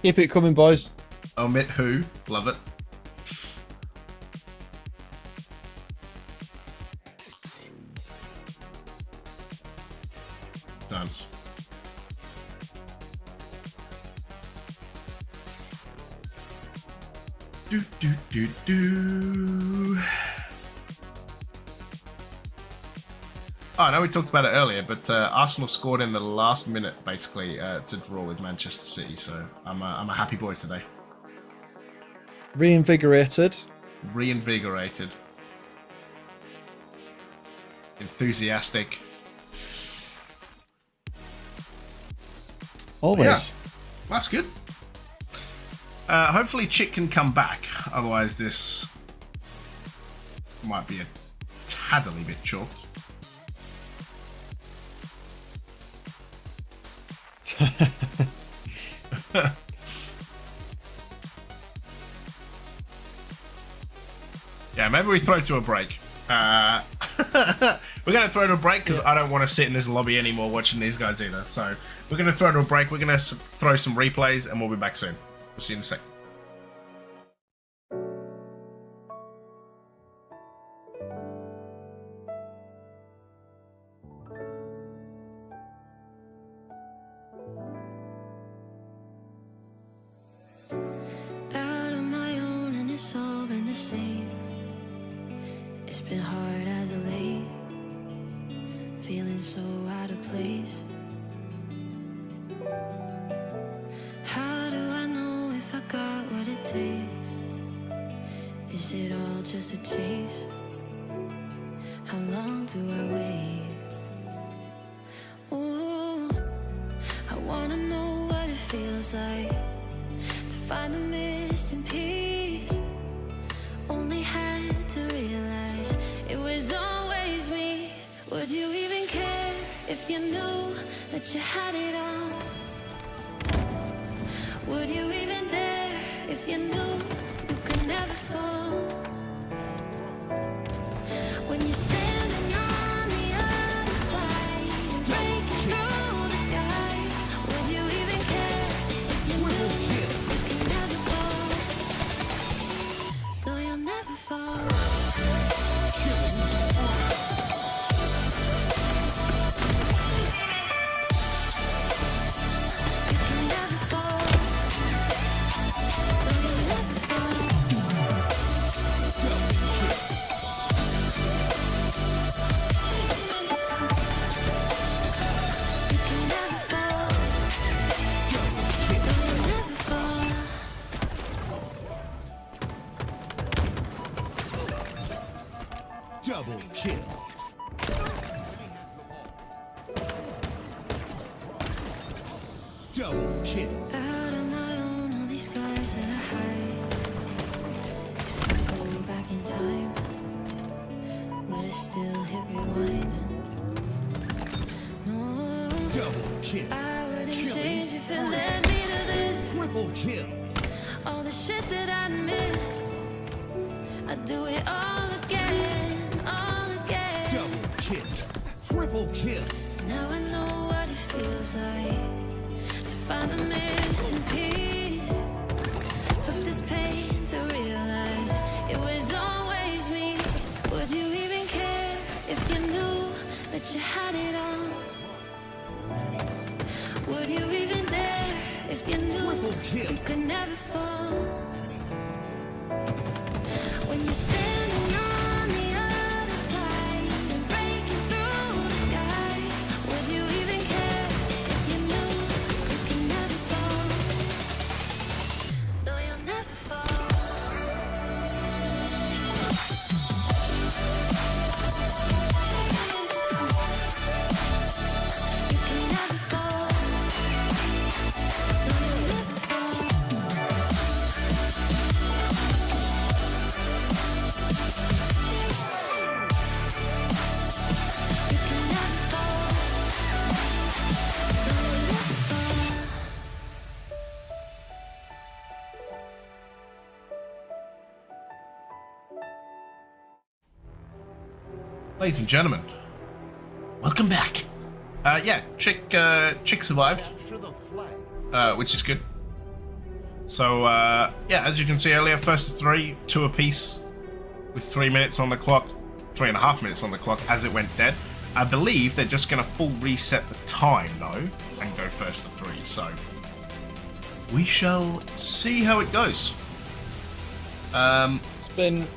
Keep it coming, boys. Omit who? Love it. Dance. Do do do do. Oh, I know we talked about it earlier, but Arsenal scored in the last minute, basically, to draw with Manchester City. So I'm a happy boy today. Reinvigorated. Reinvigorated. Enthusiastic. Always. Yeah, that's good. Hopefully Chick can come back, otherwise this might be a taddly bit chalked. Yeah, maybe we throw to a break. We're going to throw to a break because I don't want to sit in this lobby anymore watching these guys either. So we're going to throw to a break. We're going to throw some replays and we'll be back soon. We'll see you in a sec. Out on my own and it's all been the same. It's been hard as of late, feeling so out of place. place. How do I know if I got what it takes? Is it all just a chase? How long do I wait? Ooh, I wanna know what it feels like to find the missing piece. Only had to realize it was always me. Would you even care if you knew that you had it all? Would you even dare if you knew you could never fall? When you're standing on the other side and breaking through the sky, would you even care if you knew you could never fall? No, you'll never fall. You can never fall. No, you'll never fall. You can never fall. No, you'll never fall. Double kill. Double kill. Out on my own, all these scars that I hide. If I go back in time, would I still hit rewind? No, Double kill. I wouldn't change if it led me to this. Triple kill. All the shit that I missed, I'd do it all again, all again. Double kill. Triple kill. Now I know what it feels like to find the missing piece. Took this pain to realize it was always me. Would you even care if you knew that you had it all? Would you even dare if you knew you could never fall? When you're standing on the other side and breaking through the sky, would you even care if you knew you could never fall? No, you'll never fall. You can never fall. No, you'll never fall. You can never fall. No, you'll never fall. Ladies and gentlemen, welcome back. Yeah, Chick survived, Capture the flag. which is good. So, yeah, as you can see earlier, first to three, 2 apiece, with 3 minutes on the clock, 3.5 minutes on the clock as it went dead. I believe they're just going to full reset the time, though, and go first to 3, so we shall see how it goes. It's been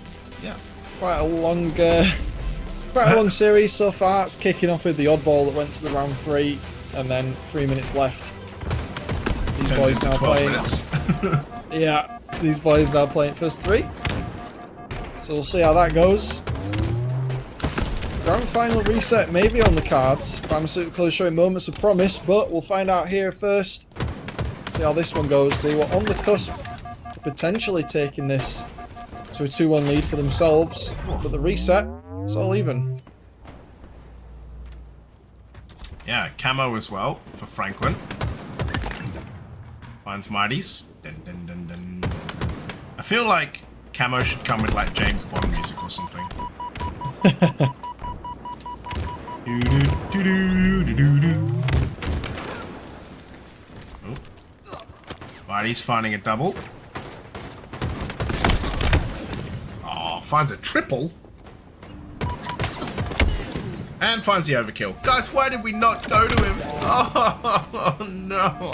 Yeah. quite a long series so far. It's kicking off with the oddball that went to the round 3, and then 3 minutes left. These Turns boys into now 12 playing. minutes. Yeah, these boys now playing first 3. So we'll see how that goes. Grand final reset may be on the cards. Pharmaceutical is showing moments of promise, but we'll find out here first. See how this one goes. They were on the cusp of potentially taking this to a 2-1 lead for themselves, but the reset, it's all even. Yeah, camo as well for Franklin. Finds Mighties. Dun, dun, dun, dun. I feel like camo should come with like James Bond music or something. Do, do, do, do, do, do, do. Oh. Mighty's finding a double. Oh, finds a triple. And finds the overkill. Guys, why did we not go to him? Oh, no.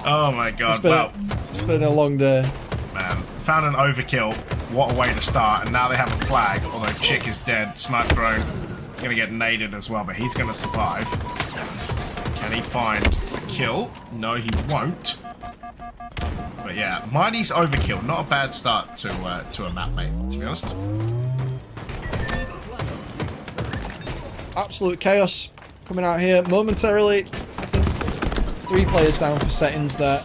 Oh my god. Well, It's been a long day. man. Found an overkill. What a way to start. And now they have a flag. Although Chick is dead. Snipe drone. Gonna get naded as well, but he's gonna survive. Can he find a kill? No, he won't. But yeah, Mighty's overkill. Not a bad start to a map, mate, to be honest. Absolute chaos coming out here momentarily. I think 3 players down for settings there.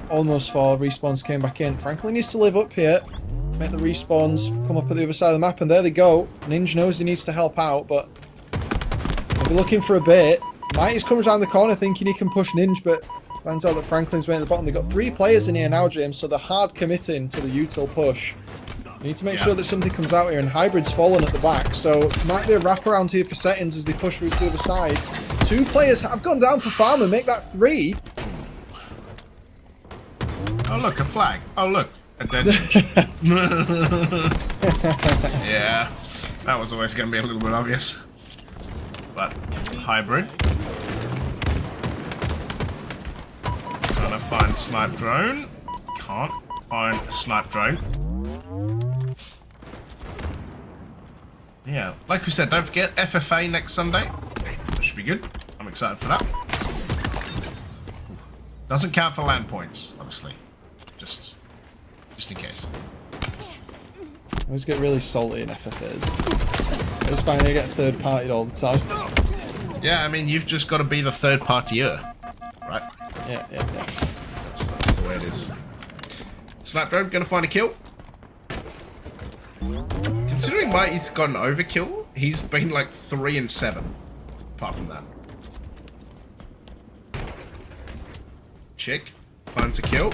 Almost 4 respawns came back in. Franklin needs to live up here. Make the respawns come up at the other side of the map, and there they go. Ninja knows he needs to help out, but he'll be looking for a bait. Mighty's comes around the corner thinking he can push Ninja, but finds out that Franklin's waiting at the bottom. They've got 3 players in here now, James, so they're hard committing to the util push. You need to make sure that something comes out here, and Hybrid's fallen at the back, so might be a wraparound here for settings as they push through to the other side. 2 players have gone down for Farmer, make that 3. Oh look, a flag. Oh look, a dead ninja. Yeah, that was always going to be a little bit obvious. But Hybrid. Trying to find snipe drone. Can't find snipe drone. Yeah, like we said, don't forget FFA next Sunday. That should be good. I'm excited for that. Doesn't count for LAN points, obviously. Just in case. I always get really salty in FFAs. I just find I get third-partied all the time. Yeah, I mean, you've just got to be the third-partier, right? Yeah. That's the way it is. Snapdragon, gonna find a kill. Considering Mighty's got an overkill, he's been like 3 and 7. Apart from that. Chick finds a kill.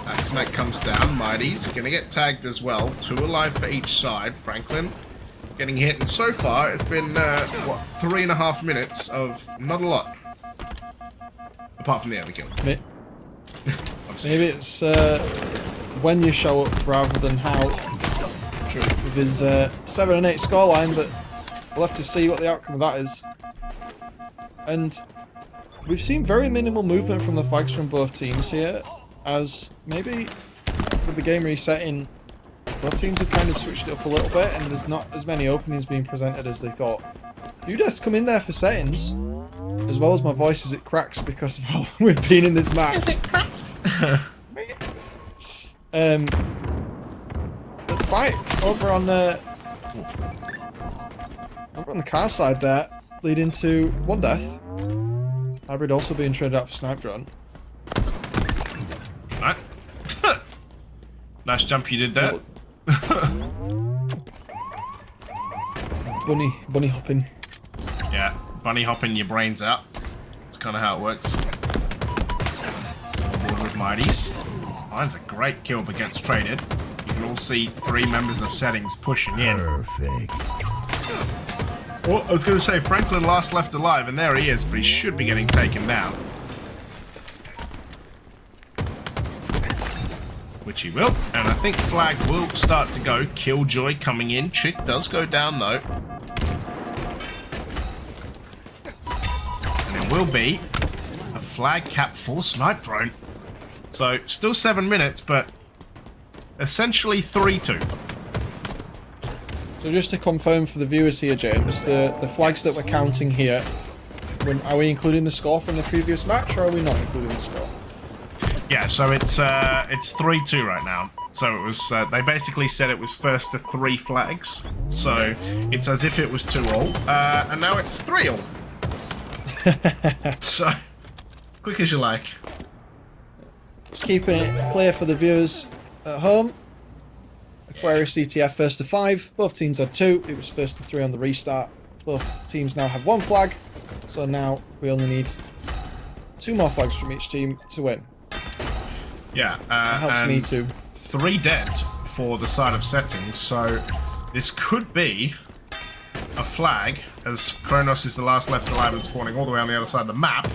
Axmac comes down. Mighty's gonna get tagged as well. 2 alive for each side. Franklin getting hit, and so far it's been what, 3.5 minutes of not a lot. Apart from the other kill. Maybe it's when you show up rather than how. True. With his 7 and 8 scoreline, but we'll have to see what the outcome of that is. And we've seen very minimal movement from the flags from both teams here, as maybe with the game resetting, both teams have kind of switched it up a little bit, and there's not as many openings being presented as they thought. A few deaths come in there for settings, as well as my voice as it cracks because of how we've been in this match. As it cracks. But the fight over on the car side there, leading to 1 death. Hybrid also being traded out for snipe drone. Right. Nice jump you did there. Bunny hopping. Yeah, bunny hopping your brains out. That's kind of how it works. On board with Mighty's. Finds a great kill but gets traded. You can all see 3 members of settings pushing in. Perfect. Well, I was going to say Franklin last left alive, and there he is, but he should be getting taken down. Which he will, and I think flag will start to go. Killjoy coming in. Chick does go down though. And it will be a flag cap for snipe drone. So still 7 minutes, but essentially 3-2. So just to confirm for the viewers here, James, the flags that we're counting here, are we including the score from the previous match, or are we not including the score? Yeah, so it's 3-2 right now. So it was they basically said it was first to 3 flags. So it's as if it was 2-all, and now it's 3-all. So quick as you like. Just keeping it clear for the viewers at home. Aquarius DTF first to 5. Both teams had 2. It was first to 3 on the restart. Both teams now have 1 flag. So now we only need 2 more flags from each team to win. Yeah, that helps me too. 3 dead for the side of settings, so this could be a flag, as Kronos is the last left alive and spawning all the way on the other side of the map.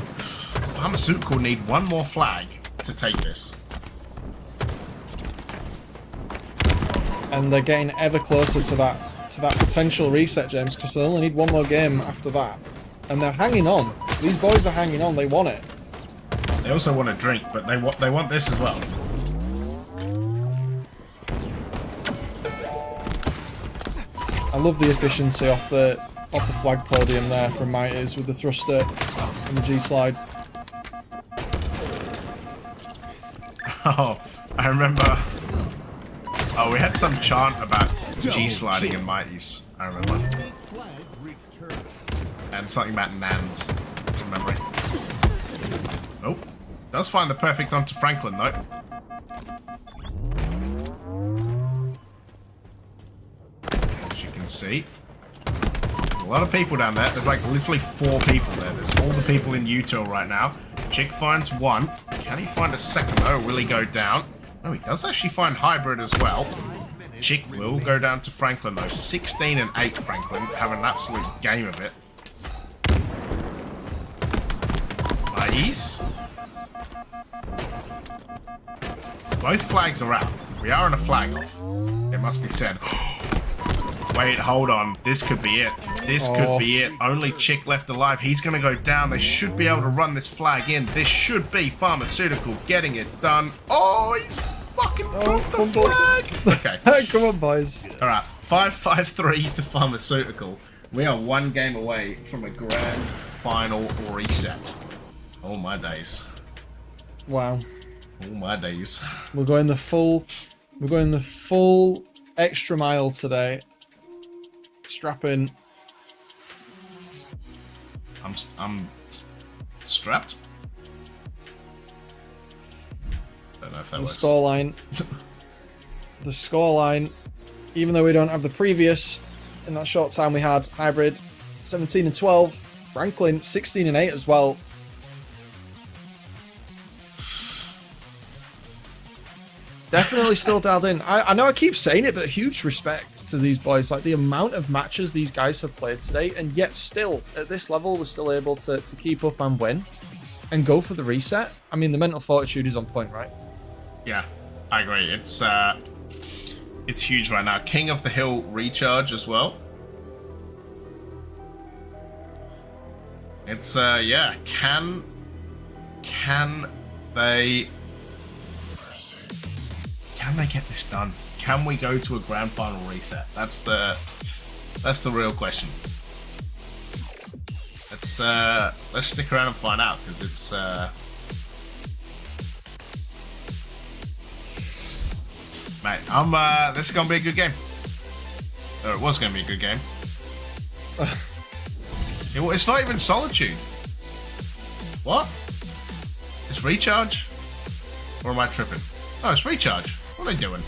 Pharmaceutical need 1 more flag to take this. And they're getting ever closer to that potential reset, James, because they only need 1 more game after that. And they're hanging on. These boys are hanging on, they want it. They also want a drink, but they want this as well. love the efficiency off the flag podium there from Mighties with the thruster and the G slide. Oh, I remember. Oh, we had some chant about G sliding in Mighties. I remember. Flag returned. And something about Nans from memory. Oh, does find the perfect onto Franklin though. As you can see, there's a lot of people down there. There's like literally 4 people there. There's all the people in Utah right now. Chick finds one. Can he find a second though? Will he go down? No, he does actually find Hybrid as well. Chick will go down to Franklin though. 16 and 8 Franklin. Having an absolute game of it. Nice. Both flags are out. We are on a flag off. It must be said. Wait, hold on. This could be it. This could be it. Only Chick left alive. He's going to go down. They should be able to run this flag in. This should be Pharmaceutical getting it done. Oh, he's fucking dropped the flag. Okay. Come on, boys. All right. 5-5-3 to Pharmaceutical. We are 1 game away from a grand final reset. Oh, my days. Wow. Oh, my days. We're going the full extra mile today. Strap in. I'm strapped. Don't know if that The works. scoreline, even though we don't have the previous, in that short time we had Hybrid 17 and 12, Franklin 16 and 8 as well. Definitely still dialed in. I know I keep saying it, but huge respect to these boys. Like the amount of matches these guys have played today, and yet still, at this level, we're still able to keep up and win and go for the reset. I mean, the mental fortitude is on point, right? Yeah, I agree. It's huge right now. King of the Hill recharge as well. It's yeah. Can they get this done? Can we go to a grand final reset? That's the real question. Let's stick around and find out, because it's mate, this is gonna be a good game. Or it was gonna be a good game. It's not even Solitude. What? It's recharge? Or am I tripping? Oh, it's recharge. What are they doing?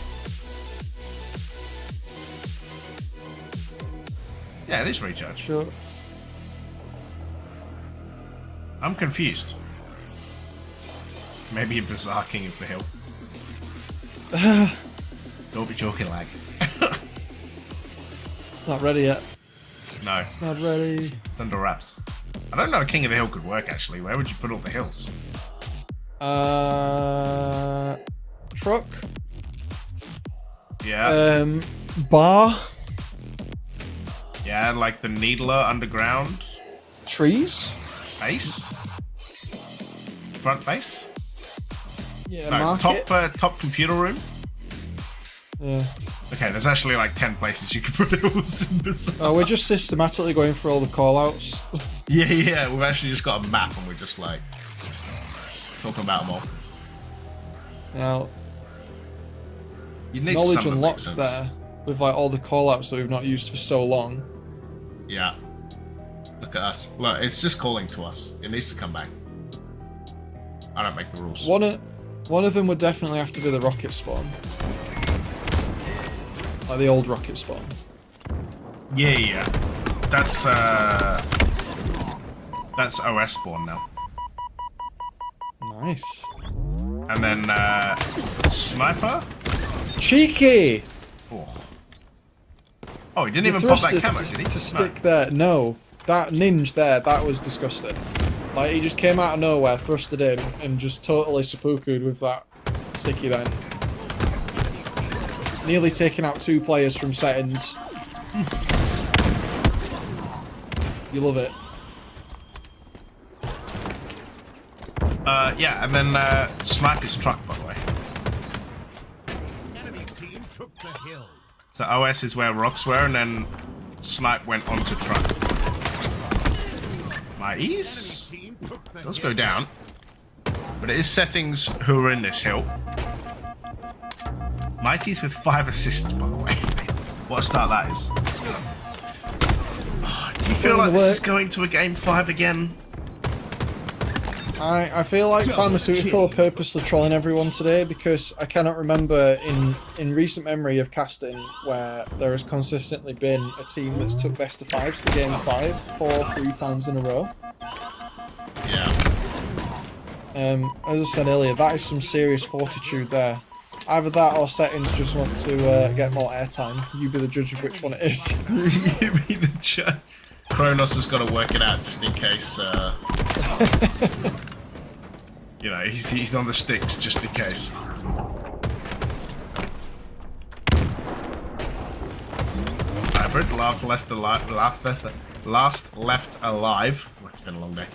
Yeah, it is recharge. Sure. I'm confused. Maybe a bizarre King of the Hill. Don't be joking, lag. It's not ready yet. No. It's not ready. It's under wraps. I don't know if King of the Hill could work, actually. Where would you put all the hills? Truck. Yeah. Bar. Yeah, like the Needler underground. Trees. Base. Front base. Yeah, No, market. top computer room. Yeah. Okay, there's actually like 10 places you could put hills in Bizarre. Oh, we're just systematically going through all the callouts. Yeah, we've actually just got a map and we're just like talking about them all. Now, You need knowledge some that make unlocks sense. there with like all the callouts that we've not used for so long. Yeah. Look at us. Look, it's just calling to us. It needs to come back. I don't make the rules. One of them would definitely have to be the rocket spawn. Like the old rocket spawn. Yeah. That's OS spawn now. Nice. And then sniper. Cheeky! Oh, he didn't You even pop that thrusted camo, did he? to stick there. No. That ninja there, that was disgusting. Like, he just came out of nowhere, thrusted in, and just totally seppuku'd with that sticky then. Nearly taking out 2 players from settings. You love it. Yeah, and then sniper's truck, by the way. Enemy team took the hill. So OS is where rocks were, and then Snipe went on to truck. Mighties does go down, but it is Settings who are in this hill. Mighties with 5 assists, by the way. What a start that is. Do you feel like this is going to a game 5 again? I feel like Pharmaceutical are purposely trolling everyone today because I cannot remember in recent memory of casting where there has consistently been a team that's took best of 5s to game 5 3 times in a row. Yeah. As I said earlier, that is some serious fortitude there. Either that or Settings just want to get more airtime. You be the judge of which one it is. You be the judge. Kronos has got to work it out just in case. You know, he's on the sticks just in case. Hybrid, last left alive. Oh, it's been a long day.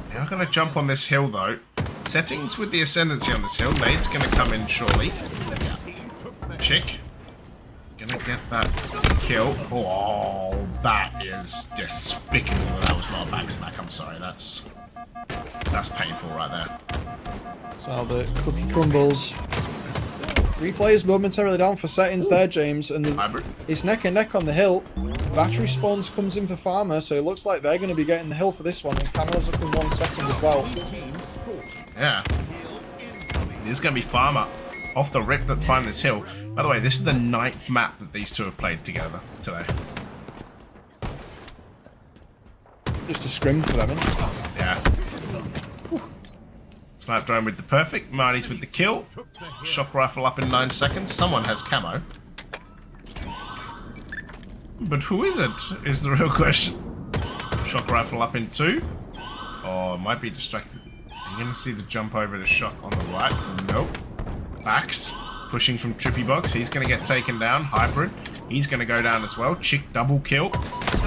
They're not going to jump on this hill though. Settings with the ascendancy on this hill. Nade's going to come in shortly. Chick. Gonna get that kill. Oh, that is despicable. That was not a back smack. I'm sorry. That's painful right there. So the cookie crumbles. Replay is momentarily down for Settings there, James, and it's neck and neck on the hill. Battery Spawns comes in for Farmer, so it looks like they're going to be getting the hill for this one, and Camo's up in 1 second as well. Yeah. It is going to be Farmer off the rip that find this hill. By the way, this is the 9th map that these two have played together today. Just a scrim for them, isn't it? Yeah. Snipe drone with the perfect. Marty's with the kill. Shock rifle up in 9 seconds. Someone has camo. But who is it? Is the real question. Shock rifle up in 2. Oh, might be distracted. You're going to see the jump over to Shock on the right. Nope. Backs. Pushing from Trippy Box. He's going to get taken down. Hybrid. He's going to go down as well. Chick double kill.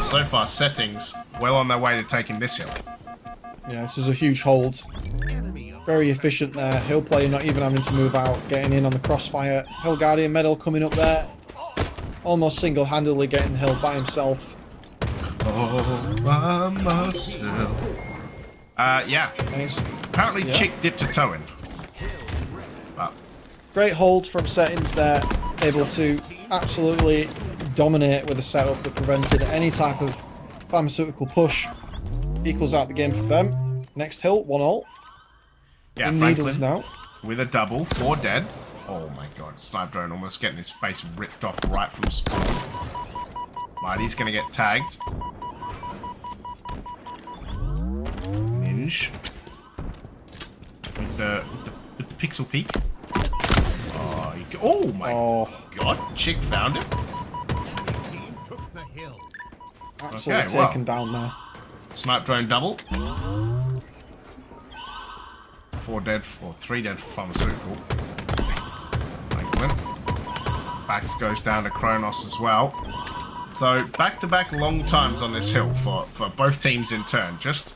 So far, Settings well on their way to taking this hill. Yeah, this is a huge hold. Very efficient there. Hill player not even having to move out. Getting in on the crossfire. Hill Guardian medal coming up there. Almost single-handedly getting the hill by himself. Oh, by myself. Yeah. Apparently yeah. Chick dipped a toe in. But great hold from Settings there. Able to absolutely dominate with a setup that prevented any type of pharmaceutical push. Equals out the game for them. Next hill, 1-0. yeah, In Franklin needles now. with a double, 4 dead. Oh my god, Snipe drone almost getting his face ripped off right from spawn. Mighty's gonna get tagged. Ninja. With the pixel peak. Oh my god, Chick found him. Absolutely Okay, well. taken down there. Snipe drone double. 4 dead, or 3 dead for pharmaceutical. Franklin. Bax goes down to Kronos as well. So back-to-back long times on this hill for both teams in turn. Just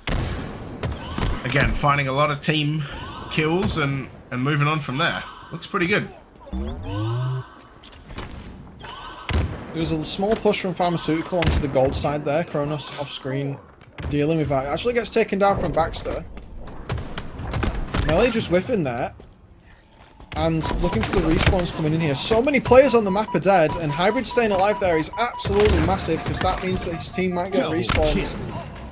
again finding a lot of team kills and moving on from there. Looks pretty good. There was a small push from Pharmaceutical onto the gold side there. Kronos off screen dealing with that. Actually gets taken down from Baxter. Melee just whiffing there. And looking for the respawns coming in here. So many players on the map are dead, and Hybrid staying alive there is absolutely massive because that means that his team might get respawns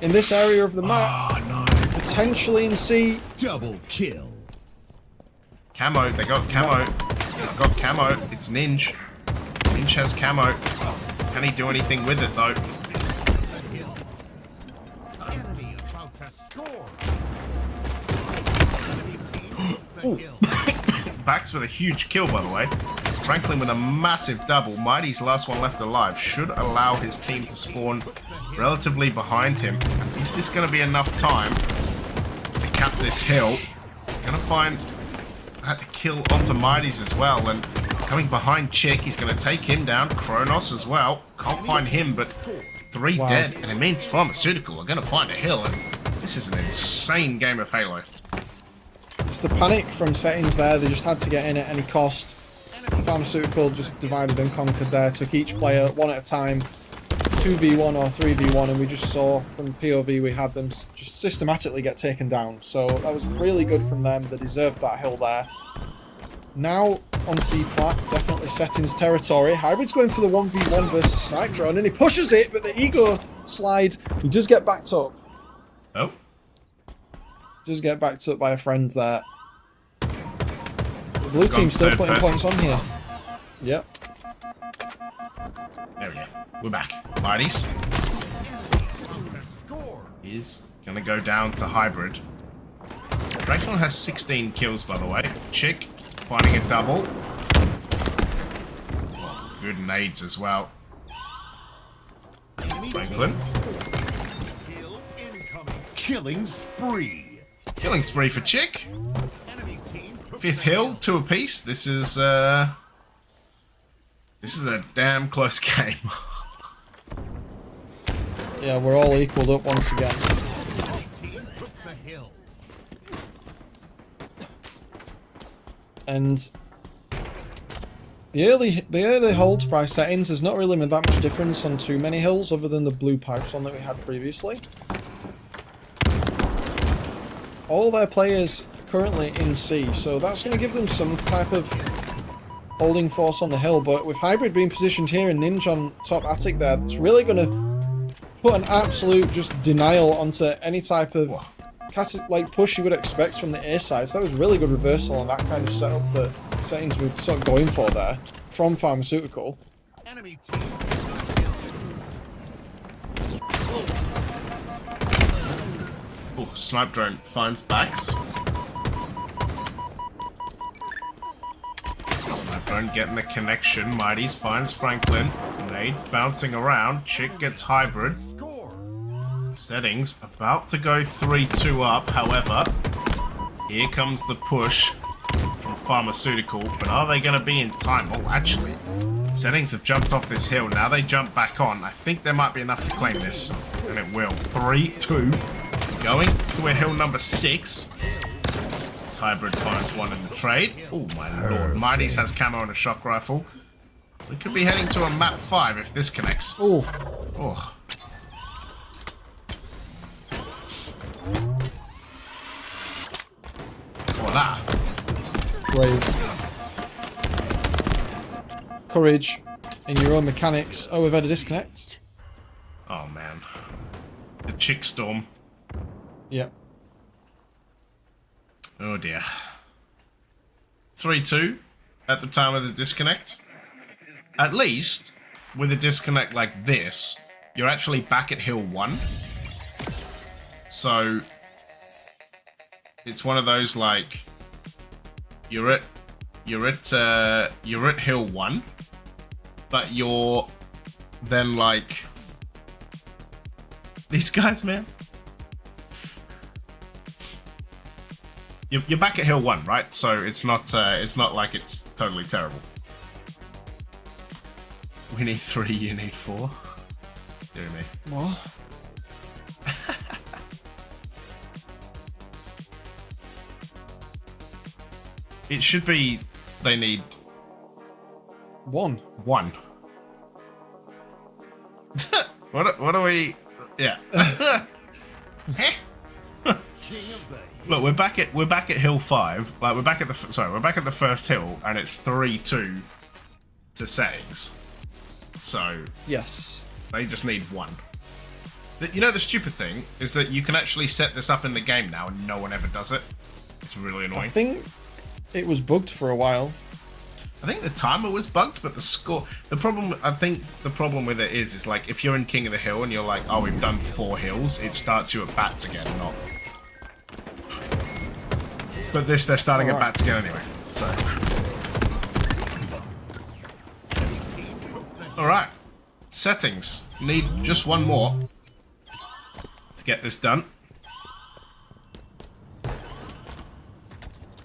in this area of the map. Oh no. Potentially in C. Double kill. Camo, they got camo. They got camo. It's Ninja. Ninja has camo. Can he do anything with it though? Enemy about to score. Bax with a huge kill, by the way. Franklin with a massive double. Mighty's last one left alive should allow his team to spawn relatively behind him. Is this going to be enough time to cap this hill? Gonna find that kill onto Mighty's as well, and coming behind Chick, he's going to take him down. Kronos as well. Can't find him, but 3 dead, and it means Pharmaceutical are going to find a hill, and this is an insane game of Halo. It's the panic from Settings there. They just had to get in at any cost. Pharmaceutical just divided and conquered there, took each player one at a time, 2v1 or 3v1, and we just saw from POV we had them just systematically get taken down. So that was really good from them. They deserved that hill there. Now on C-Plat, definitely Settings territory. Hybrid's going for the 1v1 versus Snipe Drone, and he pushes it, but the ego slide, he does get backed up. Oh. Does get backed up by a friend there. The blue team's still putting points on here. Yep. There we go. We're back. Mighties is gonna go down to Hybrid. Franklin has 16 kills, by the way. Chick finding a double. Oh, good nades as well. Franklin. Killing spree. Killing spree for Chick. 5th hill, 2 apiece. This is a damn close game. Yeah, we're all equaled up once again. And the early hold price settings has not really made that much difference on too many hills other than the blue pipes one that we had previously. All their players are currently in C, so that's going to give them some type of holding force on the hill, but with Hybrid being positioned here and Ninja on top attic there, it's really going to put an absolute just denial onto any type of like push you would expect from the A side. So that was really good reversal on that kind of setup, the settings we're sort of going for there from Pharmaceutical. Enemy team. Oh, Snipe Drone finds backs. Snipe Drone getting the connection. Mighties finds Franklin. Nades bouncing around. Chick gets Hybrid. Settings about to go 3-2 up. However, here comes the push from Pharmaceutical. But are they going to be in time? Oh, actually, Settings have jumped off this hill. Now they jump back on. I think there might be enough to claim this. And it will. 3-2. Going to a hill number 6. This Hybrid finds one in the trade. Oh my lord. Mighties has camo and a shock rifle. We could be heading to a map 5 if this connects. Oh. Oh. Voila. Brave. Courage in your own mechanics. Oh, we've had a disconnect. Oh man. The Chick Storm. Yep. Oh dear. 3-2 at the time of the disconnect. At least, with a disconnect like this, you're actually back at hill 1. So, it's one of those like, you're at hill 1, but you're then like, these guys, man. You're back at hill 1, right? So it's not like it's totally terrible. We need 3, you need 4. Dear me. What? It should be, they need 1. 1. What are we? Yeah. Look, we're back at hill 5. Like we're back at the first hill, and it's 3-2 to Settings. So Yes. they just need 1. You know the stupid thing is that you can actually set this up in the game now, and no one ever does it. It's really annoying. I think it was bugged for a while. I think the timer was bugged, but the score. I think the problem with it is like if you're in King of the Hill and you're like, oh, we've done 4 hills, it starts you at bats again, not. But this, they're starting at bats again anyway. So. All right. Settings need just 1 more to get this done.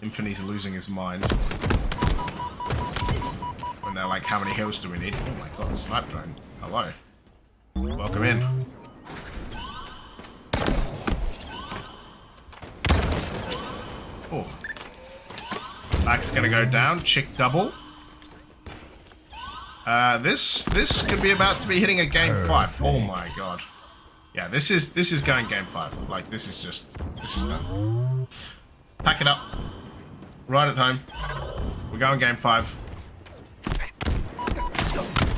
Infinite's losing his mind. And they're like, how many hills do we need? Oh my god, Snipe Drone. Hello. Welcome in. Oh. Back's gonna go down. Chick double. This could be about to be hitting a game 5. Oh my god. Yeah, this is going game 5. Like this is done. Pack it up. Right at home. We're going game 5.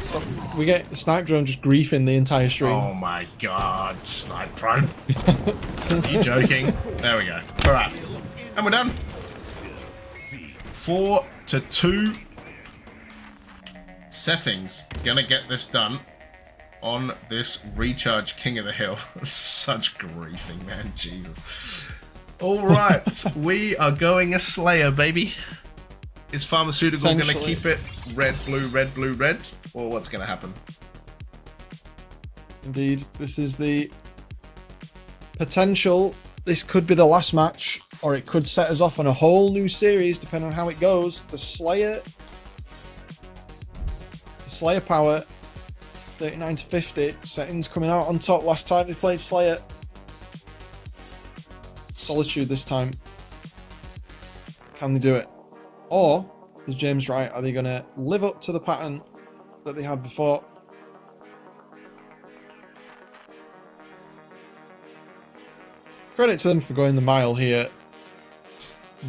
So we get the snipe drone just griefing the entire stream. Oh my god, snipe drone. Are you joking? There we go. Alright. And we're done. 4-2. Settings. Gonna get this done on this recharge King of the Hill. Such griefing, man. Jesus. Alright. We are going a Slayer, baby. Is Pharmaceutical gonna keep it red, blue, red, blue, red? Or what's gonna happen? Indeed, this is the potential. This could be the last match, or it could set us off on a whole new series, depending on how it goes. The Slayer power, 39-50. Settings coming out on top. Last time they played Slayer. Solitude this time. Can they do it? Or, is James right? Are they going to live up to the pattern that they had before? Credit to them for going the mile here.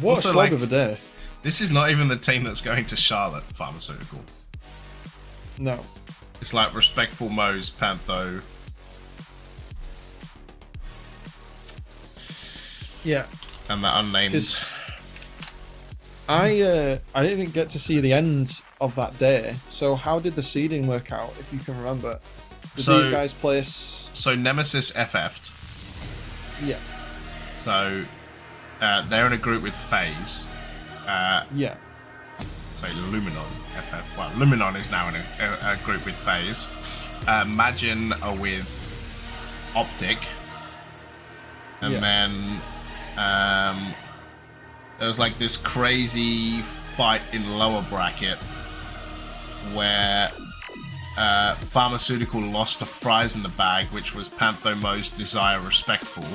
What Also, a slog of a day. This is not even the team that's going to Charlotte, Pharmaceutical. No. It's like Respectful Mo's, Pantho. Yeah. And the unnamed. I didn't get to see the end of that day. So how did the seeding work out, if you can remember? Did these guys place... So Nemesis FF'd. Yeah. So they're in a group with FaZe. Yeah. So Luminon FF. Well, Luminon is now in a group with FaZe. Magin are with Optic. And then there was like this crazy fight in lower bracket where Pharmaceutical lost to Fries in the Bag, which was Pantho Mo's Desire Respectful,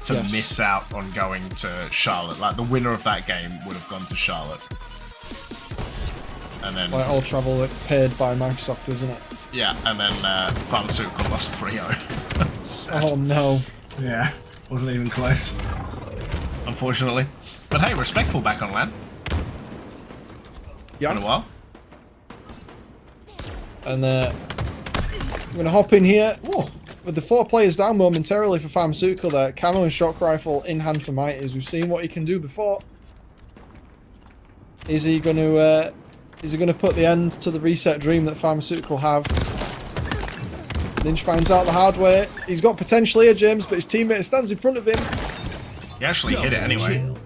to miss out on going to Charlotte. Like the winner of that game would have gone to Charlotte. And then Like all travel like, paid by Microsoft, isn't it? Yeah, and then Pharmaceutical lost 3-0. Oh no. Yeah, wasn't even close. Unfortunately. But hey, Respectful back on LAN. Yeah. Been a while. And I'm going to hop in here. Ooh. With the 4 players down momentarily for Pharmaceutical there. Camo and Shock Rifle in hand for Mighties. We've seen what he can do before. Is he going to put the end to the reset dream that Pharmaceutical have? Lynch finds out the hard way. He's got potential here, James, but his teammate stands in front of him. He actually hit it anyway.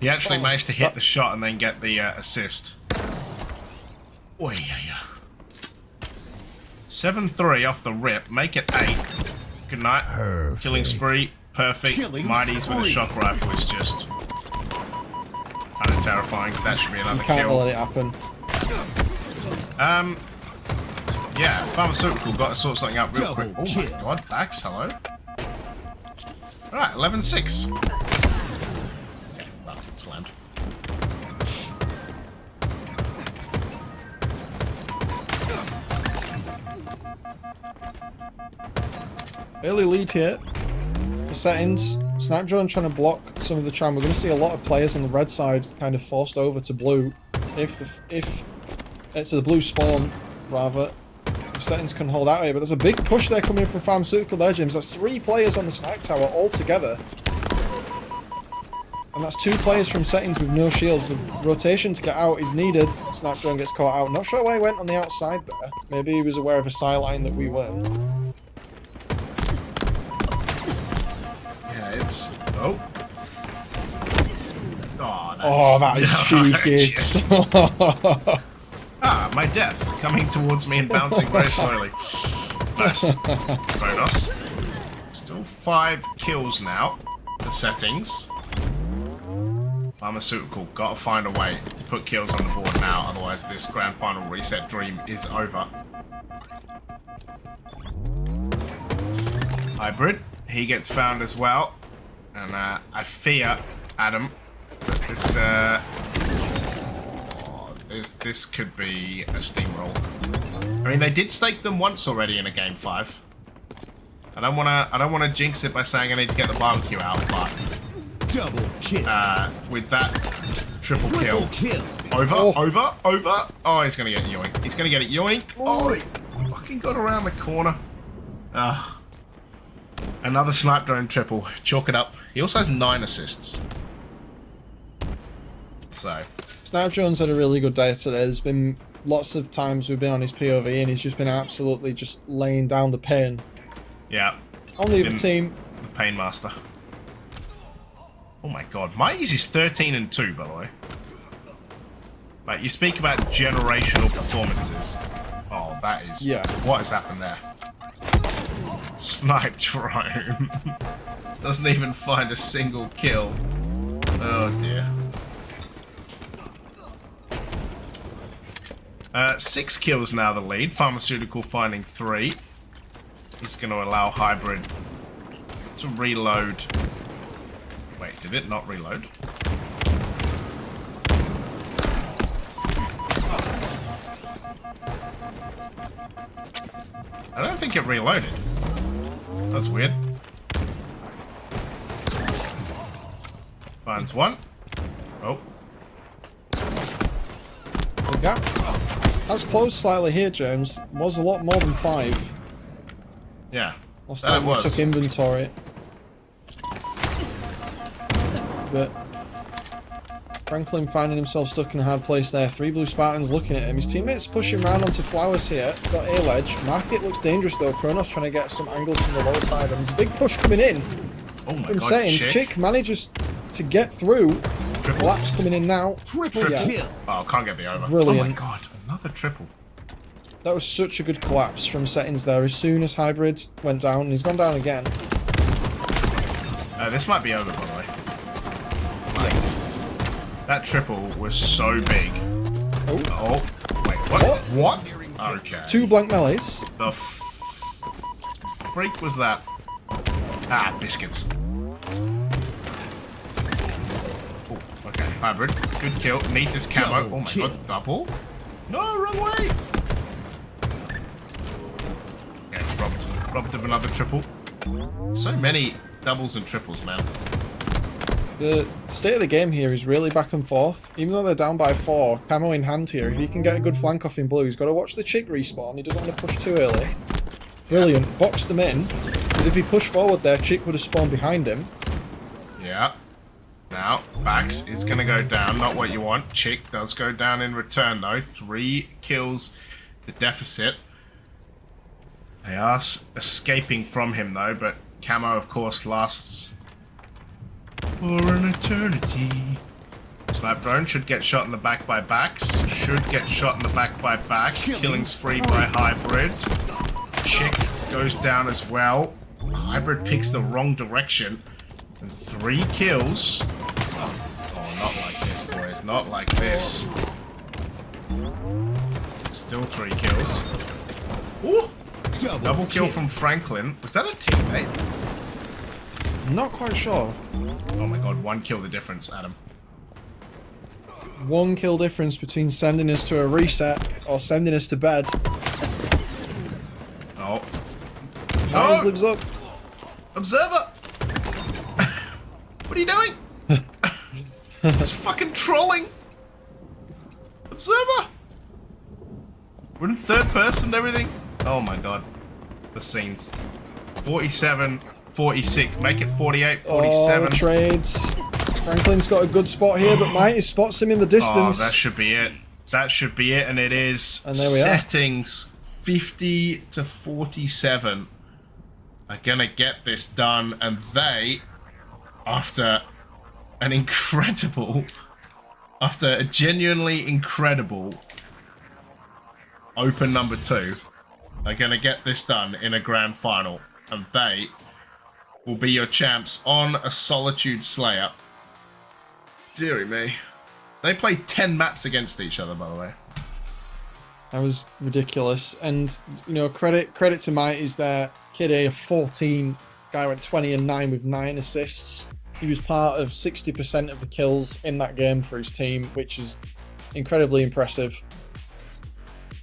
He actually managed to hit the shot and then get the assist. Oh, yeah. 7-3 off the rip. Make it 8. Good night. Perfect. Killing spree. Perfect. Mighties with a shock rifle is just kind of terrifying. That should be another kill. Can't let it happen. Yeah, Pharmaceutical got to sort something out real quick. Oh my god, Bax, hello. Alright, 11-6. Okay, well, slammed. Early lead here. The settings. Snipe drone trying to block some of the tram. We're going to see a lot of players on the red side kind of forced over to blue. To the blue spawn, rather. If settings can hold out here. But there's a big push there coming in from Pharmaceutical there, James. That's 3 players on the snipe tower all together. And that's 2 players from settings with no shields. The rotation to get out is needed. Snipe drone gets caught out. Not sure why he went on the outside there. Maybe he was aware of a sideline that we weren't. Yeah, it's... Oh. That is cheeky. My death coming towards me and bouncing very slowly. Nice. Very nice. Still 5 kills now for settings. Pharmaceutical, gotta find a way to put kills on the board now, otherwise this grand final reset dream is over. Hybrid, he gets found as well. And I fear, Adam, that This could be a steamroll. I mean, they did stake them once already in a game 5. I don't wanna jinx it by saying I need to get the barbecue out, but Double kill. with that triple kill. Over. Oh, he's gonna get yoinked. He's gonna get it yoinked. Oh, he fucking got around the corner. Another snipe drone triple. Chalk it up. He also has 9 assists. So. Snipe Jones had a really good day today. There's been lots of times we've been on his POV and he's just been absolutely just laying down the pain. Yeah. On the other team. The Pain Master. Oh my god. My easy is 13-2, by the way. Like, you speak about generational performances. Oh, that is... Yeah. What has happened there? Snipe drone. Doesn't even find a single kill. Oh dear. 6 kills now the lead. Pharmaceutical finding 3. He's going to allow Hybrid to reload. Wait, did it not reload? I don't think it reloaded. That's weird. Finds 1. Oh. The gap has closed slightly here, James. Was a lot more than 5. Yeah. Last That time we was. took inventory. But Franklin finding himself stuck in a hard place there. 3 blue Spartans looking at him. His teammates pushing around onto Flowers here. Got A-ledge. Market looks dangerous though. Kronos trying to get some angles from the lower side. And there's a big push coming in Oh my from god, Settings. Chick manages to get through. Triple. Collapse coming in now. Triple Yeah. kill. Oh, can't get the over. Brilliant. Oh my god, another triple. That was such a good collapse from Settings there. As soon as Hybrid went down, and he's gone down again. This might be over, by the way. Like, that triple was so big. Oh, wait, what? What? Okay. 2 blank melees. The freak was that? Ah, biscuits. Oh, okay, Hybrid. Good kill. Need this camo. Oh my god, double? No, wrong way! Okay, robbed of another triple. So many doubles and triples, man. The state of the game here is really back and forth. Even though they're down by 4, camo in hand here. If he can get a good flank off in blue, he's got to watch the Chick respawn. He doesn't want to push too early. Brilliant. Box them in. Because if he pushed forward there, Chick would have spawned behind him. Yeah. Now, Bax is going to go down. Not what you want. Chick does go down in return, though. 3 kills the deficit. They are escaping from him, though, but camo, of course, lasts for an eternity. Slap drone should get shot in the back by Bax. Should get shot in the back by Bax. Killing's free by Hybrid. Chick goes down as well. Hybrid picks the wrong direction. And 3 kills. Oh, not like this, boys. Not like this. Still 3 kills. Ooh! Double kill from Franklin. Was that a teammate? Not quite sure. Oh my god, 1 kill the difference, Adam. 1 kill difference between sending us to a reset or sending us to bed. Oh. Ours No! lives up. Observer! What are you doing? It's fucking trolling! Observer! We're in 3rd person and everything. Oh my god. The scenes. 47, 46. Make it 48, 47. Oh, the trades. Franklin's got a good spot here, but Mighty spots him in the distance. Oh, that should be it. That should be it, and it is. And there we are. Settings 50 to 47 are gonna get this done, and they, after a genuinely incredible open number 2, are gonna get this done in a grand final, and they will be your champs on a Solitude Slayer. Deary me. They played 10 maps against each other, by the way. That was ridiculous. And, you know, credit to Mighty's there. Kid A, 14. Guy went 20 and 9 with 9 assists. He was part of 60% of the kills in that game for his team, which is incredibly impressive.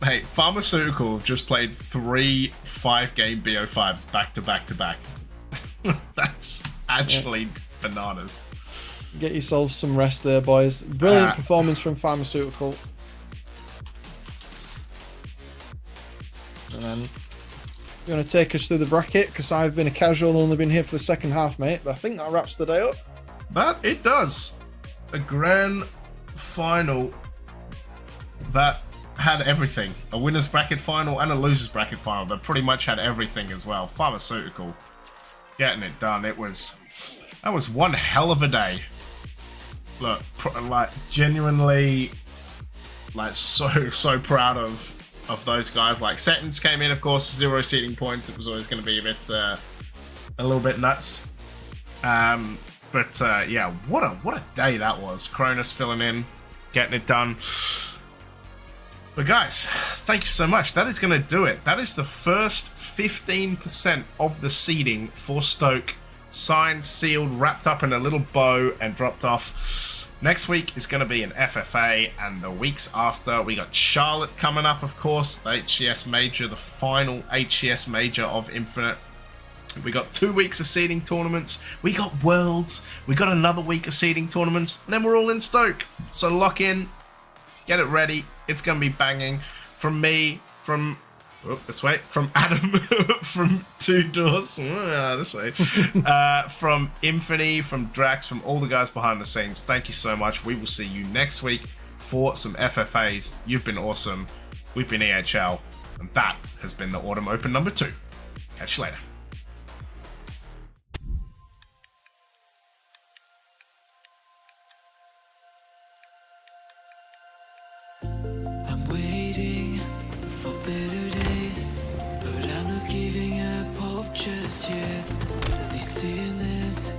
Hey, Pharmaceutical have just played 3 5-game BO5s back to back to back. That's actually bananas. Get yourselves some rest there, boys. Brilliant performance from Pharmaceutical. And then you're going to take us through the bracket, because I've been a casual and only been here for the second half, mate. But I think that wraps the day up. That it does. A grand final that had everything. A winner's bracket final and a loser's bracket final that pretty much had everything as well. Pharmaceutical getting it done. That was one hell of a day. Look, like genuinely, like so proud of those guys. Like Settings came in, of course, 0 seeding points. It was always going to be a little bit nuts. But yeah, what a day that was. Cronus filling in, getting it done. But guys, thank you so much. That is going to do it. That is the first 15% of the seeding for Stoke. Signed, sealed, wrapped up in a little bow and dropped off. Next week is going to be an FFA, and the weeks after we got Charlotte coming up, of course, the HCS Major, the final HCS Major of Infinite. We got 2 weeks of seeding tournaments. We got Worlds. We got another week of seeding tournaments. And then we're all in Stoke. So lock in. Get it ready. It's going to be banging. From me, from Adam, from Two Doors, this way, from Infinity, from Drax, from all the guys behind the scenes. Thank you so much. We will see you next week for some FFAs. You've been awesome. We've been EHL. And that has been the Autumn Open number 2. Catch you later. I'm waiting for better days, but I'm not giving up hope just yet. This stillness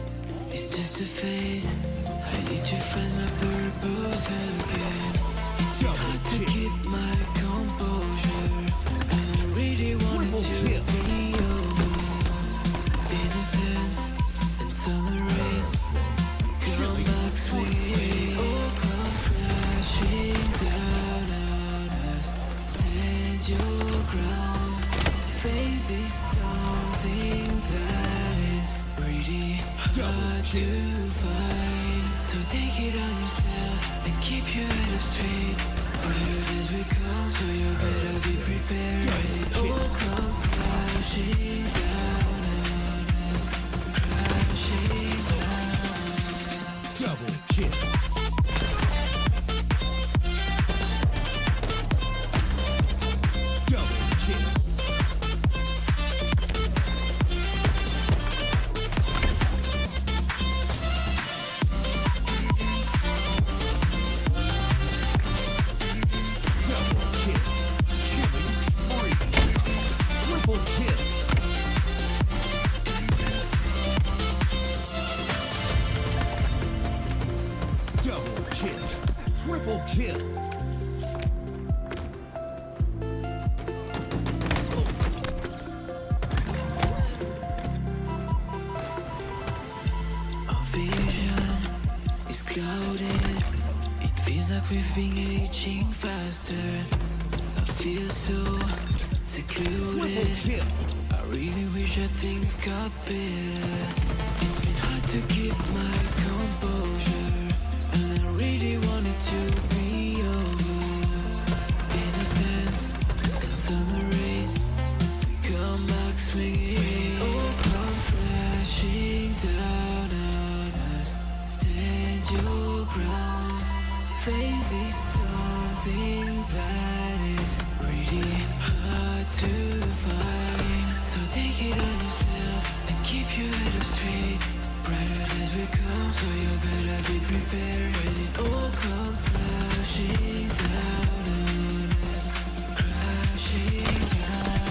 is just a phase. I need to find my purpose again. It's been hard to keep my composure, and I really wanted to be over. Innocence and summer rays, come back swinging, all comes crashing down on us. Stand your ground. Faith is something that is really hard to find. So take it on yourself and keep your head up straight. Brighter days will come, so you better be prepared. When it all comes crashing down on us, crashing down. Double kill. Double kill. Double kill. Killing spree. Triple kill. Double kill. Triple kill. Our vision is clouded. It feels like we've been aging faster. I feel so secluded. Triple kill. I really wish that things got better. It's been hard to keep my composure, and I really wanted to be over. Innocence and summer rays, we come back swinging. All comes crashing down on us. Stand your ground. Faith is something that is really hard to find. So take it on yourself and keep your head up straight. Brighter days will come, so you better be prepared. When it all comes crashing down on us, crashing down.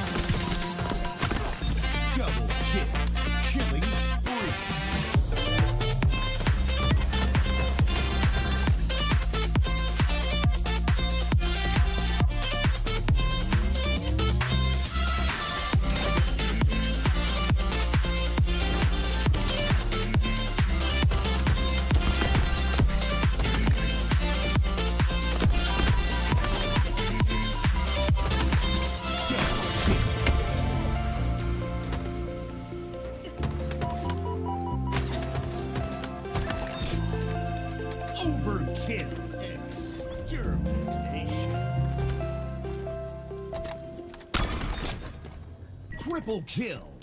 Double kill. Triple kill.